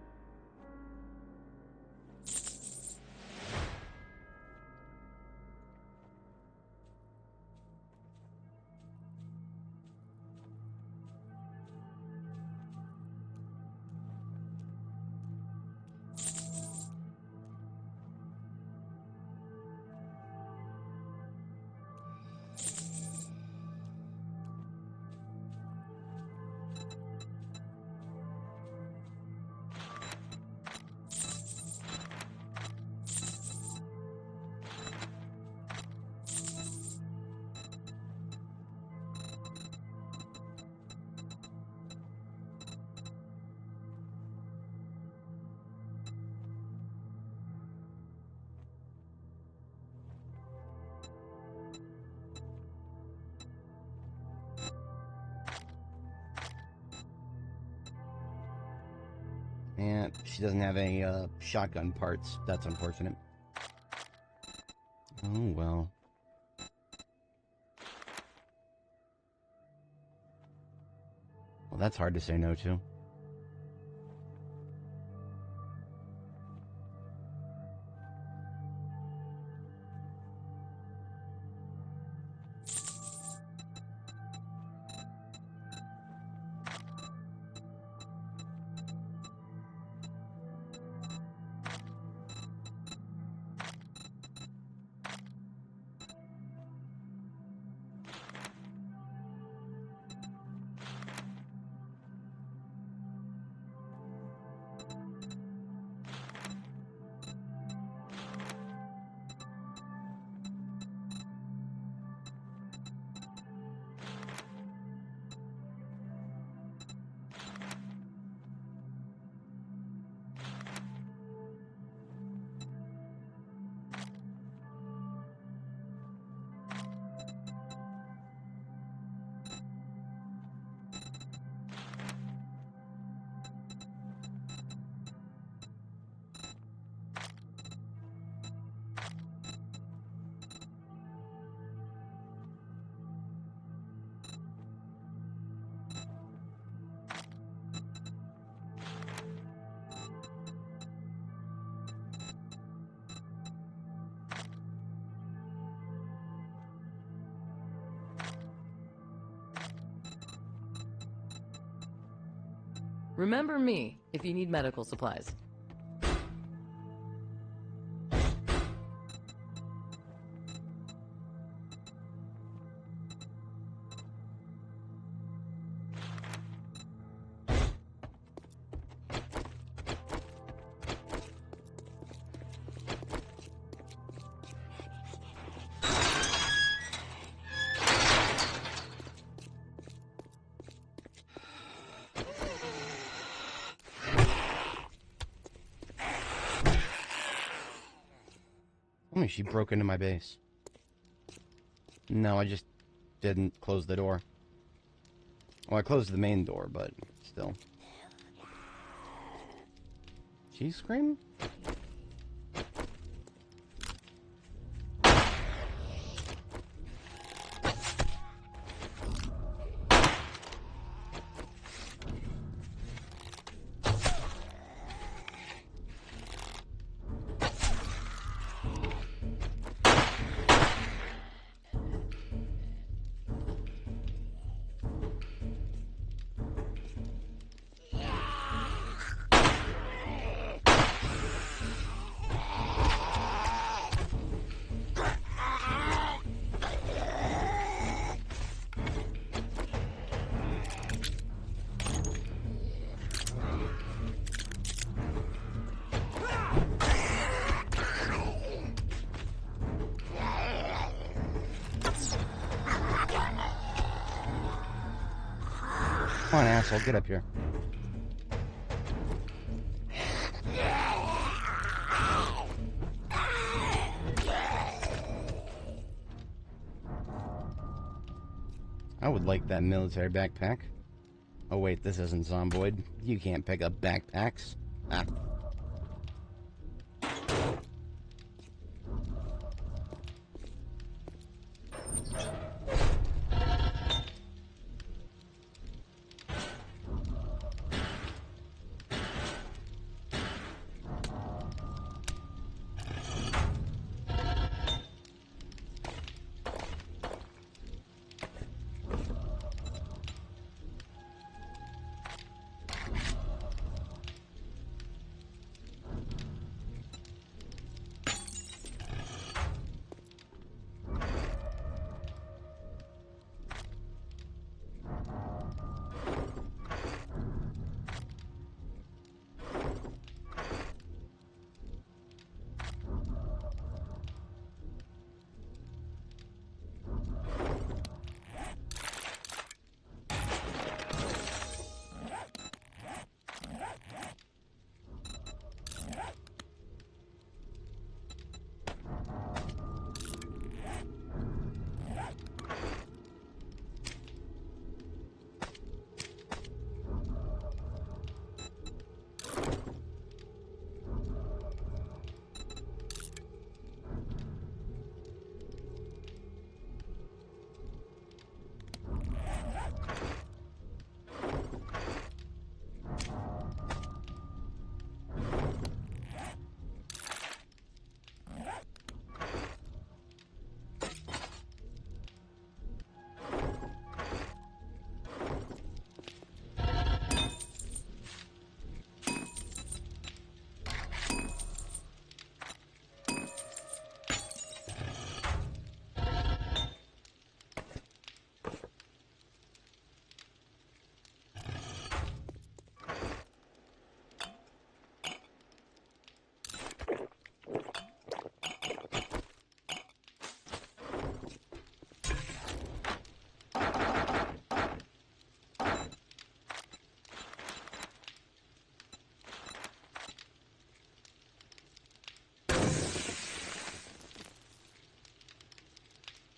And she doesn't have any shotgun parts. That's unfortunate. Oh, well. Well, that's hard to say no to. Remember me if you need medical supplies. Oh, she broke into my base. No, I just didn't close the door. Well, I closed the main door, but still. She's screaming? Come on, asshole, get up here. I would like that military backpack. Oh wait, this isn't Zomboid. You can't pick up backpacks. Ah.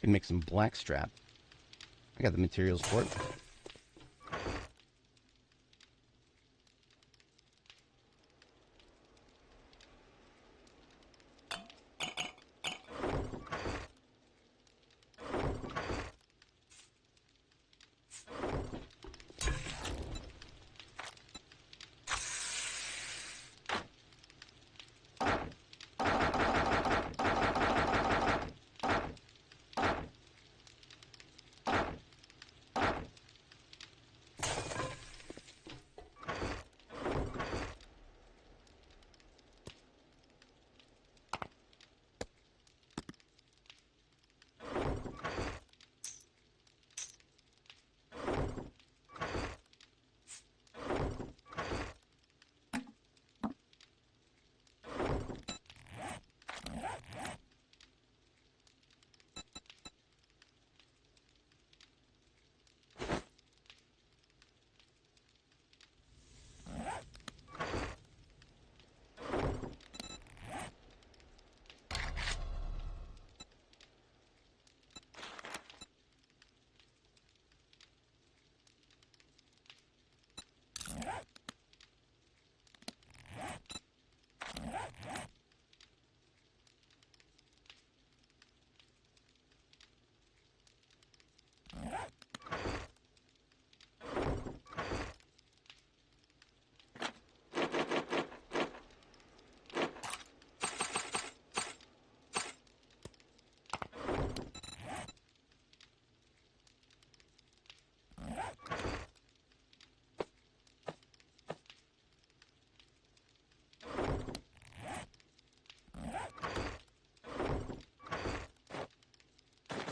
Can make some black strap. I got the materials for it.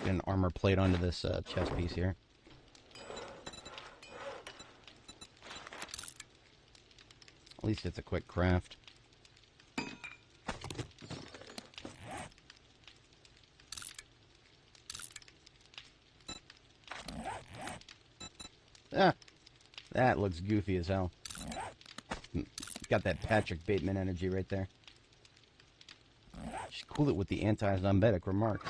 Get an armor plate onto this chest piece here. At least it's a quick craft. Ah, that looks goofy as hell. Got that Patrick Bateman energy right there. Just cool it with the anti-zombetic remarks.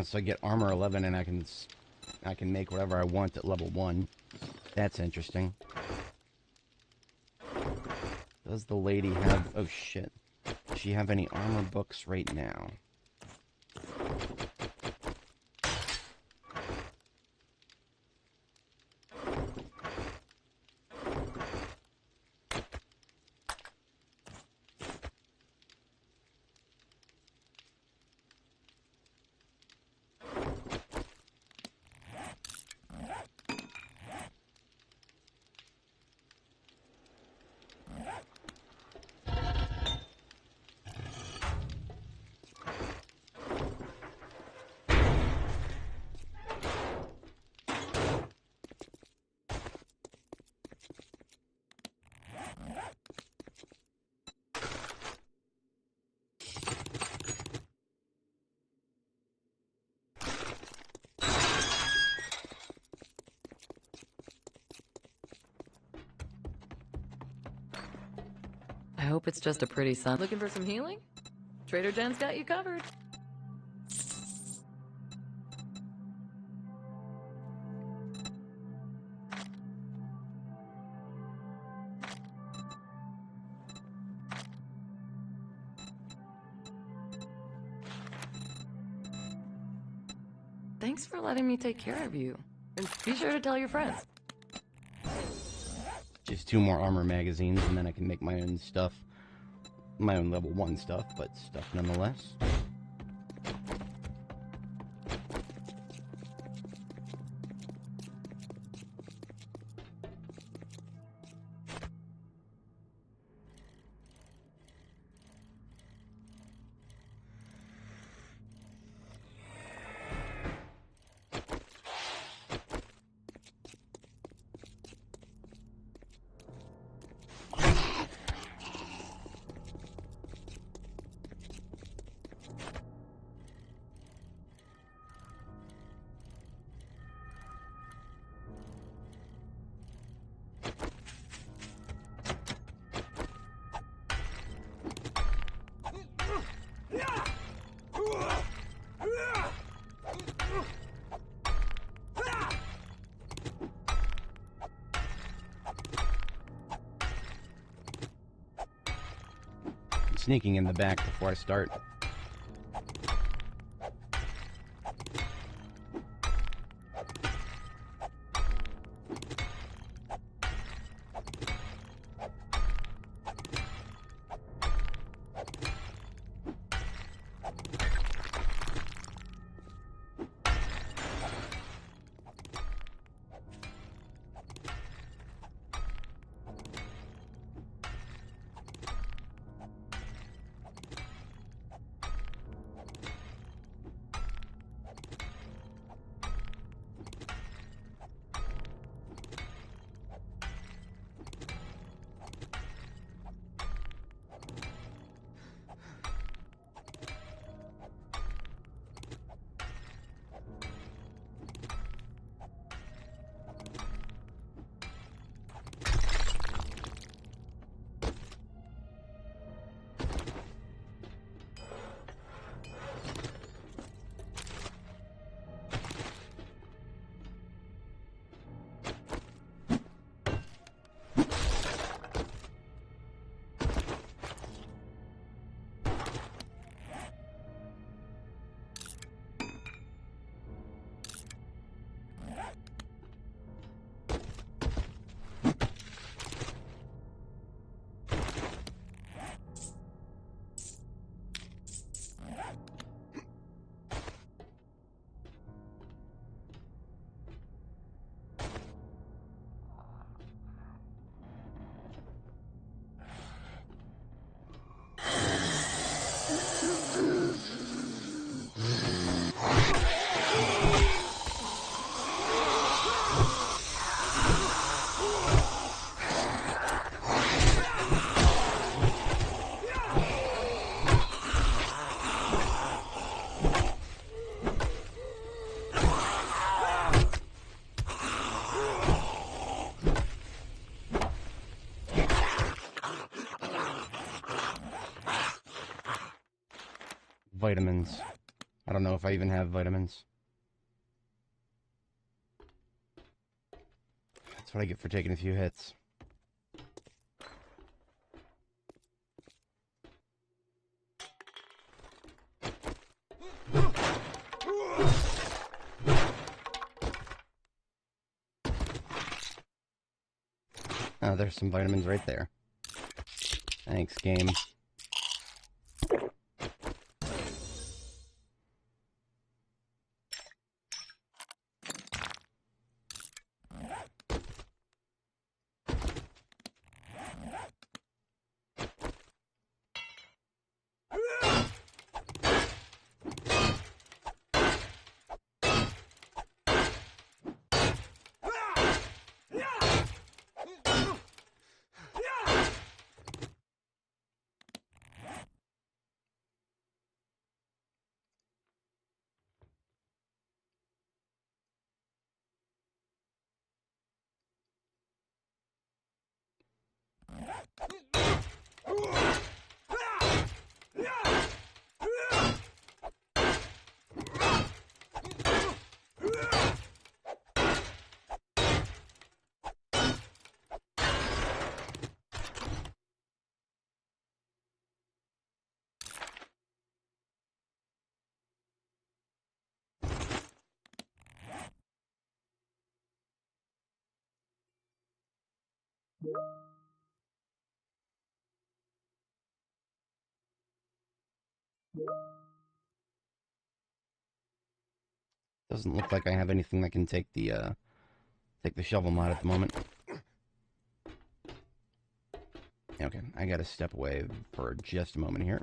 So I get armor 11 and I can make whatever I want at level 1. That's interesting. Does the lady have... Oh shit. Does she have any armor books right now? I hope it's just a pretty sun. Looking for some healing? Trader Jen's got you covered. Thanks for letting me take care of you. And be sure to tell your friends. Just 2 more armor magazines, and then I can make my own stuff. My own level 1 stuff, but stuff nonetheless. Sneaking in the back before I start. Vitamins. I don't know if I even have vitamins. That's what I get for taking a few hits. Oh, there's some vitamins right there. Thanks, game. Doesn't look like I have anything that can take the shovel mod at the moment. Okay, I gotta step away for just a moment here.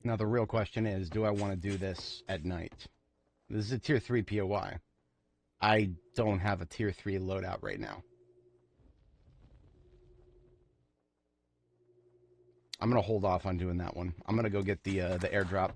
Now the real question is, do I want to do this at night? This is a tier 3 POI. I don't have a tier 3 loadout right now. I'm going to hold off on doing that one. I'm going to go get the airdrop.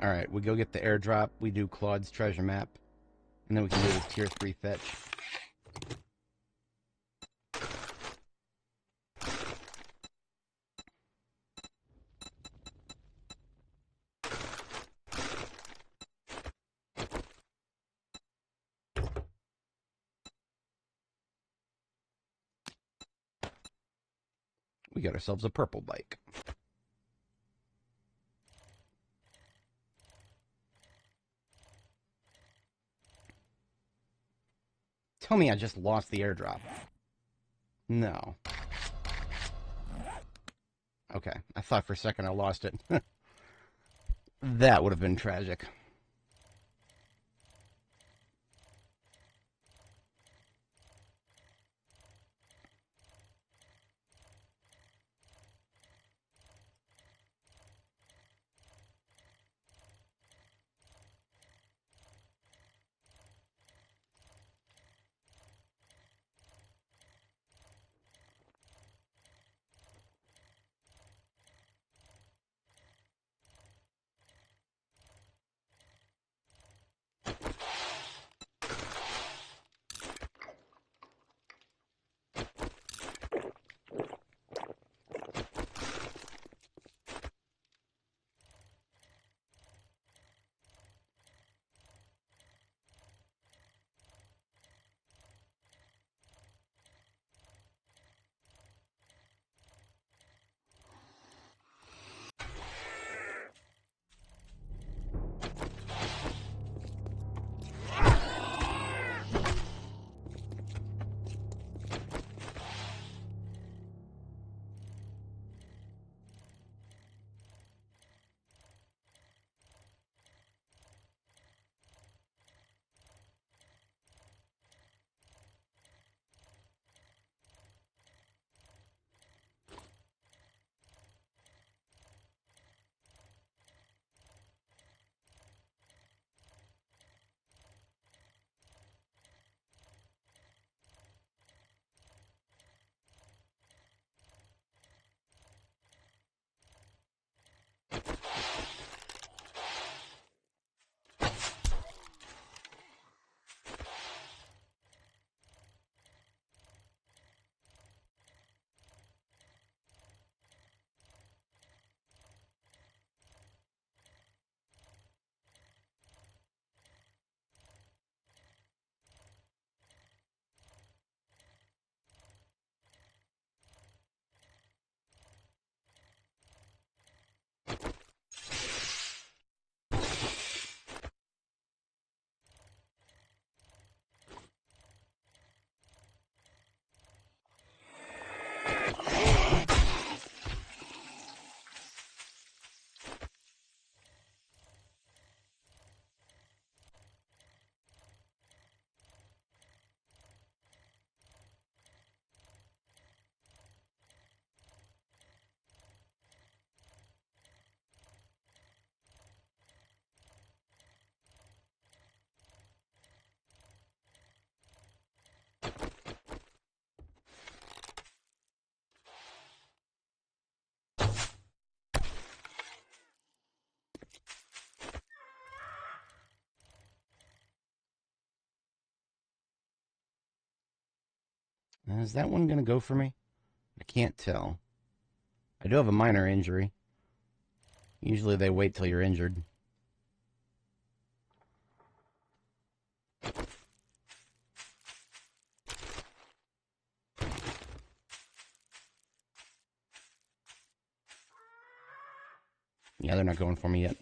Alright, we go get the airdrop, we do Claude's treasure map, and then we can do his tier 3 fetch. We got ourselves a purple bike. Tell me I just lost the airdrop. No. Okay, I thought for a second I lost it. That would have been tragic. Is that one going to go for me? I can't tell. I do have a minor injury. Usually they wait till you're injured. Yeah, they're not going for me yet.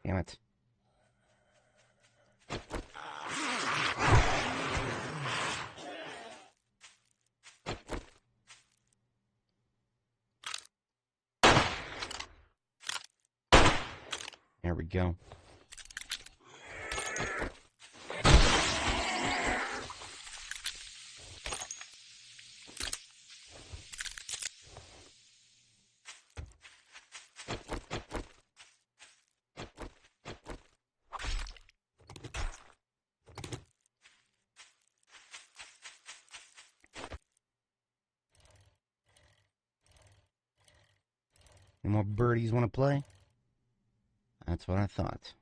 Damn it. There we go. Any more birdies want to play? That's what I thought.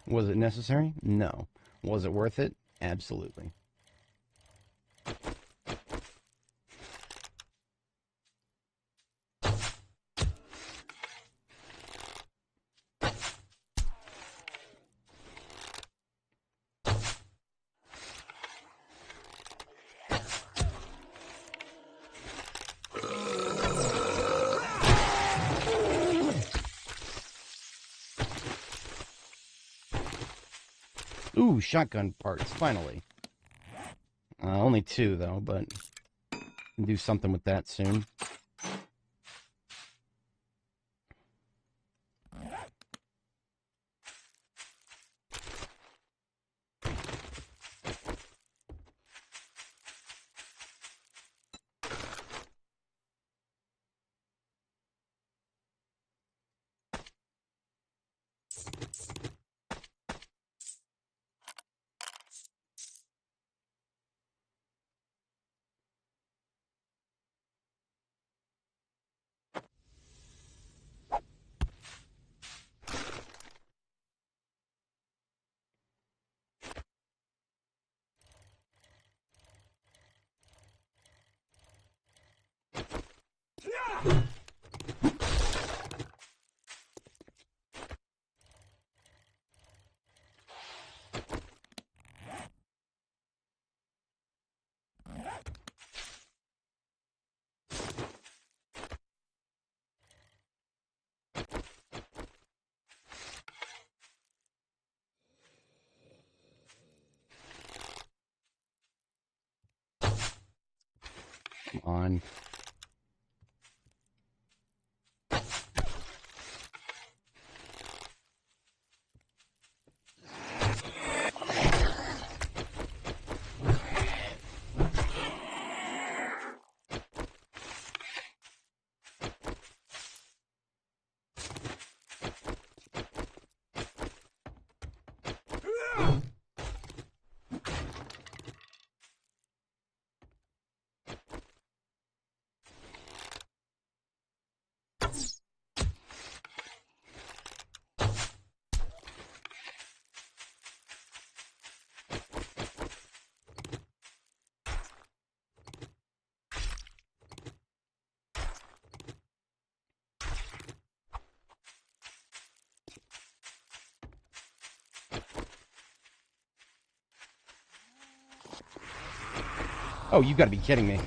Was it necessary? No. Was it worth it? Absolutely. Ooh, shotgun parts, finally. Only 2, though, but do something with that soon. Come on. Oh, you gotta be kidding me.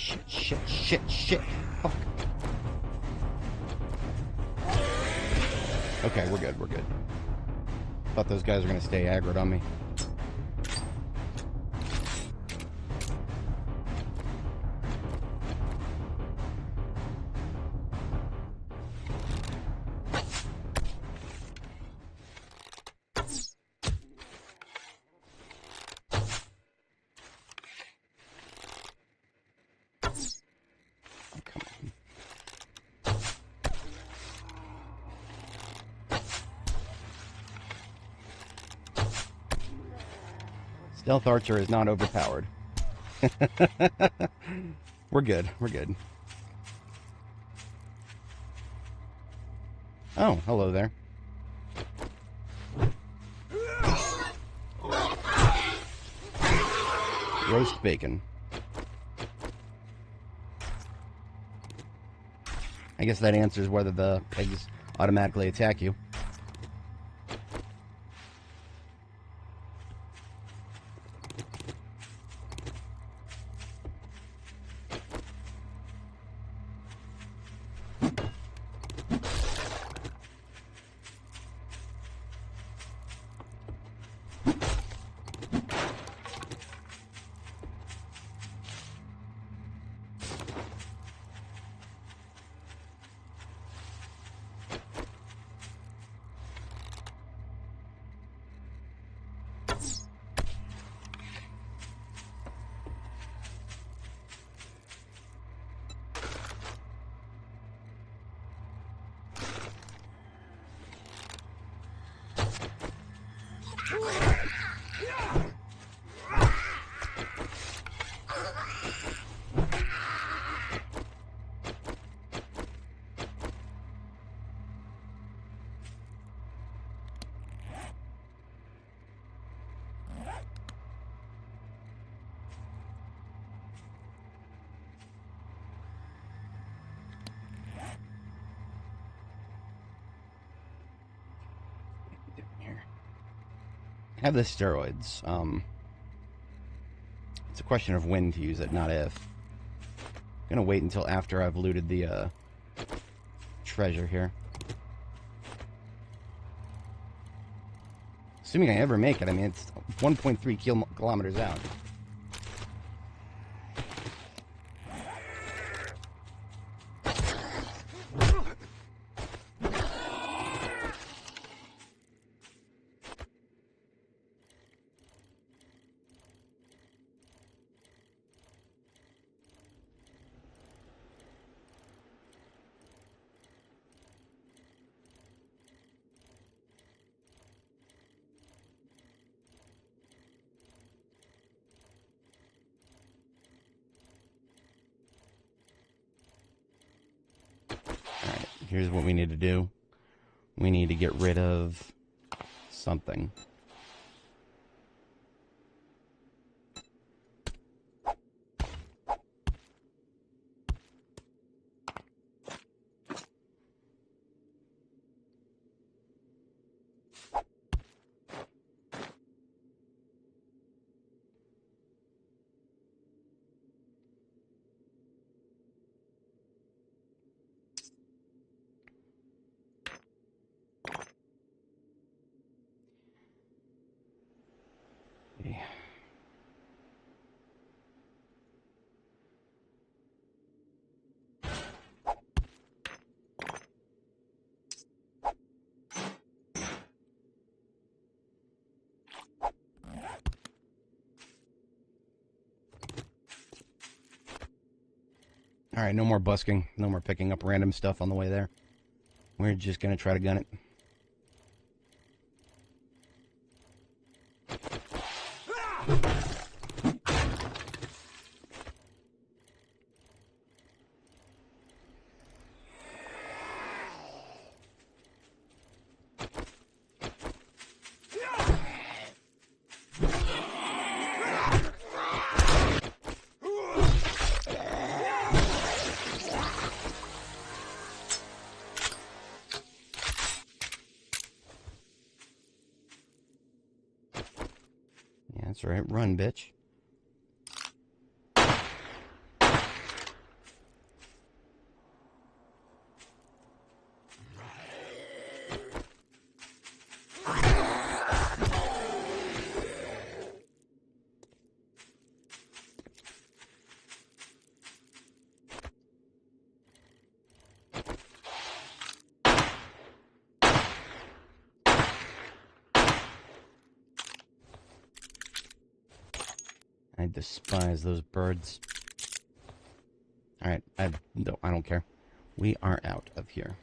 Shit. Fuck. Okay, we're good. Thought those guys were gonna stay aggroed on me. Stealth Archer is not overpowered. We're good. Oh, hello there. Roast bacon. I guess that answers whether the eggs automatically attack you. I have the steroids. It's a question of when to use it, not if. I'm gonna wait until after I've looted the treasure here. Assuming I ever make it. I mean, it's 1.3 kilometers out. Here's what we need to do. We need to get rid of something. Alright, no more busking. No more picking up random stuff on the way there. We're just gonna try to gun it. That's right, run, bitch. I despise those birds. Alright, I don't care. We are out of here.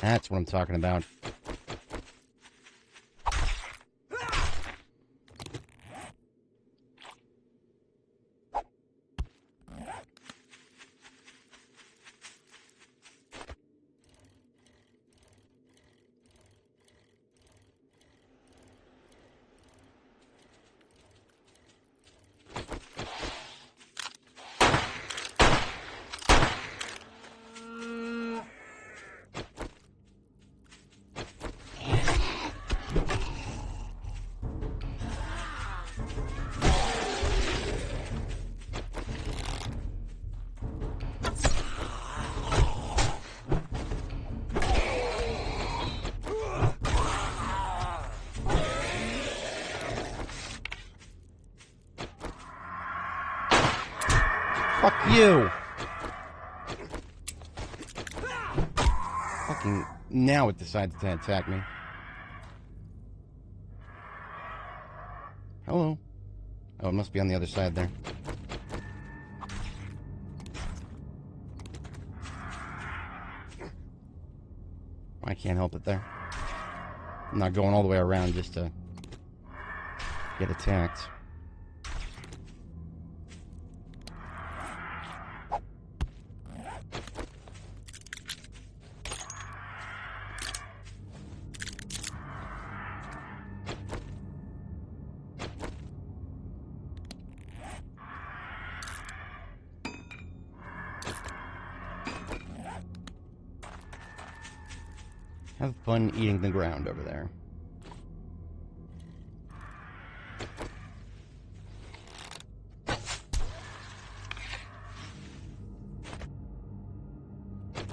That's what I'm talking about. Fuck you! Fucking now it decides to attack me. Hello? Oh, it must be on the other side there. I can't help it there. I'm not going all the way around just to get attacked. Have fun eating the ground over there.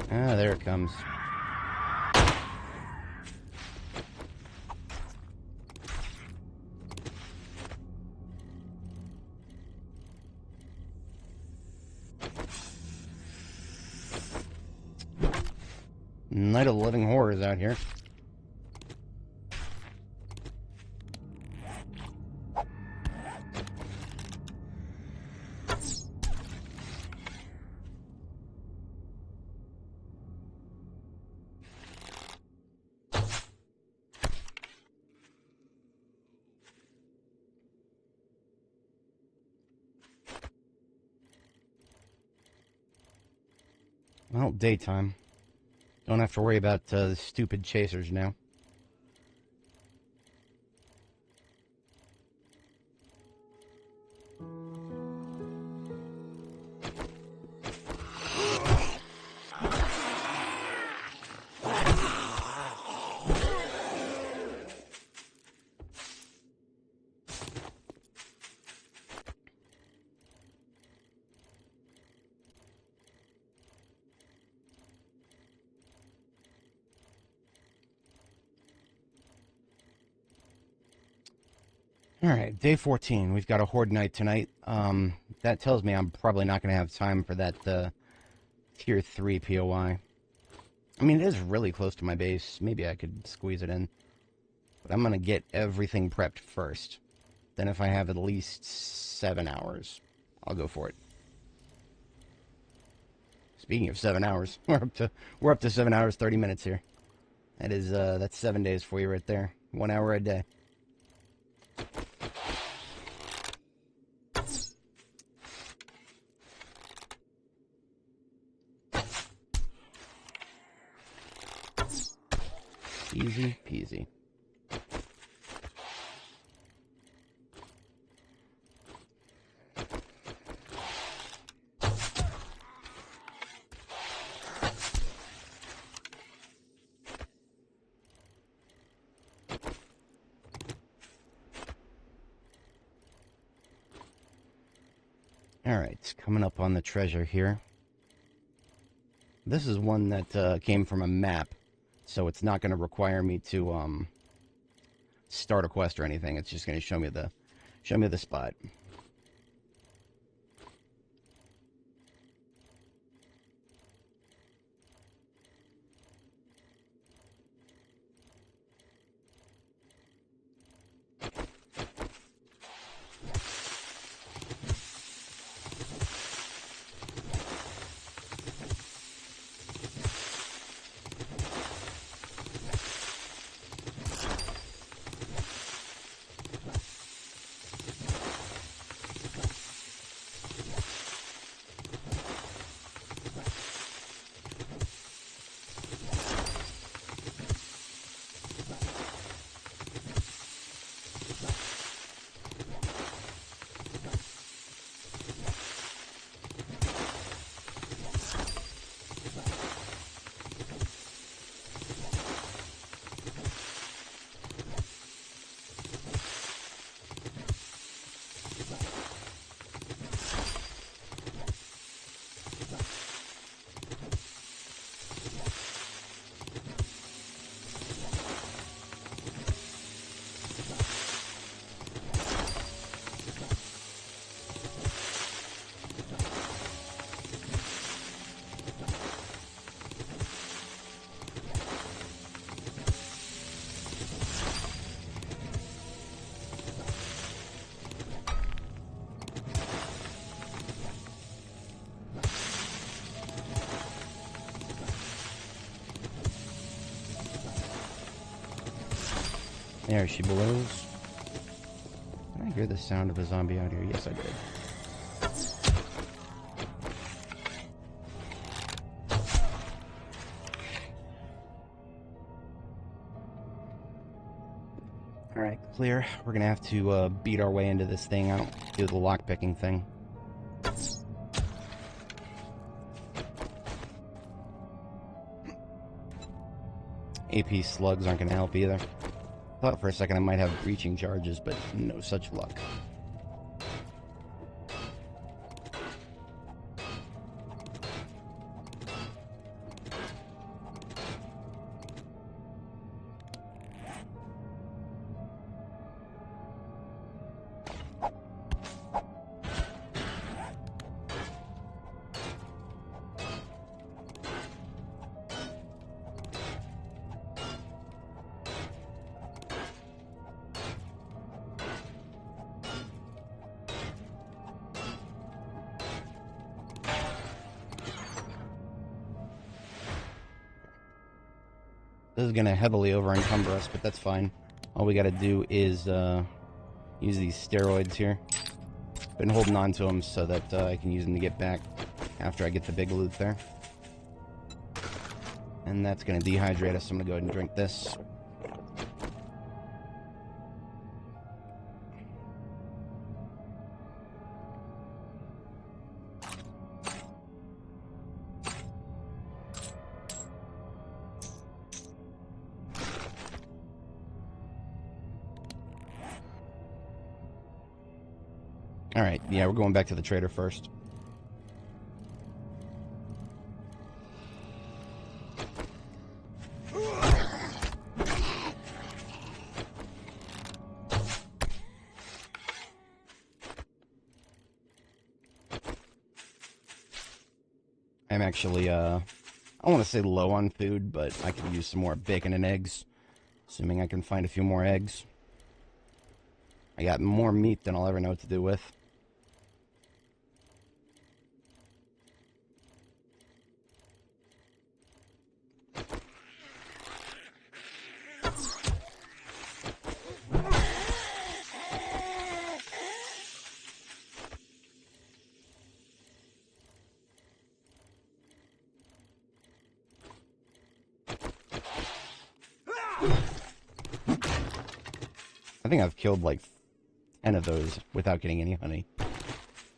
Ah, there it comes. Night of the Living Horrors out here. Well, daytime. Don't have to worry about the stupid chasers now. Alright, day 14. We've got a horde night tonight. That tells me I'm probably not going to have time for that tier 3 POI. I mean, it is really close to my base. Maybe I could squeeze it in. But I'm going to get everything prepped first. Then if I have at least 7 hours, I'll go for it. Speaking of 7 hours, we're up to 7 hours, 30 minutes here. That is, that's 7 days for you right there. 1 hour a day. Easy peasy. Alright, coming up on the treasure here. This is one that came from a map, so it's not going to require me to start a quest or anything. It's just going to show me the spot. There she blows. Did I hear the sound of a zombie out here? Yes, I did. Alright, clear. We're gonna have to beat our way into this thing. I don't do the lockpicking thing. AP slugs aren't gonna help either. Thought for a second I might have breaching charges, but no such luck. This is going to heavily over-encumber us, but that's fine. All we got to do is use these steroids here. Been holding on to them so that I can use them to get back after I get the big loot there. And that's going to dehydrate us, so I'm going to go ahead and drink this. Alright, yeah, we're going back to the trader first. I'm actually, I don't want to say low on food, but I could use some more bacon and eggs. Assuming I can find a few more eggs. I got more meat than I'll ever know what to do with. I think I've killed like 10 of those without getting any honey.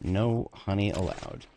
No honey allowed.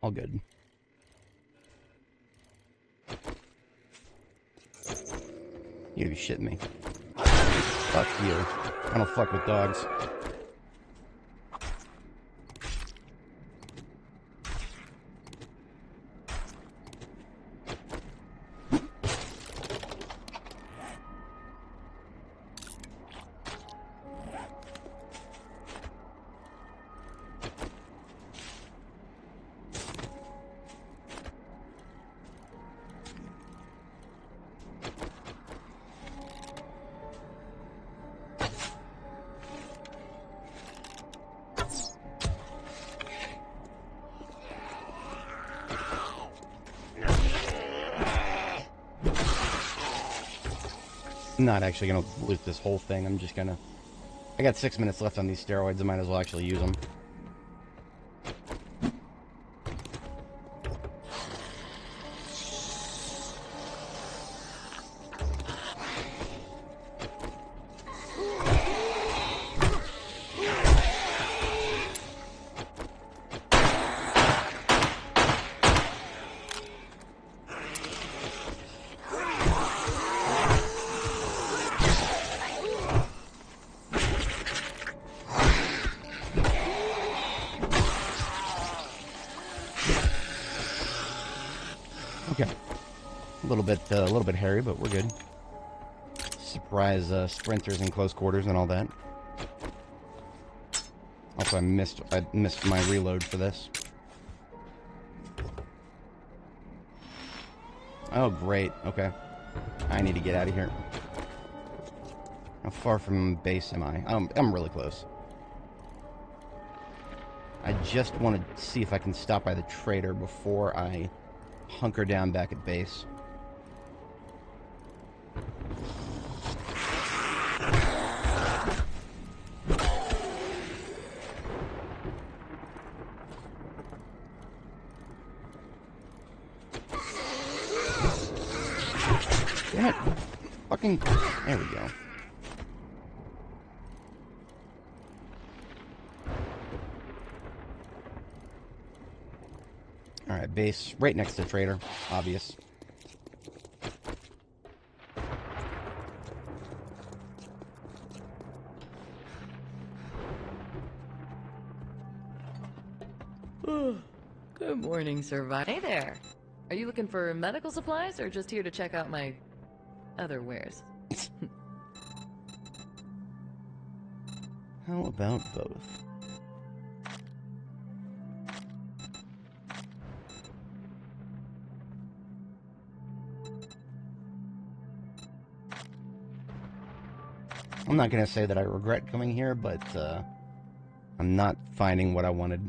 All good. You be shitting me. Fuck you. I don't fuck with dogs. I'm not actually going to loot this whole thing. I'm just going to... I got 6 minutes left on these steroids. I might as well actually use them. Okay. A little bit hairy, but we're good. Surprise sprinters in close quarters and all that. Also, I missed my reload for this. Oh, great. Okay. I need to get out of here. How far from base am I? I'm really close. I just want to see if I can stop by the trader before I hunker down back at base. Damn it. Fucking... There we go. Alright, base right next to trader. Obvious. Good morning, Survivor. Hey there. Are you looking for medical supplies or just here to check out my other wares? How about both? I'm not going to say that I regret coming here, but I'm not finding what I wanted.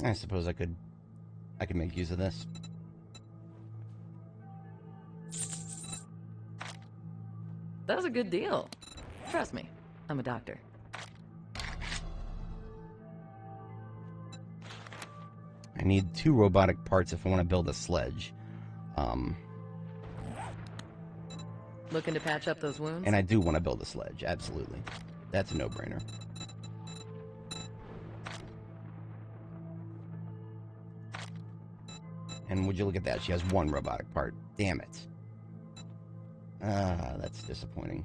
I suppose I could make use of this. That was a good deal. Trust me, I'm a doctor. I need 2 robotic parts if I want to build a sledge. Looking to patch up those wounds? And I do want to build a sledge, absolutely. That's a no-brainer. And would you look at that? She has 1 robotic part. Damn it. Ah, that's disappointing.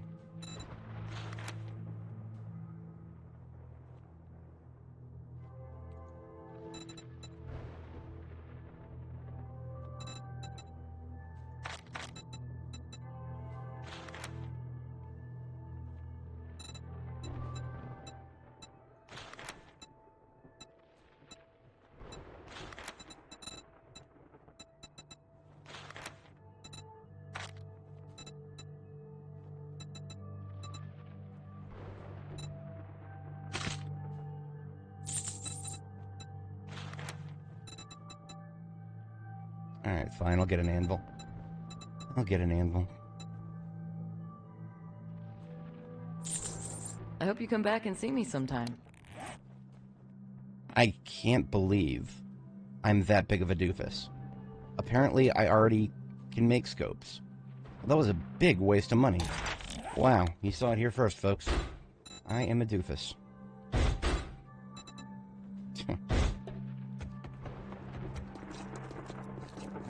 Alright, fine, I'll get an anvil. I'll get an anvil. I hope you come back and see me sometime. I can't believe I'm that big of a doofus. Apparently, I already can make scopes. Well, that was a big waste of money. Wow, you saw it here first, folks. I am a doofus.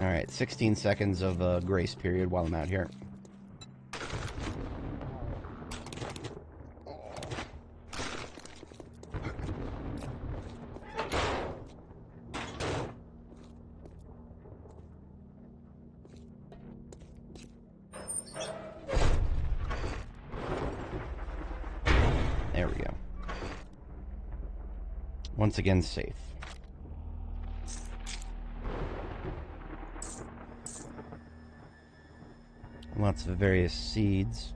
Alright, 16 seconds of grace period while I'm out here. There we go. Once again, safe. Lots of various seeds.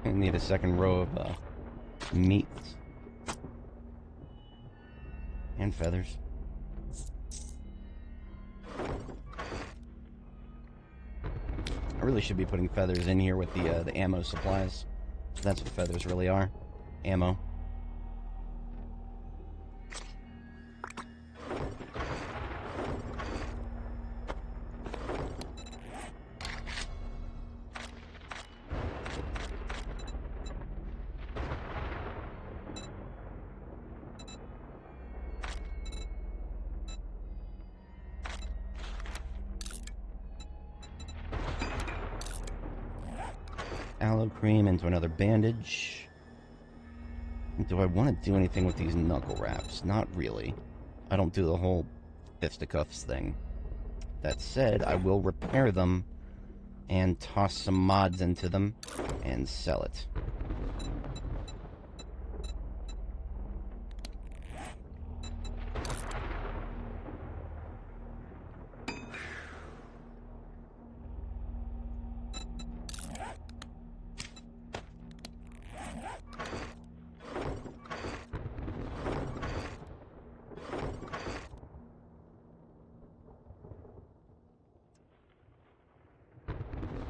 I need a second row of meats and feathers. I really should be putting feathers in here with the ammo supplies. That's what feathers really are. Ammo. Aloe cream into another bandage. Do I want to do anything with these knuckle wraps? Not really. I don't do the whole fisticuffs thing. That said, I will repair them and toss some mods into them and sell it.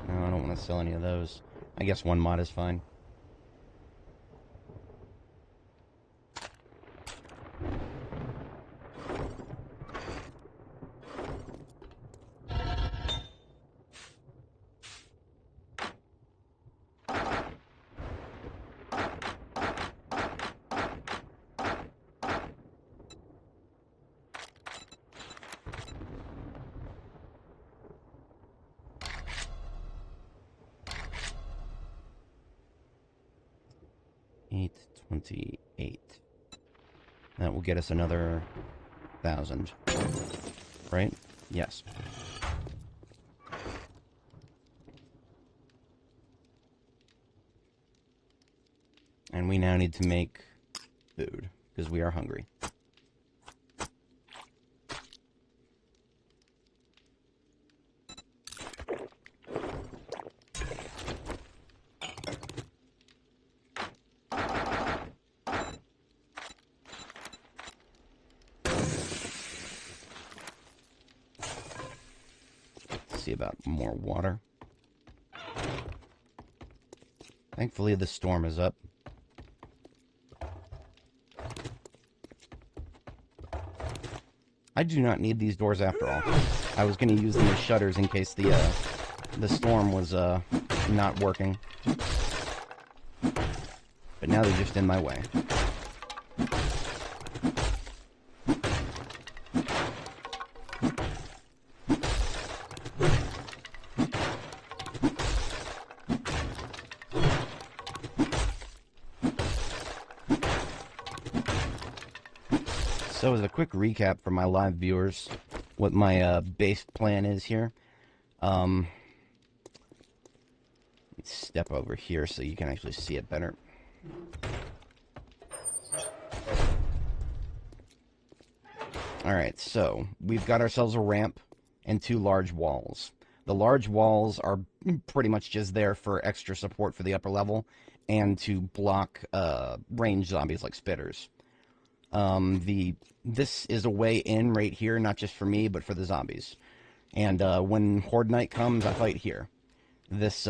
No, I don't want to sell any of those. I guess one mod is fine. $828. That will get us another 1,000. Right? Yes. And we now need to make food, because we are hungry. See about more water. Thankfully, the storm is up. I do not need these doors after all. I was going to use them as shutters in case the storm was not working. But now they're just in my way. So as a quick recap for my live viewers, what my base plan is here. Let's step over here so you can actually see it better. Alright, so we've got ourselves a ramp and 2 large walls. The large walls are pretty much just there for extra support for the upper level and to block ranged zombies like spitters. This is a way in right here, not just for me, but for the zombies. And when Horde Night comes, I fight here. These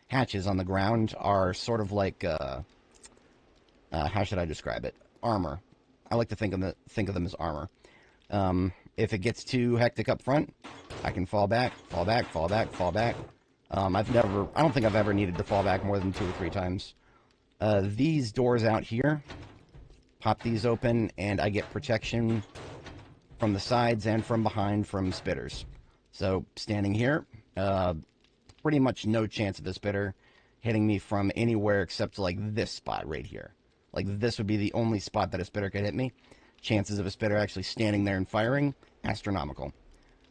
hatches on the ground are sort of like how should I describe it? Armor. I like to think of them as armor. If it gets too hectic up front, I can fall back, fall back, fall back, fall back. I don't think I've ever needed to fall back more than 2 or 3 times. These doors out here, pop these open, and I get protection from the sides and from behind from spitters. So, standing here, pretty much no chance of a spitter hitting me from anywhere except like this spot right here. Like, this would be the only spot that a spitter could hit me. Chances of a spitter actually standing there and firing, astronomical.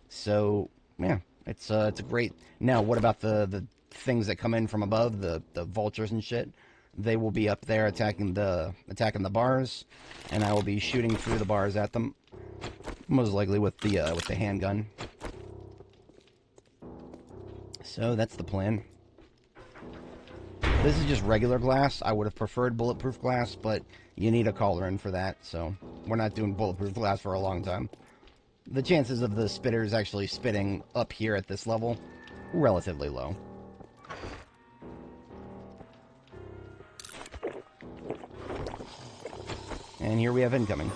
So, yeah, it's a great... Now, what about the things that come in from above, the vultures and shit? They will be up there attacking the bars, and I will be shooting through the bars at them, most likely with the handgun. So that's the plan. This is just regular glass. I would have preferred bulletproof glass, but you need a cauldron for that, so we're not doing bulletproof glass for a long time. The chances of the spitters actually spitting up here at this level, relatively low. And here we have incoming.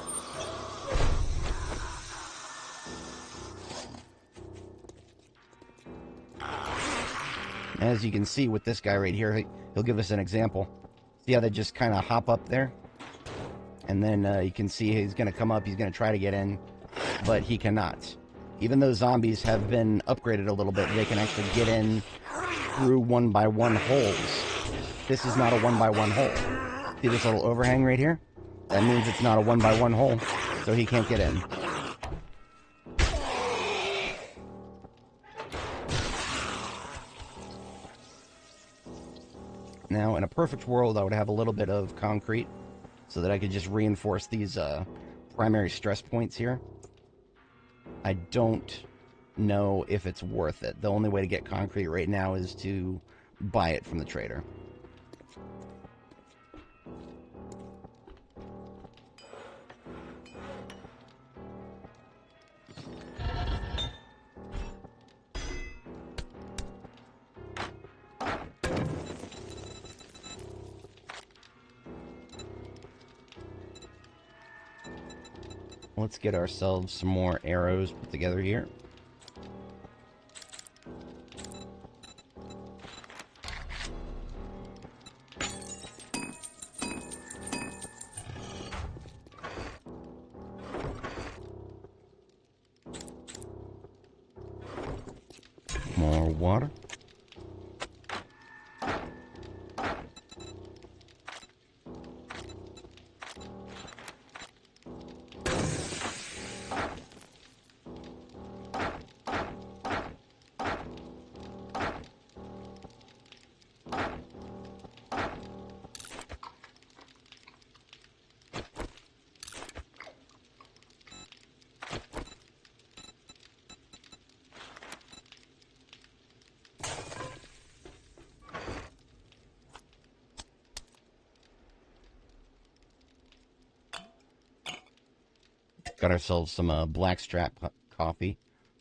As you can see with this guy right here, he'll give us an example. See how they just kind of hop up there? And then you can see he's going to come up, he's going to try to get in, but he cannot. Even though zombies have been upgraded a little bit, they can actually get in through 1x1 holes. This is not a 1x1 hole. See this little overhang right here? That means it's not a 1x1 hole, so he can't get in. Now, in a perfect world, I would have a little bit of concrete so that I could just reinforce these primary stress points here. I don't know if it's worth it. The only way to get concrete right now is to buy it from the trader. Let's get ourselves some more arrows put together here. More water. Got ourselves some blackstrap coffee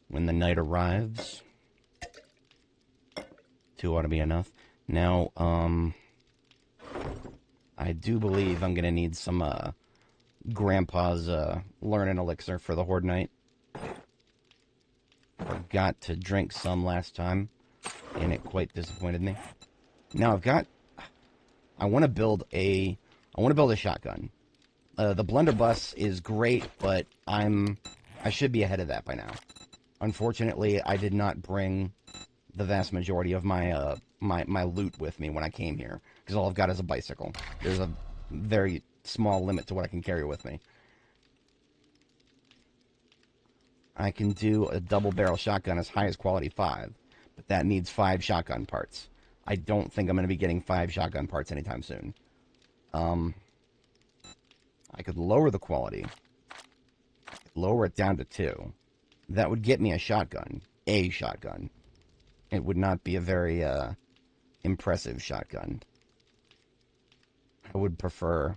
when the night arrives. 2 ought to be enough. Now, I do believe I'm going to need some Grandpa's learning elixir for the Horde Night. Forgot to drink some last time, and it quite disappointed me. Now I want to build a shotgun. The blunderbuss is great, but I should be ahead of that by now. Unfortunately, I did not bring the vast majority of my my loot with me when I came here, because all I've got is a bicycle. There's a very small limit to what I can carry with me. I can do a double barrel shotgun as high as quality 5, but that needs 5 shotgun parts. I don't think I'm going to be getting 5 shotgun parts anytime soon. I could lower the quality lower it down to 2. That would get me a shotgun. A shotgun. It would not be a very impressive shotgun. I'd prefer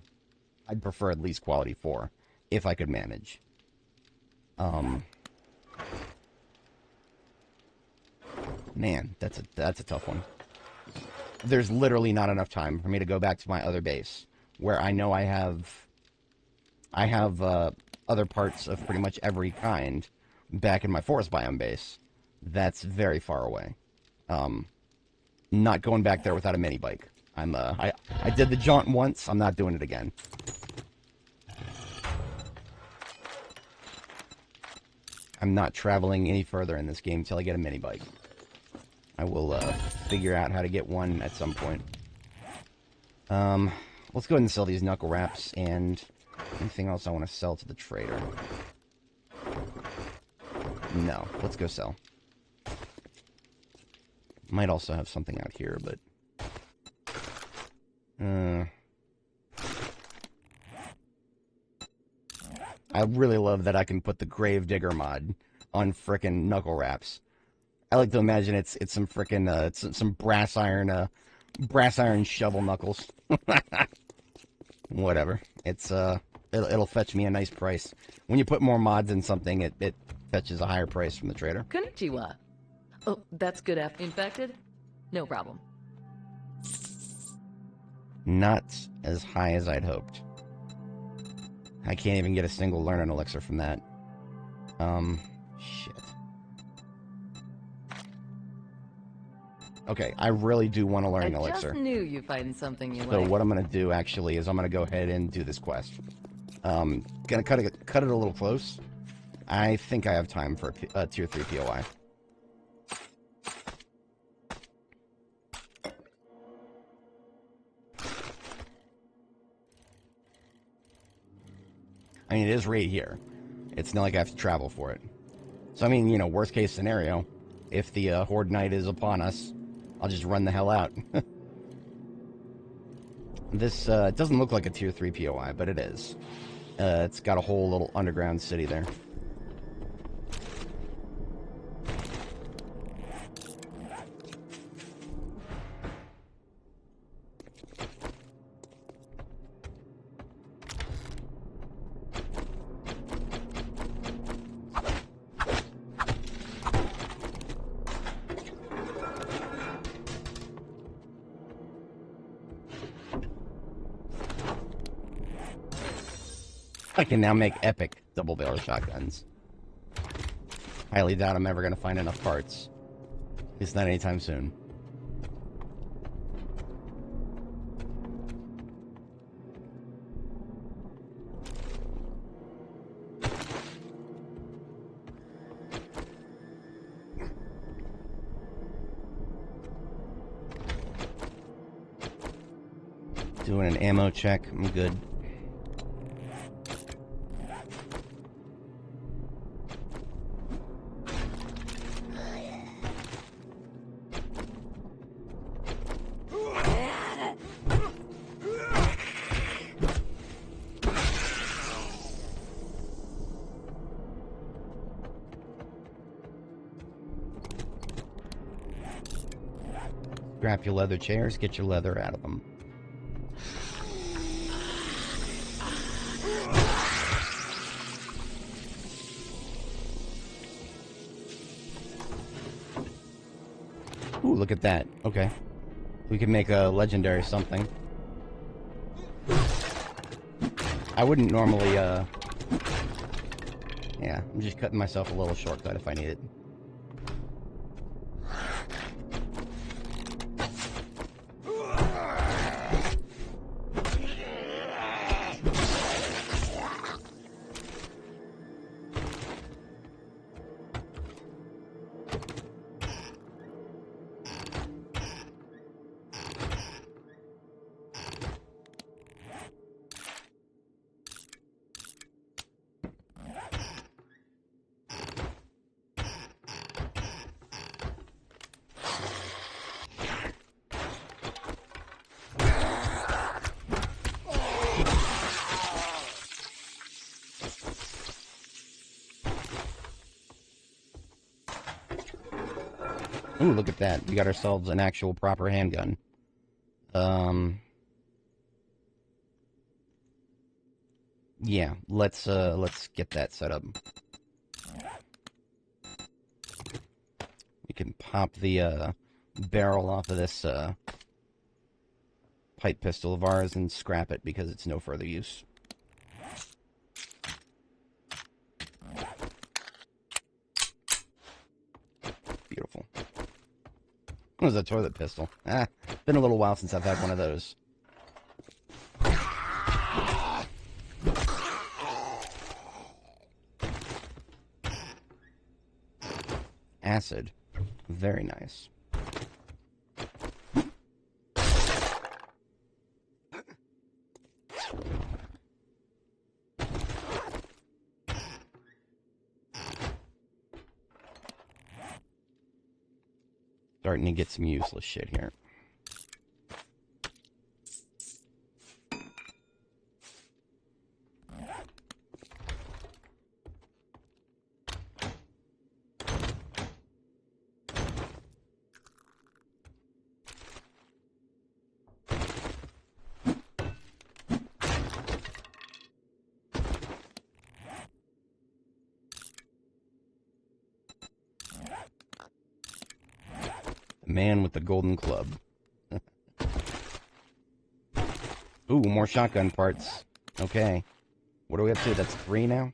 at least quality 4, if I could manage. Man, that's a tough one. There's literally not enough time for me to go back to my other base, where I know I have other parts of pretty much every kind back in my forest biome base. That's very far away. Not going back there without a mini bike. I did the jaunt once. I'm not doing it again. I'm not traveling any further in this game until I get a mini bike. I will figure out how to get one at some point. Let's go ahead and sell these knuckle wraps and anything else I want to sell to the trader. No, let's go sell. Might also have something out here, but I really love that I can put the Gravedigger mod on frickin' knuckle wraps. I like to imagine it's some frickin' some brass iron shovel knuckles. Whatever. It'll fetch me a nice price. When you put more mods in something, it fetches a higher price from the trader. Konnichiwa. Oh, that's good after infected? No problem. Not as high as I'd hoped. I can't even get a single learning elixir from that. Shit. Okay, I really do want a learning elixir. I just knew you'd find something you like. So what I'm going to do, actually, is I'm going to go ahead and do this quest. Going to cut it a little close. I think I have time for a tier 3 POI. I mean, it is right here. It's not like I have to travel for it. So, I mean, you know, worst case scenario, if the Horde Knight is upon us, I'll just run the hell out. This doesn't look like a tier 3 POI, but it is. It's got a whole little underground city there. I can now make epic double barrel shotguns. Highly doubt I'm ever going to find enough parts. It's not anytime soon. Doing an ammo check. I'm good. Scrap your leather chairs, get your leather out of them. Ooh, look at that. Okay. We can make a legendary something. I wouldn't normally, yeah, I'm just cutting myself a little shortcut if I need it. Ooh, look at that. We got ourselves an actual proper handgun. Yeah, let's get that set up. We can pop the barrel off of this pipe pistol of ours and scrap it because it's no further use. Beautiful. What was a toilet pistol? Been a little while since I've had one of those. Acid. Very nice. Starting to get some useless shit here. Man with the golden club. Ooh, more shotgun parts. Okay. What are we up to? That's 3 now?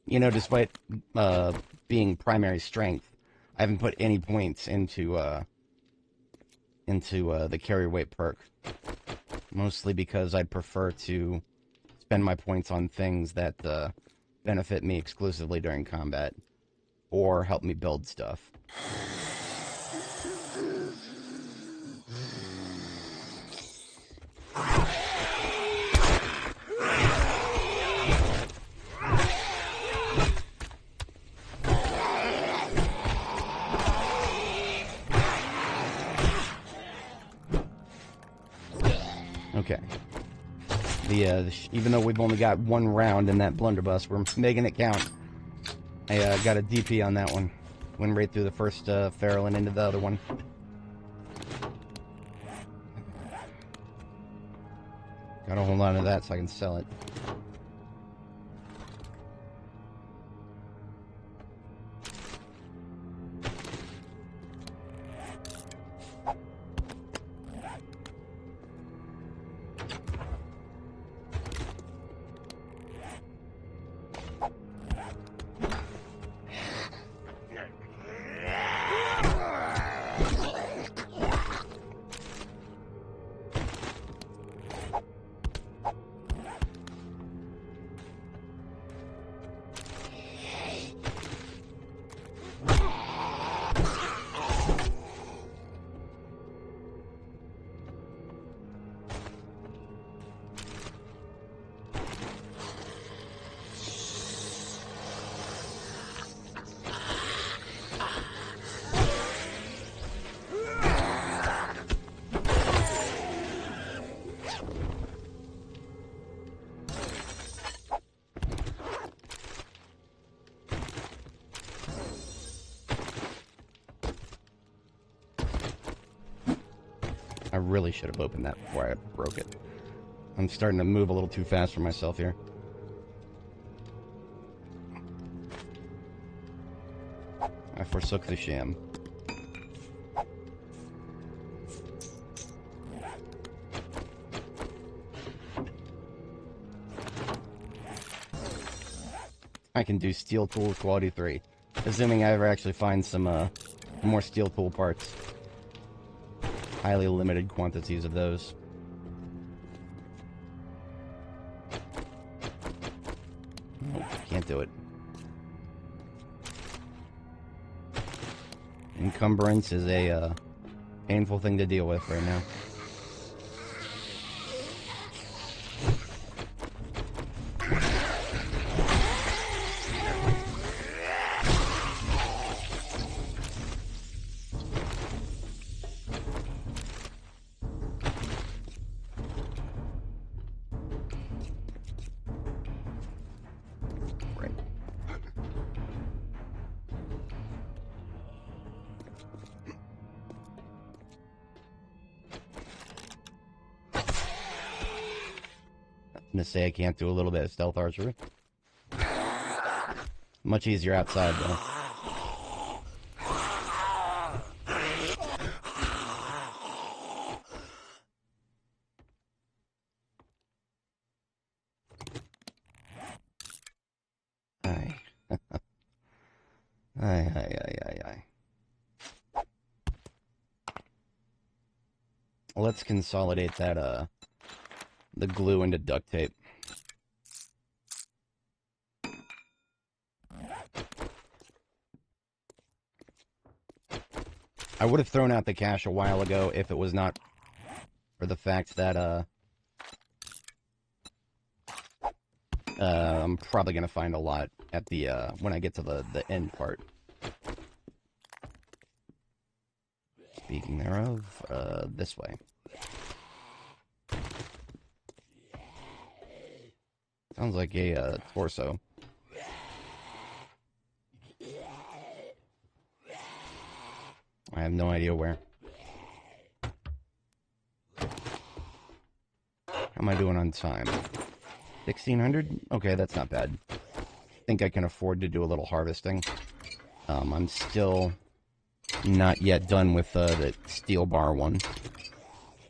You know, despite being primary strength, I haven't put any points into the carry weight perk. Mostly because I prefer to spend my points on things that benefit me exclusively during combat or help me build stuff. Okay. Even though we've only got 1 round in that blunderbuss, we're making it count. I got a DP on that one. Went right through the first feral and into the other one. Gotta hold on to that so I can sell it. I really should have opened that before I broke it. I'm starting to move a little too fast for myself here. I forsook the sham. I can do steel tool quality 3. Assuming I ever actually find some more steel tool parts. Highly limited quantities of those. Nope, can't do it. Encumbrance is a painful thing to deal with right now. Right. I'm gonna say I can't do a little bit of stealth archery. Much easier outside, though. Aye. Aye. Let's consolidate that, the glue into duct tape. I would have thrown out the cache a while ago if it was not for the fact that, I'm probably gonna find a lot at the, when I get to the end part. Speaking thereof, this way. Sounds like a, torso. I have no idea where. How am I doing on time? 1600? Okay, that's not bad. I think I can afford to do a little harvesting. I'm still not yet done with the steel bar one.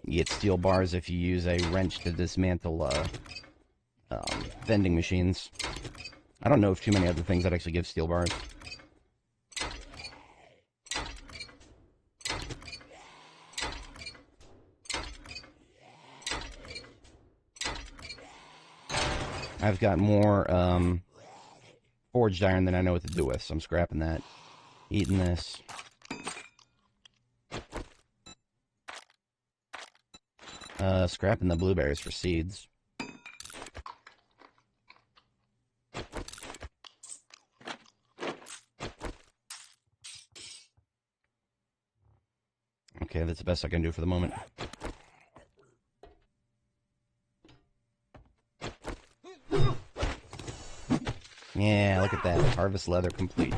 You get steel bars if you use a wrench to dismantle vending machines. I don't know of too many other things that actually give steel bars. I've got more forged iron than I know what to do with, so I'm scrapping that. Eating this. Scrapping the blueberries for seeds. Okay, that's the best I can do for the moment. Yeah, look at that. Harvest leather complete.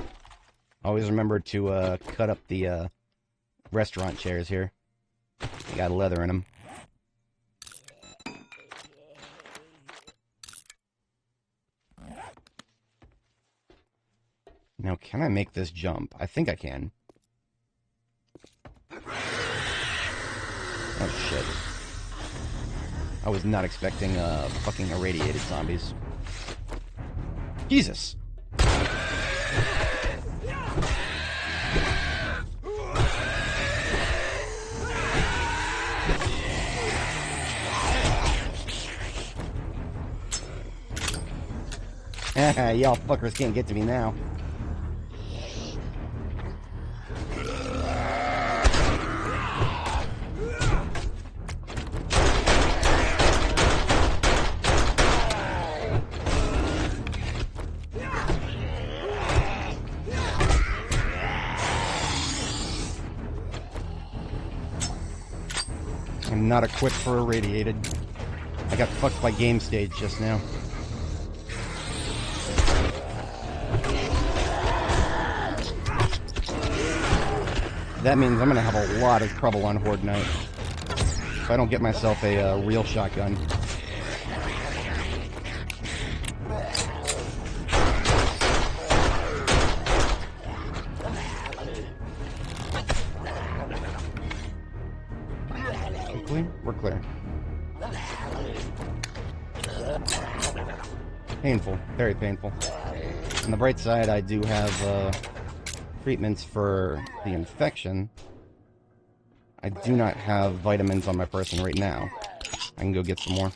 Always remember to cut up the restaurant chairs here. They got leather in them. Now, can I make this jump? I think I can. Oh, shit. I was not expecting fucking irradiated zombies. Jesus! Y'all fuckers can't get to me now. I'm not equipped for irradiated. I got fucked by game stage just now. That means I'm gonna have a lot of trouble on Horde Night if I don't get myself a real shotgun. We're clear. Painful. Very painful. On the bright side, I do have treatments for the infection. I do not have vitamins on my person right now. I can go get some more.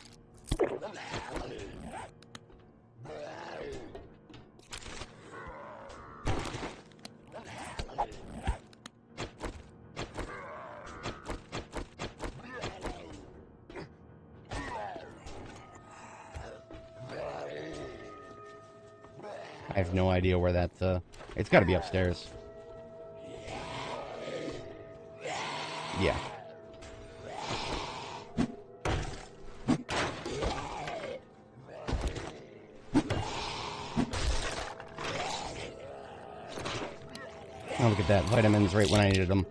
I have no idea where that, it's gotta be upstairs. Yeah. Oh, look at that. Vitamins right when I needed them.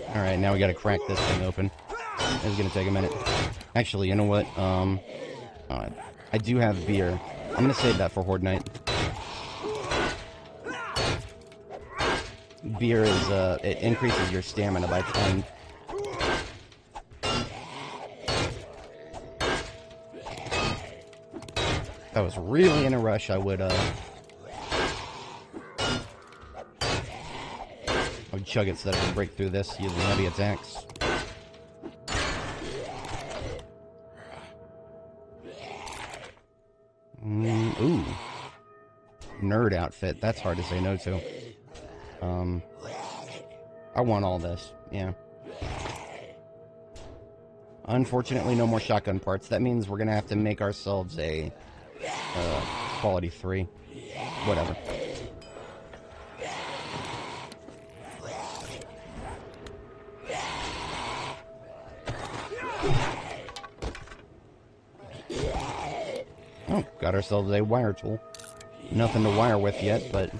Alright, now we gotta crack this thing open. This is gonna take a minute. Actually, you know what? I do have beer. I'm gonna save that for Horde Night. Beer is, it increases your stamina by 10. If I was really in a rush, I would chug it so that I can break through this using heavy attacks. Ooh. Nerd outfit. That's hard to say no to. I want all this. Yeah. Unfortunately, no more shotgun parts. That means we're gonna have to make ourselves a quality 3. Whatever. Oh, got ourselves a wire tool. Nothing to wire with yet, but...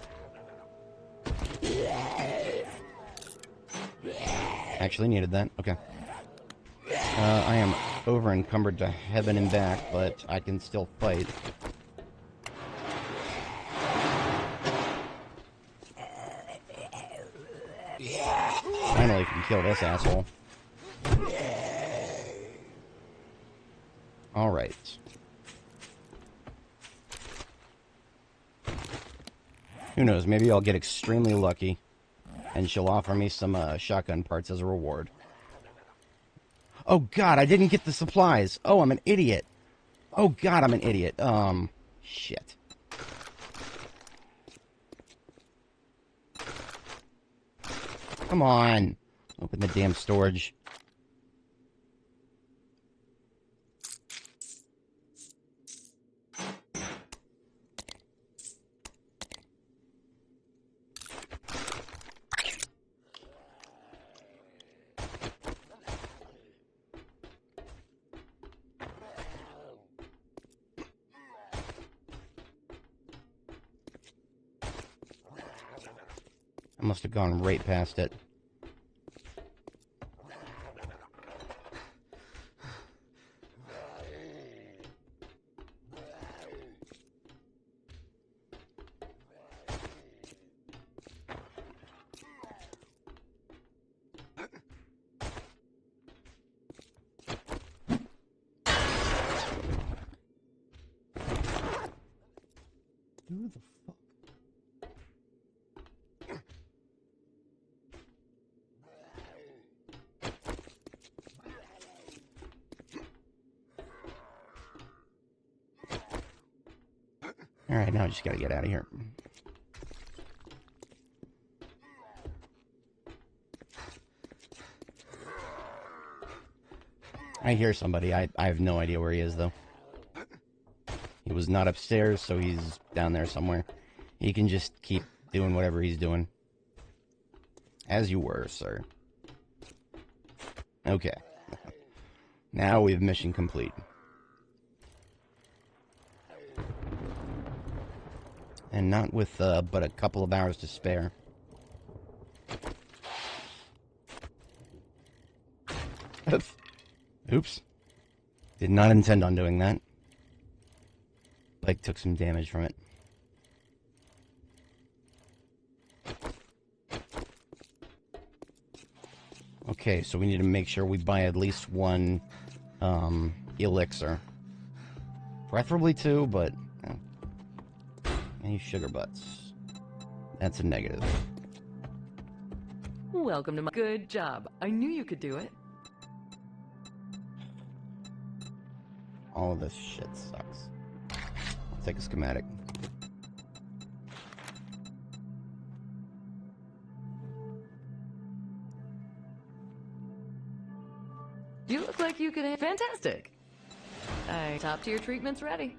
Actually needed that. Okay. I am over encumbered to heaven and back, but I can still fight. Finally can kill this asshole. Alright. Who knows, maybe I'll get extremely lucky, and she'll offer me some shotgun parts as a reward. Oh god, I didn't get the supplies! Oh, I'm an idiot! Oh god, I'm an idiot. Shit. Come on! Open the damn storage. I must have gone right past it. Who the fuck? Alright, now I just gotta get out of here. I hear somebody. I have no idea where he is, though. He was not upstairs, so he's down there somewhere. He can just keep doing whatever he's doing. As you were, sir. Okay. Now we have mission complete. And not with but a couple of hours to spare. Oops. Did not intend on doing that. Blake took some damage from it. Okay, so we need to make sure we buy at least one elixir. Preferably two, but any sugar butts. That's a negative. Welcome to my... Good job. I knew you could do it. All of this shit sucks. I'll take a schematic. You look like you could... Fantastic! Top-tier treatment's ready.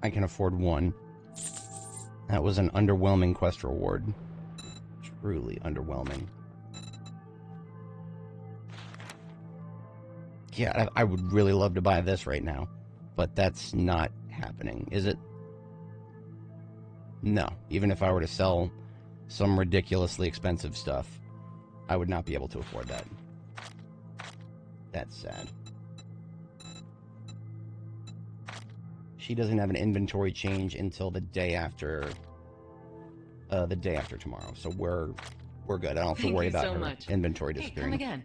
I can afford one. That was an underwhelming quest reward. Truly underwhelming. Yeah, I would really love to buy this right now, but that's not happening, is it? No. Even if I were to sell some ridiculously expensive stuff, I would not be able to afford that. That's sad. She doesn't have an inventory change until the day after tomorrow, so we're good. I don't have to worry about her inventory disappearing. Come again.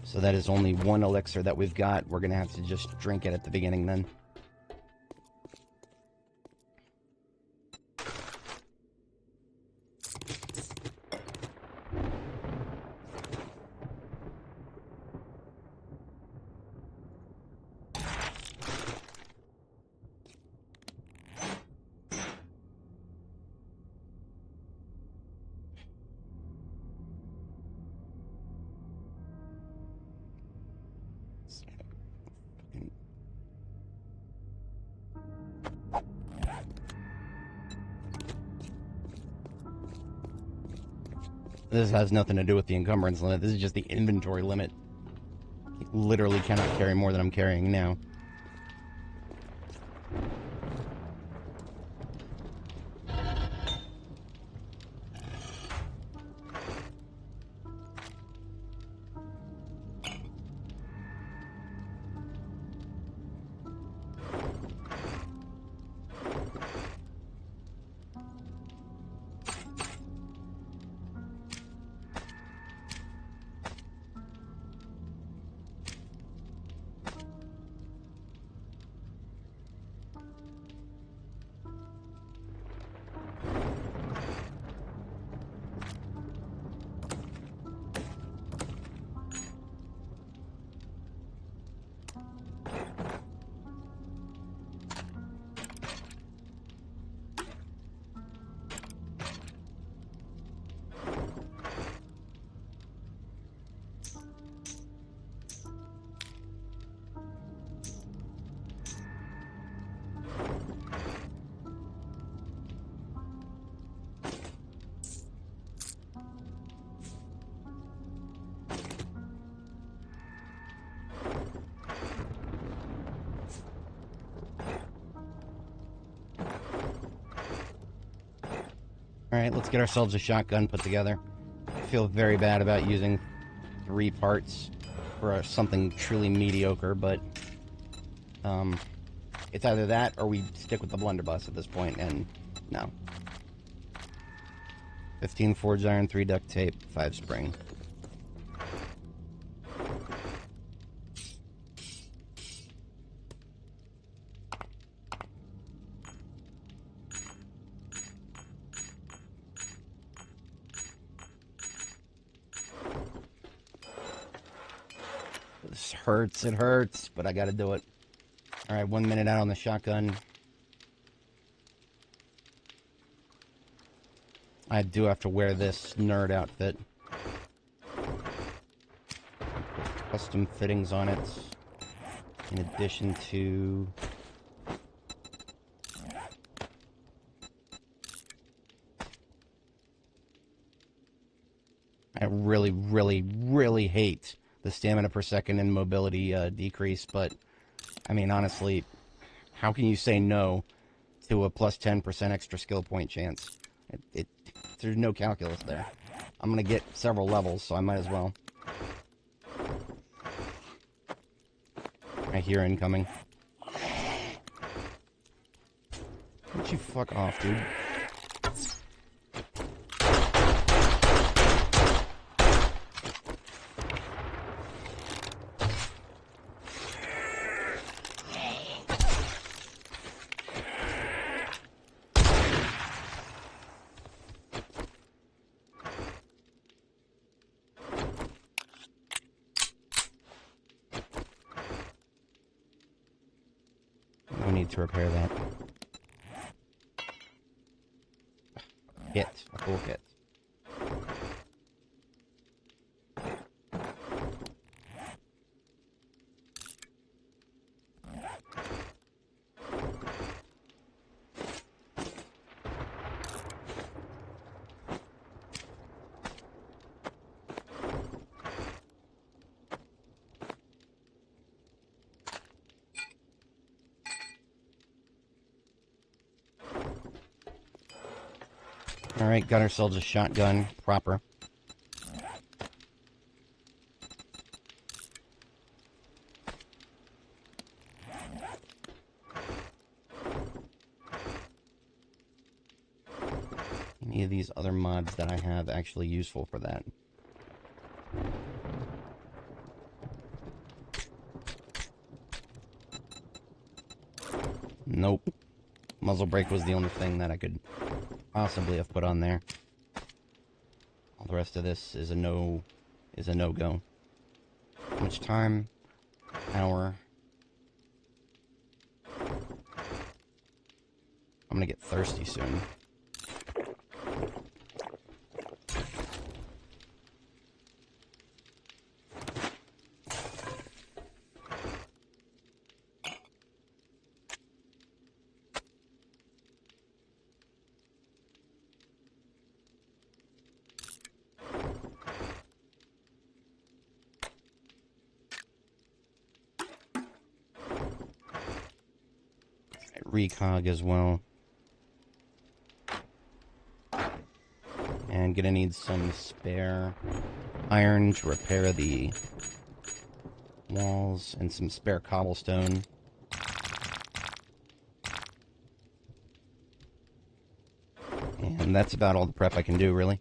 So that is only one elixir that we've got. We're gonna have to just drink it at the beginning then. This has nothing to do with the encumbrance limit. This is just the inventory limit. I literally cannot carry more than I'm carrying now. Alright, let's get ourselves a shotgun put together. I feel very bad about using 3 parts for something truly mediocre, but it's either that or we stick with the blunderbuss at this point, and no. 15 forged iron, 3 duct tape, 5 spring. This hurts, it hurts, but I gotta do it. Alright, 1 minute out on the shotgun. I do have to wear this nerd outfit. Custom fittings on it. In addition to... I really, really, really hate the stamina per second and mobility decrease, but, I mean, honestly, how can you say no to a plus 10% extra skill point chance? there's no calculus there. I'm gonna get several levels, so I might as well. I hear incoming. Why don't you fuck off, dude? We need to repair that. Hit. A full hit. Alright, got ourselves a shotgun proper. Any of these other mods that I have actually useful for that? Nope. Muzzle brake was the only thing that I could possibly have put on there. All the rest of this is a no-go. How much time? Hour. I'm gonna get thirsty soon. Recog as well. And gonna need some spare iron to repair the walls and some spare cobblestone. And that's about all the prep I can do, really.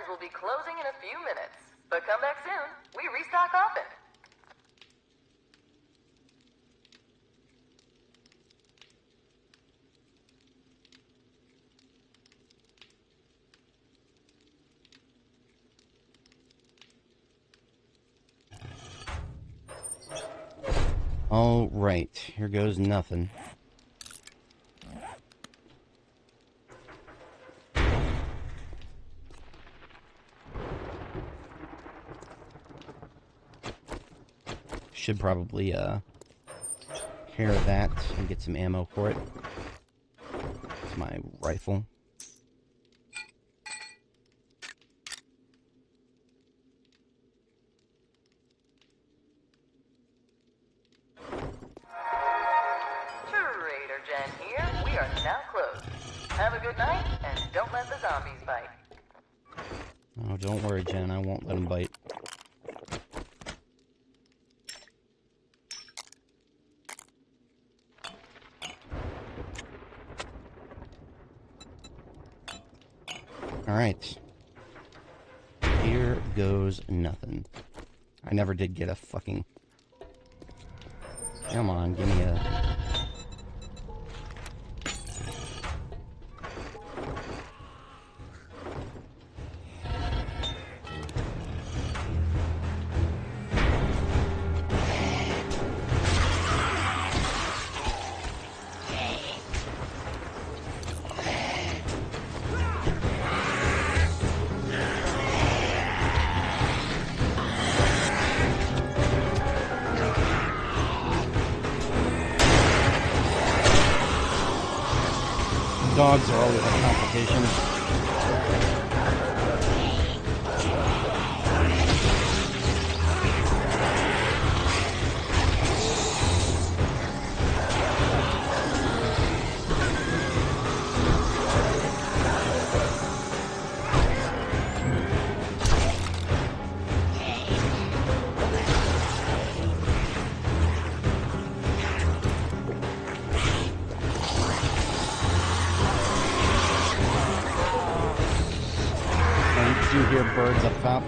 Will be closing in a few minutes, but come back soon. We restock often. All right, here goes nothing. Should probably repair that and get some ammo for it. It's my rifle. Trader Jen here. We are now closed. Have a good night, and don't let the zombies bite. Oh, don't worry, Jen. I won't let them bite. Alright. Here goes nothing. I never did get a fucking... Come on, give me a... dogs are always a complication. You hear birds up top.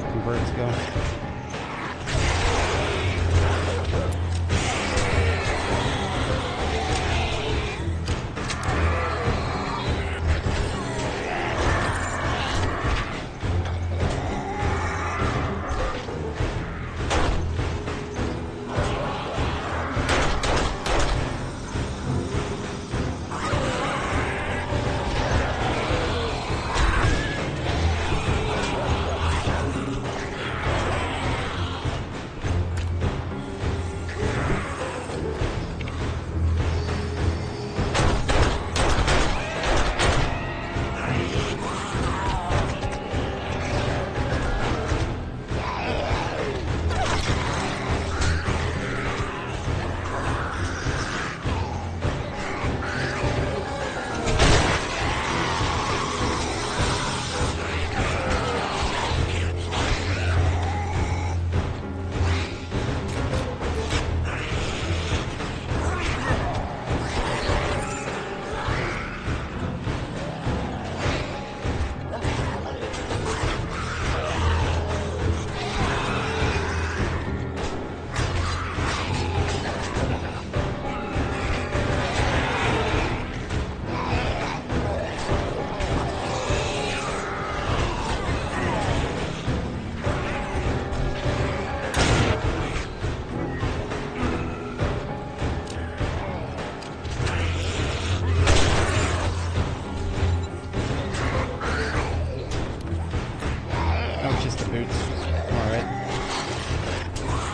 And birds go.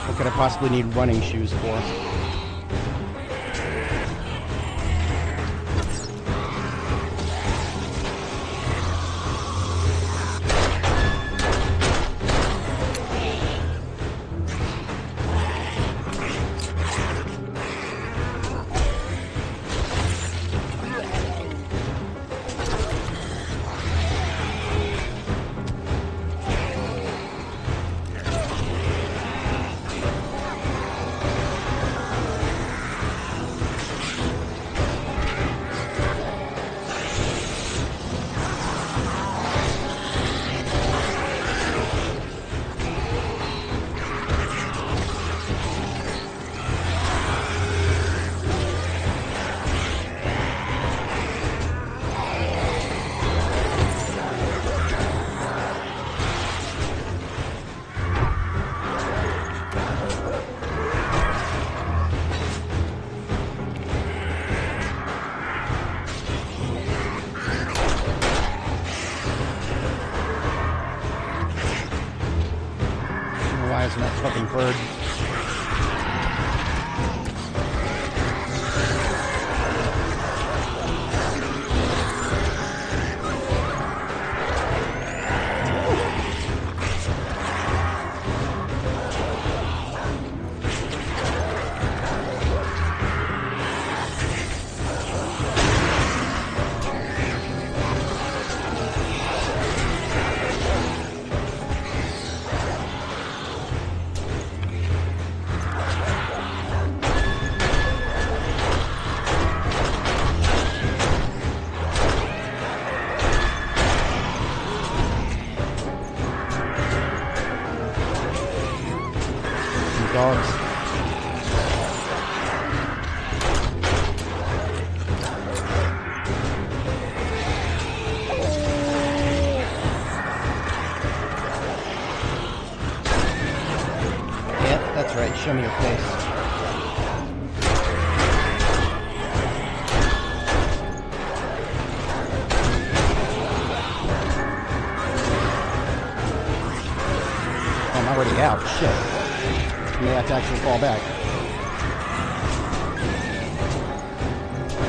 What could I possibly need running shoes for? Why isn't that fucking bird? Dogs. Yeah, that's right. Show me your face. out. Shit. I may have to actually fall back.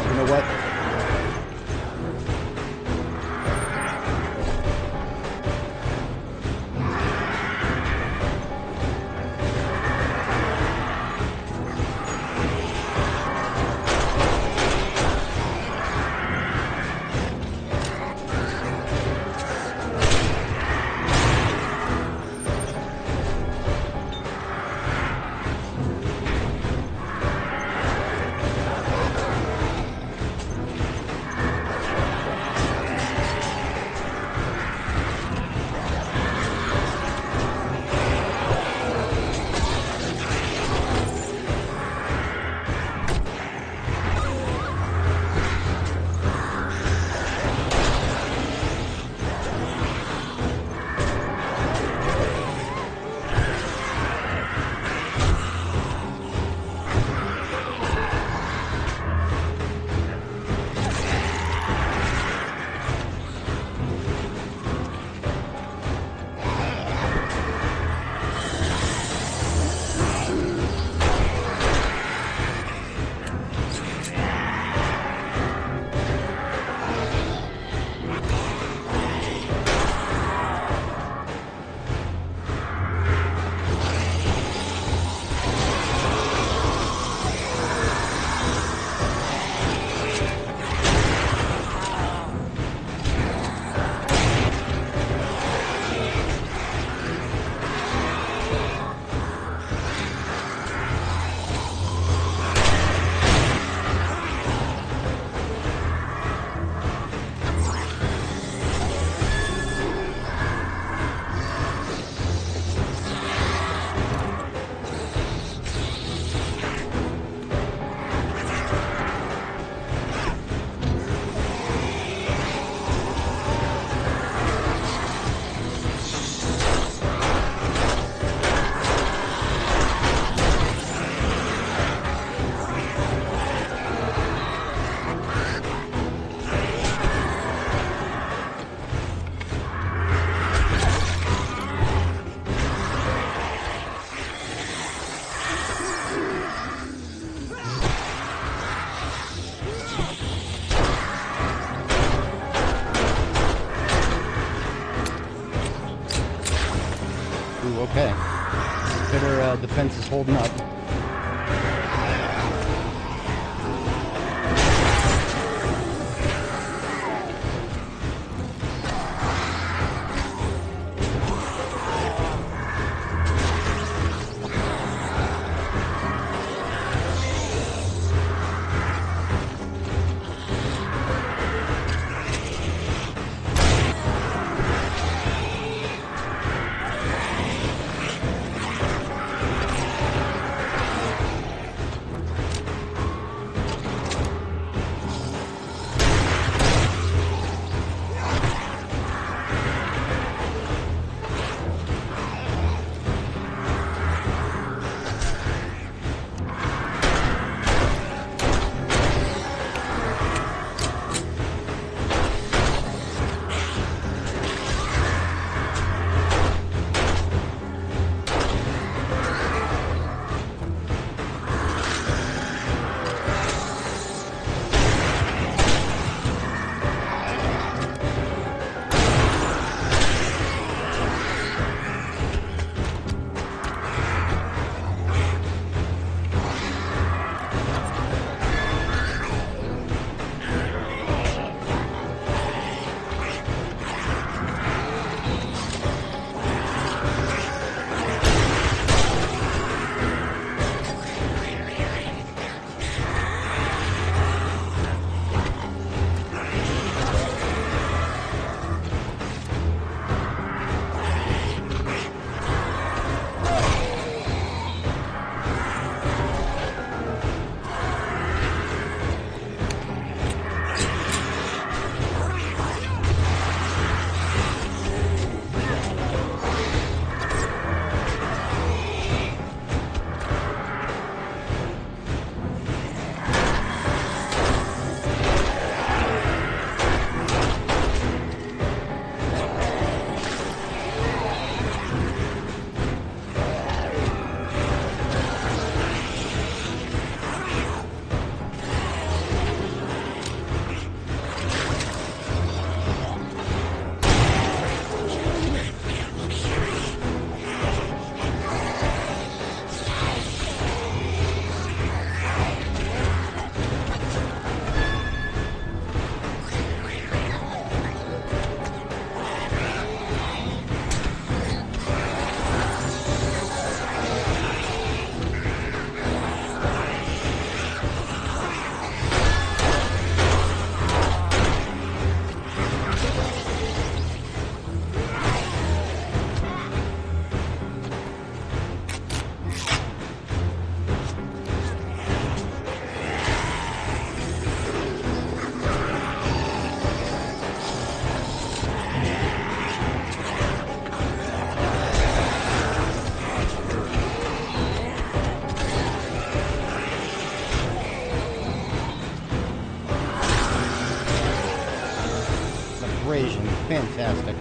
You know what? Ooh, okay. Better defense is holding up. abrasion. Fantastic.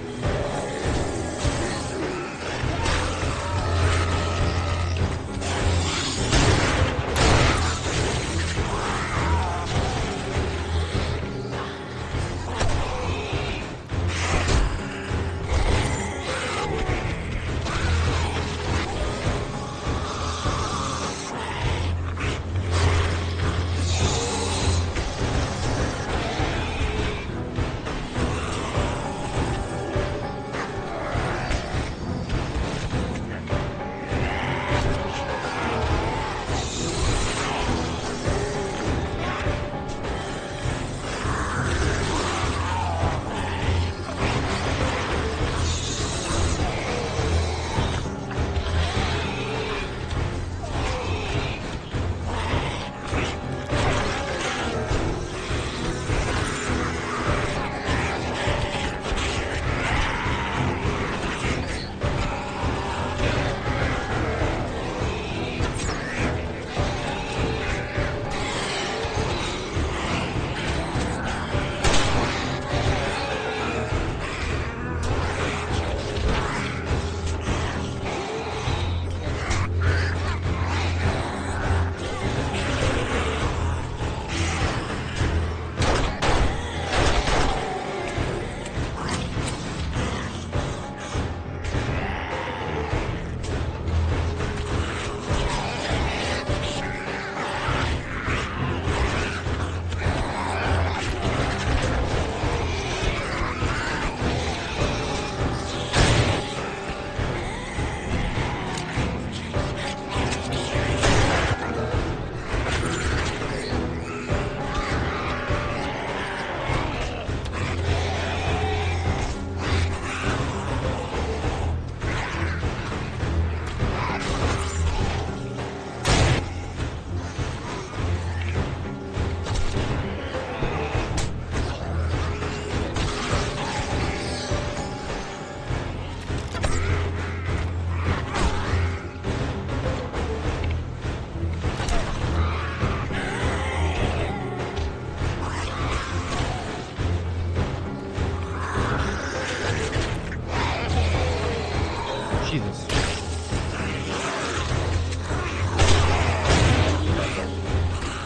Jesus.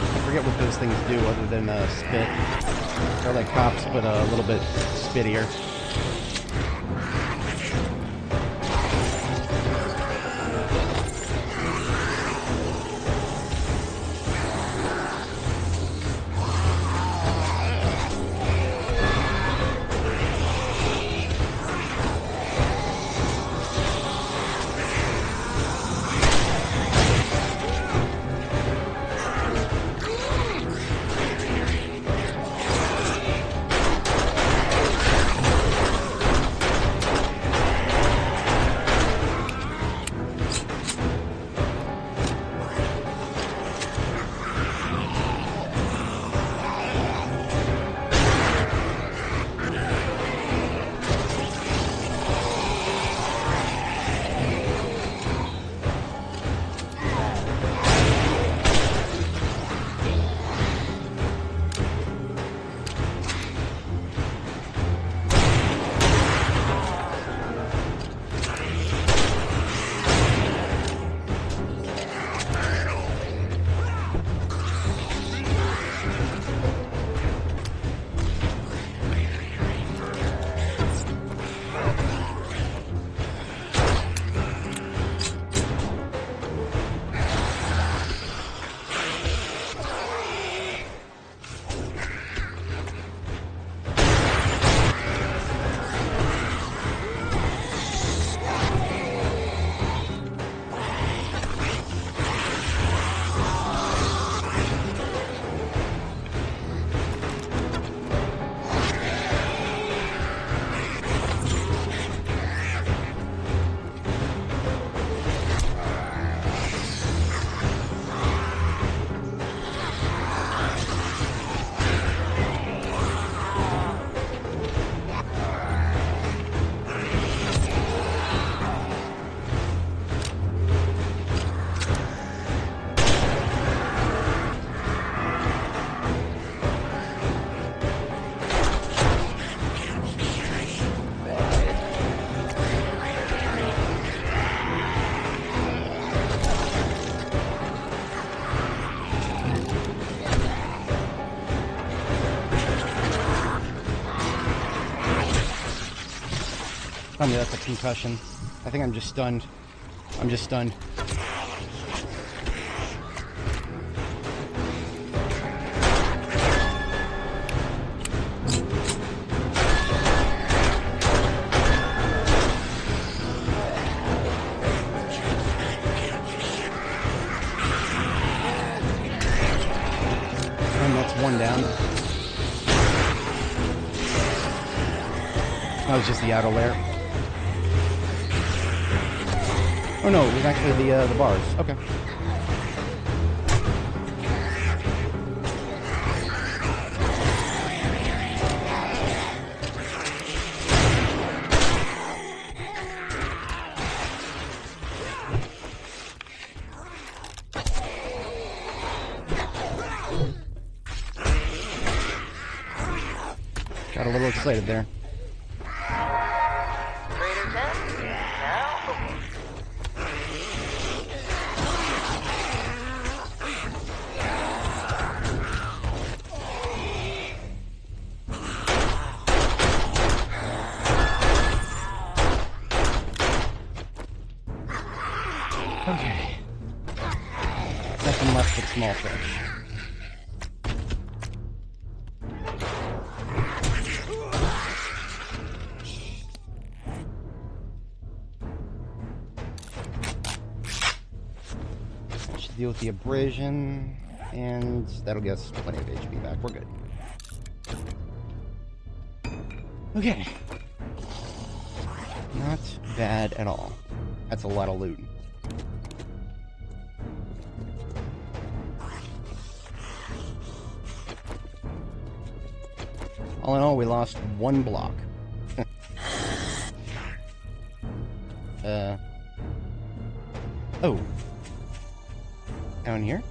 I forget what those things do other than spit. They're like cops, but a little bit spittier. Tell me that's a concussion. I think I'm just stunned. I'm just stunned. And that's one down. That was just the outer layer. Oh no, it was actually the bars. Okay. Got a little excited there. Raider 10, now open. Okay. Nothing left but small fish. Should deal with the abrasion, and that'll get us plenty of HP back. We're good. Okay. Not bad at all. That's a lot of loot. All in all, we lost one block. Oh. Down here?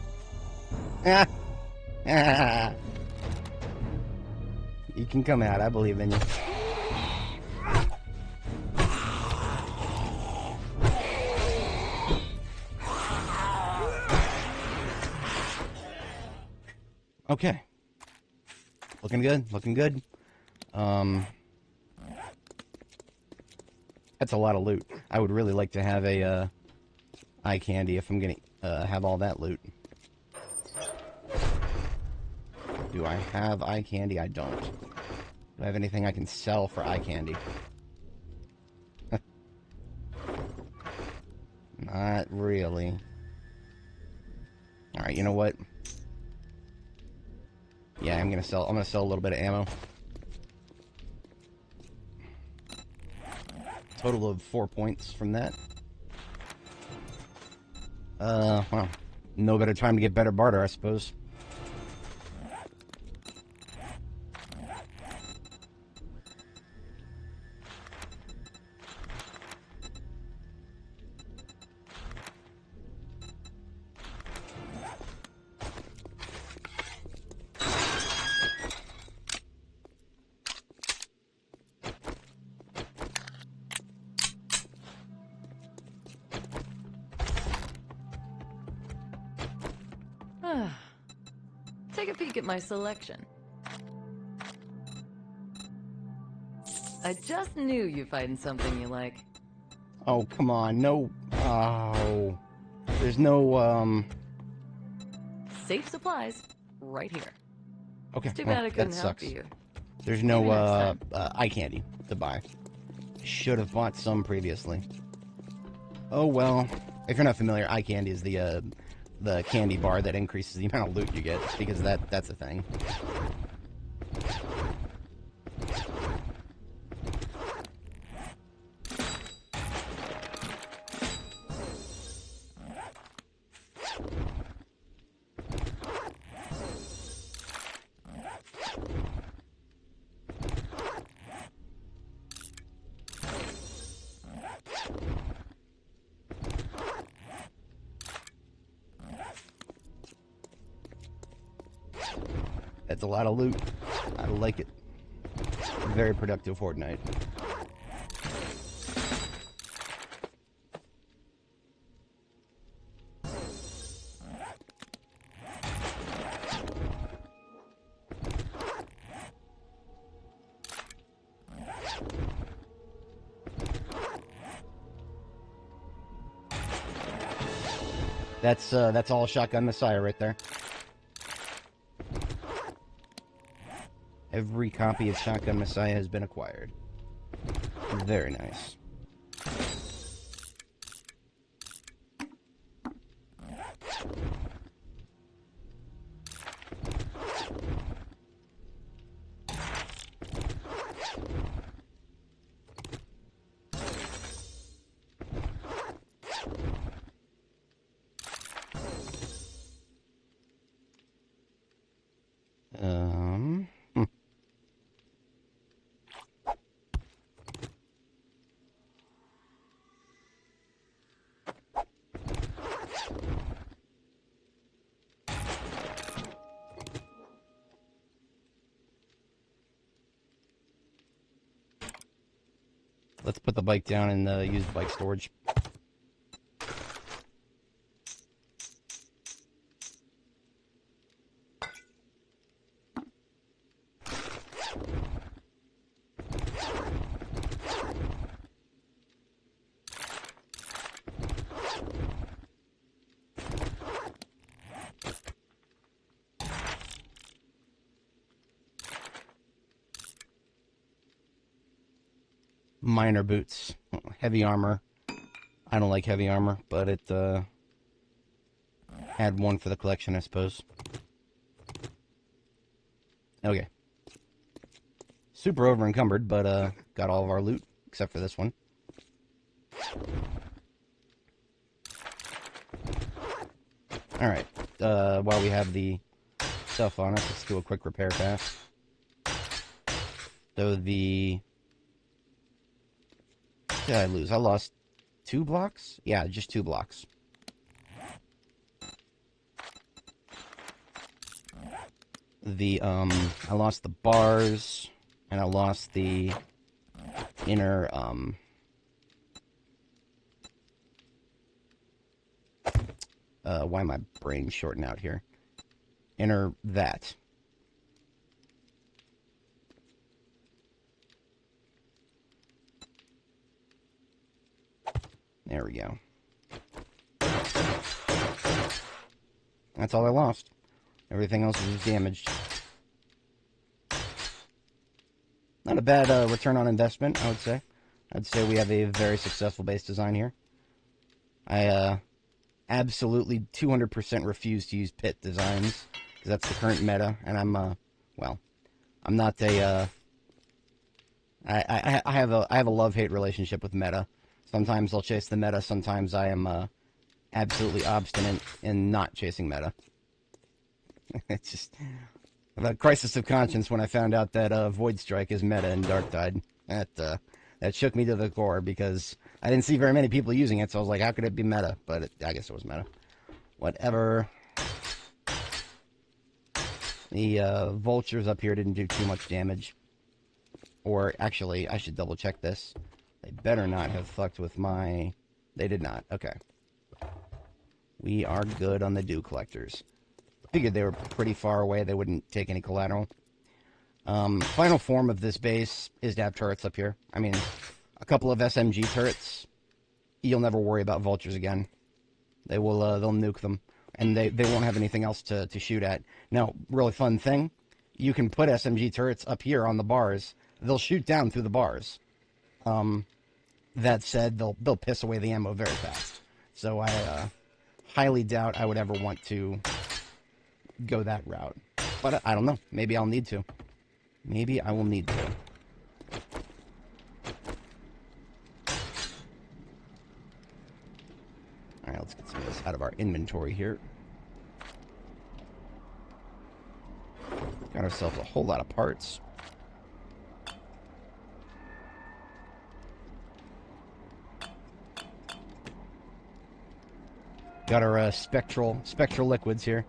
You can come out, I believe in you. Okay. Looking good, looking good. That's a lot of loot. I would really like to have a, eye candy if I'm gonna, have all that loot. Do I have eye candy? I don't. Do I have anything I can sell for eye candy? Not really. Alright, you know what? Yeah, I'm gonna sell a little bit of ammo. Total of 4 points from that. Well, no better time to get better barter, I suppose. Take a peek at my selection. I just knew you'd find something you like. Oh, come on. No. Oh. There's no, Safe supplies, right here. Okay, It's too well, bad I couldn't that help sucks. you. There's no, Maybe next eye candy to buy. Should have bought some previously. Oh, well. If you're not familiar, eye candy is the candy bar that increases the amount of loot you get, because that's a thing. That's a lot of loot. I like it. Very productive Fortnite. That's all Shotgun Messiah right there. Every copy of Shotgun Messiah has been acquired. Very nice. Hmm. Let's put the bike down and use the bike storage. Minor boots. Heavy armor. I don't like heavy armor, but it had one for the collection, I suppose. Okay. Super over encumbered, but got all of our loot, except for this one. Alright. While we have the stuff on us, let's do a quick repair pass. So the... What did I lose? I lost 2 blocks? Yeah, just 2 blocks. I lost the bars, and I lost the inner, why am my brain shorting out here? Inner that. There we go. That's all I lost. Everything else is damaged. Not a bad return on investment, I would say. I'd say we have a very successful base design here. I absolutely 200% refuse to use pit designs, because that's the current meta, and I'm not a, I have a love-hate relationship with meta. Sometimes I'll chase the meta, sometimes I am absolutely obstinate in not chasing meta. It's just a crisis of conscience when I found out that Void Strike is meta in Dark Tide. That shook me to the core because I didn't see very many people using it, so I was like, how could it be meta? But I guess it was meta. Whatever. The vultures up here didn't do too much damage. Or, actually, I should double check this. They better not have fucked with my... They did not. Okay. We are good on the dew collectors. Figured they were pretty far away. They wouldn't take any collateral. Final form of this base is to have turrets up here. I mean, a couple of SMG turrets. You'll never worry about vultures again. They will, they'll nuke them. And they won't have anything else to shoot at. Now, really fun thing. You can put SMG turrets up here on the bars. They'll shoot down through the bars. That said, they'll piss away the ammo very fast. So I highly doubt I would ever want to go that route. But I don't know. Maybe I'll need to. Maybe I will need to. Alright, let's get some of this out of our inventory here. Got ourselves a whole lot of parts. Got our spectral liquids here.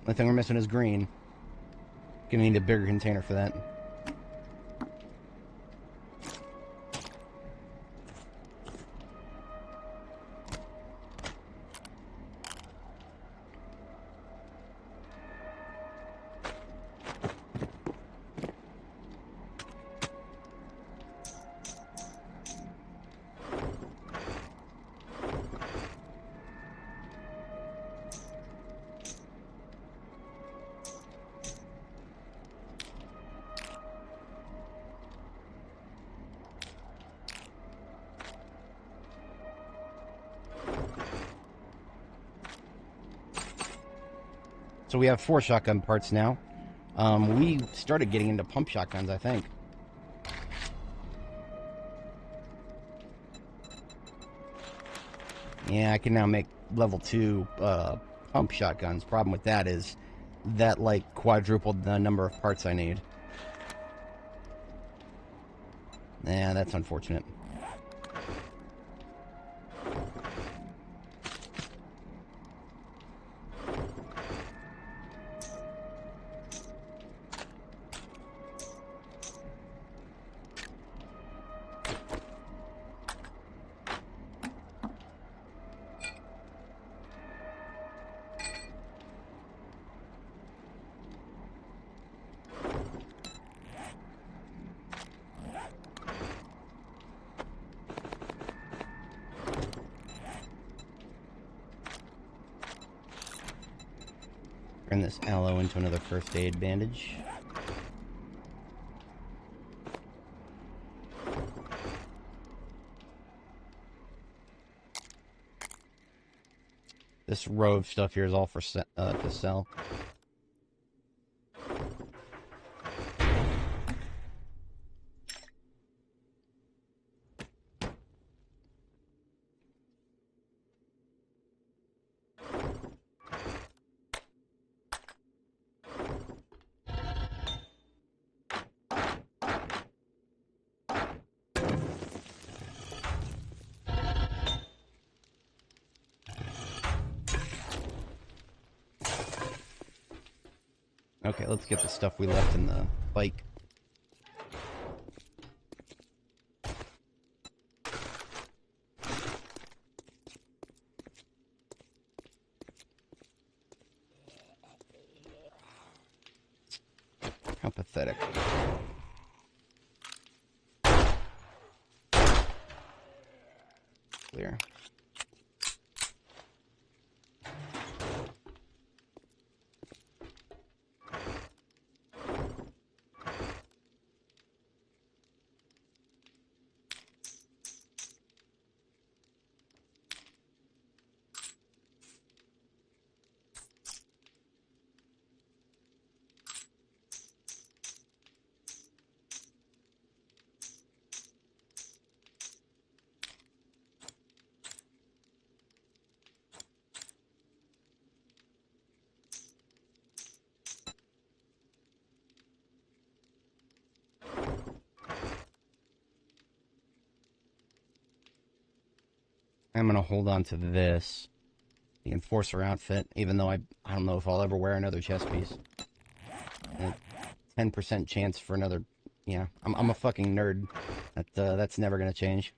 Only thing we're missing is green. Gonna need a bigger container for that. So we have 4 shotgun parts now. We started getting into pump shotguns, I think. Yeah, I can now make level 2 pump shotguns. Problem with that is that, like, quadrupled the number of parts I need. Yeah, that's unfortunate. Turn this aloe into another first aid bandage. This row of stuff here is all for to sell. Okay, let's get the stuff we left in the bike. How pathetic. Clear. I'm gonna hold on to this, the Enforcer outfit, even though I don't know if I'll ever wear another chest piece. 10% chance for another. Yeah, I'm a fucking nerd. That's never gonna change.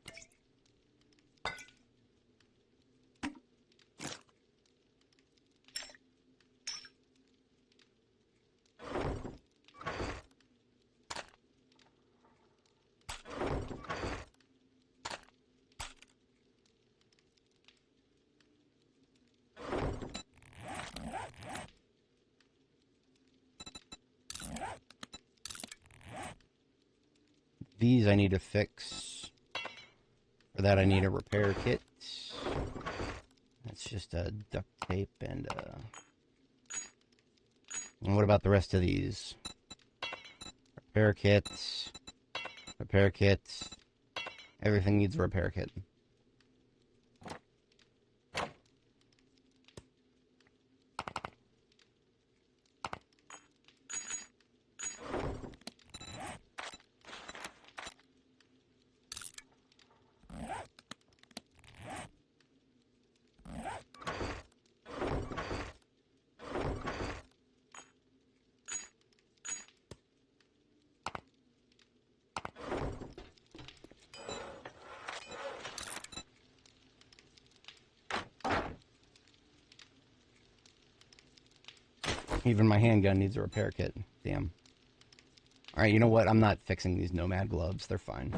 These I need to fix. For that I need a repair kit. That's just a duct tape and what about the rest of these? Repair kits. Repair kits. Everything needs a repair kit. Even my handgun needs a repair kit. Damn. Alright, you know what? I'm not fixing these Nomad gloves. They're fine.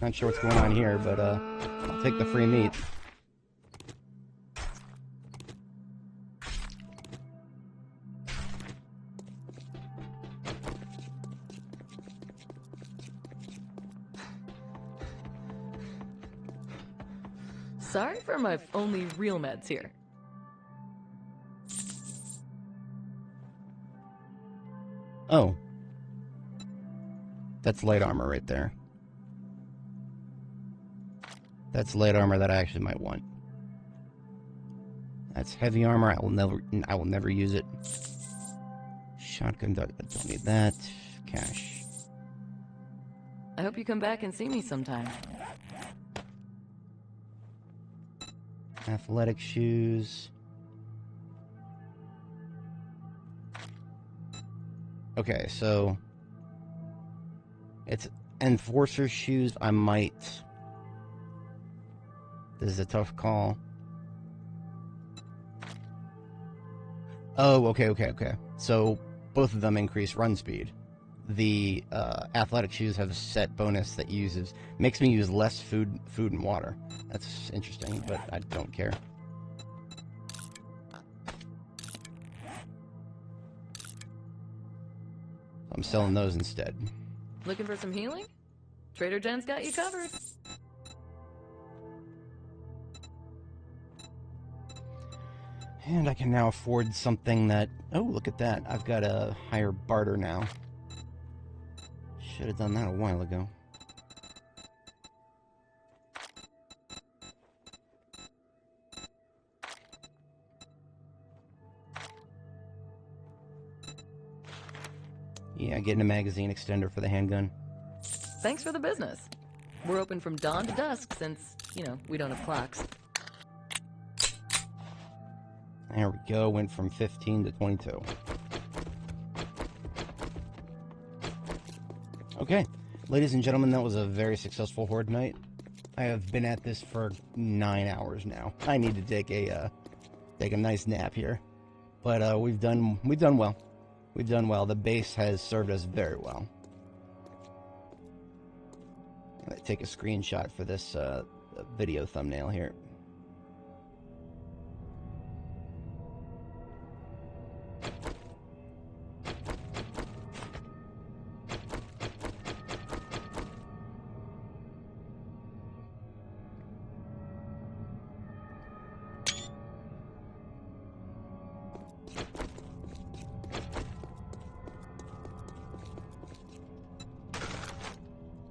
Not sure what's going on here, but I'll take the free meat. Sorry for my only real meds here. Oh. That's light armor right there. That's light armor that I actually might want. That's heavy armor. I will never use it. Shotgun, don't need that. Cash. I hope you come back and see me sometime. Athletic shoes. Okay, so it's enforcer shoes. I might. This is a tough call. Oh, okay. So both of them increase run speed. The athletic shoes have a set bonus that makes me use less food and water. That's interesting, but I don't care. I'm selling those instead. Looking for some healing? Trader Jen's got you covered. And I can now afford something that... Oh, look at that. I've got a higher barter now. Should have done that a while ago. Yeah, getting a magazine extender for the handgun. Thanks for the business. We're open from dawn to dusk since, we don't have clocks. There we go. Went from 15 to 22. Okay. Ladies and gentlemen, that was a very successful horde night. I have been at this for 9 hours now. I need to take a nice nap here. But we've done well. We've done well. The base has served us very well. I'm going to take a screenshot for this video thumbnail here.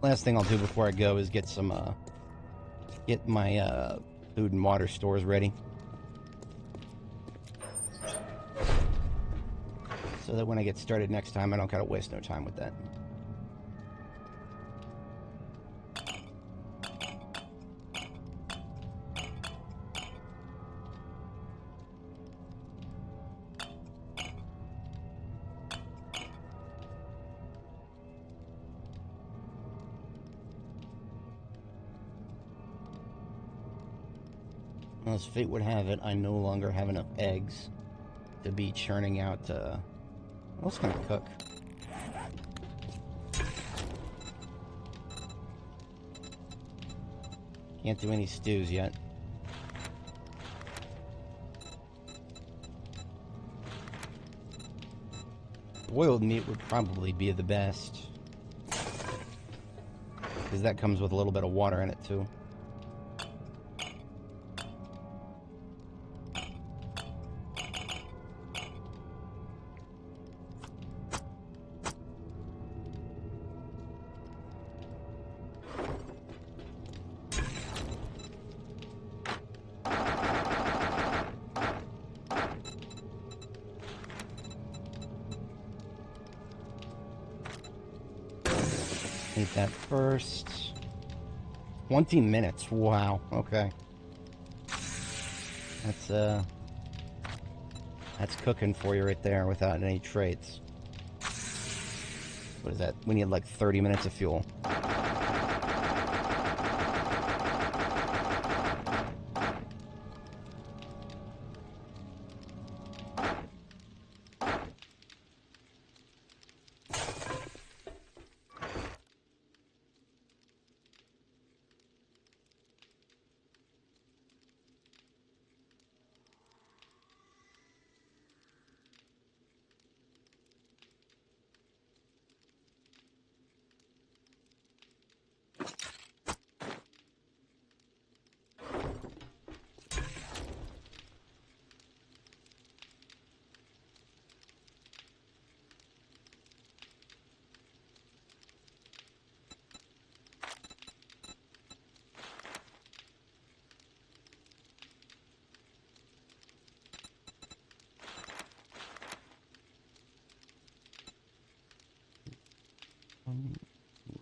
Last thing I'll do before I go is get my food and water stores ready, so that when I get started next time, I don't gotta waste no time with that. As fate would have it, I no longer have enough eggs to be churning out, what else can I cook? Can't do any stews yet. Boiled meat would probably be the best, because that comes with a little bit of water in it too. Eat that first. 20 minutes. Wow. Okay. That's cooking for you right there without any traits. What is that? We need like 30 minutes of fuel.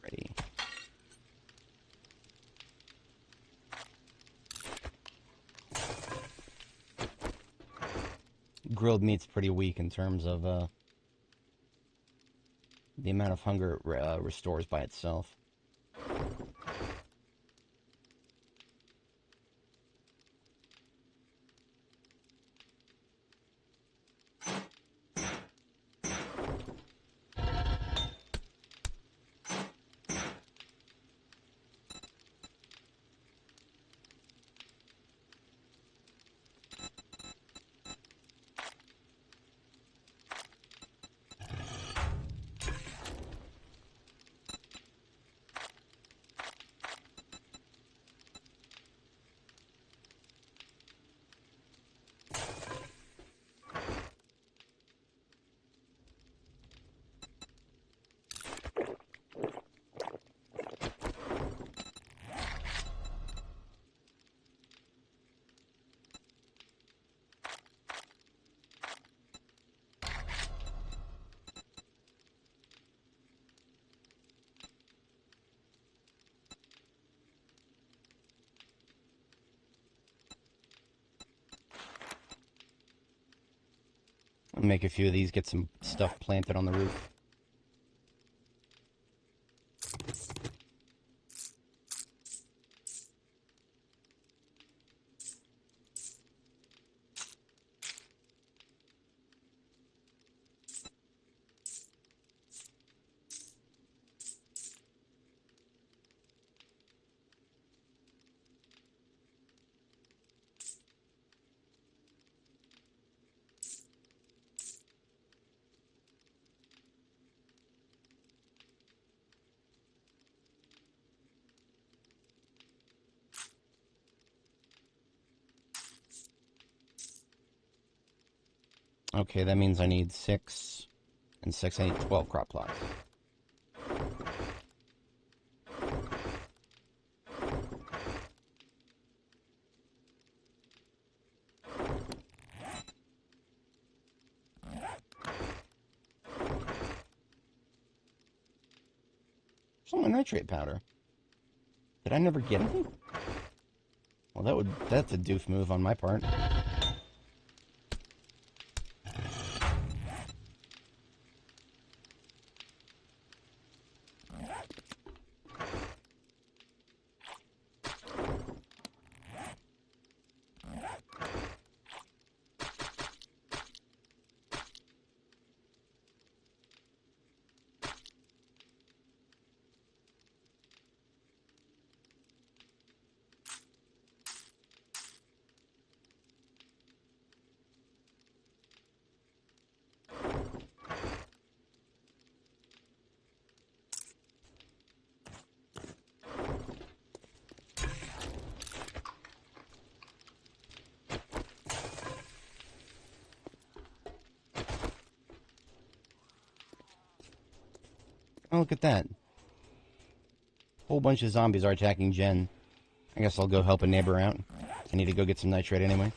Ready. Grilled meat's pretty weak in terms of the amount of hunger it restores by itself. I'll make a few of these, get some stuff planted on the roof. Okay, that means I need 6 and 6. I need 12 crop plots. Where's all my nitrate powder? Did I never get any? Well, that's a doof move on my part. Oh, look at that. Whole bunch of zombies are attacking Jen. I guess I'll go help a neighbor out. I need to go get some nitrate anyway.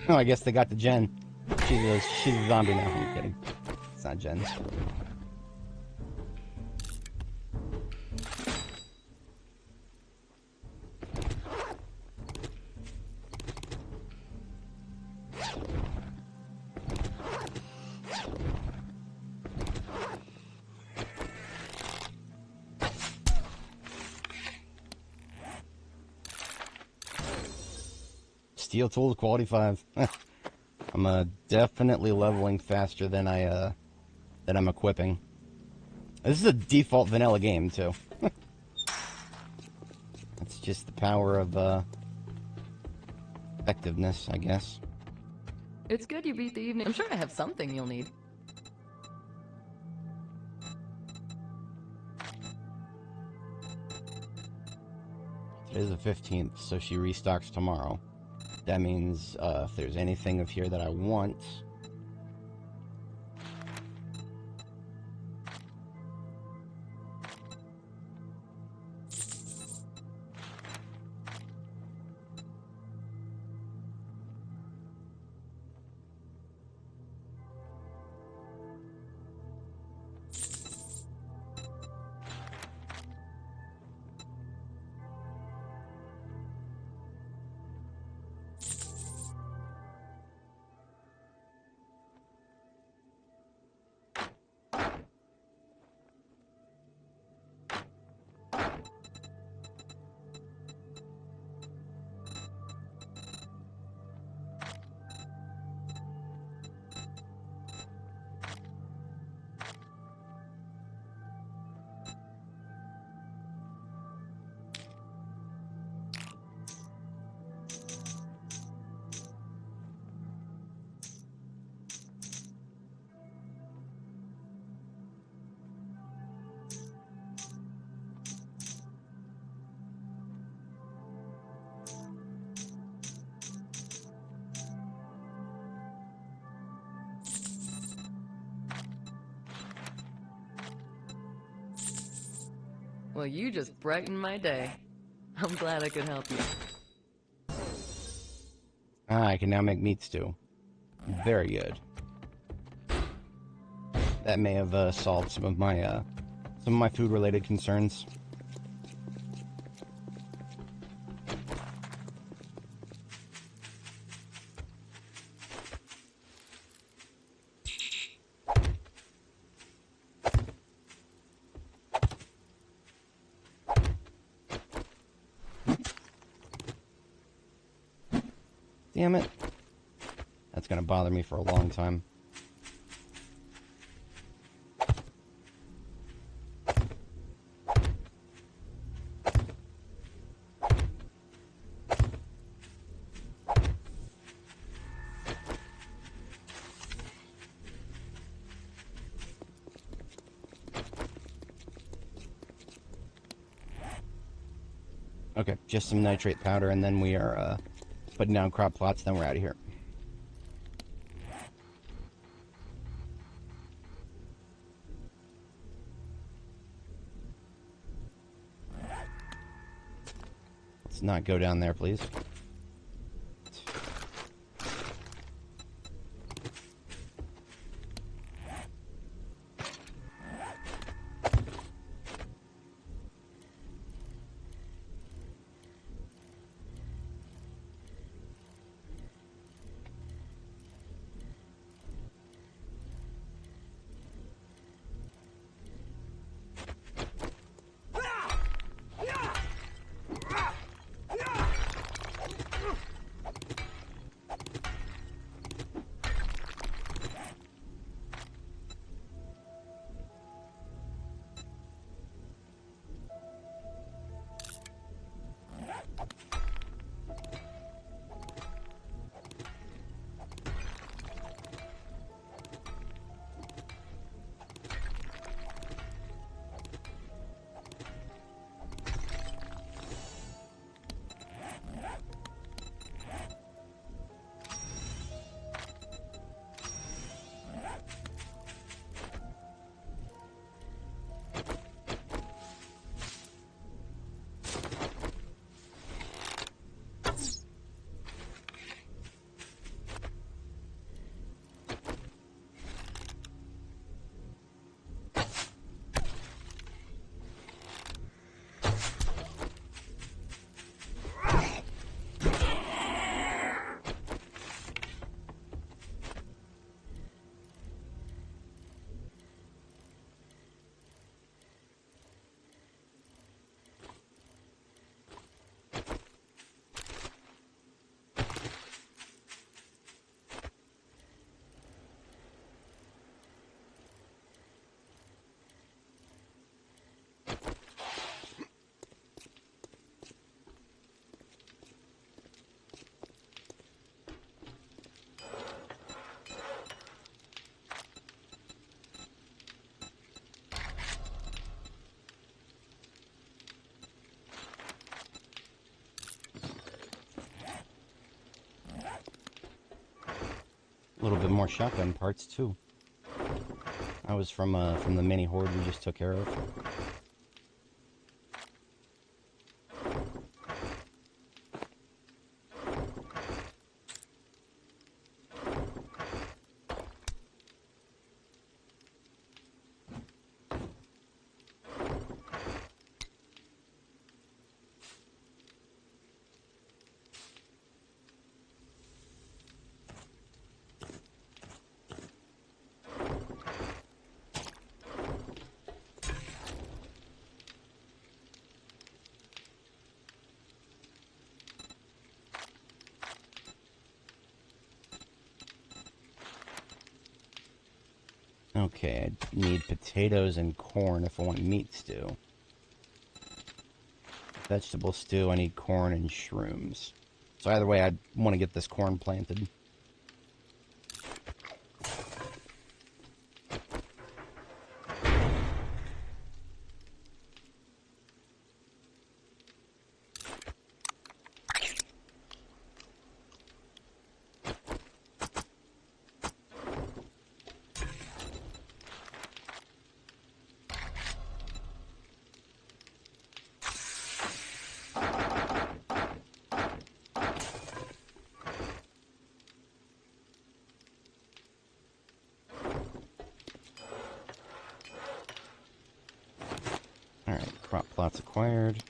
Oh, I guess they got the Jen. She's a zombie now. I'm kidding. It's not Jen. Steel tools, quality 5. I'm definitely leveling faster than I'm equipping. This is a default vanilla game too. It's just the power of effectiveness, I guess. It's good you beat the evening. I'm sure I have something you'll need. Today's the 15th, so she restocks tomorrow. That means if there's anything of here that I want... Well, you just brightened my day. I'm glad I could help you. Ah, I can now make meat stew. Very good. That may have solved some of my food-related concerns. Damn it. That's gonna bother me for a long time. Okay, just some nitrate powder, and then we are putting down crop plots, then we're out of here. Let's not go down there, please. little bit more shotgun parts, too. That was from the mini horde we just took care of. Okay, I need potatoes and corn if I want meat stew. Vegetable stew, I need corn and shrooms. So either way, I want to get this corn planted. Alright, crop plots acquired.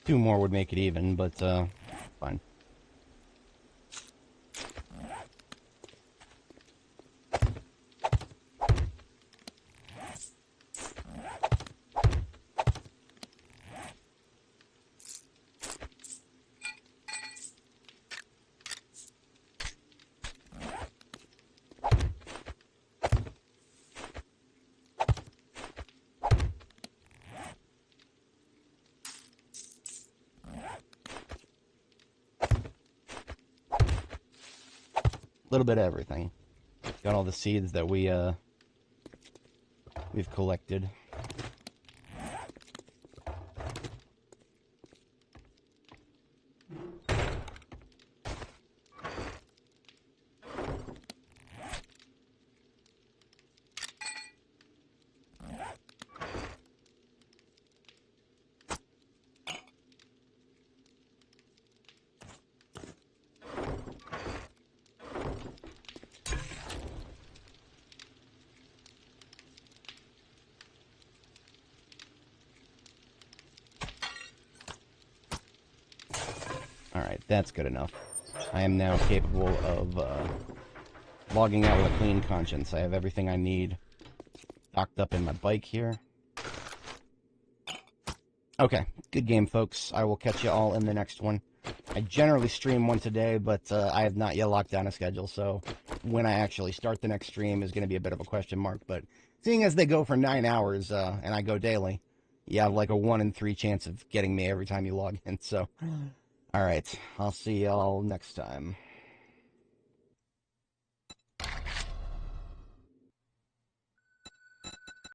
Two more would make it even, but, fine. A little bit of everything. Got all the seeds that we've collected. Alright, that's good enough. I am now capable of logging out with a clean conscience. I have everything I need docked up in my bike here. Okay, good game, folks. I will catch you all in the next one. I generally stream once a day, but I have not yet locked down a schedule, so when I actually start the next stream is going to be a bit of a question mark. But seeing as they go for 9 hours and I go daily, you have like a 1 in 3 chance of getting me every time you log in. So, all right, I'll see y'all next time.